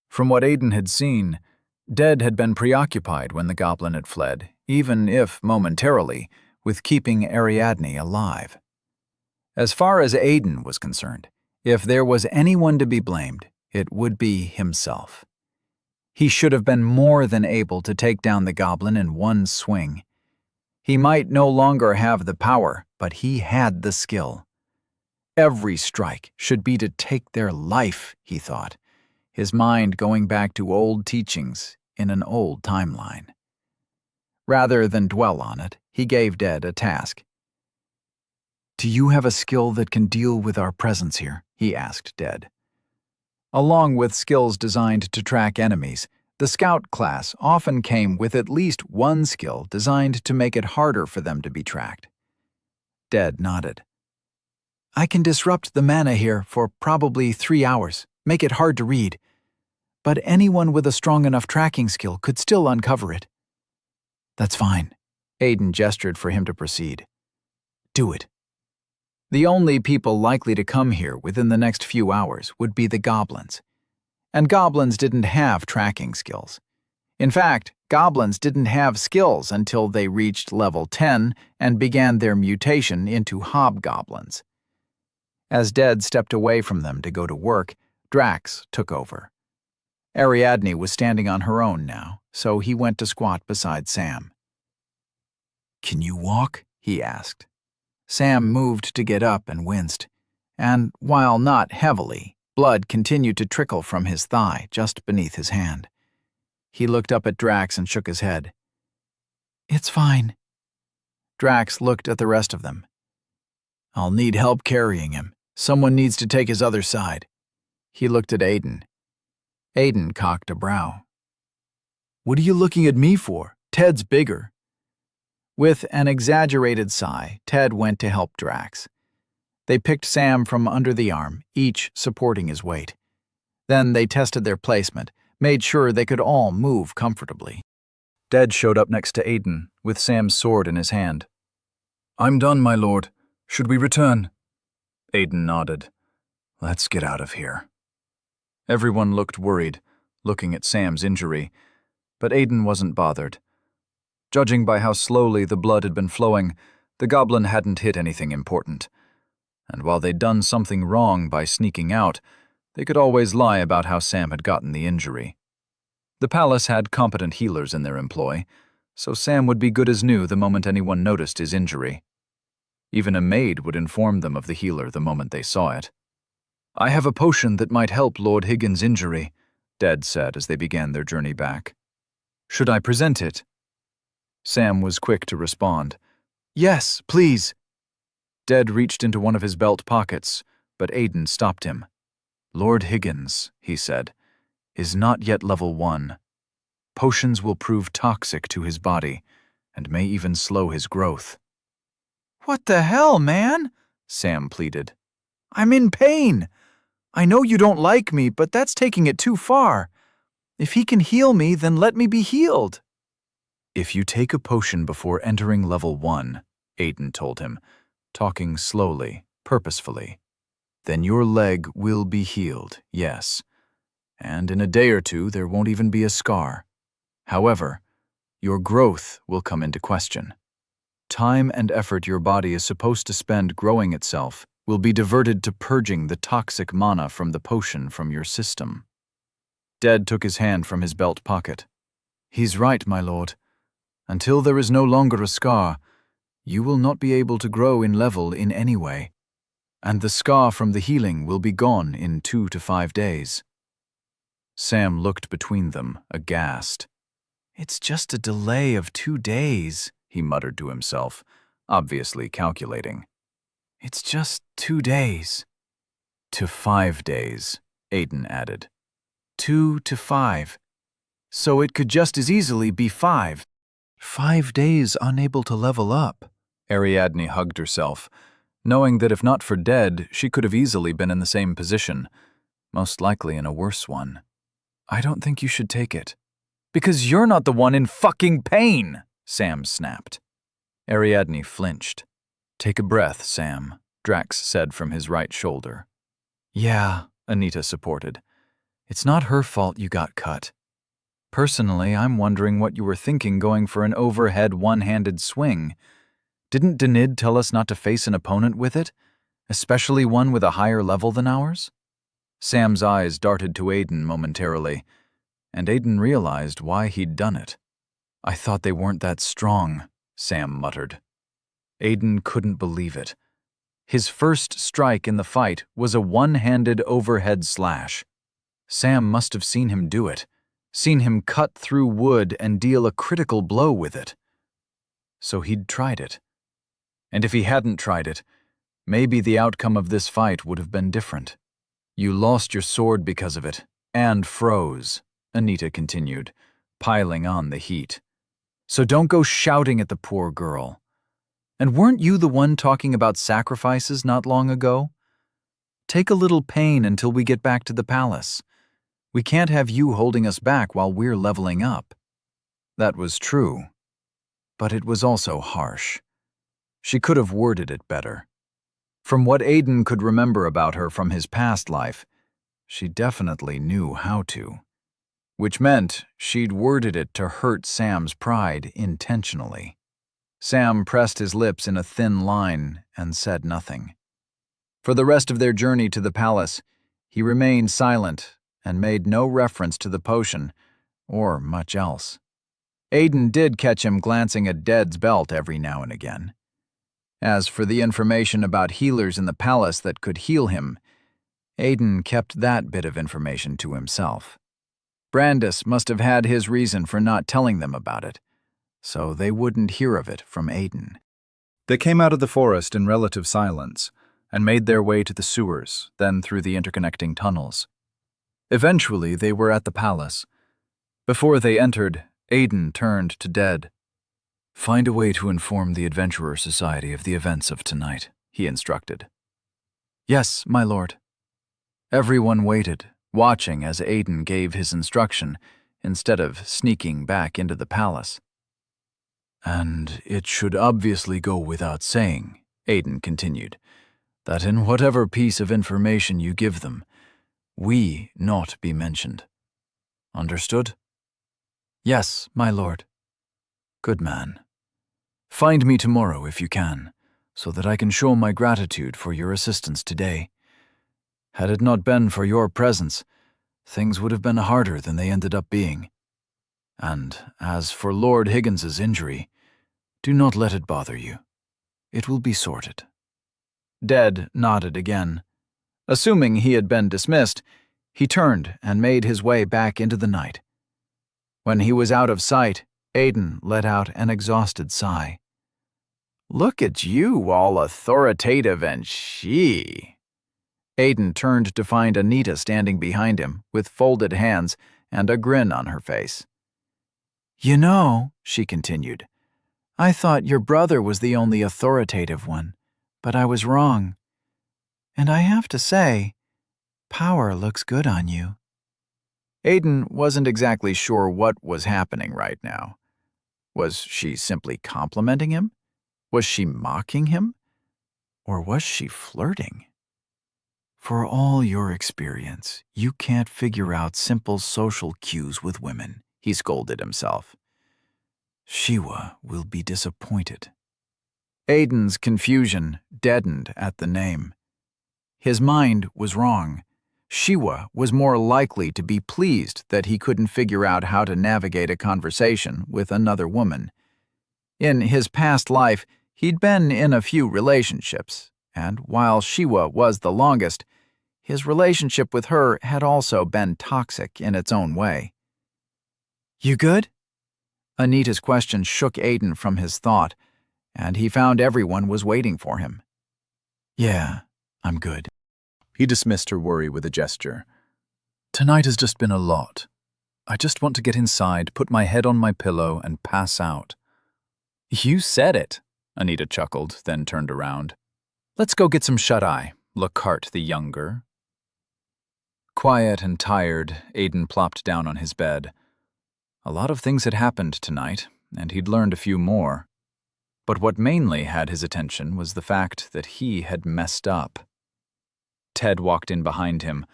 From what Aiden had seen, Dead had been preoccupied when the goblin had fled, even if momentarily, with keeping Ariadne alive. As far as Aiden was concerned, if there was anyone to be blamed, it would be himself. He should have been more than able to take down the goblin in one swing. He might no longer have the power, but he had the skill. Every strike should be to take their life, he thought, his mind going back to old teachings in an old timeline. Rather than dwell on it, he gave Dead a task. "Do you have a skill that can deal with our presence here?" he asked Dead. Along with skills designed to track enemies, the scout class often came with at least one skill designed to make it harder for them to be tracked. Dead nodded. "I can disrupt the mana here for probably 3 hours, make it hard to read. But anyone with a strong enough tracking skill could still uncover it." "That's fine." Aiden gestured for him to proceed. "Do it." The only people likely to come here within the next few hours would be the goblins. And goblins didn't have tracking skills. In fact, goblins didn't have skills until they reached level 10 and began their mutation into hobgoblins. As Dead stepped away from them to go to work, Drax took over. Ariadne was standing on her own now, so he went to squat beside Sam. "Can you walk?" he asked. Sam moved to get up and winced, and while not heavily, blood continued to trickle from his thigh just beneath his hand. He looked up at Drax and shook his head. "It's fine." Drax looked at the rest of them. "I'll need help carrying him. Someone needs to take his other side." He looked at Aiden. Aiden cocked a brow. "What are you looking at me for? Ted's bigger." With an exaggerated sigh, Ted went to help Drax. They picked Sam from under the arm, each supporting his weight. Then they tested their placement, made sure they could all move comfortably. Dead showed up next to Aiden, with Sam's sword in his hand. "I'm done, my lord. Should we return?" Aiden nodded. "Let's get out of here." Everyone looked worried, looking at Sam's injury, but Aiden wasn't bothered. Judging by how slowly the blood had been flowing, the goblin hadn't hit anything important. And while they'd done something wrong by sneaking out, they could always lie about how Sam had gotten the injury. The palace had competent healers in their employ, so Sam would be good as new the moment anyone noticed his injury. Even a maid would inform them of the healer the moment they saw it. "I have a potion that might help Lord Higgins' injury," Dead said as they began their journey back. "Should I present it?" Sam was quick to respond. "Yes, please." Dead reached into one of his belt pockets, but Aiden stopped him. "Lord Higgins," he said, "is not yet level 1. Potions will prove toxic to his body, and may even slow his growth." "What the hell, man?" Sam pleaded. "I'm in pain. I know you don't like me, but that's taking it too far. If he can heal me, then let me be healed." "If you take a potion before entering level 1, Aiden told him, talking slowly, purposefully, "then your leg will be healed, yes. And in a day or two, there won't even be a scar. However, your growth will come into question. Time and effort your body is supposed to spend growing itself will be diverted to purging the toxic mana from the potion from your system." Dead took his hand from his belt pocket. "He's right, my lord. Until there is no longer a scar, you will not be able to grow in level in any way, and the scar from the healing will be gone in 2 to 5 days. Sam looked between them, aghast. "It's just a delay of 2 days, he muttered to himself, obviously calculating. "It's just 2 days. "To 5 days, Aiden added. 2 to 5. So it could just as easily be 5. 5 days unable to level up." Ariadne hugged herself, knowing that if not for Dead, she could have easily been in the same position, most likely in a worse one. "I don't think you should take it." "Because you're not the one in fucking pain," Sam snapped. Ariadne flinched. "Take a breath, Sam," Drax said from his right shoulder. "Yeah," Anita supported. "It's not her fault you got cut. Personally, I'm wondering what you were thinking going for an overhead one-handed swing. Didn't Denid tell us not to face an opponent with it, especially one with a higher level than ours?" Sam's eyes darted to Aiden momentarily, and Aiden realized why he'd done it. "I thought they weren't that strong," Sam muttered. Aiden couldn't believe it. His first strike in the fight was a one-handed overhead slash. Sam must have seen him do it, seen him cut through wood and deal a critical blow with it. So he'd tried it. And if he hadn't tried it, maybe the outcome of this fight would have been different. "You lost your sword because of it, and froze," Anita continued, piling on the heat. "So don't go shouting at the poor girl. And weren't you the one talking about sacrifices not long ago? Take a little pain until we get back to the palace. We can't have you holding us back while we're leveling up." That was true, but it was also harsh. She could have worded it better. From what Aiden could remember about her from his past life, she definitely knew how to. Which meant she'd worded it to hurt Sam's pride intentionally. Sam pressed his lips in a thin line and said nothing. For the rest of their journey to the palace, he remained silent and made no reference to the potion, or much else. Aiden did catch him glancing at Dead's belt every now and again. As for the information about healers in the palace that could heal him, Aiden kept that bit of information to himself. Brandis must have had his reason for not telling them about it, so they wouldn't hear of it from Aiden. They came out of the forest in relative silence and made their way to the sewers, then through the interconnecting tunnels. Eventually, they were at the palace. Before they entered, Aiden turned to Dead. "Find a way to inform the Adventurer Society of the events of tonight," he instructed. "Yes, my lord." Everyone waited, watching as Aiden gave his instruction, instead of sneaking back into the palace. "And it should obviously go without saying," Aiden continued, "that in whatever piece of information you give them, we not be mentioned. Understood?" "Yes, my lord." "Good man. Find me tomorrow if you can, so that I can show my gratitude for your assistance today. Had it not been for your presence, things would have been harder than they ended up being. And as for Lord Higgins's injury, do not let it bother you. It will be sorted." Dead nodded again. Assuming he had been dismissed, he turned and made his way back into the night. When he was out of sight, Aiden let out an exhausted sigh. Look at you, all authoritative and she. Aiden turned to find Anita standing behind him, with folded hands and a grin on her face. You know, she continued, I thought your brother was the only authoritative one, but I was wrong. And I have to say, power looks good on you. Aiden wasn't exactly sure what was happening right now. Was she simply complimenting him? Was she mocking him? Or was she flirting? For all your experience, you can't figure out simple social cues with women, he scolded himself. Shiwa will be disappointed. Aiden's confusion deadened at the name. His mind was wrong. Shiwa was more likely to be pleased that he couldn't figure out how to navigate a conversation with another woman. In his past life, he'd been in a few relationships, and while Shiwa was the longest, his relationship with her had also been toxic in its own way. You good? Anita's question shook Aiden from his thought, and he found everyone was waiting for him. Yeah, I'm good. He dismissed her worry with a gesture. Tonight has just been a lot. I just want to get inside, put my head on my pillow, and pass out. You said it, Anita chuckled, then turned around. Let's go get some shut-eye, Lockhart the younger. Quiet and tired, Aiden plopped down on his bed. A lot of things had happened tonight, and he'd learned a few more. But what mainly had his attention was the fact that he had messed up. Ted walked in behind him.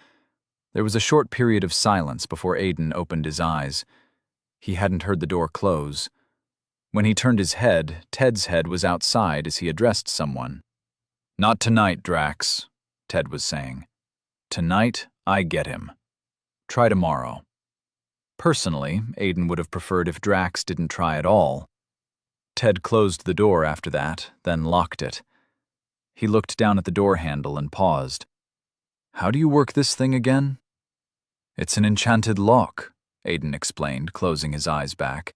There was a short period of silence before Aiden opened his eyes. He hadn't heard the door close. When he turned his head, Ted's head was outside as he addressed someone. Not tonight, Drax, Ted was saying. Tonight, I get him. Try tomorrow. Personally, Aiden would have preferred if Drax didn't try at all. Ted closed the door after that, then locked it. He looked down at the door handle and paused. How do you work this thing again? It's an enchanted lock, Aiden explained, closing his eyes back.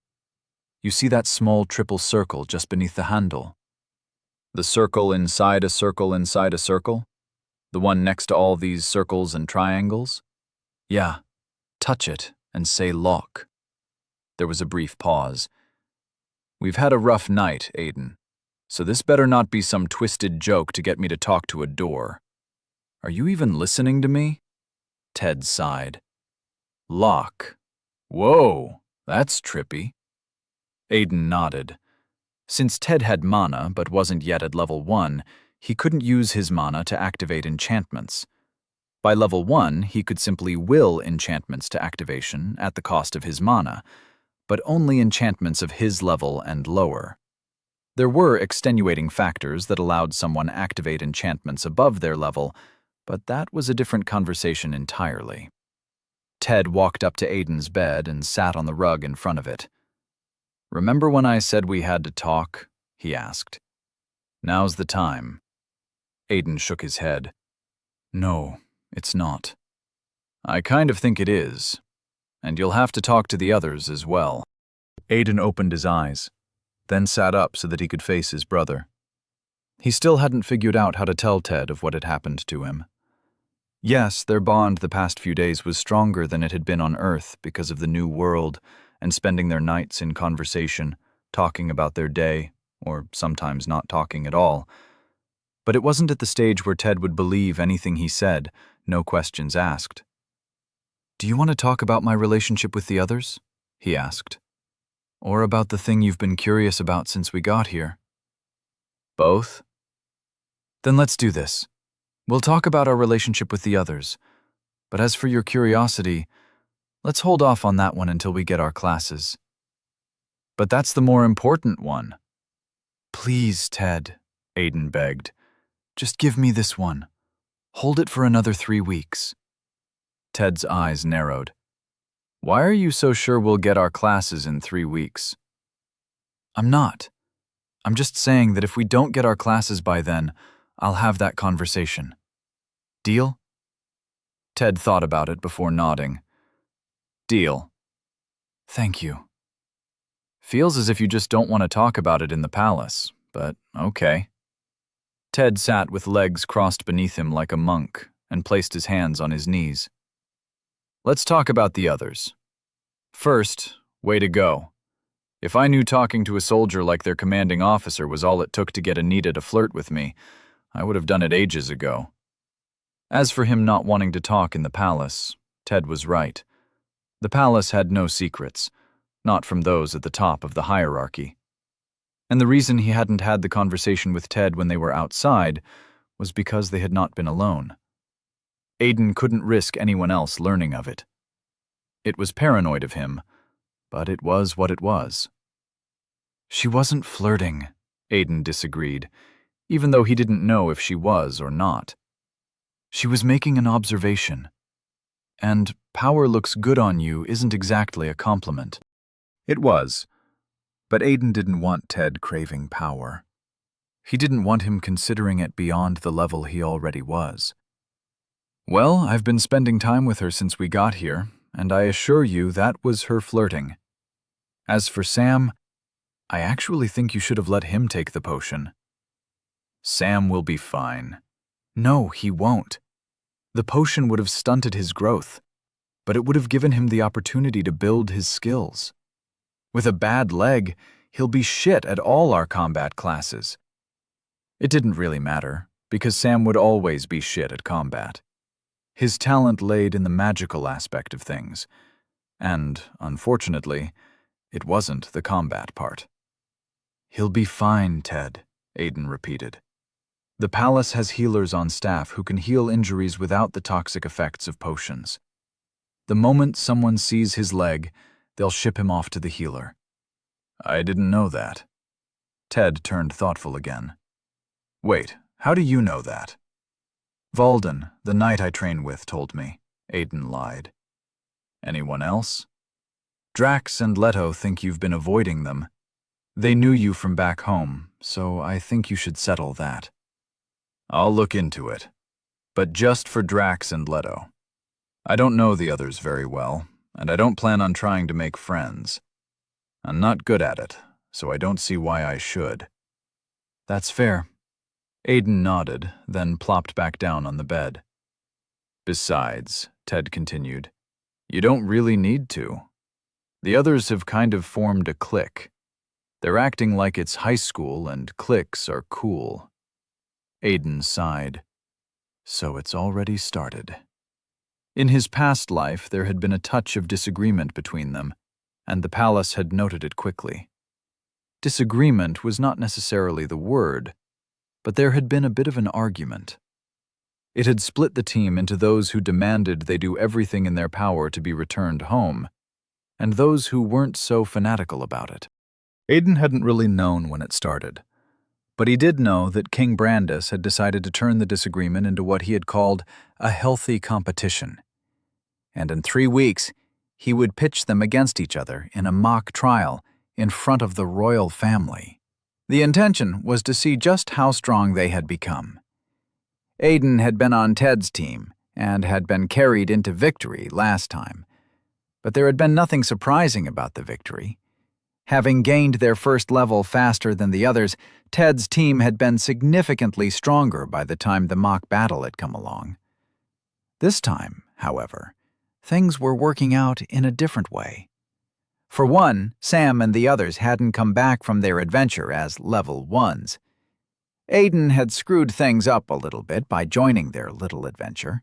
You see that small triple circle just beneath the handle? The circle inside a circle inside a circle? The one next to all these circles and triangles? Yeah. Touch it and say lock. There was a brief pause. We've had a rough night, Aiden, so this better not be some twisted joke to get me to talk to a door. Are you even listening to me? Ted sighed. Lock. Whoa, that's trippy. Aiden nodded. Since Ted had mana but wasn't yet at level 1, he couldn't use his mana to activate enchantments. By level 1, he could simply will enchantments to activation at the cost of his mana, but only enchantments of his level and lower. There were extenuating factors that allowed someone activate enchantments above their level, but that was a different conversation entirely. Ted walked up to Aiden's bed and sat on the rug in front of it. Remember when I said we had to talk? He asked. Now's the time. Aiden shook his head. No, it's not. I kind of think it is. And you'll have to talk to the others as well. Aiden opened his eyes, then sat up so that he could face his brother. He still hadn't figured out how to tell Ted of what had happened to him. Yes, their bond the past few days was stronger than it had been on Earth because of the new world and spending their nights in conversation, talking about their day, or sometimes not talking at all. But it wasn't at the stage where Ted would believe anything he said, no questions asked. Do you want to talk about my relationship with the others? He asked. Or about the thing you've been curious about since we got here? Both? Then let's do this. We'll talk about our relationship with the others. But as for your curiosity, let's hold off on that one until we get our classes. But that's the more important one. Please, Ted, Aiden begged. Just give me this one. Hold it for another 3 weeks. Ted's eyes narrowed. Why are you so sure we'll get our classes in 3 weeks? I'm not. I'm just saying that if we don't get our classes by then, I'll have that conversation. Deal? Ted thought about it before nodding. Deal. Thank you. Feels as if you just don't want to talk about it in the palace, but okay. Ted sat with legs crossed beneath him like a monk and placed his hands on his knees. Let's talk about the others. First, way to go. If I knew talking to a soldier like their commanding officer was all it took to get Anita to flirt with me, I would have done it ages ago. As for him not wanting to talk in the palace, Ted was right. The palace had no secrets, not from those at the top of the hierarchy. And the reason he hadn't had the conversation with Ted when they were outside was because they had not been alone. Aiden couldn't risk anyone else learning of it. It was paranoid of him, but it was what it was. She wasn't flirting, Aiden disagreed, even though he didn't know if she was or not. She was making an observation. And power looks good on you isn't exactly a compliment. It was, but Aiden didn't want Ted craving power. He didn't want him considering it beyond the level he already was. Well, I've been spending time with her since we got here, and I assure you that was her flirting. As for Sam, I actually think you should have let him take the potion. Sam will be fine. No, he won't. The potion would have stunted his growth, but it would have given him the opportunity to build his skills. With a bad leg, he'll be shit at all our combat classes. It didn't really matter, because Sam would always be shit at combat. His talent laid in the magical aspect of things, and, unfortunately, it wasn't the combat part. He'll be fine, Ted, Aiden repeated. The palace has healers on staff who can heal injuries without the toxic effects of potions. The moment someone sees his leg, they'll ship him off to the healer. I didn't know that. Ted turned thoughtful again. Wait, how do you know that? Valden, the knight I train with, told me, Aiden lied. Anyone else? Drax and Leto think you've been avoiding them. They knew you from back home, so I think you should settle that. I'll look into it, but just for Drax and Leto. I don't know the others very well, and I don't plan on trying to make friends. I'm not good at it, so I don't see why I should. That's fair. Aiden nodded, then plopped back down on the bed. Besides, Ted continued, you don't really need to. The others have kind of formed a clique. They're acting like it's high school and cliques are cool. Aiden sighed. So it's already started. In his past life, there had been a touch of disagreement between them, and the palace had noted it quickly. Disagreement was not necessarily the word, but there had been a bit of an argument. It had split the team into those who demanded they do everything in their power to be returned home, and those who weren't so fanatical about it. Aiden hadn't really known when it started, but he did know that King Brandis had decided to turn the disagreement into what he had called a healthy competition. And in 3 weeks, he would pitch them against each other in a mock trial in front of the royal family. The intention was to see just how strong they had become. Aiden had been on Ted's team and had been carried into victory last time, but there had been nothing surprising about the victory. Having gained their first level faster than the others, Ted's team had been significantly stronger by the time the mock battle had come along. This time, however, things were working out in a different way. For one, Sam and the others hadn't come back from their adventure as level 1s. Aiden had screwed things up a little bit by joining their little adventure.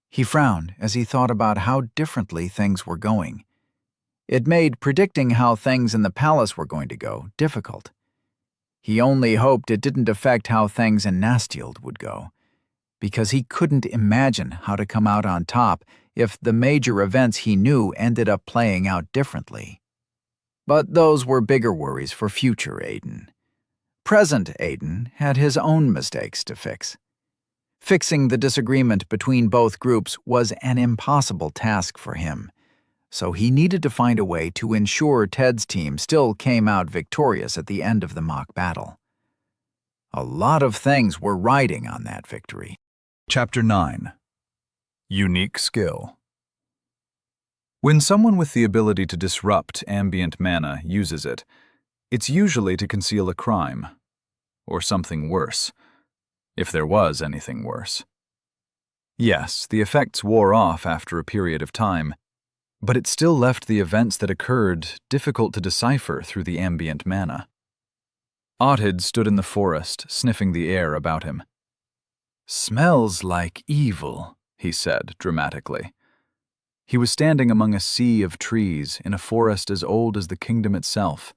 He frowned as he thought about how differently things were going. It made predicting how things in the palace were going to go difficult. He only hoped it didn't affect how things in Nastild would go, because he couldn't imagine how to come out on top if the major events he knew ended up playing out differently. But those were bigger worries for future Aiden. Present Aiden had his own mistakes to fix. Fixing the disagreement between both groups was an impossible task for him, so he needed to find a way to ensure Ted's team still came out victorious at the end of the mock battle. A lot of things were riding on that victory. Chapter 9. Unique Skill. When someone with the ability to disrupt ambient mana uses it, it's usually to conceal a crime. or something worse, if there was anything worse. Yes, the effects wore off after a period of time, but it still left the events that occurred difficult to decipher through the ambient mana. Audid stood in the forest, sniffing the air about him. "Smells like evil," he said dramatically. He was standing among a sea of trees in a forest as old as the kingdom itself.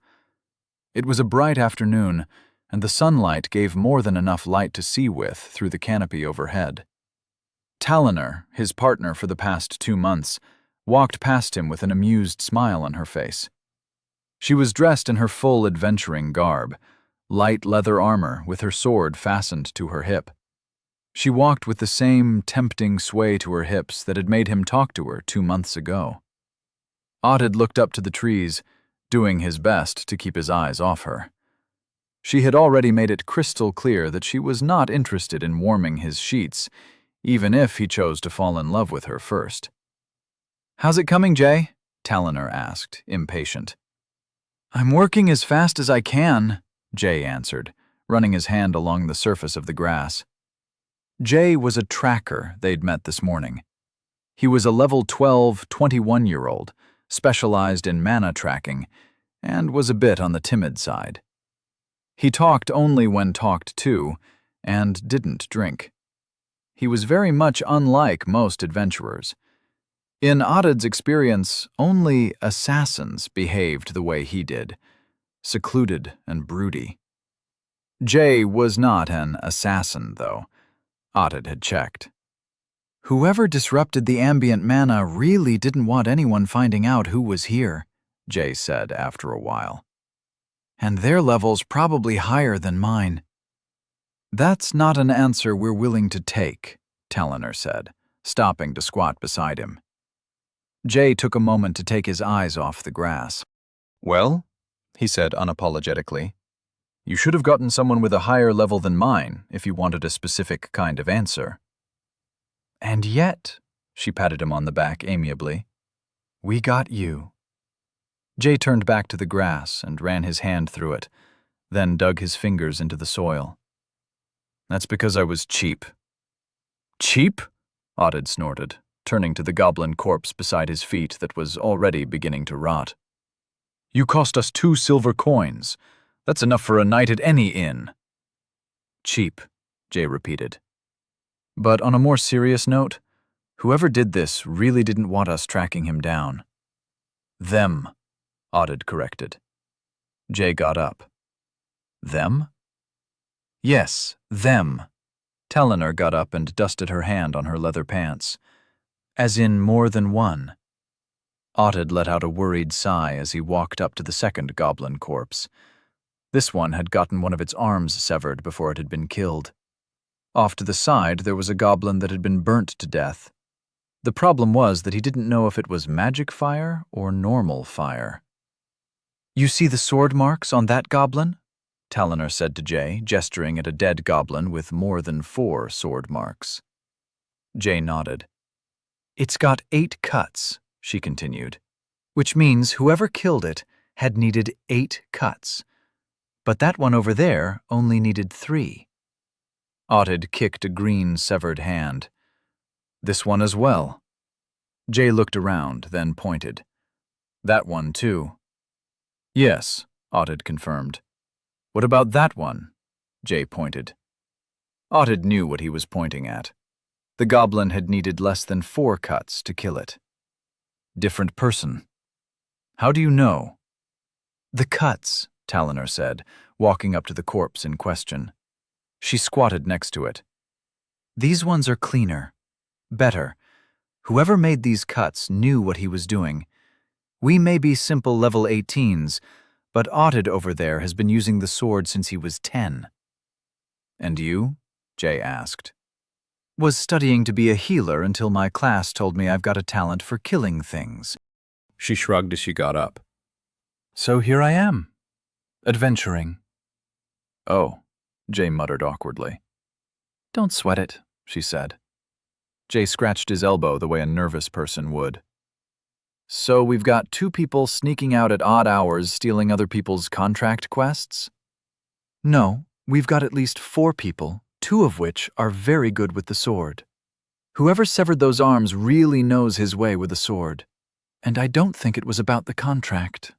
It was a bright afternoon, and the sunlight gave more than enough light to see with through the canopy overhead. Taliner, his partner for the past 2 months, walked past him with an amused smile on her face. She was dressed in her full adventuring garb, light leather armor with her sword fastened to her hip. She walked with the same tempting sway to her hips that had made him talk to her 2 months ago. Audid looked up to the trees, doing his best to keep his eyes off her. She had already made it crystal clear that she was not interested in warming his sheets, even if he chose to fall in love with her first. "How's it coming, Jay?" Taliner asked, impatient. "I'm working as fast as I can," Jay answered, running his hand along the surface of the grass. Jay was a tracker they'd met this morning. He was a level 12, 21-year-old, specialized in mana tracking, and was a bit on the timid side. He talked only when talked to, and didn't drink. He was very much unlike most adventurers. In Audid's experience, only assassins behaved the way he did, secluded and broody. Jay was not an assassin, though. Audid had checked. "Whoever disrupted the ambient mana really didn't want anyone finding out who was here," Jay said after a while. "And their level's probably higher than mine." "That's not an answer we're willing to take," Taliner said, stopping to squat beside him. Jay took a moment to take his eyes off the grass. "Well," he said unapologetically, "you should have gotten someone with a higher level than mine if you wanted a specific kind of answer." "And yet," she patted him on the back amiably, "we got you." Jay turned back to the grass and ran his hand through it, then dug his fingers into the soil. "That's because I was cheap." "Cheap?" Audid snorted, turning to the goblin corpse beside his feet that was already beginning to rot. "You cost us 2 silver coins. That's enough for a night at any inn." "Cheap," Jay repeated. "But on a more serious note, whoever did this really didn't want us tracking him down." "Them," Audid corrected. Jay got up. "Them?" "Yes, them." Taliner got up and dusted her hand on her leather pants. "As in more than one." Audid let out a worried sigh as he walked up to the second goblin corpse. This one had gotten one of its arms severed before it had been killed. Off to the side, there was a goblin that had been burnt to death. The problem was that he didn't know if it was magic fire or normal fire. "You see the sword marks on that goblin?" Taliner said to Jay, gesturing at a dead goblin with more than 4 sword marks. Jay nodded. "It's got 8 cuts," she continued, "which means whoever killed it had needed 8 cuts. But that one over there only needed 3. Audid kicked a green severed hand. "This one as well." Jay looked around, then pointed. "That one too." "Yes," Audid confirmed. "What about that one?" Jay pointed. Audid knew what he was pointing at. The goblin had needed less than 4 cuts to kill it. "Different person." "How do you know?" "The cuts," Taliner said, walking up to the corpse in question. She squatted next to it. "These ones are cleaner. Better. Whoever made these cuts knew what he was doing. We may be simple level 18s, but Audid over there has been using the sword since he was 10. "And you?" Jay asked. "Was studying to be a healer until my class told me I've got a talent for killing things." She shrugged as she got up. "So here I am, adventuring." "Oh," Jay muttered awkwardly. "Don't sweat it," she said. Jay scratched his elbow the way a nervous person would. "So we've got 2 people sneaking out at odd hours stealing other people's contract quests?" "No," We've got at least 4 people, 2 of which are very good with the sword. Whoever severed those arms really knows his way with a sword. And I don't think it was about the contract.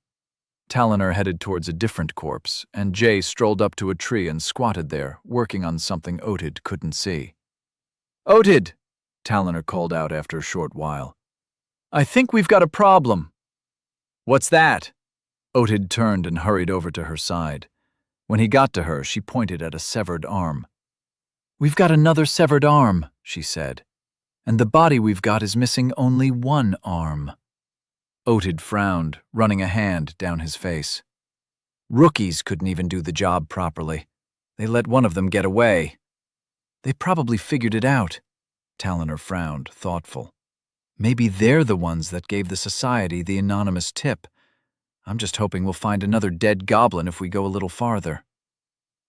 Talonor headed towards a different corpse, and Jay strolled up to a tree and squatted there, working on something Otid couldn't see. "Otid," Talonor called out after a short while. "I think we've got a problem." "What's that?" Otid turned and hurried over to her side. When he got to her, she pointed at a severed arm. "We've got another severed arm," she said, "and the body we've got is missing only 1 arm." Otid frowned, running a hand down his face. "Rookies couldn't even do the job properly. They let one of them get away." "They probably figured it out." Talonor frowned, thoughtful. "Maybe they're the ones that gave the society the anonymous tip. I'm just hoping we'll find another dead goblin if we go a little farther."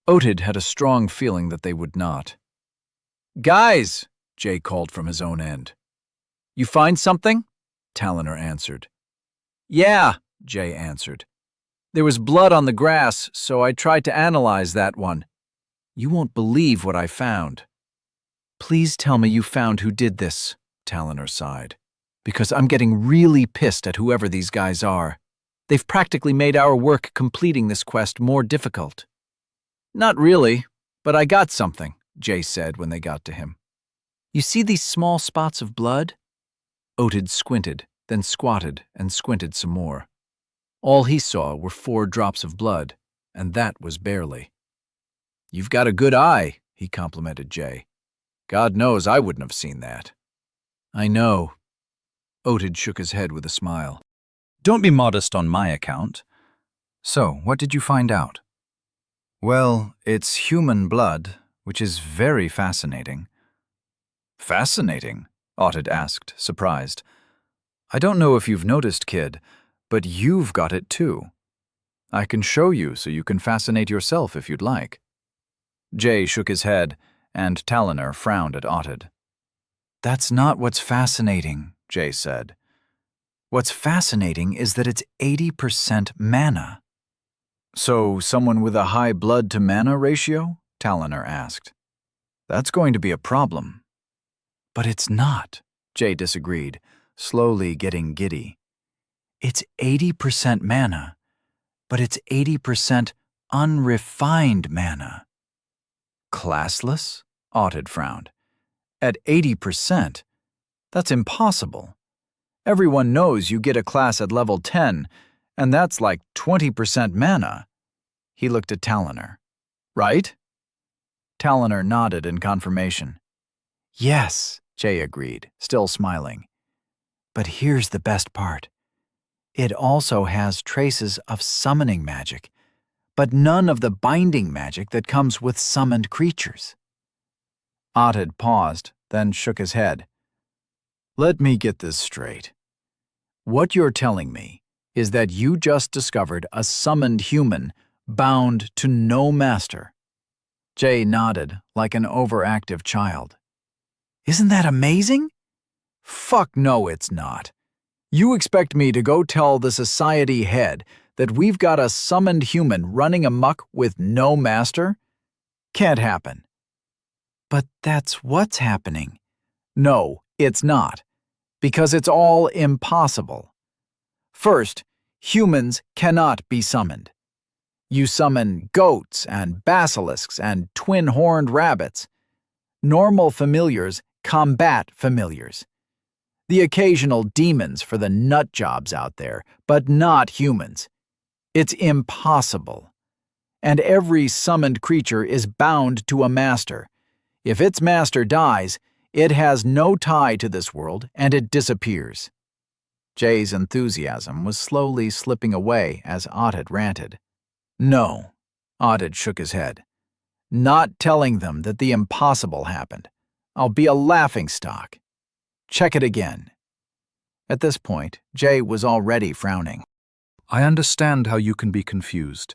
Otid had a strong feeling that they would not. "Guys," Jay called from his own end. "You find something?" Talonor answered. "Yeah," Jay answered. "There was blood on the grass, so I tried to analyze that one. You won't believe what I found." "Please tell me you found who did this," Talonor sighed, "because I'm getting really pissed at whoever these guys are. They've practically made our work completing this quest more difficult." "Not really, but I got something," Jay said when they got to him. "You see these small spots of blood?" Otid squinted, then squatted and squinted some more. All he saw were 4 drops of blood, and that was barely. "You've got a good eye," he complimented Jay. "God knows I wouldn't have seen that." "I know." Otid shook his head with a smile. "Don't be modest on my account." "So, what did you find out?" "Well, it's human blood, which is very fascinating." "Fascinating?" Otid asked, surprised. "I don't know if you've noticed, kid, but you've got it too. I can show you so you can fascinate yourself if you'd like." Jay shook his head, and Talonor frowned at Otid. "That's not what's fascinating," Jay said. "What's fascinating is that it's 80% mana." "So someone with a high blood-to-mana ratio?" Talonor asked. "That's going to be a problem." "But it's not," Jay disagreed, slowly getting giddy. "It's 80% mana, but it's 80% unrefined mana." "Classless?" Otid frowned. "At 80%? That's impossible. Everyone knows you get a class at level 10, and that's like 20% mana." He looked at Talonor. "Right?" Talonor nodded in confirmation. "Yes," Jay agreed, still smiling. "But here's the best part. It also has traces of summoning magic, but none of the binding magic that comes with summoned creatures." Otid paused, then shook his head. "Let me get this straight. What you're telling me is that you just discovered a summoned human bound to no master." Jay nodded like an overactive child. "Isn't that amazing?" "Fuck no, it's not. You expect me to go tell the society head that we've got a summoned human running amok with no master? Can't happen." "But that's what's happening." "No, it's not, because it's all impossible. First, humans cannot be summoned. You summon goats and basilisks and twin-horned rabbits. Normal familiars combat familiars. The occasional demons for the nut jobs out there, but not humans. It's impossible. And every summoned creature is bound to a master. If its master dies, it has no tie to this world and it disappears." Jay's enthusiasm was slowly slipping away as Otid ranted. "No," Otid shook his head. "Not telling them that the impossible happened. I'll be a laughingstock. Check it again." At this point, Jay was already frowning. "I understand how you can be confused,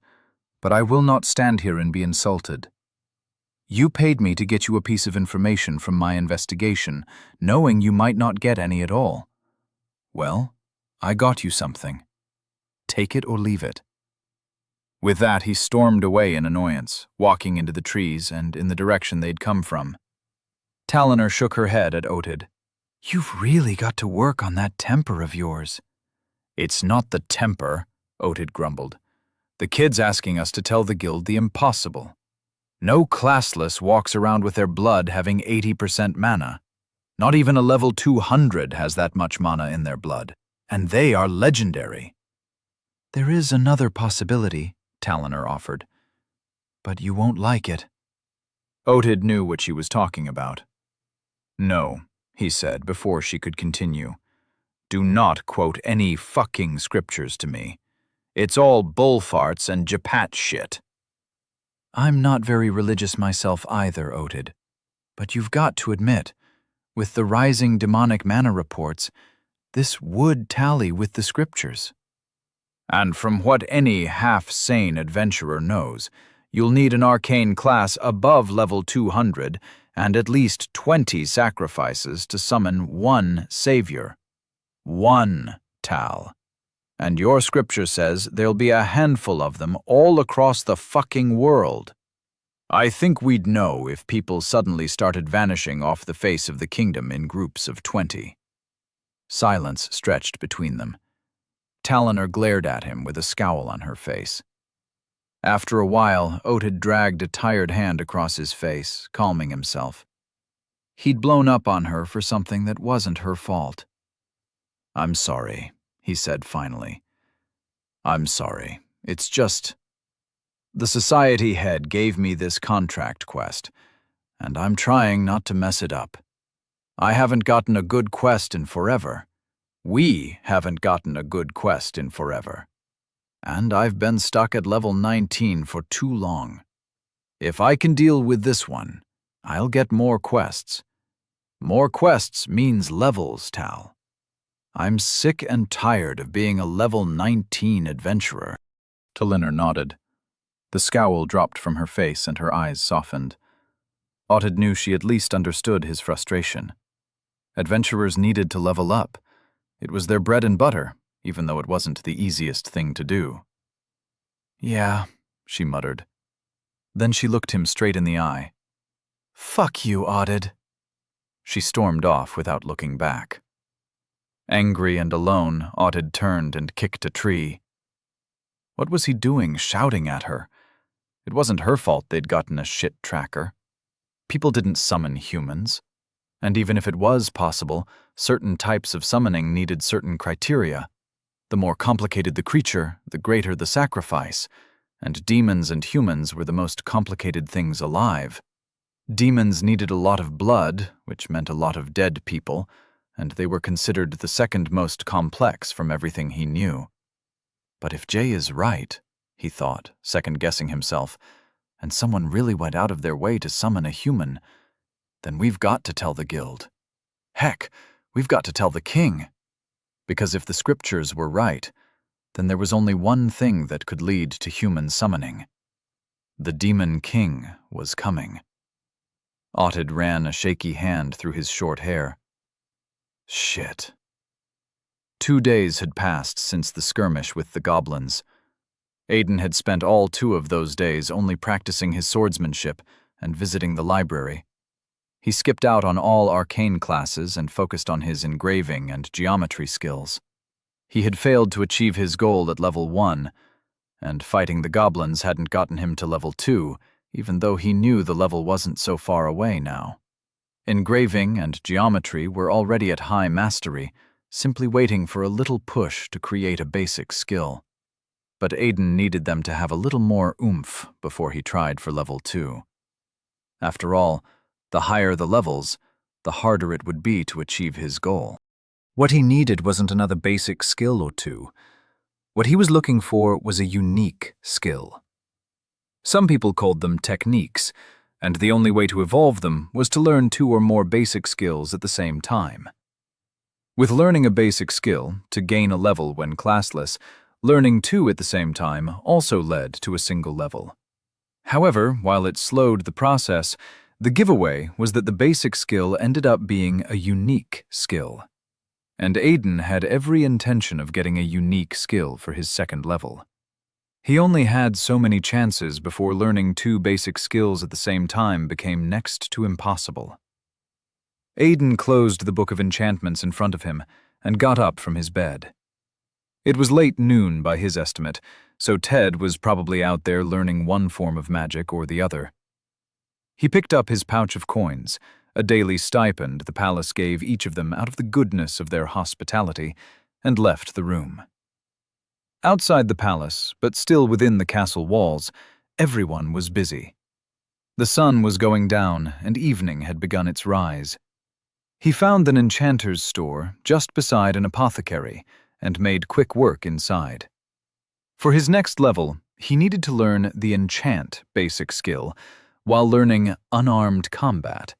but I will not stand here and be insulted. You paid me to get you a piece of information from my investigation, knowing you might not get any at all. Well, I got you something. Take it or leave it." With that, he stormed away in annoyance, walking into the trees and in the direction they'd come from. Talonor shook her head at Otid. "You've really got to work on that temper of yours." "It's not the temper," Otid grumbled. "The kid's asking us to tell the guild the impossible. No classless walks around with their blood having 80% mana. Not even a level 200 has that much mana in their blood, and they are legendary." "There is another possibility," Talonor offered. "But you won't like it." Otid knew what she was talking about. "No," he said before she could continue. "Do not quote any fucking scriptures to me. It's all bullfarts and japat shit." "I'm not very religious myself either, Otid. But you've got to admit, with the rising demonic mana reports, this would tally with the scriptures." "And from what any half-sane adventurer knows, you'll need an arcane class above level 200 and at least 20 sacrifices to summon one savior. One, Tal. And your scripture says there'll be a handful of them all across the fucking world. I think we'd know if people suddenly started vanishing off the face of the kingdom in groups of 20. Silence stretched between them. Talonor glared at him with a scowl on her face. After a while, Otid dragged a tired hand across his face, calming himself. He'd blown up on her for something that wasn't her fault. "I'm sorry," he said finally. "I'm sorry. It's just... the society head gave me this contract quest, and I'm trying not to mess it up. I haven't gotten a good quest in forever. We haven't gotten a good quest in forever. And I've been stuck at level 19 for too long. If I can deal with this one, I'll get more quests. More quests means levels, Tal. I'm sick and tired of being a level 19 adventurer." Talonor nodded. The scowl dropped from her face and her eyes softened. Otid knew she at least understood his frustration. Adventurers needed to level up. It was their bread and butter, even though it wasn't the easiest thing to do. "Yeah," she muttered. Then she looked him straight in the eye. "Fuck you, Otid." She stormed off without looking back. Angry and alone, Otid turned and kicked a tree. What was he doing, shouting at her? It wasn't her fault they'd gotten a shit tracker. People didn't summon humans. And even if it was possible, certain types of summoning needed certain criteria. The more complicated the creature, the greater the sacrifice, and demons and humans were the most complicated things alive. Demons needed a lot of blood, which meant a lot of dead people, and they were considered the second most complex from everything he knew. But if Jay is right, he thought, second-guessing himself, and someone really went out of their way to summon a human, then we've got to tell the guild. Heck, we've got to tell the king. Because if the scriptures were right, then there was only one thing that could lead to human summoning. The demon king was coming. Otid ran a shaky hand through his short hair. Shit. 2 days had passed since the skirmish with the goblins. Aiden had spent all 2 of those days only practicing his swordsmanship and visiting the library. He skipped out on all arcane classes and focused on his engraving and geometry skills. He had failed to achieve his goal at level 1, and fighting the goblins hadn't gotten him to level 2, even though he knew the level wasn't so far away now. Engraving and geometry were already at high mastery, simply waiting for a little push to create a basic skill. But Aiden needed them to have a little more oomph before he tried for level 2. After all, the higher the levels, the harder it would be to achieve his goal. What he needed wasn't another basic skill or 2. What he was looking for was a unique skill. Some people called them techniques, and the only way to evolve them was to learn 2 or more basic skills at the same time. With learning a basic skill, to gain a level when classless, learning 2 at the same time also led to a single level. However, while it slowed the process, the giveaway was that the basic skill ended up being a unique skill. And Aiden had every intention of getting a unique skill for his second level. He only had so many chances before learning 2 basic skills at the same time became next to impossible. Aiden closed the book of enchantments in front of him and got up from his bed. It was late noon by his estimate, so Ted was probably out there learning one form of magic or the other. He picked up his pouch of coins, a daily stipend the palace gave each of them out of the goodness of their hospitality, and left the room. Outside the palace, but still within the castle walls, everyone was busy. The sun was going down, and evening had begun its rise. He found an enchanter's store just beside an apothecary and made quick work inside. For his next level, he needed to learn the enchant basic skill while learning unarmed combat.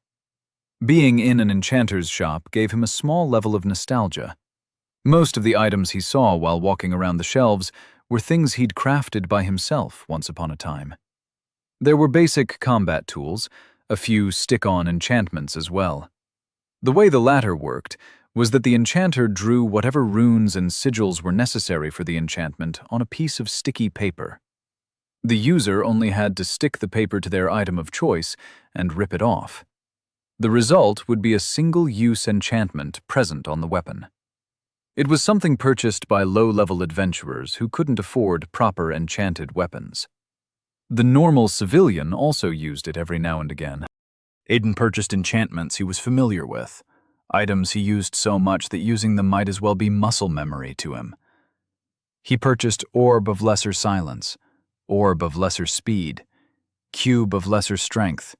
Being in an enchanter's shop gave him a small level of nostalgia. Most of the items he saw while walking around the shelves were things he'd crafted by himself once upon a time. There were basic combat tools, a few stick-on enchantments as well. The way the latter worked was that the enchanter drew whatever runes and sigils were necessary for the enchantment on a piece of sticky paper. The user only had to stick the paper to their item of choice and rip it off. The result would be a single-use enchantment present on the weapon. It was something purchased by low-level adventurers who couldn't afford proper enchanted weapons. The normal civilian also used it every now and again. Aiden purchased enchantments he was familiar with, items he used so much that using them might as well be muscle memory to him. He purchased Orb of Lesser Silence, Orb of Lesser Speed, Cube of Lesser Strength,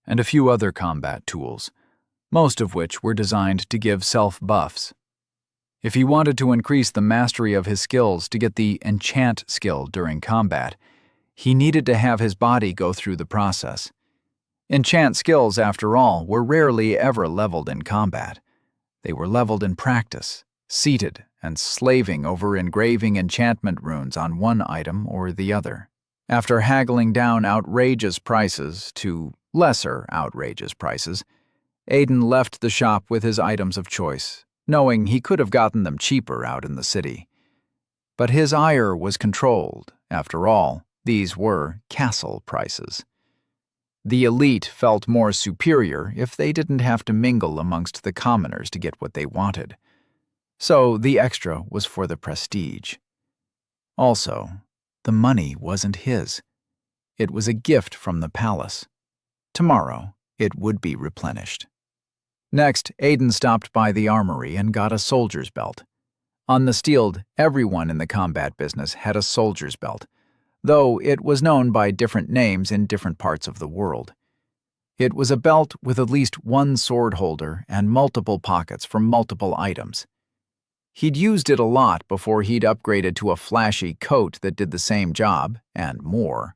and a few other combat tools, most of which were designed to give self-buffs. If he wanted to increase the mastery of his skills to get the enchant skill during combat, he needed to have his body go through the process. Enchant skills, after all, were rarely ever leveled in combat. They were leveled in practice, seated and slaving over engraving enchantment runes on one item or the other. After haggling down outrageous prices to lesser outrageous prices, Aiden left the shop with his items of choice, knowing he could have gotten them cheaper out in the city. But his ire was controlled. After all, these were castle prices. The elite felt more superior if they didn't have to mingle amongst the commoners to get what they wanted. So the extra was for the prestige. Also, the money wasn't his. It was a gift from the palace. Tomorrow, it would be replenished. Next, Aiden stopped by the armory and got a soldier's belt. On the Steeled, everyone in the combat business had a soldier's belt, though it was known by different names in different parts of the world. It was a belt with at least one sword holder and multiple pockets for multiple items. He'd used it a lot before he'd upgraded to a flashy coat that did the same job, and more.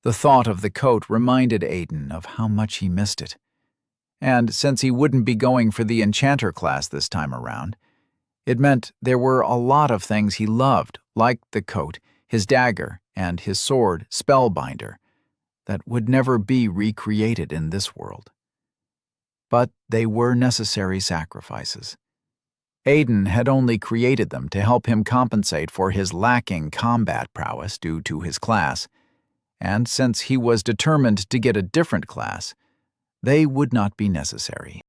The thought of the coat reminded Aiden of how much he missed it. And since he wouldn't be going for the enchanter class this time around, it meant there were a lot of things he loved, like the coat, his dagger, and his sword, Spellbinder, that would never be recreated in this world. But they were necessary sacrifices. Aiden had only created them to help him compensate for his lacking combat prowess due to his class, and since he was determined to get a different class, they would not be necessary.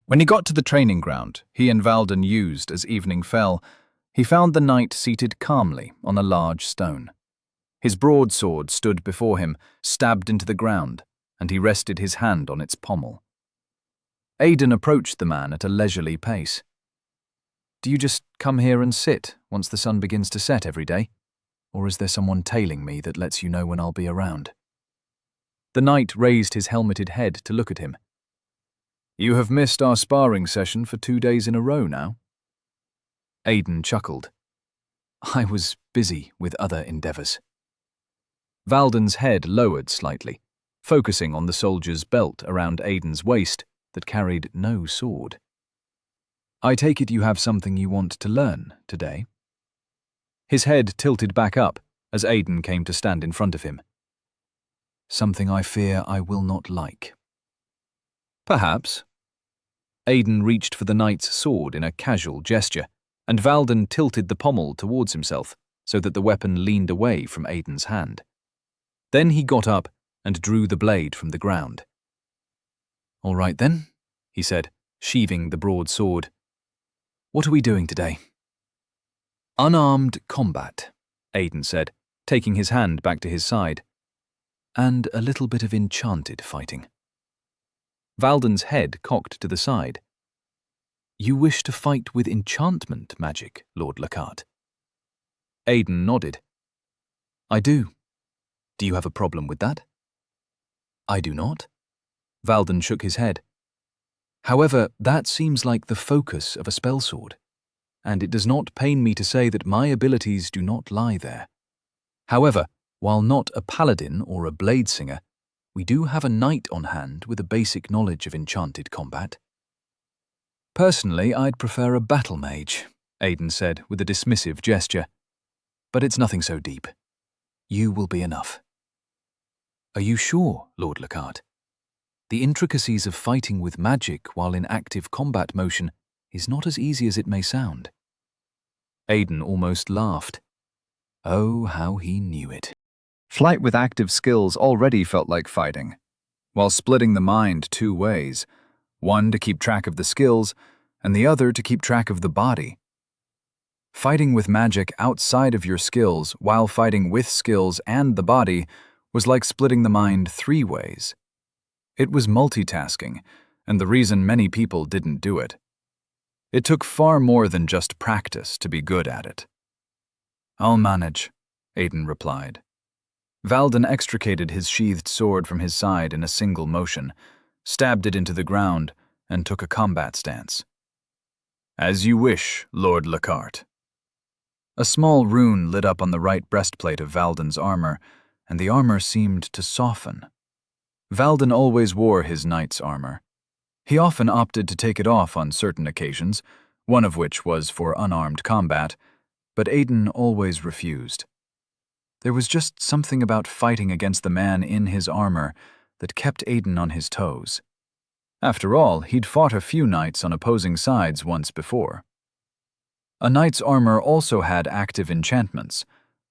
When he got to the training ground he and Valden used as evening fell, he found the knight seated calmly on a large stone. His broadsword stood before him, stabbed into the ground, and he rested his hand on its pommel. Aiden approached the man at a leisurely pace. "Do you just come here and sit once the sun begins to set every day? Or is there someone tailing me that lets you know when I'll be around?" The knight raised his helmeted head to look at him. "You have missed our sparring session for 2 days in a row now." Aiden chuckled. "I was busy with other endeavors." Valden's head lowered slightly, focusing on the soldier's belt around Aiden's waist that carried no sword. "I take it you have something you want to learn today?" His head tilted back up as Aiden came to stand in front of him. "Something I fear I will not like." "Perhaps." Aiden reached for the knight's sword in a casual gesture, and Valden tilted the pommel towards himself, so that the weapon leaned away from Aiden's hand. Then he got up and drew the blade from the ground. "All right then," he said, sheathing the broad sword. "What are we doing today?" "Unarmed combat," Aiden said, taking his hand back to his side. "And a little bit of enchanted fighting." Valden's head cocked to the side. "You wish to fight with enchantment magic, Lord Lockhart?" Aiden nodded. "I do. Do you have a problem with that?" "I do not." Valden shook his head. "However, that seems like the focus of a spellsword, and it does not pain me to say that my abilities do not lie there. However, while not a paladin or a blade singer, we do have a knight on hand with a basic knowledge of enchanted combat." "Personally, I'd prefer a battle mage," Aiden said with a dismissive gesture. "But it's nothing so deep. You will be enough." "Are you sure, Lord Lockhart? The intricacies of fighting with magic while in active combat motion is not as easy as it may sound." Aiden almost laughed. Oh, how he knew it. Flight with active skills already felt like fighting, while splitting the mind two ways, one to keep track of the skills, and the other to keep track of the body. Fighting with magic outside of your skills while fighting with skills and the body was like splitting the mind three ways. It was multitasking, and the reason many people didn't do it. It took far more than just practice to be good at it. "I'll manage," Aiden replied. Valden extricated his sheathed sword from his side in a single motion, stabbed it into the ground, and took a combat stance. "As you wish, Lord Lockhart." A small rune lit up on the right breastplate of Valden's armor, and the armor seemed to soften. Valden always wore his knight's armor. He often opted to take it off on certain occasions, one of which was for unarmed combat, but Aiden always refused. There was just something about fighting against the man in his armor that kept Aiden on his toes. After all, he'd fought a few knights on opposing sides once before. A knight's armor also had active enchantments,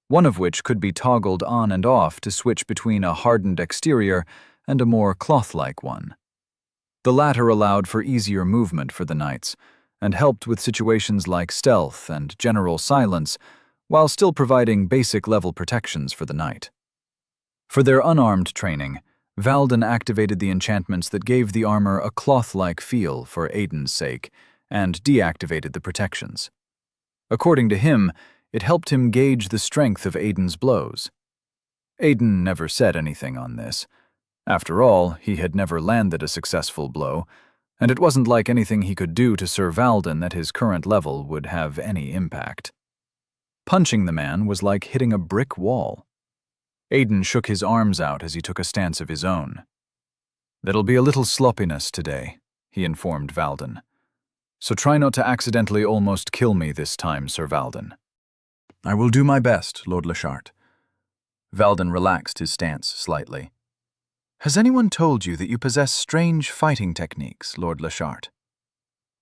one of which could be toggled on and off to switch between a hardened exterior and a more cloth-like one. The latter allowed for easier movement for the knights, and helped with situations like stealth and general silence, while still providing basic-level protections for the knight. For their unarmed training, Valden activated the enchantments that gave the armor a cloth-like feel for Aiden's sake, and deactivated the protections. According to him, it helped him gauge the strength of Aiden's blows. Aiden never said anything on this. After all, he had never landed a successful blow, and it wasn't like anything he could do to Sir Valden at his current level would have any impact. Punching the man was like hitting a brick wall. Aiden shook his arms out as he took a stance of his own. "There'll be a little sloppiness today," he informed Valden. "So try not to accidentally almost kill me this time, Sir Valden." "I will do my best, Lord Lockhart." Valden relaxed his stance slightly. "Has anyone told you that you possess strange fighting techniques, Lord Lockhart?"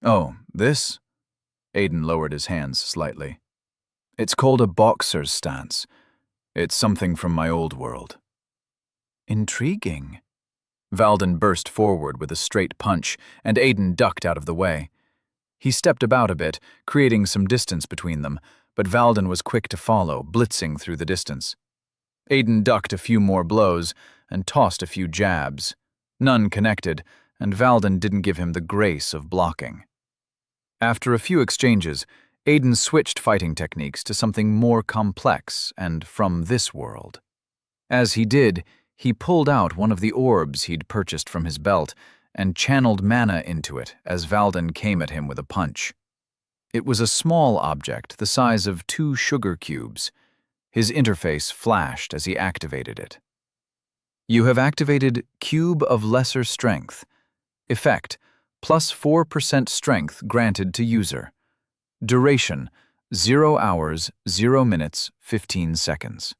"Oh, this?" Aiden lowered his hands slightly. "It's called a boxer's stance. It's something from my old world." "Intriguing." Valden burst forward with a straight punch, and Aiden ducked out of the way. He stepped about a bit, creating some distance between them, but Valden was quick to follow, blitzing through the distance. Aiden ducked a few more blows and tossed a few jabs. None connected, and Valden didn't give him the grace of blocking. After a few exchanges, Aiden switched fighting techniques to something more complex and from this world. As he did, he pulled out one of the orbs he'd purchased from his belt and channeled mana into it as Valden came at him with a punch. It was a small object the size of 2 sugar cubes. His interface flashed as he activated it. "You have activated Cube of Lesser Strength. Effect, plus 4% strength granted to user. Duration, 0 hours, 0 minutes, 15 seconds.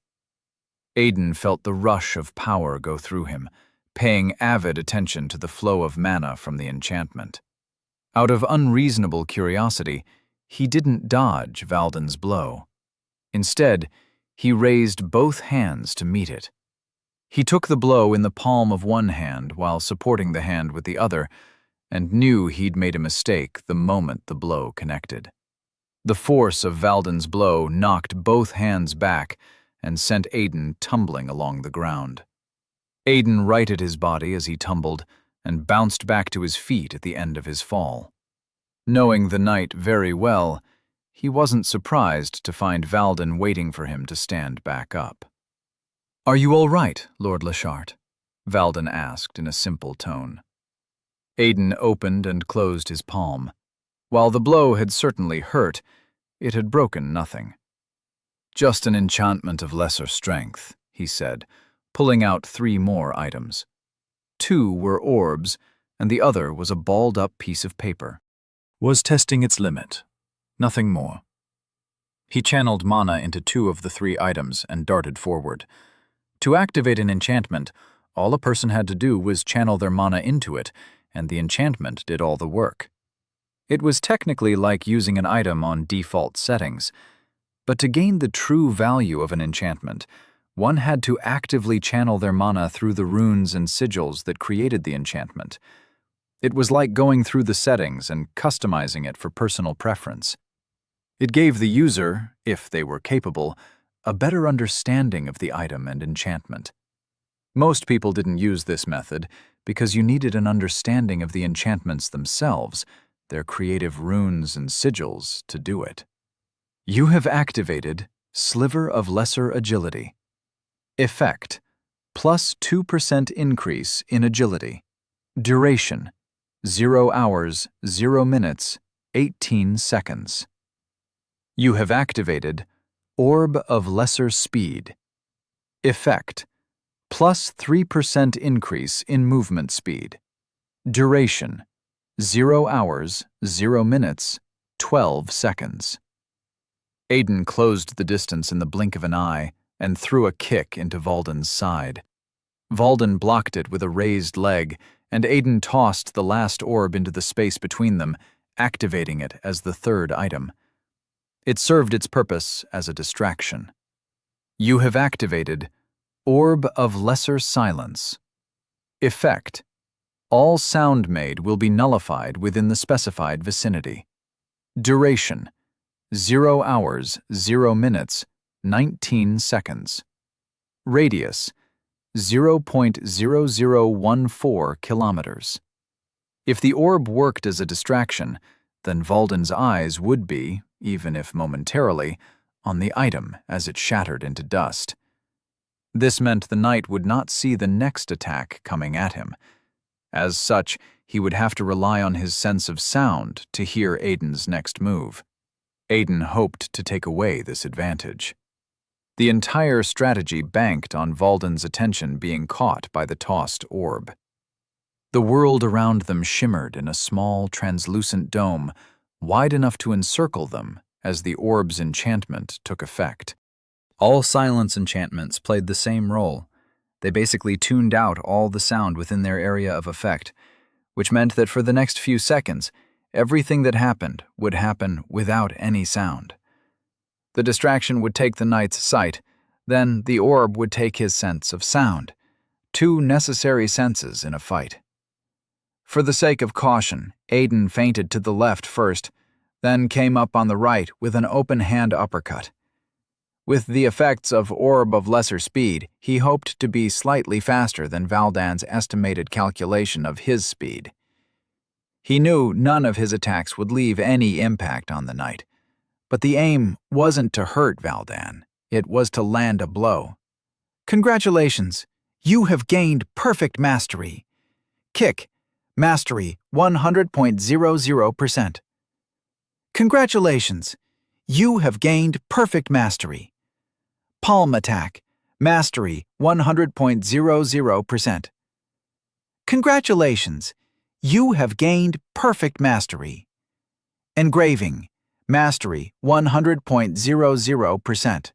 Aiden felt the rush of power go through him, paying avid attention to the flow of mana from the enchantment. Out of unreasonable curiosity, he didn't dodge Valden's blow. Instead, he raised both hands to meet it. He took the blow in the palm of one hand while supporting the hand with the other, and knew he'd made a mistake the moment the blow connected. The force of Valden's blow knocked both hands back and sent Aiden tumbling along the ground. Aiden righted his body as he tumbled and bounced back to his feet at the end of his fall. Knowing the knight very well, he wasn't surprised to find Valden waiting for him to stand back up. "Are you all right, Lord Lashart?" Valden asked in a simple tone. Aiden opened and closed his palm. While the blow had certainly hurt, it had broken nothing. "Just an enchantment of lesser strength," he said, pulling out 3 more items. 2 were orbs, and the other was a balled-up piece of paper. Was testing its limit. Nothing more. He channeled mana into 2 of the 3 items and darted forward. To activate an enchantment, all a person had to do was channel their mana into it, and the enchantment did all the work. It was technically like using an item on default settings, but to gain the true value of an enchantment, one had to actively channel their mana through the runes and sigils that created the enchantment. It was like going through the settings and customizing it for personal preference. It gave the user, if they were capable, a better understanding of the item and enchantment. Most people didn't use this method because you needed an understanding of the enchantments themselves, their creative runes and sigils, to do it. You have activated Sliver of Lesser Agility. Effect: plus 2% increase in agility. Duration: 0 hours, 0 minutes, 18 seconds. You have activated Orb of Lesser Speed. Effect: plus 3% increase in movement speed. Duration: 0 hours, 0 minutes, 12 seconds. Aiden closed the distance in the blink of an eye and threw a kick into Valden's side. Valden blocked it with a raised leg, and Aiden tossed the last orb into the space between them, activating it as the 3rd item. It served its purpose as a distraction. You have activated Orb of Lesser Silence. Effect: all sound made will be nullified within the specified vicinity. Duration: 0 hours, 0 minutes, 19 seconds. Radius: 0.0014 kilometers. If the orb worked as a distraction, then Valden's eyes would be, even if momentarily, on the item as it shattered into dust. This meant the knight would not see the next attack coming at him. As such, he would have to rely on his sense of sound to hear Aiden's next move. Aiden hoped to take away this advantage. The entire strategy banked on Valden's attention being caught by the tossed orb. The world around them shimmered in a small, translucent dome, wide enough to encircle them as the orb's enchantment took effect. All silence enchantments played the same role. They basically tuned out all the sound within their area of effect, which meant that for the next few seconds, everything that happened would happen without any sound. The distraction would take the knight's sight, then the orb would take his sense of sound, 2 necessary senses in a fight. For the sake of caution, Aiden feinted to the left first, then came up on the right with an open-hand uppercut. With the effects of Orb of Lesser Speed, he hoped to be slightly faster than Valden's estimated calculation of his speed. He knew none of his attacks would leave any impact on the knight, but the aim wasn't to hurt Valden, it was to land a blow. Congratulations! You have gained perfect mastery. Kick. Mastery 100.00%. Congratulations! You have gained perfect mastery. Palm attack. Mastery 100.00%. Congratulations! You have gained perfect mastery. Engraving. Mastery 100.00%.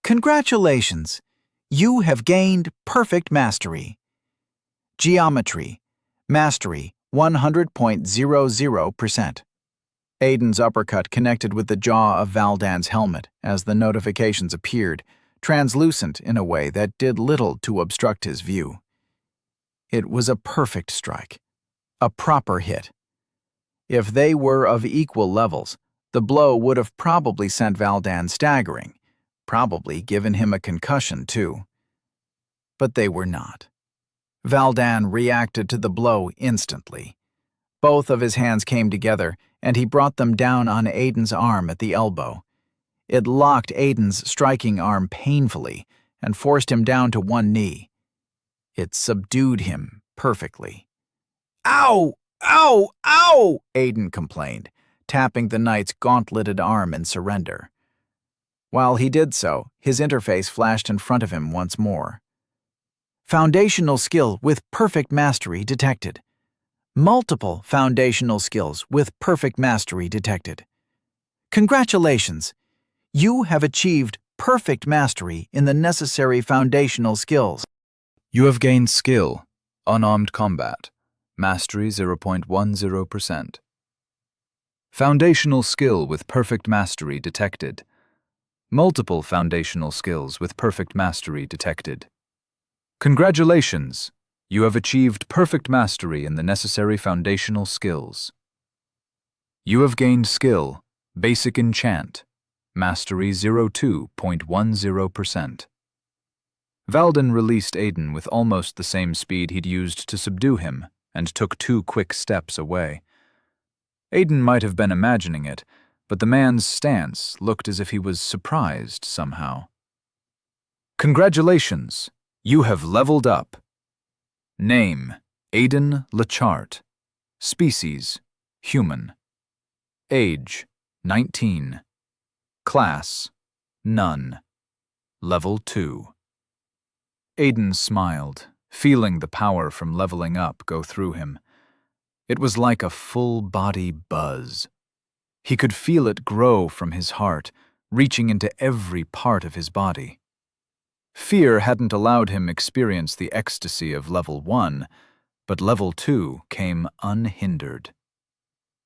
Congratulations! You have gained perfect mastery. Geometry. Mastery 100.00%. Aiden's uppercut connected with the jaw of Valdan's helmet as the notifications appeared, translucent in a way that did little to obstruct his view. It was a perfect strike, a proper hit. If they were of equal levels, the blow would have probably sent Valdan staggering, probably given him a concussion too. But they were not. Valdan reacted to the blow instantly. Both of his hands came together, and he brought them down on Aiden's arm at the elbow. It locked Aiden's striking arm painfully and forced him down to one knee. It subdued him perfectly. "Ow! Ow! Ow!" Aiden complained, tapping the knight's gauntleted arm in surrender. While he did so, his interface flashed in front of him once more. Foundational skill with perfect mastery detected. Multiple foundational skills with perfect mastery detected. Congratulations! You have achieved perfect mastery in the necessary foundational skills. You have gained skill, unarmed combat, mastery 0.10%. Foundational skill with perfect mastery detected. Multiple foundational skills with perfect mastery detected. Congratulations! You have achieved perfect mastery in the necessary foundational skills. You have gained skill, basic enchant, mastery 02.10%. Valdan released Aiden with almost the same speed he'd used to subdue him and took 2 quick steps away. Aiden might have been imagining it, but the man's stance looked as if he was surprised somehow. Congratulations! You have leveled up. Name, Aiden Lachart. Species, human. Age, 19. Class, none. Level 2. Aiden smiled, feeling the power from leveling up go through him. It was like a full-body buzz. He could feel it grow from his heart, reaching into every part of his body. Fear hadn't allowed him experience the ecstasy of level 1, but level 2 came unhindered.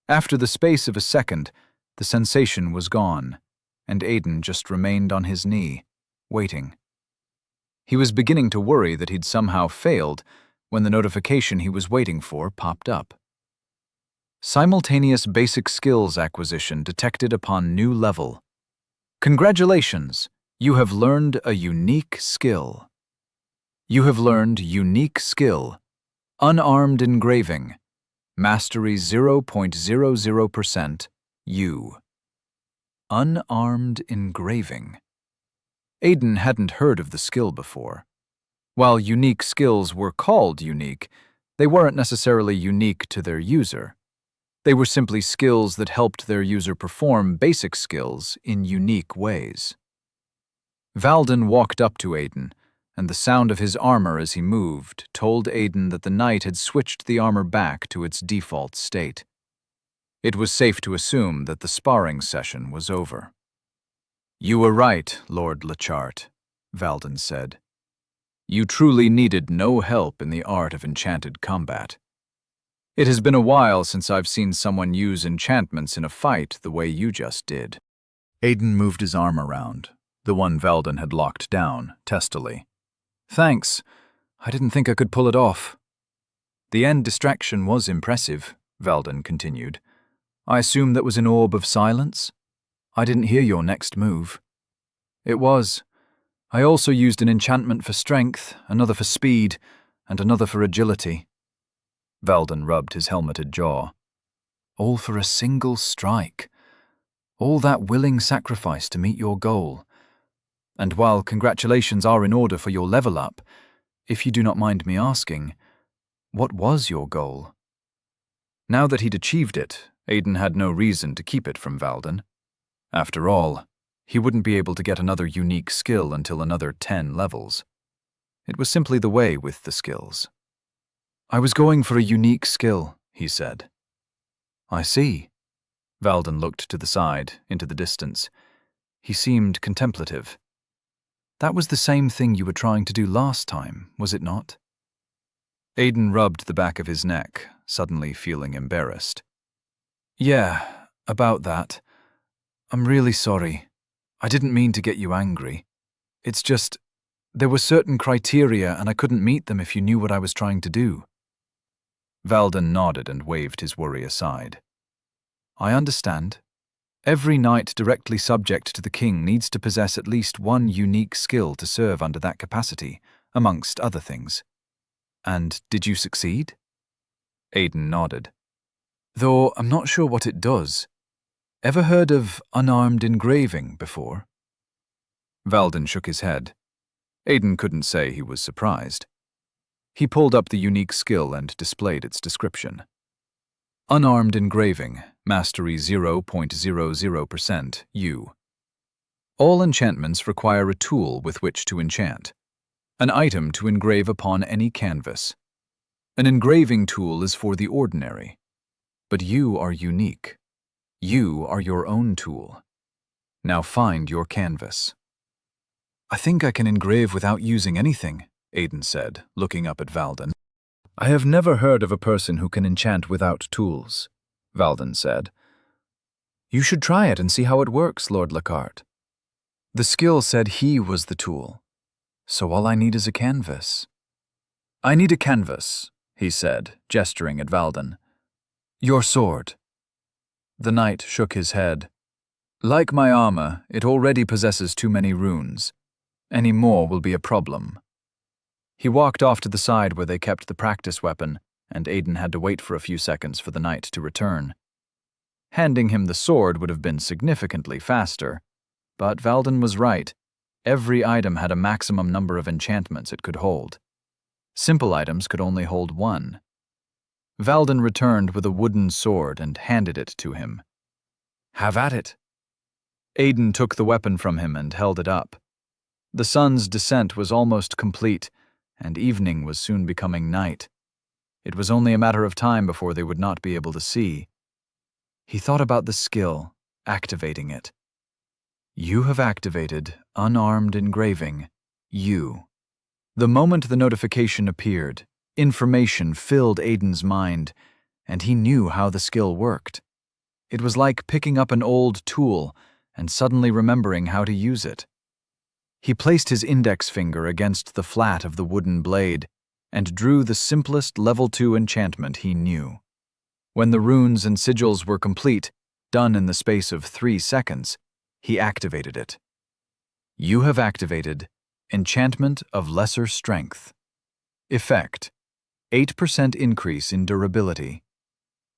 After the space of a second, the sensation was gone, and Aiden just remained on his knee, waiting. He was beginning to worry that he'd somehow failed when the notification he was waiting for popped up. Simultaneous basic skills acquisition detected upon new level. Congratulations! You have learned a unique skill. You have learned unique skill. Unarmed engraving. Mastery 0.00%. U. Unarmed engraving. Aiden hadn't heard of the skill before. While unique skills were called unique, they weren't necessarily unique to their user. They were simply skills that helped their user perform basic skills in unique ways. Valdan walked up to Aiden, and the sound of his armor as he moved told Aiden that the knight had switched the armor back to its default state. It was safe to assume that the sparring session was over. "You were right, Lord Lachart," Valdan said. "You truly needed no help in the art of enchanted combat. It has been a while since I've seen someone use enchantments in a fight the way you just did." Aiden moved his arm around, the one Valdan had locked down, testily. "Thanks. I didn't think I could pull it off." "The end distraction was impressive," Valdan continued. "I assume that was an orb of silence? I didn't hear your next move." "It was. I also used an enchantment for strength, another for speed, and another for agility." Valdan rubbed his helmeted jaw. "All for a single strike. All that willing sacrifice to meet your goal. And while congratulations are in order for your level up, if you do not mind me asking, what was your goal?" Now that he'd achieved it, Aiden had no reason to keep it from Valdan. After all, he wouldn't be able to get another unique skill until another 10 levels. It was simply the way with the skills. "I was going for a unique skill," he said. "I see." Valdan looked to the side, into the distance. He seemed contemplative. "That was the same thing you were trying to do last time, was it not?" Aiden rubbed the back of his neck, suddenly feeling embarrassed. "Yeah, About that, I'm really sorry. I didn't mean to get you angry. It's just, there were certain criteria and I couldn't meet them if you knew what I was trying to do. Valden nodded and waved his worry aside. I understand. Every knight directly subject to the king needs to possess at least one unique skill to serve under that capacity, amongst other things. And did you succeed? Aiden nodded. Though I'm not sure what it does. Ever heard of unarmed engraving before? Valden shook his head. Aiden couldn't say he was surprised. He pulled up the unique skill and displayed its description. Unarmed engraving, mastery 0.00%, U. All enchantments require a tool with which to enchant, an item to engrave upon any canvas. An engraving tool is for the ordinary, but you are unique. You are your own tool. Now find your canvas. I think I can engrave without using anything, Aiden said, looking up at Valden. I have never heard of a person who can enchant without tools, Valden said. You should try it and see how it works, Lord Lockhart. The skill said he was the tool, so all I need is a canvas. I need a canvas, he said, gesturing at Valden. Your sword. The knight shook his head. Like my armor, it already possesses too many runes. Any more will be a problem. He walked off to the side where they kept the practice weapon, and Aiden had to wait for a few seconds for the knight to return. Handing him the sword would have been significantly faster, but Valden was right. Every item had a maximum number of enchantments it could hold. Simple items could only hold one. Valden returned with a wooden sword and handed it to him. Have at it. Aiden took the weapon from him and held it up. The sun's descent was almost complete, and evening was soon becoming night. It was only a matter of time before they would not be able to see. He thought about the skill, activating it. You have activated unarmed engraving, U. The moment the notification appeared, information filled Aiden's mind, and he knew how the skill worked. It was like picking up an old tool and suddenly remembering how to use it. He placed his index finger against the flat of the wooden blade and drew the simplest level 2 enchantment he knew. When the runes and sigils were complete, done in the space of 3 seconds, he activated it. You have activated Enchantment of Lesser Strength. Effect: 8% increase in durability.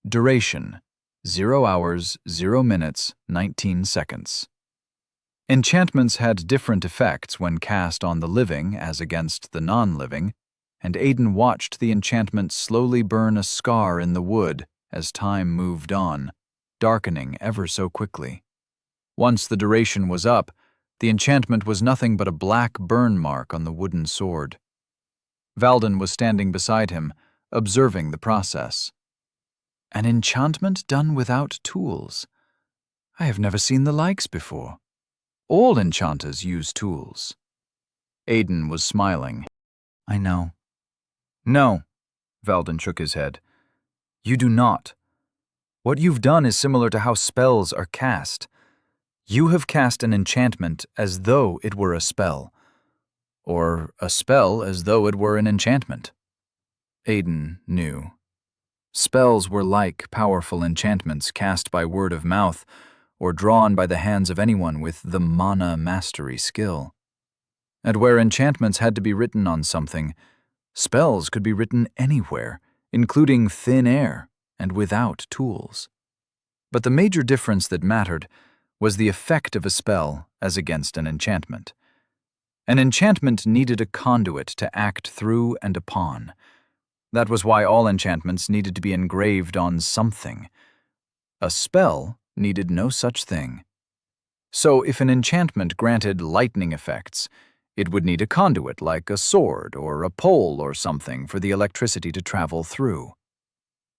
Duration: 0 hours, 0 minutes, 19 seconds. Enchantments had different effects when cast on the living as against the non-living, and Aiden watched the enchantment slowly burn a scar in the wood as time moved on, darkening ever so quickly. Once the duration was up, the enchantment was nothing but a black burn mark on the wooden sword. Valden was standing beside him, observing the process. An enchantment done without tools. I have never seen the likes before. All enchanters use tools. Aiden was smiling. I know. No, Valden shook his head. You do not. What you've done is similar to how spells are cast. You have cast an enchantment as though it were a spell, or a spell as though it were an enchantment. Aiden knew. Spells were like powerful enchantments cast by word of mouth or drawn by the hands of anyone with the mana mastery skill. And where enchantments had to be written on something, spells could be written anywhere, including thin air and without tools. But the major difference that mattered was the effect of a spell as against an enchantment. An enchantment needed a conduit to act through and upon. That was why all enchantments needed to be engraved on something. A spell needed no such thing. So if an enchantment granted lightning effects, it would need a conduit like a sword or a pole or something for the electricity to travel through.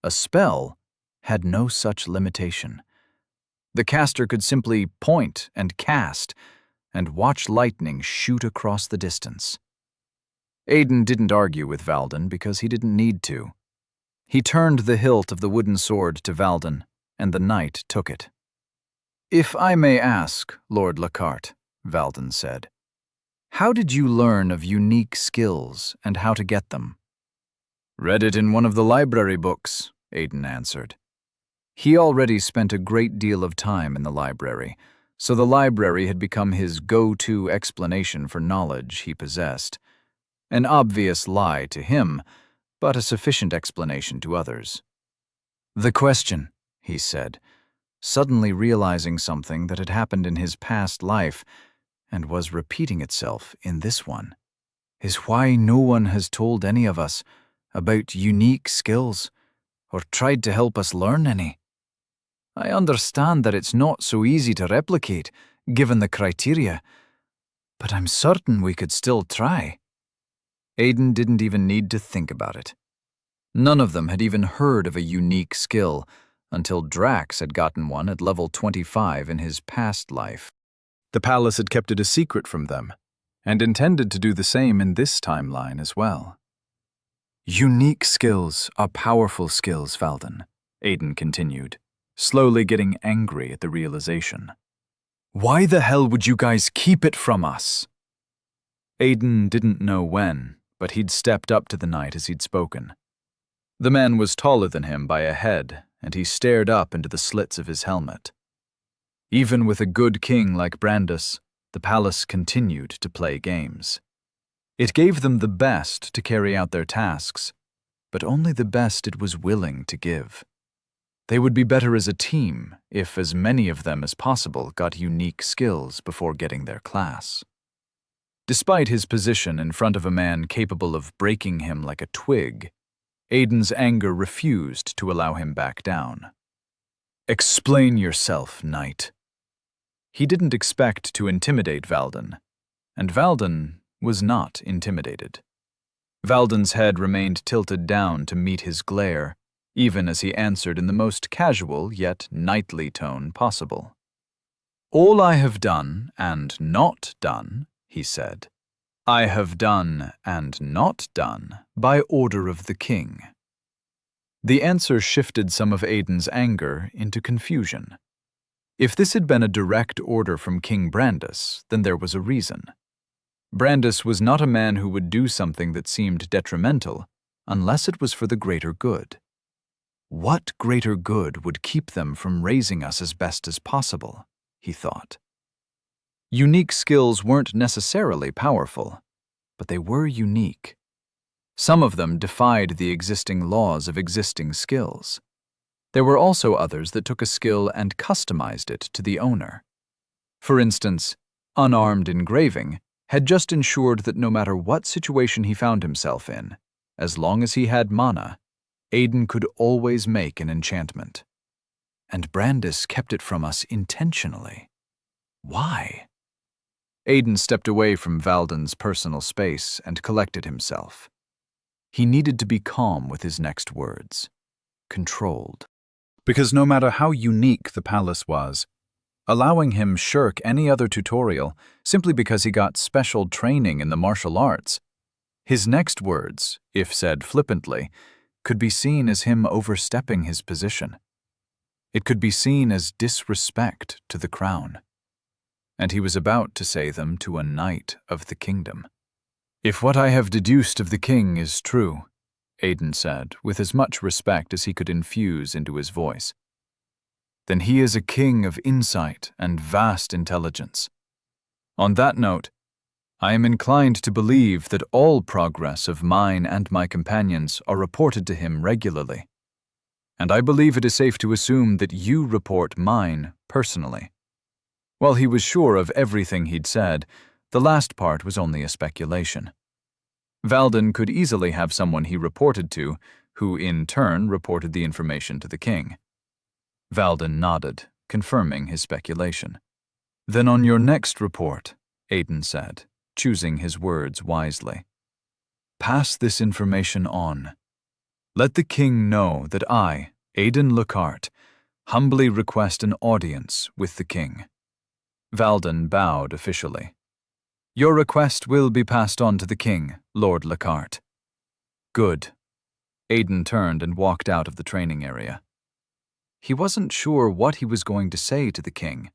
A spell had no such limitation. The caster could simply point and cast and watch lightning shoot across the distance. Aiden didn't argue with Valden because he didn't need to. He turned the hilt of the wooden sword to Valden, and the knight took it. If I may ask, Lord Lockhart, Valden said, how did you learn of unique skills and how to get them? Read it in one of the library books, Aiden answered. He already spent a great deal of time in the library, so the library had become his go-to explanation for knowledge he possessed. An obvious lie to him, but a sufficient explanation to others. The question, he said, suddenly realizing something that had happened in his past life and was repeating itself in this one, is why no one has told any of us about unique skills or tried to help us learn any. I understand that it's not so easy to replicate, given the criteria, but I'm certain we could still try. Aiden didn't even need to think about it. None of them had even heard of a unique skill until Drax had gotten one at level 25 in his past life. The palace had kept it a secret from them, and intended to do the same in this timeline as well. Unique skills are powerful skills, Valden, Aiden continued, slowly getting angry at the realization. Why the hell would you guys keep it from us? Aiden didn't know when, but he'd stepped up to the knight as he'd spoken. The man was taller than him by a head, and he stared up into the slits of his helmet. Even with a good king like Brandis, the palace continued to play games. It gave them the best to carry out their tasks, but only the best it was willing to give. They would be better as a team if as many of them as possible got unique skills before getting their class. Despite his position in front of a man capable of breaking him like a twig, Aiden's anger refused to allow him back down. Explain yourself, knight. He didn't expect to intimidate Valden, and Valden was not intimidated. Valden's head remained tilted down to meet his glare, even as he answered in the most casual yet knightly tone possible. All I have done and not done, he said, I have done and not done by order of the king. The answer shifted some of Aiden's anger into confusion. If this had been a direct order from King Brandis, then there was a reason. Brandis was not a man who would do something that seemed detrimental unless it was for the greater good. What greater good would keep them from raising us as best as possible, he thought. Unique skills weren't necessarily powerful, but they were unique. Some of them defied the existing laws of existing skills. There were also others that took a skill and customized it to the owner. For instance, unarmed engraving had just ensured that no matter what situation he found himself in, as long as he had mana, Aiden could always make an enchantment. And Brandis kept it from us intentionally. Why? Aiden stepped away from Valden's personal space and collected himself. He needed to be calm with his next words. Controlled. Because no matter how unique the palace was, allowing him shirk any other tutorial simply because he got special training in the martial arts, his next words, if said flippantly, could be seen as him overstepping his position. It could be seen as disrespect to the crown. And he was about to say them to a knight of the kingdom. If what I have deduced of the king is true, Aiden said, with as much respect as he could infuse into his voice, then he is a king of insight and vast intelligence. On that note, I am inclined to believe that all progress of mine and my companions are reported to him regularly, and I believe it is safe to assume that you report mine personally. While he was sure of everything he'd said, the last part was only a speculation. Valden could easily have someone he reported to, who in turn reported the information to the king. Valden nodded, confirming his speculation. Then on your next report, Aiden said, choosing his words wisely, pass this information on. Let the king know that I, Aiden Lockhart, humbly request an audience with the king. Valden bowed officially. Your request will be passed on to the king, Lord Lockhart. Good. Aiden turned and walked out of the training area. He wasn't sure what he was going to say to the king,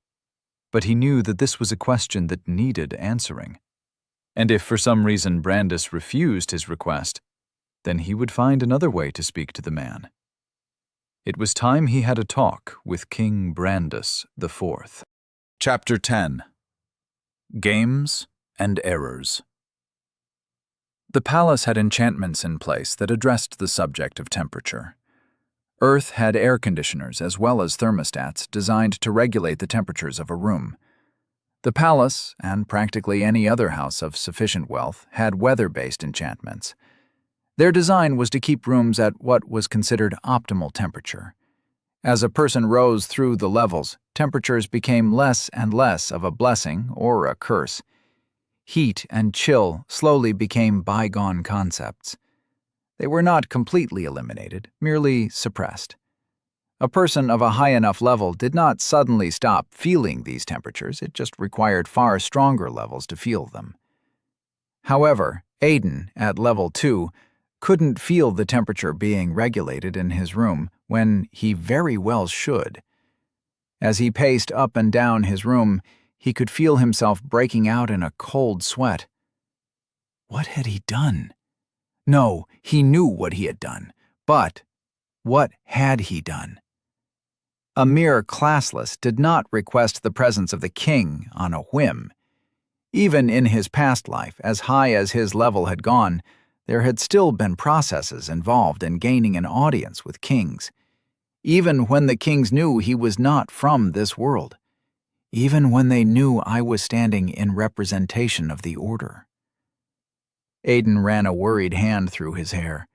but he knew that this was a question that needed answering. And if for some reason Brandis refused his request, then he would find another way to speak to the man. It was time he had a talk with King Brandis IV. Chapter 10. Games and Errors. The palace had enchantments in place that addressed the subject of temperature. Earth had air conditioners as well as thermostats designed to regulate the temperatures of a room. The palace, and practically any other house of sufficient wealth, had weather-based enchantments. Their design was to keep rooms at what was considered optimal temperature. As a person rose through the levels, temperatures became less and less of a blessing or a curse. Heat and chill slowly became bygone concepts. They were not completely eliminated, merely suppressed. A person of a high enough level did not suddenly stop feeling these temperatures, it just required far stronger levels to feel them. However, Aiden, at level 2, couldn't feel the temperature being regulated in his room when he very well should. As he paced up and down his room, he could feel himself breaking out in a cold sweat. What had he done? No, he knew what he had done, but what had he done? A mere classless did not request the presence of the king on a whim. Even in his past life, as high as his level had gone, there had still been processes involved in gaining an audience with kings. Even when the kings knew he was not from this world. Even when they knew I was standing in representation of the order. Aiden ran a worried hand through his hair.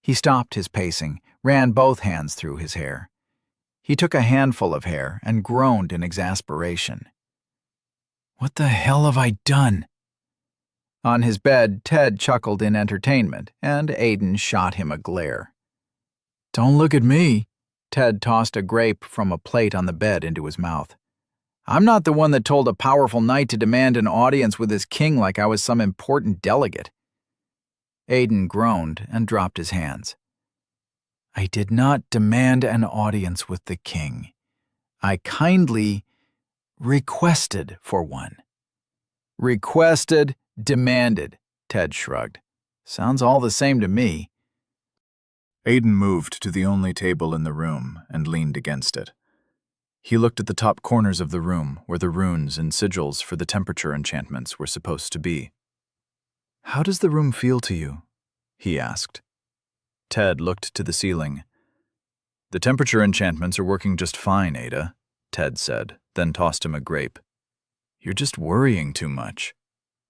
He stopped his pacing, ran both hands through his hair. He took a handful of hair and groaned in exasperation. What the hell have I done? On his bed, Ted chuckled in entertainment, and Aiden shot him a glare. Don't look at me. Ted tossed a grape from a plate on the bed into his mouth. I'm not the one that told a powerful knight to demand an audience with his king like I was some important delegate. Aiden groaned and dropped his hands. I did not demand an audience with the king. I kindly requested for one. Requested, demanded, Ted shrugged. Sounds all the same to me. Aiden moved to the only table in the room and leaned against it. He looked at the top corners of the room where the runes and sigils for the temperature enchantments were supposed to be. How does the room feel to you? He asked. Ted looked to the ceiling. The temperature enchantments are working just fine, Ada, Ted said, then tossed him a grape. You're just worrying too much.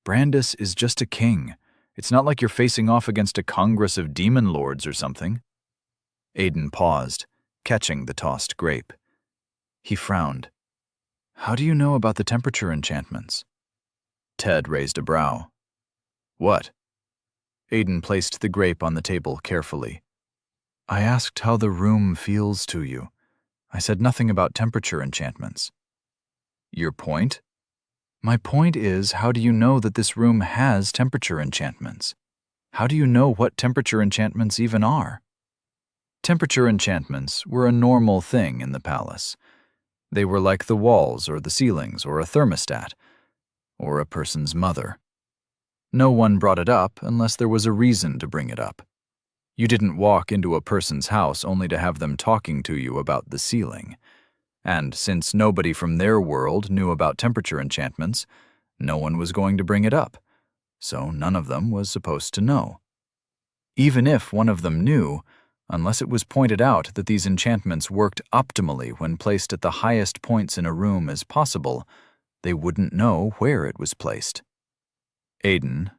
Brandis is just a king. It's not like you're facing off against a congress of demon lords or something. Aiden paused, catching the tossed grape. He frowned. How do you know about the temperature enchantments? Ted raised a brow. What? Aiden placed the grape on the table carefully. I asked how the room feels to you. I said nothing about temperature enchantments. Your point? My point is, how do you know that this room has temperature enchantments? How do you know what temperature enchantments even are? Temperature enchantments were a normal thing in the palace. They were like the walls or the ceilings or a thermostat, or a person's mother. No one brought it up unless there was a reason to bring it up. You didn't walk into a person's house only to have them talking to you about the ceiling. And since nobody from their world knew about temperature enchantments, no one was going to bring it up, so none of them was supposed to know. Even if one of them knew, unless it was pointed out that these enchantments worked optimally when placed at the highest points in a room as possible, they wouldn't know where it was placed. Aiden,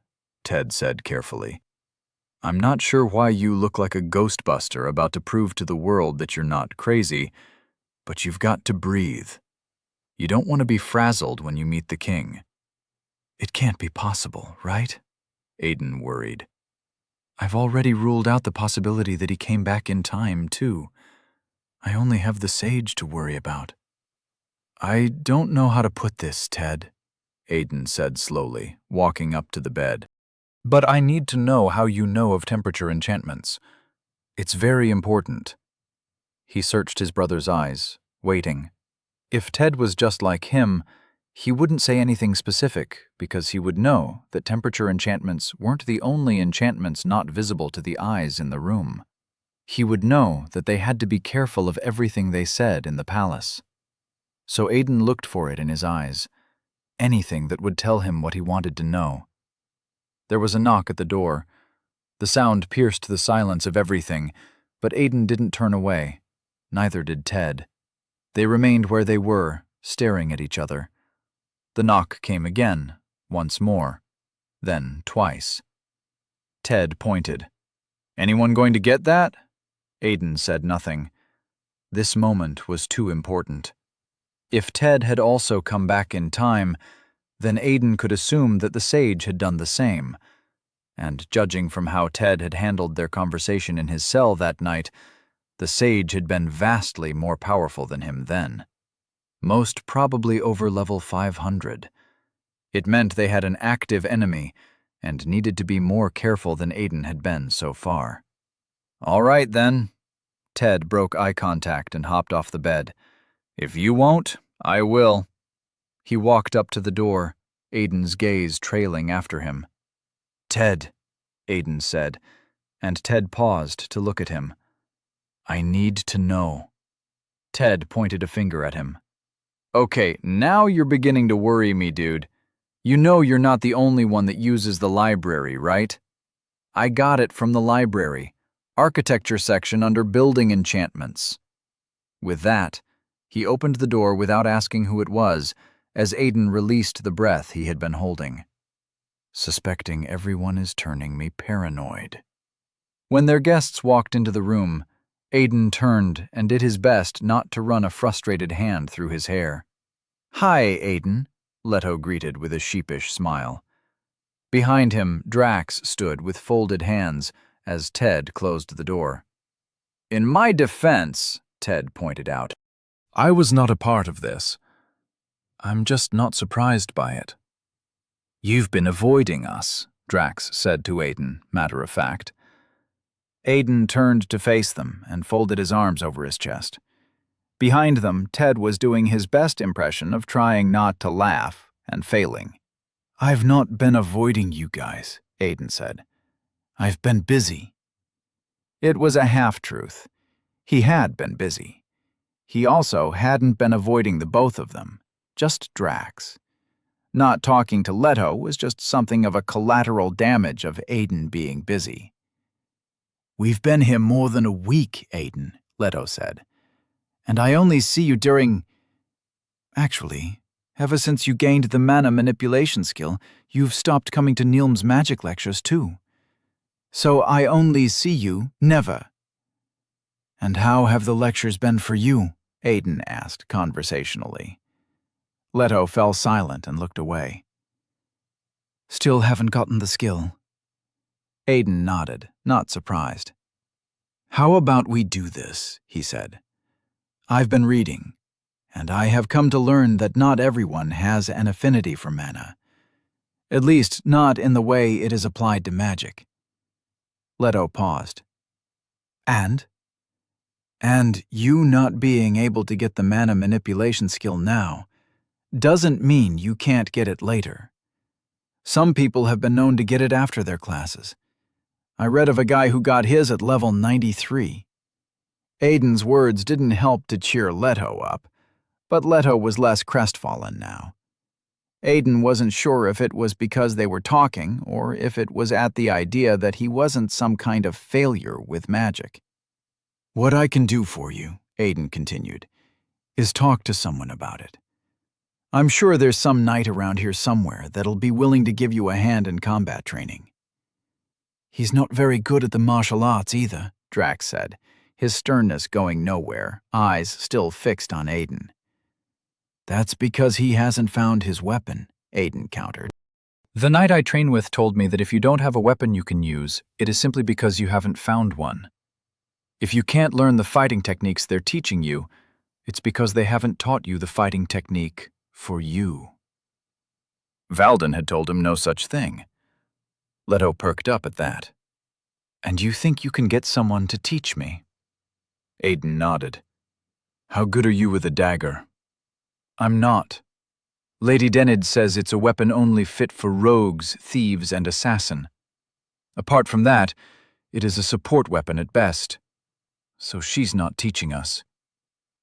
Ted said carefully, I'm not sure why you look like a ghostbuster about to prove to the world that you're not crazy, but you've got to breathe. You don't want to be frazzled when you meet the king. It can't be possible, right? Aiden worried. I've already ruled out the possibility that he came back in time, too. I only have the sage to worry about. I don't know how to put this, Ted, Aiden said slowly, walking up to the bed. But I need to know how you know of temperature enchantments. It's very important. He searched his brother's eyes, waiting. If Ted was just like him, he wouldn't say anything specific because he would know that temperature enchantments weren't the only enchantments not visible to the eyes in the room. He would know that they had to be careful of everything they said in the palace. So Aiden looked for it in his eyes, anything that would tell him what he wanted to know. There was a knock at the door. The sound pierced the silence of everything, but Aiden didn't turn away. Neither did Ted. They remained where they were, staring at each other. The knock came again, once more, then twice. Ted pointed. "Anyone going to get that?" Aiden said nothing. This moment was too important. If Ted had also come back in time, then Aiden could assume that the sage had done the same. And judging from how Ted had handled their conversation in his cell that night, the sage had been vastly more powerful than him then. Most probably over level 500. It meant they had an active enemy and needed to be more careful than Aiden had been so far. "All right, then." Ted broke eye contact and hopped off the bed. "If you won't, I will." He walked up to the door, Aiden's gaze trailing after him. "Ted," Aiden said, and Ted paused to look at him. "I need to know." Ted pointed a finger at him. "Okay, now you're beginning to worry me, dude. You know you're not the only one that uses the library, right? I got it from the library, architecture section under building enchantments." With that, he opened the door without asking who it was, as Aiden released the breath he had been holding. Suspecting everyone is turning me paranoid. When their guests walked into the room, Aiden turned and did his best not to run a frustrated hand through his hair. "Hi, Aiden," Leto greeted with a sheepish smile. Behind him, Drax stood with folded hands as Ted closed the door. "In my defense," Ted pointed out, "I was not a part of this. I'm just not surprised by it." "You've been avoiding us," Drax said to Aiden, matter of fact. Aiden turned to face them and folded his arms over his chest. Behind them, Ted was doing his best impression of trying not to laugh and failing. "I've not been avoiding you guys," Aiden said. "I've been busy." It was a half-truth. He had been busy. He also hadn't been avoiding the both of them, just Drax. Not talking to Leto was just something of a collateral damage of Aiden being busy. "We've been here more than a week, Aiden," Leto said. "And I only see you during... Actually, ever since you gained the mana manipulation skill, you've stopped coming to Nilm's magic lectures too. So I only see you never." "And how have the lectures been for you?" Aiden asked conversationally. Leto fell silent and looked away. "Still haven't gotten the skill." Aiden nodded, not surprised. "How about we do this?" he said. "I've been reading, and I have come to learn that not everyone has an affinity for mana. At least not in the way it is applied to magic." Leto paused. "And you not being able to get the mana manipulation skill now doesn't mean you can't get it later. Some people have been known to get it after their classes. I read of a guy who got his at level 93. Aiden's words didn't help to cheer Leto up, but Leto was less crestfallen now. Aiden wasn't sure if it was because they were talking or if it was at the idea that he wasn't some kind of failure with magic. "What I can do for you," Aiden continued, "is talk to someone about it. I'm sure there's some knight around here somewhere that'll be willing to give you a hand in combat training." "He's not very good at the martial arts either," Drax said, his sternness going nowhere, eyes still fixed on Aiden. "That's because he hasn't found his weapon," Aiden countered. "The knight I train with told me that if you don't have a weapon you can use, it is simply because you haven't found one. If you can't learn the fighting techniques they're teaching you, it's because they haven't taught you the fighting technique for you." Valden had told him no such thing. Leto perked up at that. "And you think you can get someone to teach me?" Aiden nodded. "How good are you with a dagger?" I'm not. Lady Denid says it's a weapon only fit for rogues, thieves, and assassin. Apart from that, it is a support weapon at best. So she's not teaching us.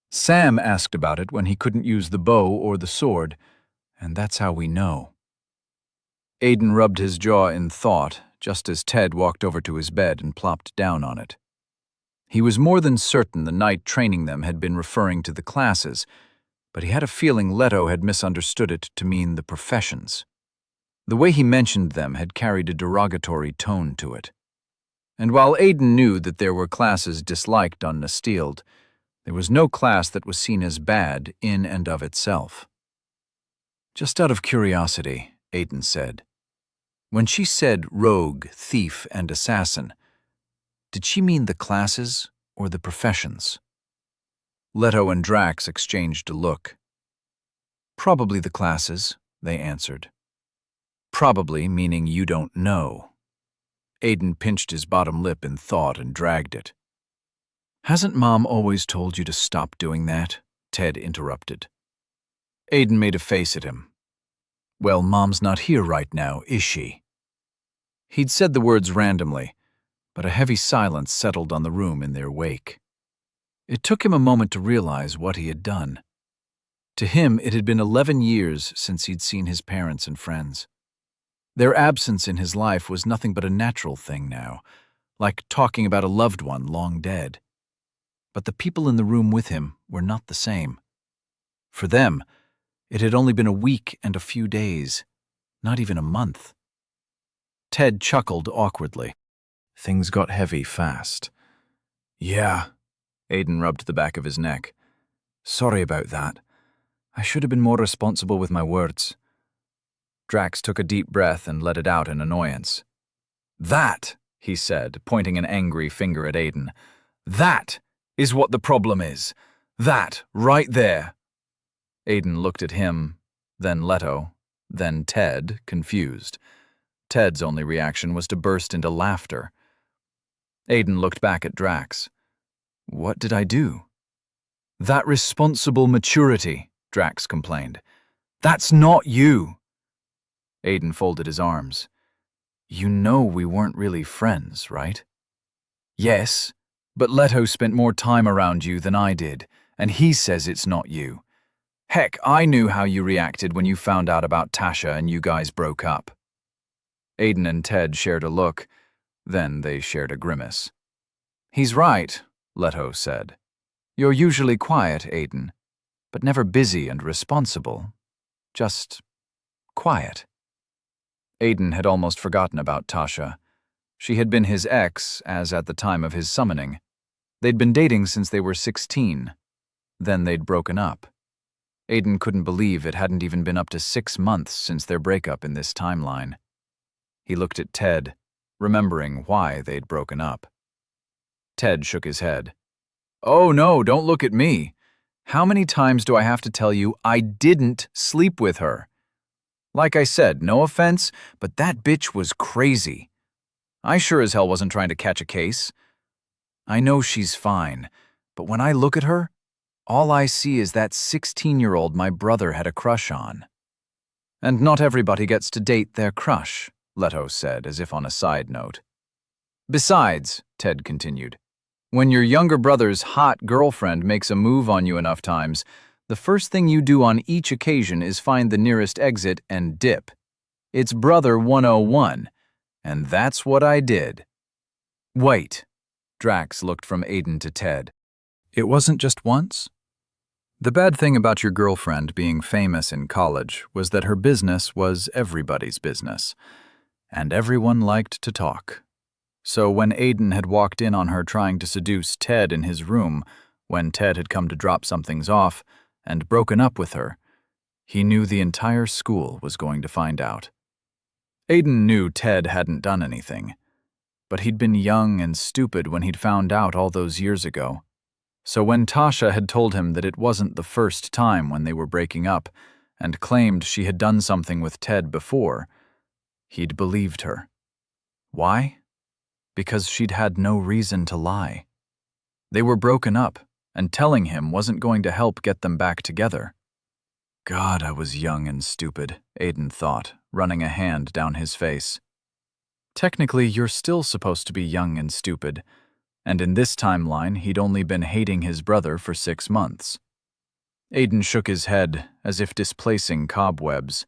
Sam asked about it when he couldn't use the bow or the sword, and that's how we know. Aiden rubbed his jaw in thought, just as Ted walked over to his bed and plopped down on it. He was more than certain the knight training them had been referring to the classes, but he had a feeling Leto had misunderstood it to mean the professions. The way he mentioned them had carried a derogatory tone to it. And while Aiden knew that there were classes disliked on Nestild, there was no class that was seen as bad in and of itself. Just out of curiosity, Aiden said, when she said rogue, thief, and assassin, did she mean the classes or the professions? Leto and Drax exchanged a look. Probably the classes, they answered. Probably meaning you don't know. Aiden pinched his bottom lip in thought and dragged it. Hasn't Mom always told you to stop doing that? Ted interrupted. Aiden made a face at him. Well, Mom's not here right now, is she? He'd said the words randomly, but a heavy silence settled on the room in their wake. It took him a moment to realize what he had done. To him, it had been 11 years since he'd seen his parents and friends. Their absence in his life was nothing but a natural thing now, like talking about a loved one long dead. But the people in the room with him were not the same. For them, it had only been a week and a few days, not even a month. Ted chuckled awkwardly. Things got heavy fast. Yeah, Aiden rubbed the back of his neck. Sorry about that. I should have been more responsible with my words. Drax took a deep breath and let it out in annoyance. That, he said, pointing an angry finger at Aiden, that is what the problem is. That, right there. Aiden looked at him, then Leto, then Ted, confused. Ted's only reaction was to burst into laughter. Aiden looked back at Drax. What did I do? That responsible maturity, Drax complained. That's not you. Aiden folded his arms. You know we weren't really friends, right? Yes, but Leto spent more time around you than I did, and he says it's not you. Heck, I knew how you reacted when you found out about Tasha and you guys broke up. Aiden and Ted shared a look, then they shared a grimace. He's right, Leto said. You're usually quiet, Aiden, but never busy and responsible. Just quiet. Aiden had almost forgotten about Tasha. She had been his ex, as at the time of his summoning. They'd been dating since they were 16. Then they'd broken up. Aiden couldn't believe it hadn't even been up to 6 months since their breakup in this timeline. He looked at Ted, remembering why they'd broken up. Ted shook his head. Oh no, don't look at me. How many times do I have to tell you I didn't sleep with her? Like I said, no offense, but that bitch was crazy. I sure as hell wasn't trying to catch a case. I know she's fine, but when I look at her, all I see is that 16-year-old my brother had a crush on. And not everybody gets to date their crush, Leto said, as if on a side note. Besides, Ted continued, when your younger brother's hot girlfriend makes a move on you enough times, the first thing you do on each occasion is find the nearest exit and dip. It's Brother 101, and that's what I did. Wait. Drax looked from Aiden to Ted. It wasn't just once? The bad thing about your girlfriend being famous in college was that her business was everybody's business, and everyone liked to talk. So when Aiden had walked in on her trying to seduce Ted in his room, when Ted had come to drop some things off, and broken up with her, he knew the entire school was going to find out. Aiden knew Ted hadn't done anything, but he'd been young and stupid when he'd found out all those years ago. So when Tasha had told him that it wasn't the first time when they were breaking up, and claimed she had done something with Ted before, he'd believed her. Why? Because she'd had no reason to lie. They were broken up, and telling him wasn't going to help get them back together. God, I was young and stupid, Aiden thought, running a hand down his face. Technically, you're still supposed to be young and stupid, and in this timeline, he'd only been hating his brother for 6 months. Aiden shook his head, as if displacing cobwebs.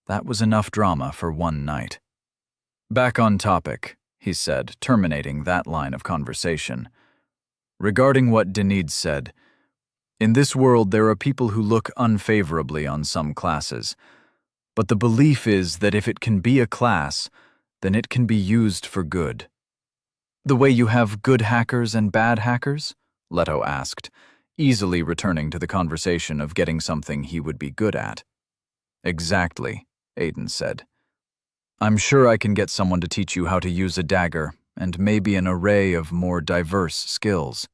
That was enough drama for one night. Back on topic, he said, terminating that line of conversation. Regarding what Denise said, in this world there are people who look unfavorably on some classes, but the belief is that if it can be a class, then it can be used for good. The way you have good hackers and bad hackers? Leto asked, easily returning to the conversation of getting something he would be good at. Exactly, Aiden said. I'm sure I can get someone to teach you how to use a dagger, and maybe an array of more diverse skills.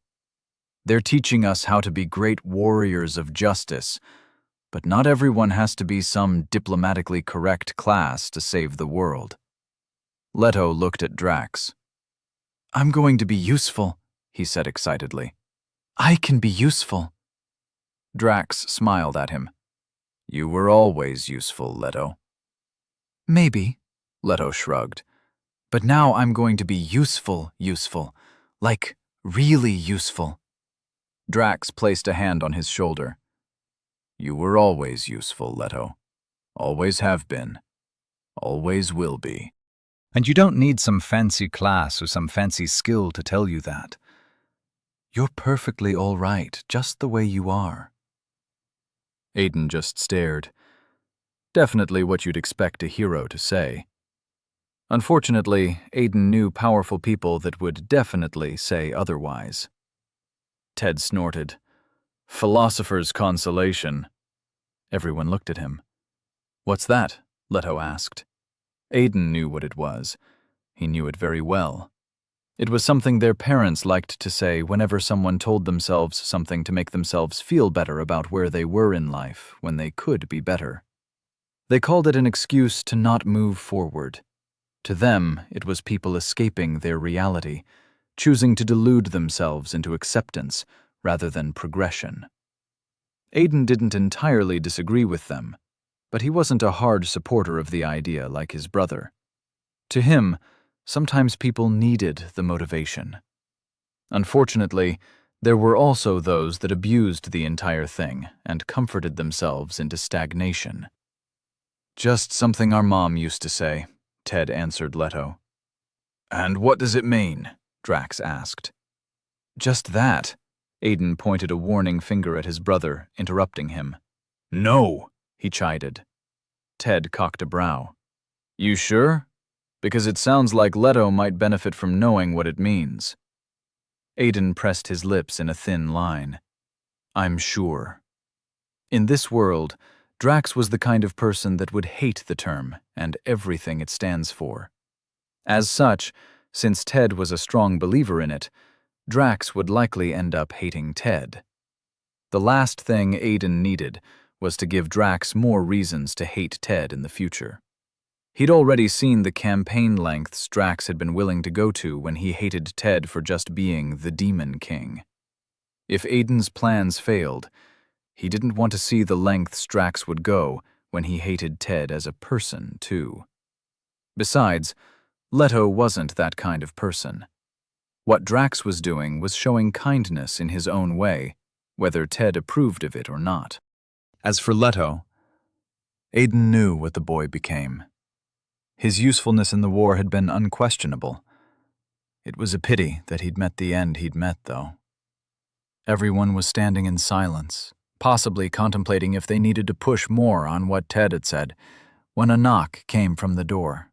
They're teaching us how to be great warriors of justice, but not everyone has to be some diplomatically correct class to save the world. Leto looked at Drax. I'm going to be useful, he said excitedly. I can be useful. Drax smiled at him. You were always useful, Leto. Maybe, Leto shrugged. But now I'm going to be useful, like really useful. Drax placed a hand on his shoulder. You were always useful, Leto. Always have been. Always will be. And you don't need some fancy class or some fancy skill to tell you that. You're perfectly all right, just the way you are. Aiden just stared. Definitely what you'd expect a hero to say. Unfortunately, Aiden knew powerful people that would definitely say otherwise. Ted snorted. Philosopher's consolation. Everyone looked at him. What's that? Leto asked. Aiden knew what it was. He knew it very well. It was something their parents liked to say whenever someone told themselves something to make themselves feel better about where they were in life when they could be better. They called it an excuse to not move forward. To them, it was people escaping their reality, choosing to delude themselves into acceptance rather than progression. Aiden didn't entirely disagree with them, but he wasn't a hard supporter of the idea like his brother. To him, sometimes people needed the motivation. Unfortunately, there were also those that abused the entire thing and comforted themselves into stagnation. Just something our mom used to say, Ted answered Leto. And what does it mean? Drax asked. Just that. Aiden pointed a warning finger at his brother, interrupting him. No, he chided. Ted cocked a brow. You sure? Because it sounds like Leto might benefit from knowing what it means. Aiden pressed his lips in a thin line. I'm sure. In this world, Drax was the kind of person that would hate the term and everything it stands for. As such, since Ted was a strong believer in it, Drax would likely end up hating Ted. The last thing Aiden needed was to give Drax more reasons to hate Ted in the future. He'd already seen the campaign lengths Drax had been willing to go to when he hated Ted for just being the Demon King. If Aiden's plans failed, he didn't want to see the lengths Drax would go when he hated Ted as a person, too. Besides, Leto wasn't that kind of person. What Drax was doing was showing kindness in his own way, whether Ted approved of it or not. As for Leto, Aiden knew what the boy became. His usefulness in the war had been unquestionable. It was a pity that he'd met the end he'd met, though. Everyone was standing in silence, possibly contemplating if they needed to push more on what Ted had said, when a knock came from the door.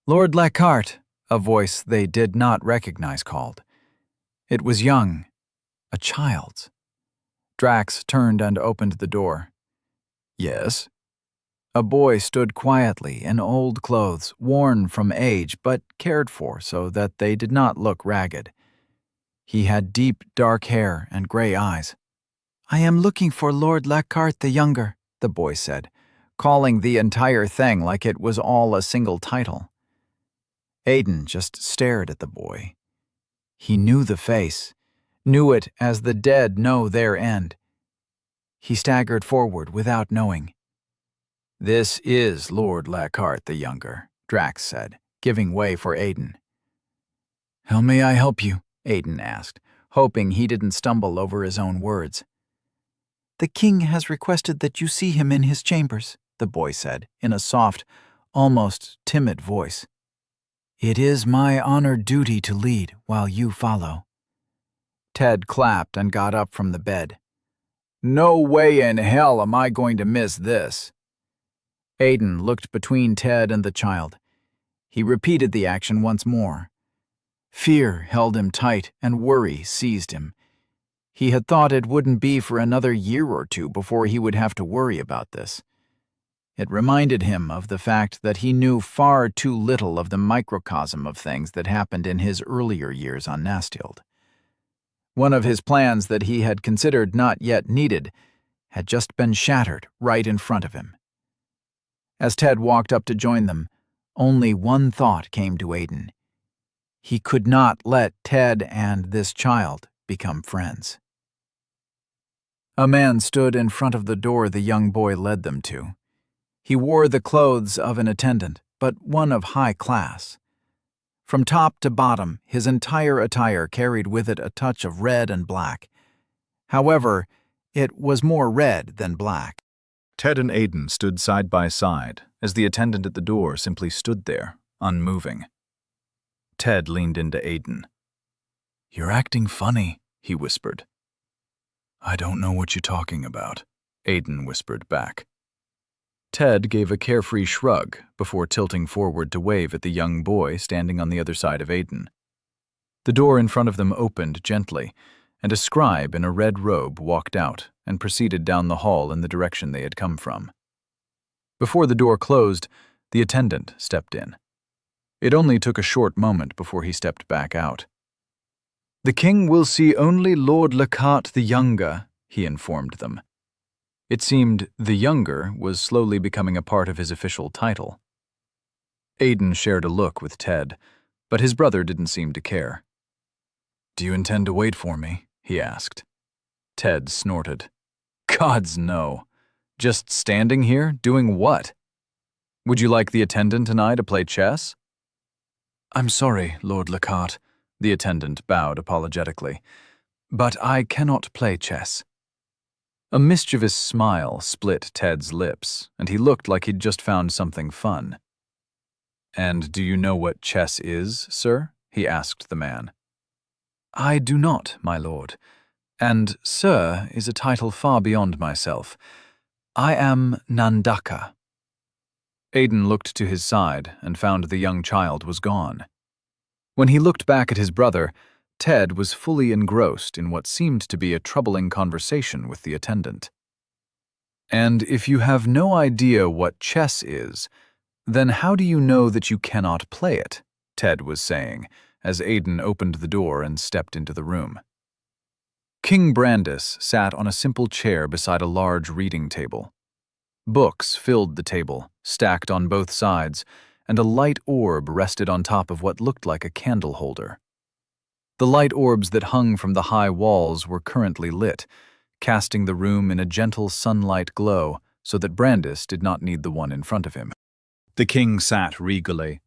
Lord Lockhart, a voice they did not recognize called. It was young, a child's. Drax turned and opened the door. Yes? A boy stood quietly in old clothes, worn from age but cared for so that they did not look ragged. He had deep, dark hair and gray eyes. I am looking for Lord Lockhart the Younger, the boy said, calling the entire thing like it was all a single title. Aiden just stared at the boy. He knew the face, knew it as the dead know their end. He staggered forward without knowing. "This is Lord Lockhart the Younger," Drax said, giving way for Aiden. "How may I help you?" Aiden asked, hoping he didn't stumble over his own words. "The king has requested that you see him in his chambers," the boy said, in a soft, almost timid voice. "It is my honored duty to lead while you follow." Ted clapped and got up from the bed. "No way in hell am I going to miss this." Aiden looked between Ted and the child. He repeated the action once more. Fear held him tight and worry seized him. He had thought it wouldn't be for another year or two before he would have to worry about this. It reminded him of the fact that he knew far too little of the microcosm of things that happened in his earlier years on Nasthild. One of his plans that he had considered not yet needed had just been shattered right in front of him. As Ted walked up to join them, only one thought came to Aiden. He could not let Ted and this child become friends. A man stood in front of the door the young boy led them to. He wore the clothes of an attendant, but one of high class. From top to bottom, his entire attire carried with it a touch of red and black. However, it was more red than black. Ted and Aiden stood side by side as the attendant at the door simply stood there, unmoving. Ted leaned into Aiden. "You're acting funny," he whispered. "I don't know what you're talking about," Aiden whispered back. Ted gave a carefree shrug before tilting forward to wave at the young boy standing on the other side of Aiden. The door in front of them opened gently, and a scribe in a red robe walked out and proceeded down the hall in the direction they had come from. Before the door closed, the attendant stepped in. It only took a short moment before he stepped back out. "The king will see only Lord Lockhart the Younger," he informed them. It seemed the Younger was slowly becoming a part of his official title. Aiden shared a look with Ted, but his brother didn't seem to care. "Do you intend to wait for me?" he asked. Ted snorted. "Gods, no. Just standing here, doing what? Would you like the attendant and I to play chess?" "I'm sorry, Lord Lockhart," the attendant bowed apologetically, "but I cannot play chess." A mischievous smile split Ted's lips, and he looked like he'd just found something fun. "And do you know what chess is, sir?" he asked the man. "I do not, my lord, and sir is a title far beyond myself. I am Nandaka." Aiden looked to his side and found the young child was gone. When he looked back at his brother, Ted was fully engrossed in what seemed to be a troubling conversation with the attendant. "And if you have no idea what chess is, then how do you know that you cannot play it?" Ted was saying, as Aiden opened the door and stepped into the room. King Brandis sat on a simple chair beside a large reading table. Books filled the table, stacked on both sides, and a light orb rested on top of what looked like a candle holder. The light orbs that hung from the high walls were currently lit, casting the room in a gentle sunlight glow so that Brandis did not need the one in front of him. The king sat regally,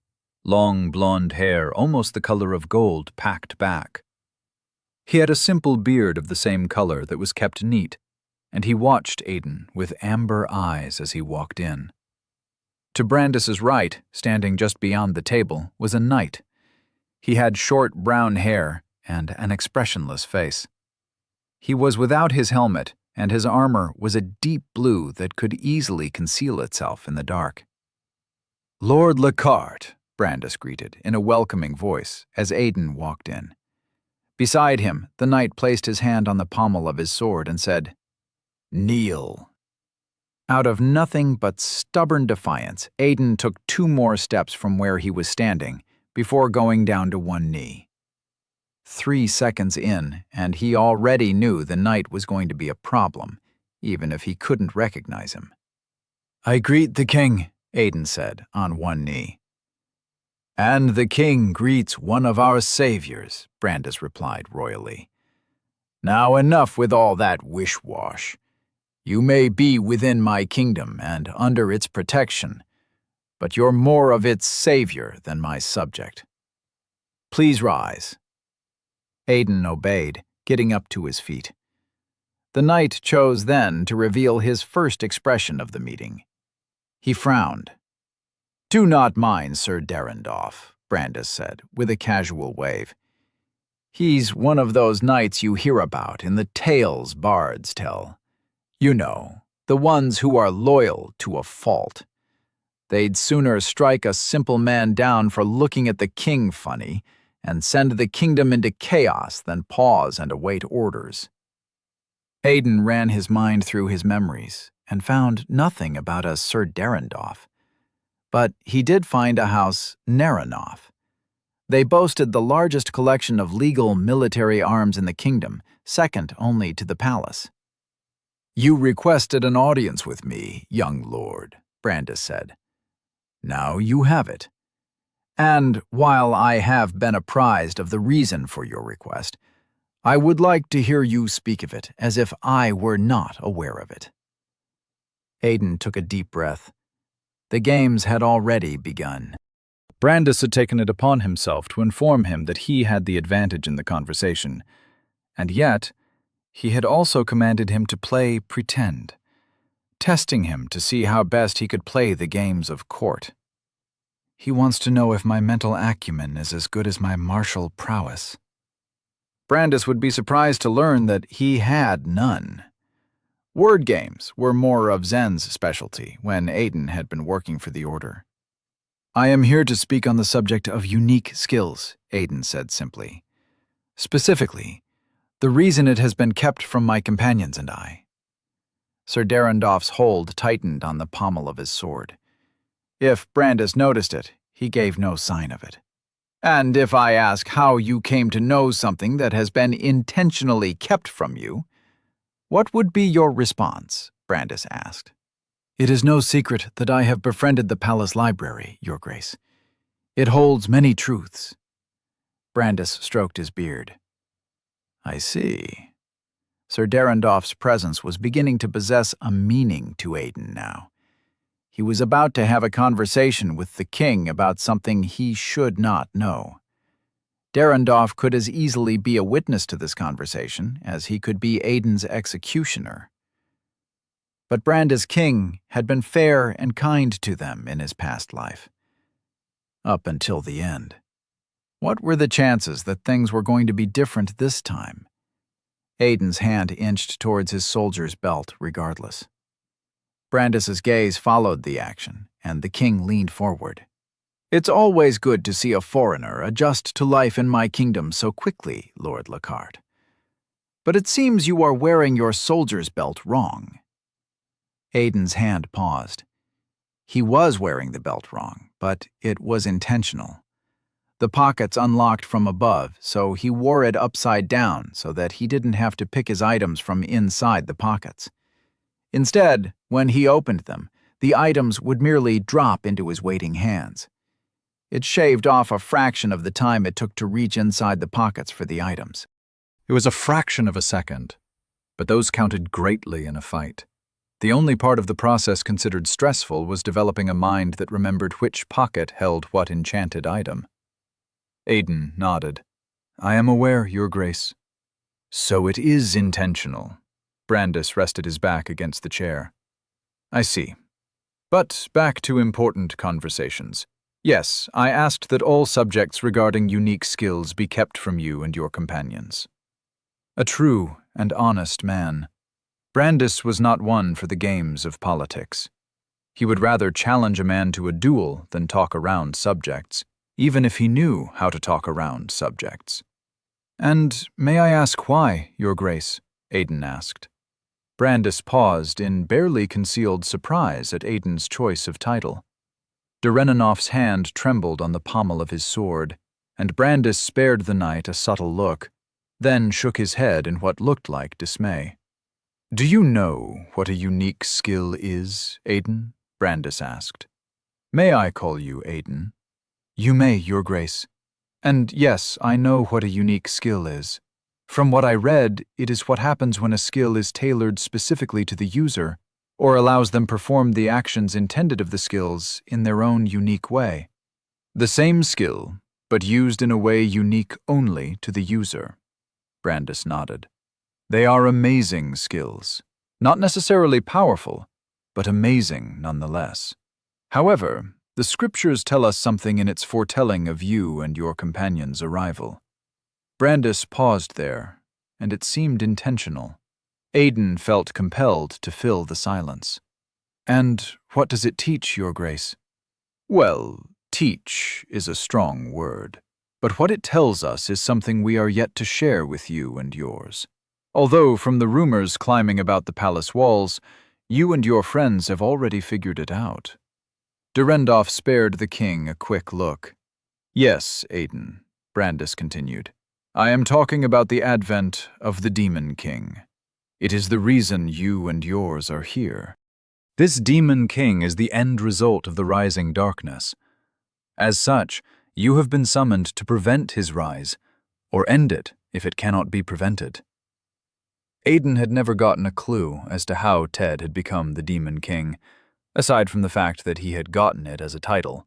long blonde hair almost the color of gold packed back. He had a simple beard of the same color that was kept neat, and he watched Aiden with amber eyes as he walked in. To Brandis's right, standing just beyond the table, was a knight. He had short brown hair and an expressionless face. He was without his helmet, and his armor was a deep blue that could easily conceal itself in the dark. "Lord Lockhart," Brandis greeted in a welcoming voice as Aiden walked in. Beside him, the knight placed his hand on the pommel of his sword and said, "Kneel." Out of nothing but stubborn defiance, Aiden took 2 more steps from where he was standing before going down to one knee. 3 seconds in, and he already knew the knight was going to be a problem, even if he couldn't recognize him. "I greet the king," Aiden said, on one knee. "And the king greets one of our saviors," Brandis replied royally. "Now enough with all that wish-wash. You may be within my kingdom and under its protection, but you're more of its savior than my subject. Please rise." Aiden obeyed, getting up to his feet. The knight chose then to reveal his first expression of the meeting. He frowned. "Do not mind Sir Derendorf," Brandis said, with a casual wave. "He's one of those knights you hear about in the tales bards tell. You know, the ones who are loyal to a fault. They'd sooner strike a simple man down for looking at the king funny and send the kingdom into chaos than pause and await orders." Aiden ran his mind through his memories and found nothing about a Sir Derendorf. But he did find a house Neranoff. They boasted the largest collection of legal military arms in the kingdom, second only to the palace. "You requested an audience with me, young lord," Brandis said. "Now you have it. And while I have been apprised of the reason for your request, I would like to hear you speak of it as if I were not aware of it." Aiden took a deep breath. The games had already begun. Brandis had taken it upon himself to inform him that he had the advantage in the conversation, and yet he had also commanded him to play pretend, testing him to see how best he could play the games of court. "He wants to know if my mental acumen is as good as my martial prowess." Brandis would be surprised to learn that he had none. Word games were more of Zen's specialty when Aiden had been working for the Order. "I am here to speak on the subject of unique skills," Aiden said simply. "Specifically, the reason it has been kept from my companions and I." Sir Derendorf's hold tightened on the pommel of his sword. If Brandis noticed it, he gave no sign of it. "And if I ask how you came to know something that has been intentionally kept from you, what would be your response?" Brandis asked. "It is no secret that I have befriended the palace library, Your Grace. It holds many truths." Brandis stroked his beard. "I see." Sir Derendorf's presence was beginning to possess a meaning to Aiden now. He was about to have a conversation with the king about something he should not know. Derendorf could as easily be a witness to this conversation as he could be Aiden's executioner. But Brandis King had been fair and kind to them in his past life. Up until the end. What were the chances that things were going to be different this time? Aiden's hand inched towards his soldier's belt regardless. Brandis's gaze followed the action, and the king leaned forward. "It's always good to see a foreigner adjust to life in my kingdom so quickly, Lord Lockhart. But it seems you are wearing your soldier's belt wrong." Aiden's hand paused. He was wearing the belt wrong, but it was intentional. The pockets unlocked from above, so he wore it upside down so that he didn't have to pick his items from inside the pockets. Instead, when he opened them, the items would merely drop into his waiting hands. It shaved off a fraction of the time it took to reach inside the pockets for the items. It was a fraction of a second, but those counted greatly in a fight. The only part of the process considered stressful was developing a mind that remembered which pocket held what enchanted item. Aiden nodded. "I am aware, Your Grace." "So it is intentional." Brandis rested his back against the chair. "I see. But back to important conversations. Yes, I asked that all subjects regarding unique skills be kept from you and your companions." A true and honest man. Brandis was not one for the games of politics. He would rather challenge a man to a duel than talk around subjects, even if he knew how to talk around subjects. "And may I ask why, Your Grace?" Aiden asked. Brandis paused in barely concealed surprise at Aiden's choice of title. Derenonoff's hand trembled on the pommel of his sword, and Brandis spared the knight a subtle look, then shook his head in what looked like dismay. "Do you know what a unique skill is, Aiden?" Brandis asked. "May I call you Aiden?" "You may, Your Grace. And yes, I know what a unique skill is." From what I read, it is what happens when a skill is tailored specifically to the user, or allows them perform the actions intended of the skills in their own unique way. The same skill, but used in a way unique only to the user. Brandis nodded. They are amazing skills. Not necessarily powerful, but amazing nonetheless. However, the scriptures tell us something in its foretelling of you and your companion's arrival. Brandis paused there, and it seemed intentional. Aiden felt compelled to fill the silence. And what does it teach, Your Grace? Well, teach is a strong word, but what it tells us is something we are yet to share with you and yours. Although from the rumors climbing about the palace walls, you and your friends have already figured it out. Durendorf spared the king a quick look. Yes, Aiden, Brandis continued. I am talking about the advent of the Demon King. It is the reason you and yours are here. This Demon King is the end result of the rising darkness. As such, you have been summoned to prevent his rise, or end it if it cannot be prevented. Aiden had never gotten a clue as to how Ted had become the Demon King, aside from the fact that he had gotten it as a title.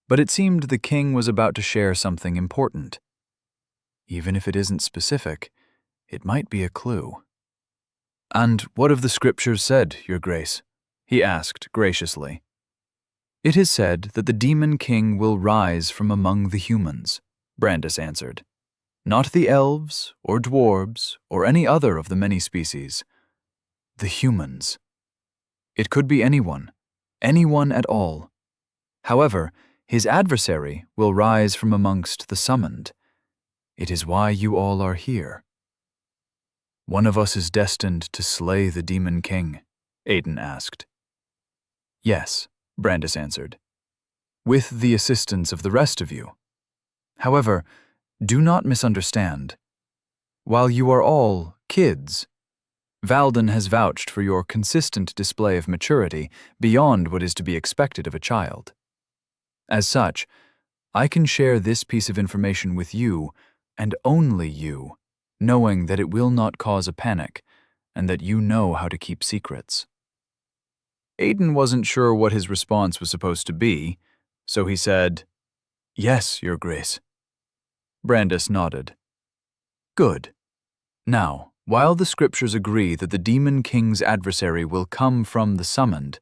But it seemed the king was about to share something important. Even if it isn't specific, it might be a clue. And what have the scriptures said, Your Grace? He asked graciously. It is said that the Demon King will rise from among the humans, Brandis answered. Not the elves or dwarves or any other of the many species. The humans. It could be anyone at all. However, his adversary will rise from amongst the summoned. It is why you all are here. One of us is destined to slay the Demon King, Aiden asked. Yes, Brandis answered, with the assistance of the rest of you. However, do not misunderstand. While you are all kids, Valden has vouched for your consistent display of maturity beyond what is to be expected of a child. As such, I can share this piece of information with you, and only you, knowing that it will not cause a panic, and that you know how to keep secrets. Aiden wasn't sure what his response was supposed to be, so he said, Yes, Your Grace. Brandis nodded. Good. Now, while the scriptures agree that the Demon King's adversary will come from the summoned,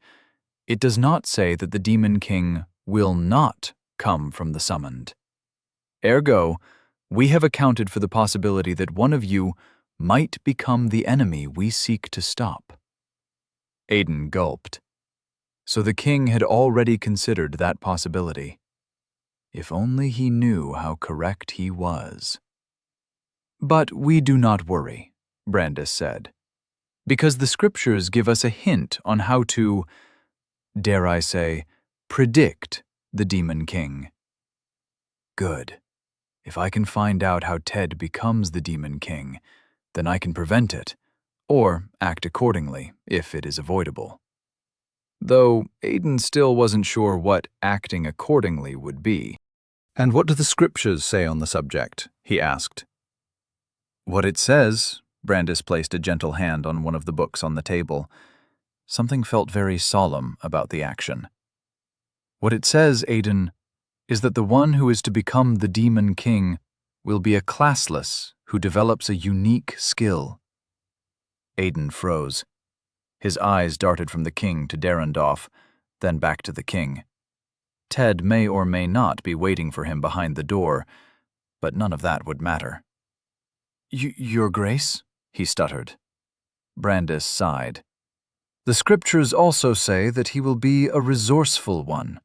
it does not say that the Demon King will not come from the summoned. Ergo, we have accounted for the possibility that one of you might become the enemy we seek to stop. Aiden gulped. So the king had already considered that possibility. If only he knew how correct he was. But we do not worry, Brandis said, because the scriptures give us a hint on how to, dare I say, predict the Demon King. Good. If I can find out how Ted becomes the Demon King, then I can prevent it, or act accordingly if it is avoidable. Though Aiden still wasn't sure what acting accordingly would be. And what do the scriptures say on the subject? He asked. What it says, Brandis placed a gentle hand on one of the books on the table. Something felt very solemn about the action. What it says, Aiden, is that the one who is to become the Demon King will be a classless who develops a unique skill. Aiden froze. His eyes darted from the king to Durendorf, then back to the king. Ted may or may not be waiting for him behind the door, but none of that would matter. Your Grace? He stuttered. Brandis sighed. The scriptures also say that he will be a resourceful one.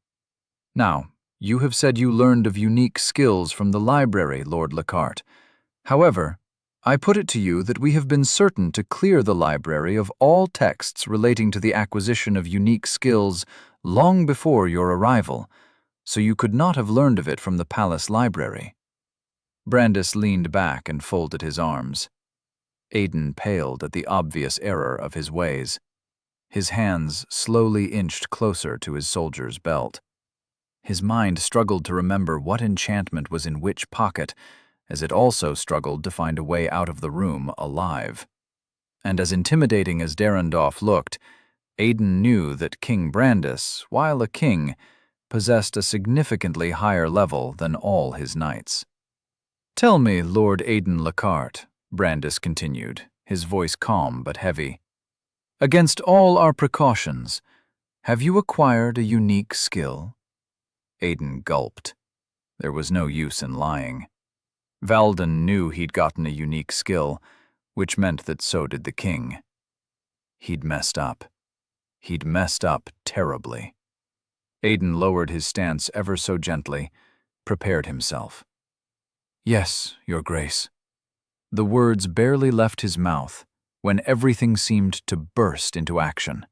Now, you have said you learned of unique skills from the library, Lord Lockhart. However, I put it to you that we have been certain to clear the library of all texts relating to the acquisition of unique skills long before your arrival, so you could not have learned of it from the palace library. Brandis leaned back and folded his arms. Aiden paled at the obvious error of his ways. His hands slowly inched closer to his soldier's belt. His mind struggled to remember what enchantment was in which pocket as it also struggled to find a way out of the room alive. And as intimidating as Derendorf looked, Aiden knew that King Brandis, while a king, possessed a significantly higher level than all his knights. "Tell me, Lord Aiden Lockhart," Brandis continued, his voice calm but heavy, "against all our precautions, have you acquired a unique skill?" Aiden gulped. There was no use in lying. Valden knew he'd gotten a unique skill, which meant that so did the king. He'd messed up. He'd messed up terribly. Aiden lowered his stance ever so gently, prepared himself. "Yes, Your Grace." The words barely left his mouth when everything seemed to burst into action.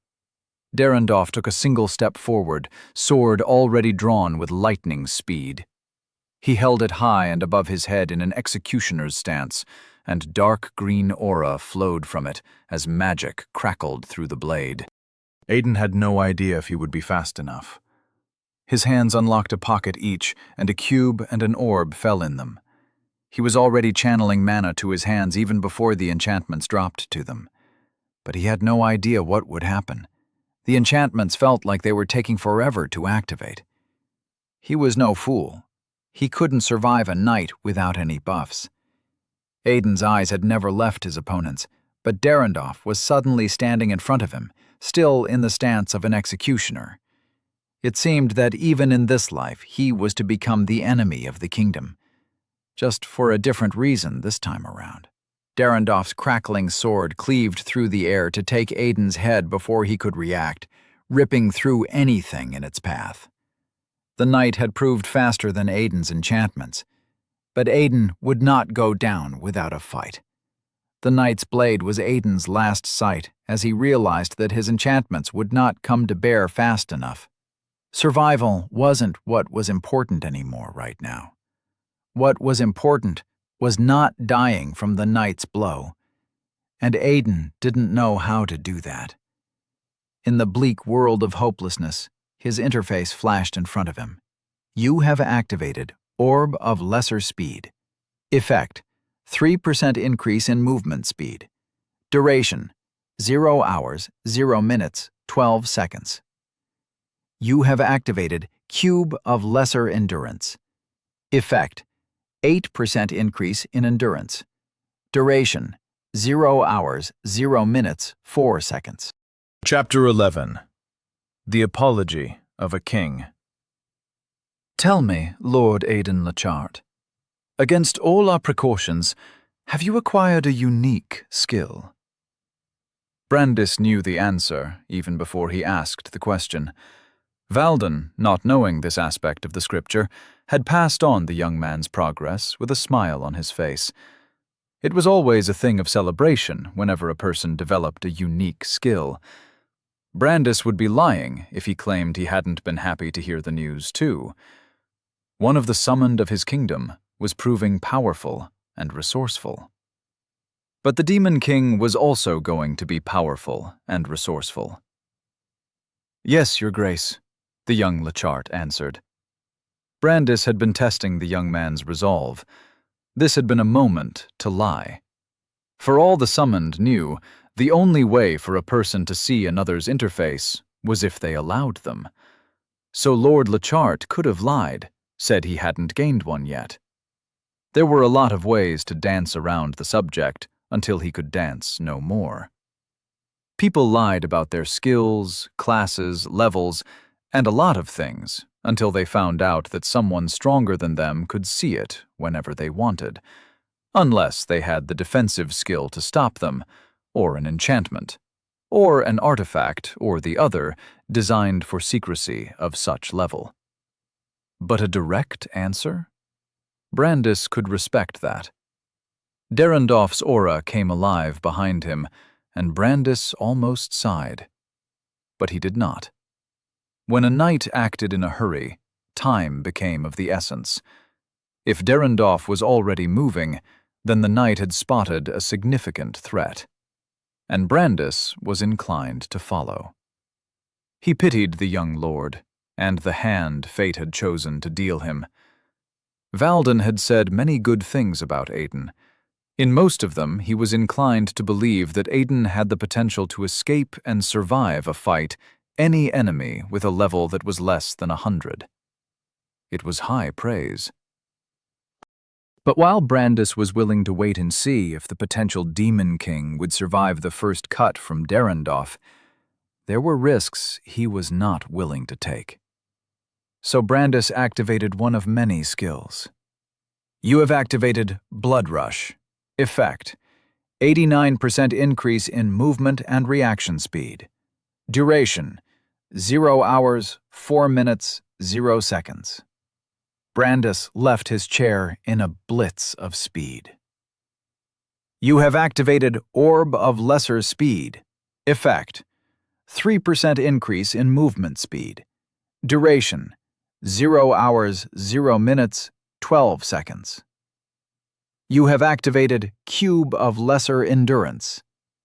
Derendorf took a single step forward, sword already drawn with lightning speed. He held it high and above his head in an executioner's stance, and dark green aura flowed from it as magic crackled through the blade. Aiden had no idea if he would be fast enough. His hands unlocked a pocket each, and a cube and an orb fell in them. He was already channeling mana to his hands even before the enchantments dropped to them. But he had no idea what would happen. The enchantments felt like they were taking forever to activate. He was no fool. He couldn't survive a night without any buffs. Aiden's eyes had never left his opponents, but Derendorf was suddenly standing in front of him, still in the stance of an executioner. It seemed that even in this life he was to become the enemy of the kingdom. Just for a different reason this time around. Derendorf's crackling sword cleaved through the air to take Aiden's head before he could react, ripping through anything in its path. The knight had proved faster than Aiden's enchantments, but Aiden would not go down without a fight. The knight's blade was Aiden's last sight as he realized that his enchantments would not come to bear fast enough. Survival wasn't what was important anymore right now. What was important was not dying from the knight's blow, and Aiden didn't know how to do that. In the bleak world of hopelessness, his interface flashed in front of him. You have activated Orb of Lesser Speed. Effect: 3% increase in movement speed. Duration: 0 hours, 0 minutes, 12 seconds. You have activated Cube of Lesser Endurance. Effect: 8% increase in endurance. Duration: 0 hours, 0 minutes, 4 seconds. Chapter 11. The Apology of a King. "Tell me, Lord Aiden Lockhart, against all our precautions, have you acquired a unique skill?" Brandis knew the answer even before he asked the question. Valden, not knowing this aspect of the scripture, had passed on the young man's progress with a smile on his face. It was always a thing of celebration whenever a person developed a unique skill. Brandis would be lying if he claimed he hadn't been happy to hear the news, too. One of the summoned of his kingdom was proving powerful and resourceful. But the Demon King was also going to be powerful and resourceful. "Yes, Your Grace," the young Lockhart answered. Brandis had been testing the young man's resolve. This had been a moment to lie. For all the summoned knew, the only way for a person to see another's interface was if they allowed them. So Lord Lockhart could have lied, said he hadn't gained one yet. There were a lot of ways to dance around the subject until he could dance no more. People lied about their skills, classes, levels, and a lot of things until they found out that someone stronger than them could see it whenever they wanted, unless they had the defensive skill to stop them, or an enchantment, or an artifact or the other designed for secrecy of such level. But a direct answer? Brandis could respect that. Derendorf's aura came alive behind him, and Brandis almost sighed. But he did not. When a knight acted in a hurry, time became of the essence. If Derendorf was already moving, then the knight had spotted a significant threat. And Brandis was inclined to follow. He pitied the young lord, and the hand fate had chosen to deal him. Valden had said many good things about Aiden. In most of them, he was inclined to believe that Aiden had the potential to escape and survive a fight any enemy with a level that was less than 100. It was high praise. But while Brandis was willing to wait and see if the potential Demon King would survive the first cut from Derendorf, there were risks he was not willing to take. So Brandis activated one of many skills. You have activated Blood Rush. Effect: 89% increase in movement and reaction speed. Duration: 0 hours, 4 minutes, 0 seconds. Brandis left his chair in a blitz of speed. You have activated Orb of Lesser Speed. Effect: 3% increase in movement speed. Duration: 0 hours, 0 minutes, 12 seconds. You have activated Cube of Lesser Endurance.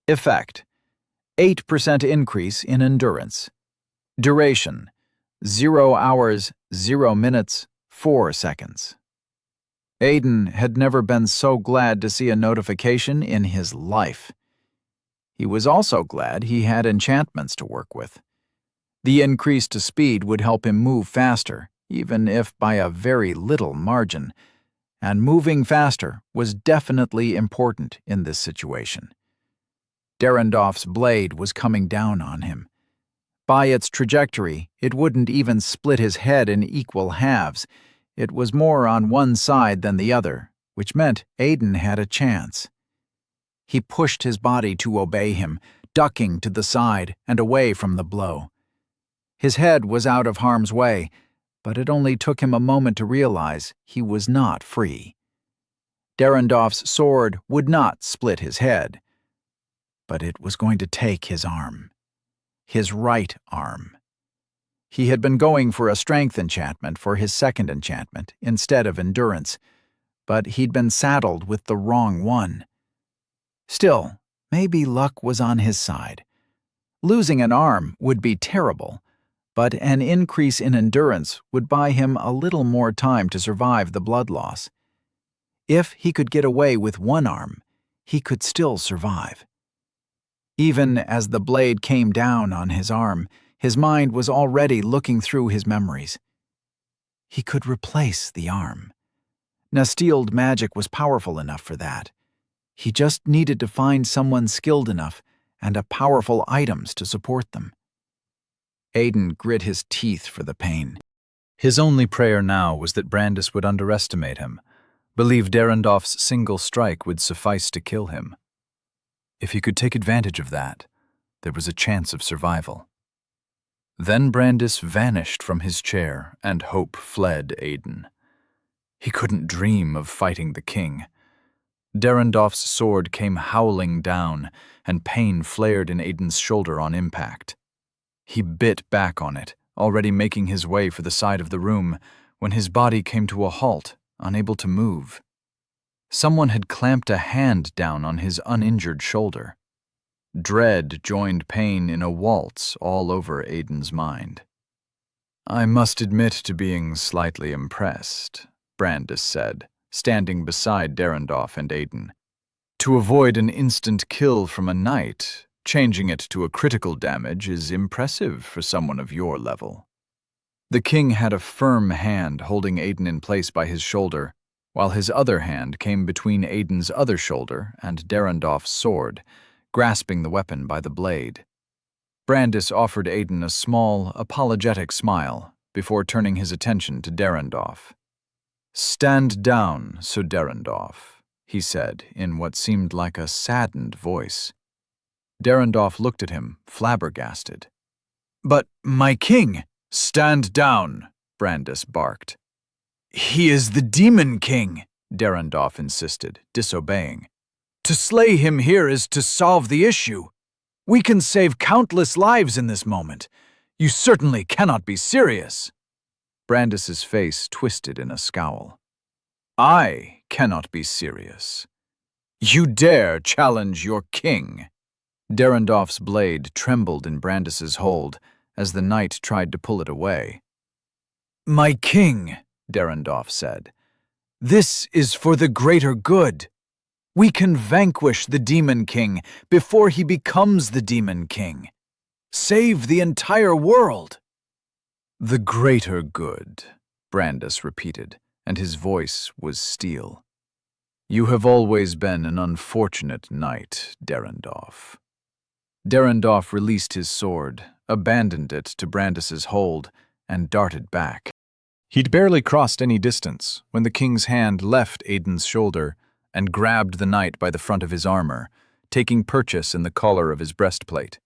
Effect: 8% increase in endurance. Duration: 0 hours, 0 minutes, 4 seconds. Aiden had never been so glad to see a notification in his life. He was also glad he had enchantments to work with. The increase to speed would help him move faster, even if by a very little margin, and moving faster was definitely important in this situation. Derendorf's blade was coming down on him. By its trajectory, it wouldn't even split his head in equal halves. It was more on one side than the other, which meant Aiden had a chance. He pushed his body to obey him, ducking to the side and away from the blow. His head was out of harm's way, but it only took him a moment to realize he was not free. Derendorf's sword would not split his head, but it was going to take his arm. His right arm. He had been going for a strength enchantment for his second enchantment instead of endurance, but he'd been saddled with the wrong one. Still, maybe luck was on his side. Losing an arm would be terrible, but an increase in endurance would buy him a little more time to survive the blood loss. If he could get away with one arm, he could still survive. Even as the blade came down on his arm, his mind was already looking through his memories. He could replace the arm. Nasteeled magic was powerful enough for that. He just needed to find someone skilled enough and powerful items to support them. Aiden grit his teeth for the pain. His only prayer now was that Brandis would underestimate him, believe Derendorf's single strike would suffice to kill him. If he could take advantage of that, there was a chance of survival. Then Brandis vanished from his chair, and hope fled Aiden. He couldn't dream of fighting the king. Derendorf's sword came howling down, and pain flared in Aiden's shoulder on impact. He bit back on it, already making his way for the side of the room, when his body came to a halt, unable to move. Someone had clamped a hand down on his uninjured shoulder. Dread joined pain in a waltz all over Aiden's mind. I must admit to being slightly impressed, Brandis said, standing beside Derendorf and Aiden. To avoid an instant kill from a knight, changing it to a critical damage is impressive for someone of your level. The king had a firm hand holding Aiden in place by his shoulder, while his other hand came between Aiden's other shoulder and Derendorf's sword, grasping the weapon by the blade. Brandis offered Aiden a small, apologetic smile before turning his attention to Derendorf. Stand down, Sir Derendorf, he said in what seemed like a saddened voice. Derendorf looked at him, flabbergasted. But, my king! Stand down, Brandis barked. He is the Demon King, Derendorf insisted, disobeying. To slay him here is to solve the issue. We can save countless lives in this moment. You certainly cannot be serious. Brandis's face twisted in a scowl. I cannot be serious. You dare challenge your king. Derendorf's blade trembled in Brandis's hold as the knight tried to pull it away. My king, Derendorf said, This is for the greater good. We can vanquish the Demon King before he becomes the Demon King. Save the entire world." "The greater good," Brandis repeated, and his voice was steel. "You have always been an unfortunate knight, Derendorf." Derendorf released his sword, abandoned it to Brandis's hold, and darted back. He'd barely crossed any distance when the king's hand left Aiden's shoulder and grabbed the knight by the front of his armor, taking purchase in the collar of his breastplate.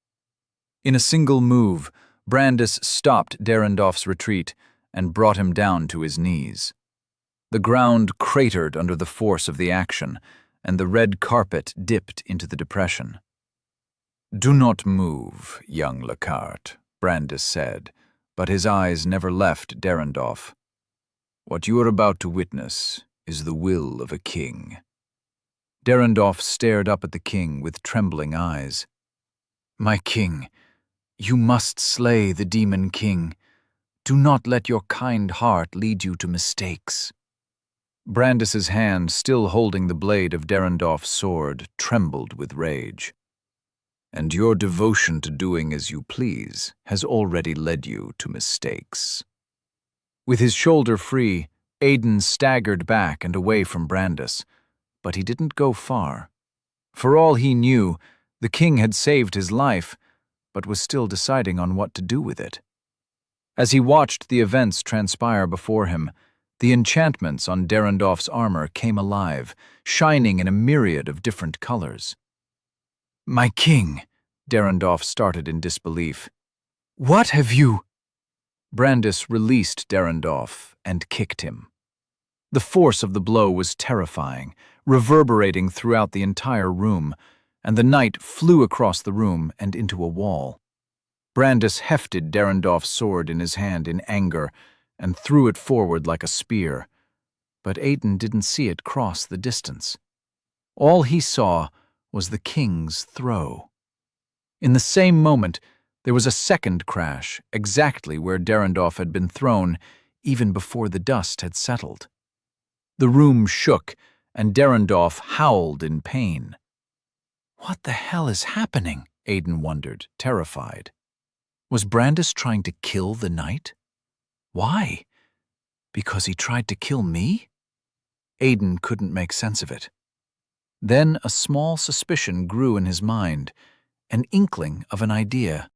In a single move, Brandis stopped Derendorf's retreat and brought him down to his knees. The ground cratered under the force of the action, and the red carpet dipped into the depression. "Do not move, young Lacarte," Brandis said, but his eyes never left Derendorf. "What you are about to witness is the will of a king." Derendorf stared up at the king with trembling eyes. "My king, you must slay the Demon King. Do not let your kind heart lead you to mistakes." Brandis's hand, still holding the blade of Derendorf's sword, trembled with rage. "And your devotion to doing as you please has already led you to mistakes." With his shoulder free, Aiden staggered back and away from Brandis, but he didn't go far. For all he knew, the king had saved his life, but was still deciding on what to do with it. As he watched the events transpire before him, the enchantments on Derendorf's armor came alive, shining in a myriad of different colors. "My king," Derendorf started in disbelief. "What have you—" Brandis released Derendorf and kicked him. The force of the blow was terrifying, reverberating throughout the entire room, and the knight flew across the room and into a wall. Brandis hefted Derendorf's sword in his hand in anger and threw it forward like a spear, but Aiden didn't see it cross the distance. All he saw was the king's throw. In the same moment, there was a second crash, exactly where Derendorf had been thrown, even before the dust had settled. The room shook, and Derendorf howled in pain. What the hell is happening? Aiden wondered, terrified. Was Brandis trying to kill the knight? Why? Because he tried to kill me? Aiden couldn't make sense of it. Then a small suspicion grew in his mind, an inkling of an idea.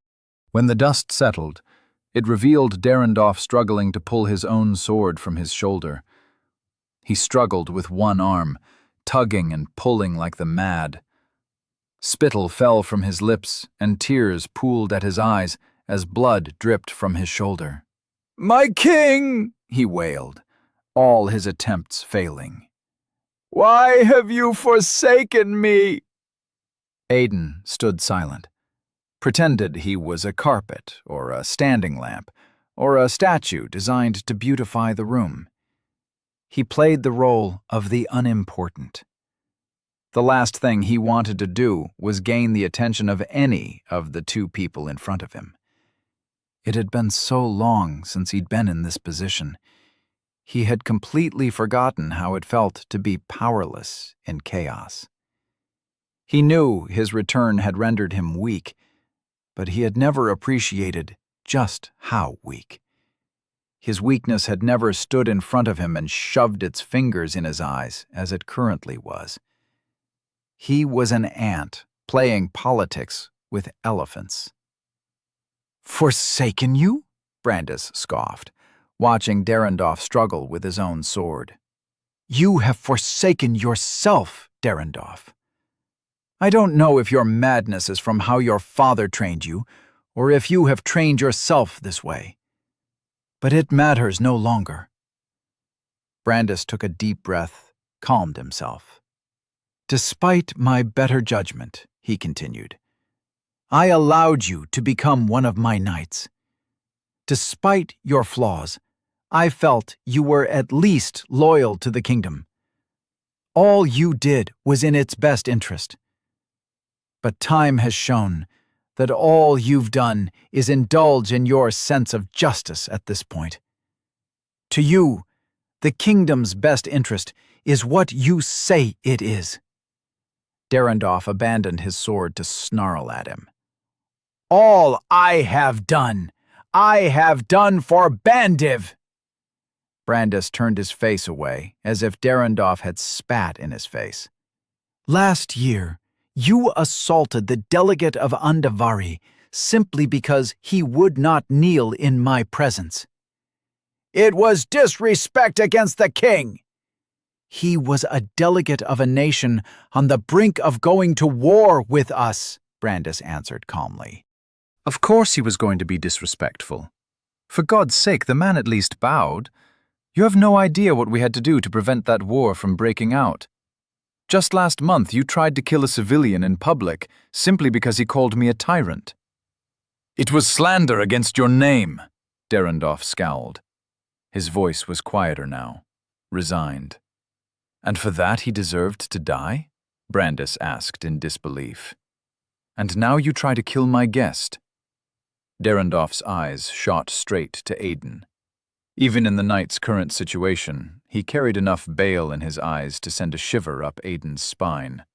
When the dust settled, it revealed Derendorf struggling to pull his own sword from his shoulder. He struggled with one arm, tugging and pulling like the mad. Spittle fell from his lips, and tears pooled at his eyes as blood dripped from his shoulder. "My king!" he wailed, all his attempts failing. "Why have you forsaken me?" Aiden stood silent, pretended he was a carpet or a standing lamp or a statue designed to beautify the room. He played the role of the unimportant. The last thing he wanted to do was gain the attention of any of the two people in front of him. It had been so long since he'd been in this position. He had completely forgotten how it felt to be powerless in chaos. He knew his return had rendered him weak, but he had never appreciated just how weak. His weakness had never stood in front of him and shoved its fingers in his eyes as it currently was. He was an ant playing politics with elephants. "Forsaken you?" Brandis scoffed, watching Derendorf struggle with his own sword. "You have forsaken yourself, Derendorf. I don't know if your madness is from how your father trained you, or if you have trained yourself this way. But it matters no longer." Brandis took a deep breath, calmed himself. "Despite my better judgment," he continued, "I allowed you to become one of my knights. Despite your flaws, I felt you were at least loyal to the kingdom. All you did was in its best interest. But time has shown that all you've done is indulge in your sense of justice at this point. To you, The kingdom's best interest is what you say it is." Derendorf abandoned his sword to snarl at him. "All I have done for Bandiv!" Brandis turned his face away, as if Derendorf had spat in his face. "Last year, you assaulted the delegate of Andavari simply because he would not kneel in my presence." "It was disrespect against the king." "He was a delegate of a nation on the brink of going to war with us," Brandis answered calmly. Of course he was going to be disrespectful. For God's sake, the man at least bowed. You have no idea what we had to do to prevent that war from breaking out. Just last month you tried to kill a civilian in public simply because he called me a tyrant. It was slander against your name, Derendorf scowled. His voice was quieter now, resigned. And for that he deserved to die? Brandis asked in disbelief. And now you try to kill my guest. Derendorf's eyes shot straight to Aiden. Even in the knight's current situation, he carried enough bale in his eyes to send a shiver up Aiden's spine.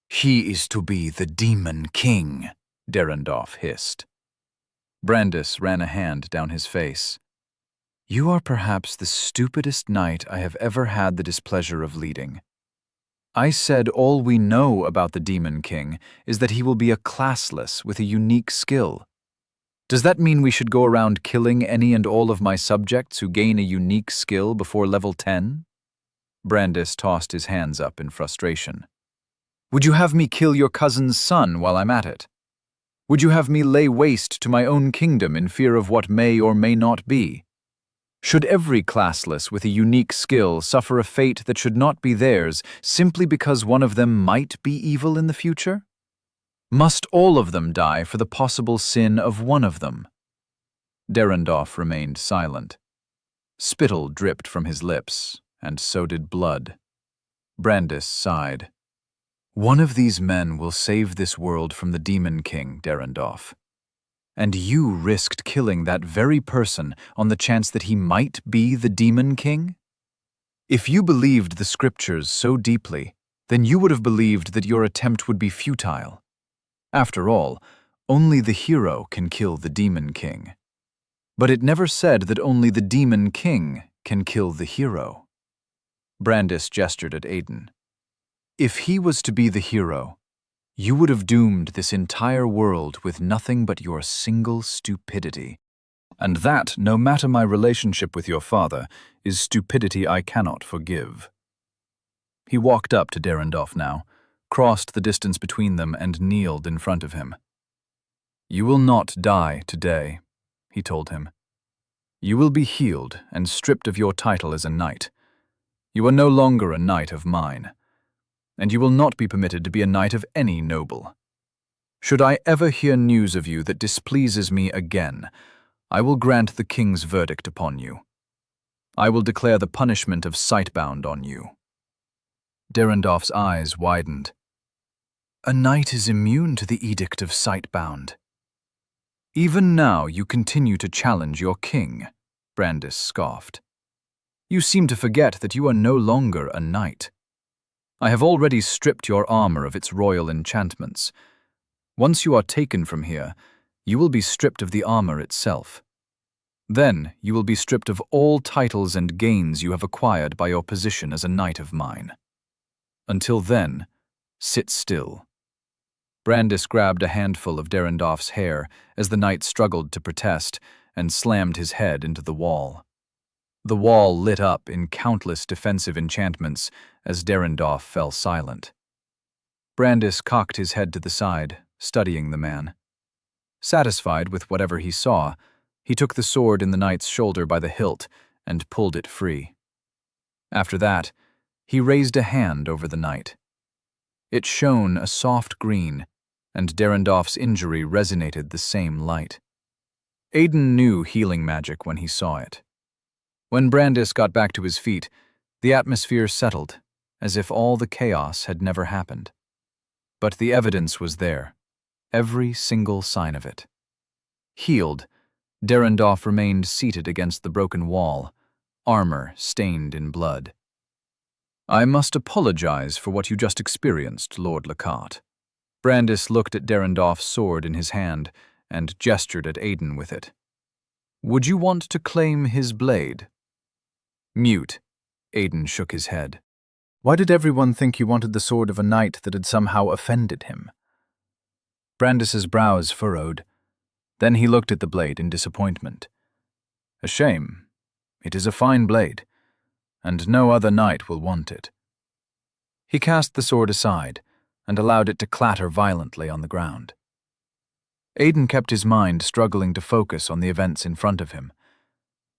He is to be the Demon King, Derendorf hissed. Brandis ran a hand down his face. You are perhaps the stupidest knight I have ever had the displeasure of leading. I said all we know about the Demon King is that he will be a classless with a unique skill. Does that mean we should go around killing any and all of my subjects who gain a unique skill before level 10? Brandis tossed his hands up in frustration. Would you have me kill your cousin's son while I'm at it? Would you have me lay waste to my own kingdom in fear of what may or may not be? Should every classless with a unique skill suffer a fate that should not be theirs simply because one of them might be evil in the future? Must all of them die for the possible sin of one of them? Derendorf remained silent. Spittle dripped from his lips, and so did blood. Brandis sighed. One of these men will save this world from the Demon King, Derendorf. And you risked killing that very person on the chance that he might be the Demon King? If you believed the scriptures so deeply, then you would have believed that your attempt would be futile. After all, only the hero can kill the Demon King. But it never said that only the Demon King can kill the hero. Brandis gestured at Aiden. If he was to be the hero, you would have doomed this entire world with nothing but your single stupidity. And that, no matter my relationship with your father, is stupidity I cannot forgive. He walked up to Derendorf now, crossed the distance between them and kneeled in front of him. You will not die today, he told him. You will be healed and stripped of your title as a knight. You are no longer a knight of mine. And you will not be permitted to be a knight of any noble. Should I ever hear news of you that displeases me again, I will grant the king's verdict upon you. I will declare the punishment of sightbound on you. Derendorf's eyes widened. A knight is immune to the edict of sightbound. Even now you continue to challenge your king, Brandis scoffed. You seem to forget that you are no longer a knight. I have already stripped your armor of its royal enchantments. Once you are taken from here, you will be stripped of the armor itself. Then you will be stripped of all titles and gains you have acquired by your position as a knight of mine. Until then, sit still. Brandis grabbed a handful of Derendorf's hair as the knight struggled to protest and slammed his head into the wall. The wall lit up in countless defensive enchantments as Derendorf fell silent. Brandis cocked his head to the side, studying the man. Satisfied with whatever he saw, he took the sword in the knight's shoulder by the hilt and pulled it free. After that, he raised a hand over the knight. It shone a soft green, and Derendorf's injury resonated the same light. Aiden knew healing magic when he saw it. When Brandis got back to his feet, the atmosphere settled, as if all the chaos had never happened. But the evidence was there, every single sign of it. Healed, Derendorf remained seated against the broken wall, armor stained in blood. I must apologize for what you just experienced, Lord Lockhart. Brandis looked at Derendorf's sword in his hand and gestured at Aiden with it. Would you want to claim his blade? Mute. Aiden shook his head. Why did everyone think you wanted the sword of a knight that had somehow offended him? Brandis's brows furrowed. Then he looked at the blade in disappointment. A shame. It is a fine blade, and no other knight will want it. He cast the sword aside and allowed it to clatter violently on the ground. Aiden kept his mind struggling to focus on the events in front of him.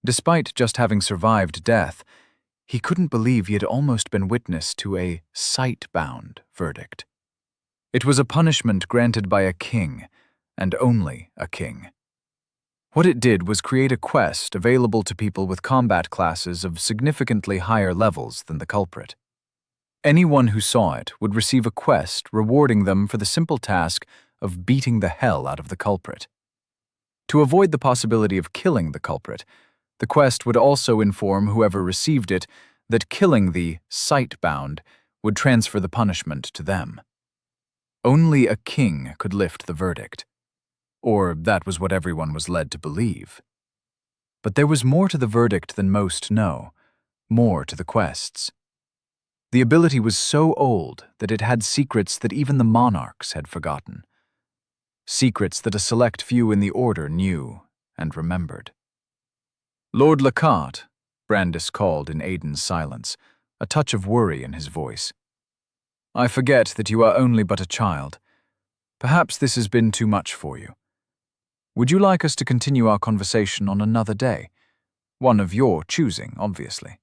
Despite just having survived death, he couldn't believe he had almost been witness to a sight-bound verdict. It was a punishment granted by a king, and only a king. What it did was create a quest available to people with combat classes of significantly higher levels than the culprit. Anyone who saw it would receive a quest rewarding them for the simple task of beating the hell out of the culprit. To avoid the possibility of killing the culprit, the quest would also inform whoever received it that killing the sight-bound would transfer the punishment to them. Only a king could lift the verdict. Or that was what everyone was led to believe. But there was more to the verdict than most know, more to the quests. The ability was so old that it had secrets that even the monarchs had forgotten. Secrets that a select few in the Order knew and remembered. Lord Lockhart, Brandis called in Aiden's silence, a touch of worry in his voice. I forget that you are only but a child. Perhaps this has been too much for you. Would you like us to continue our conversation on another day? One of your choosing, obviously.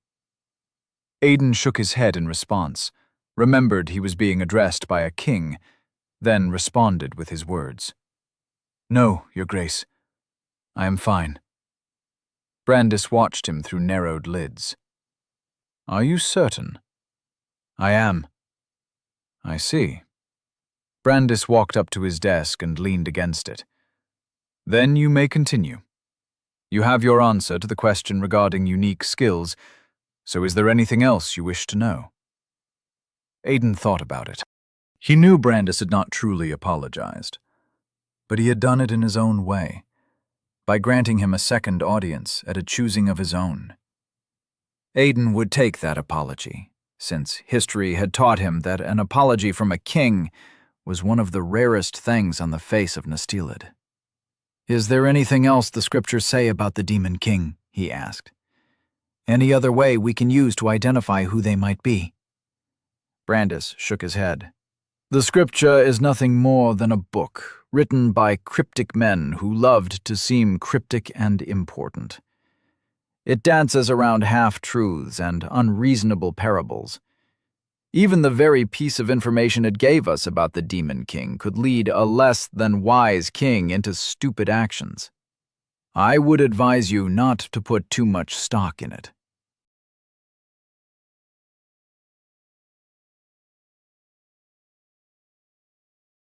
Aiden shook his head in response, remembered he was being addressed by a king, then responded with his words. No, Your Grace. I am fine. Brandis watched him through narrowed lids. Are you certain? I am. I see. Brandis walked up to his desk and leaned against it. Then you may continue. You have your answer to the question regarding unique skills, so is there anything else you wish to know? Aiden thought about it. He knew Brandis had not truly apologized, but he had done it in his own way, by granting him a second audience at a choosing of his own. Aiden would take that apology, since history had taught him that an apology from a king was one of the rarest things on the face of Nestilid. Is there anything else the scriptures say about the Demon King? He asked. Any other way we can use to identify who they might be? Brandis shook his head. The scripture is nothing more than a book written by cryptic men who loved to seem cryptic and important. It dances around half-truths and unreasonable parables. Even the very piece of information it gave us about the Demon King could lead a less than wise king into stupid actions. I would advise you not to put too much stock in it.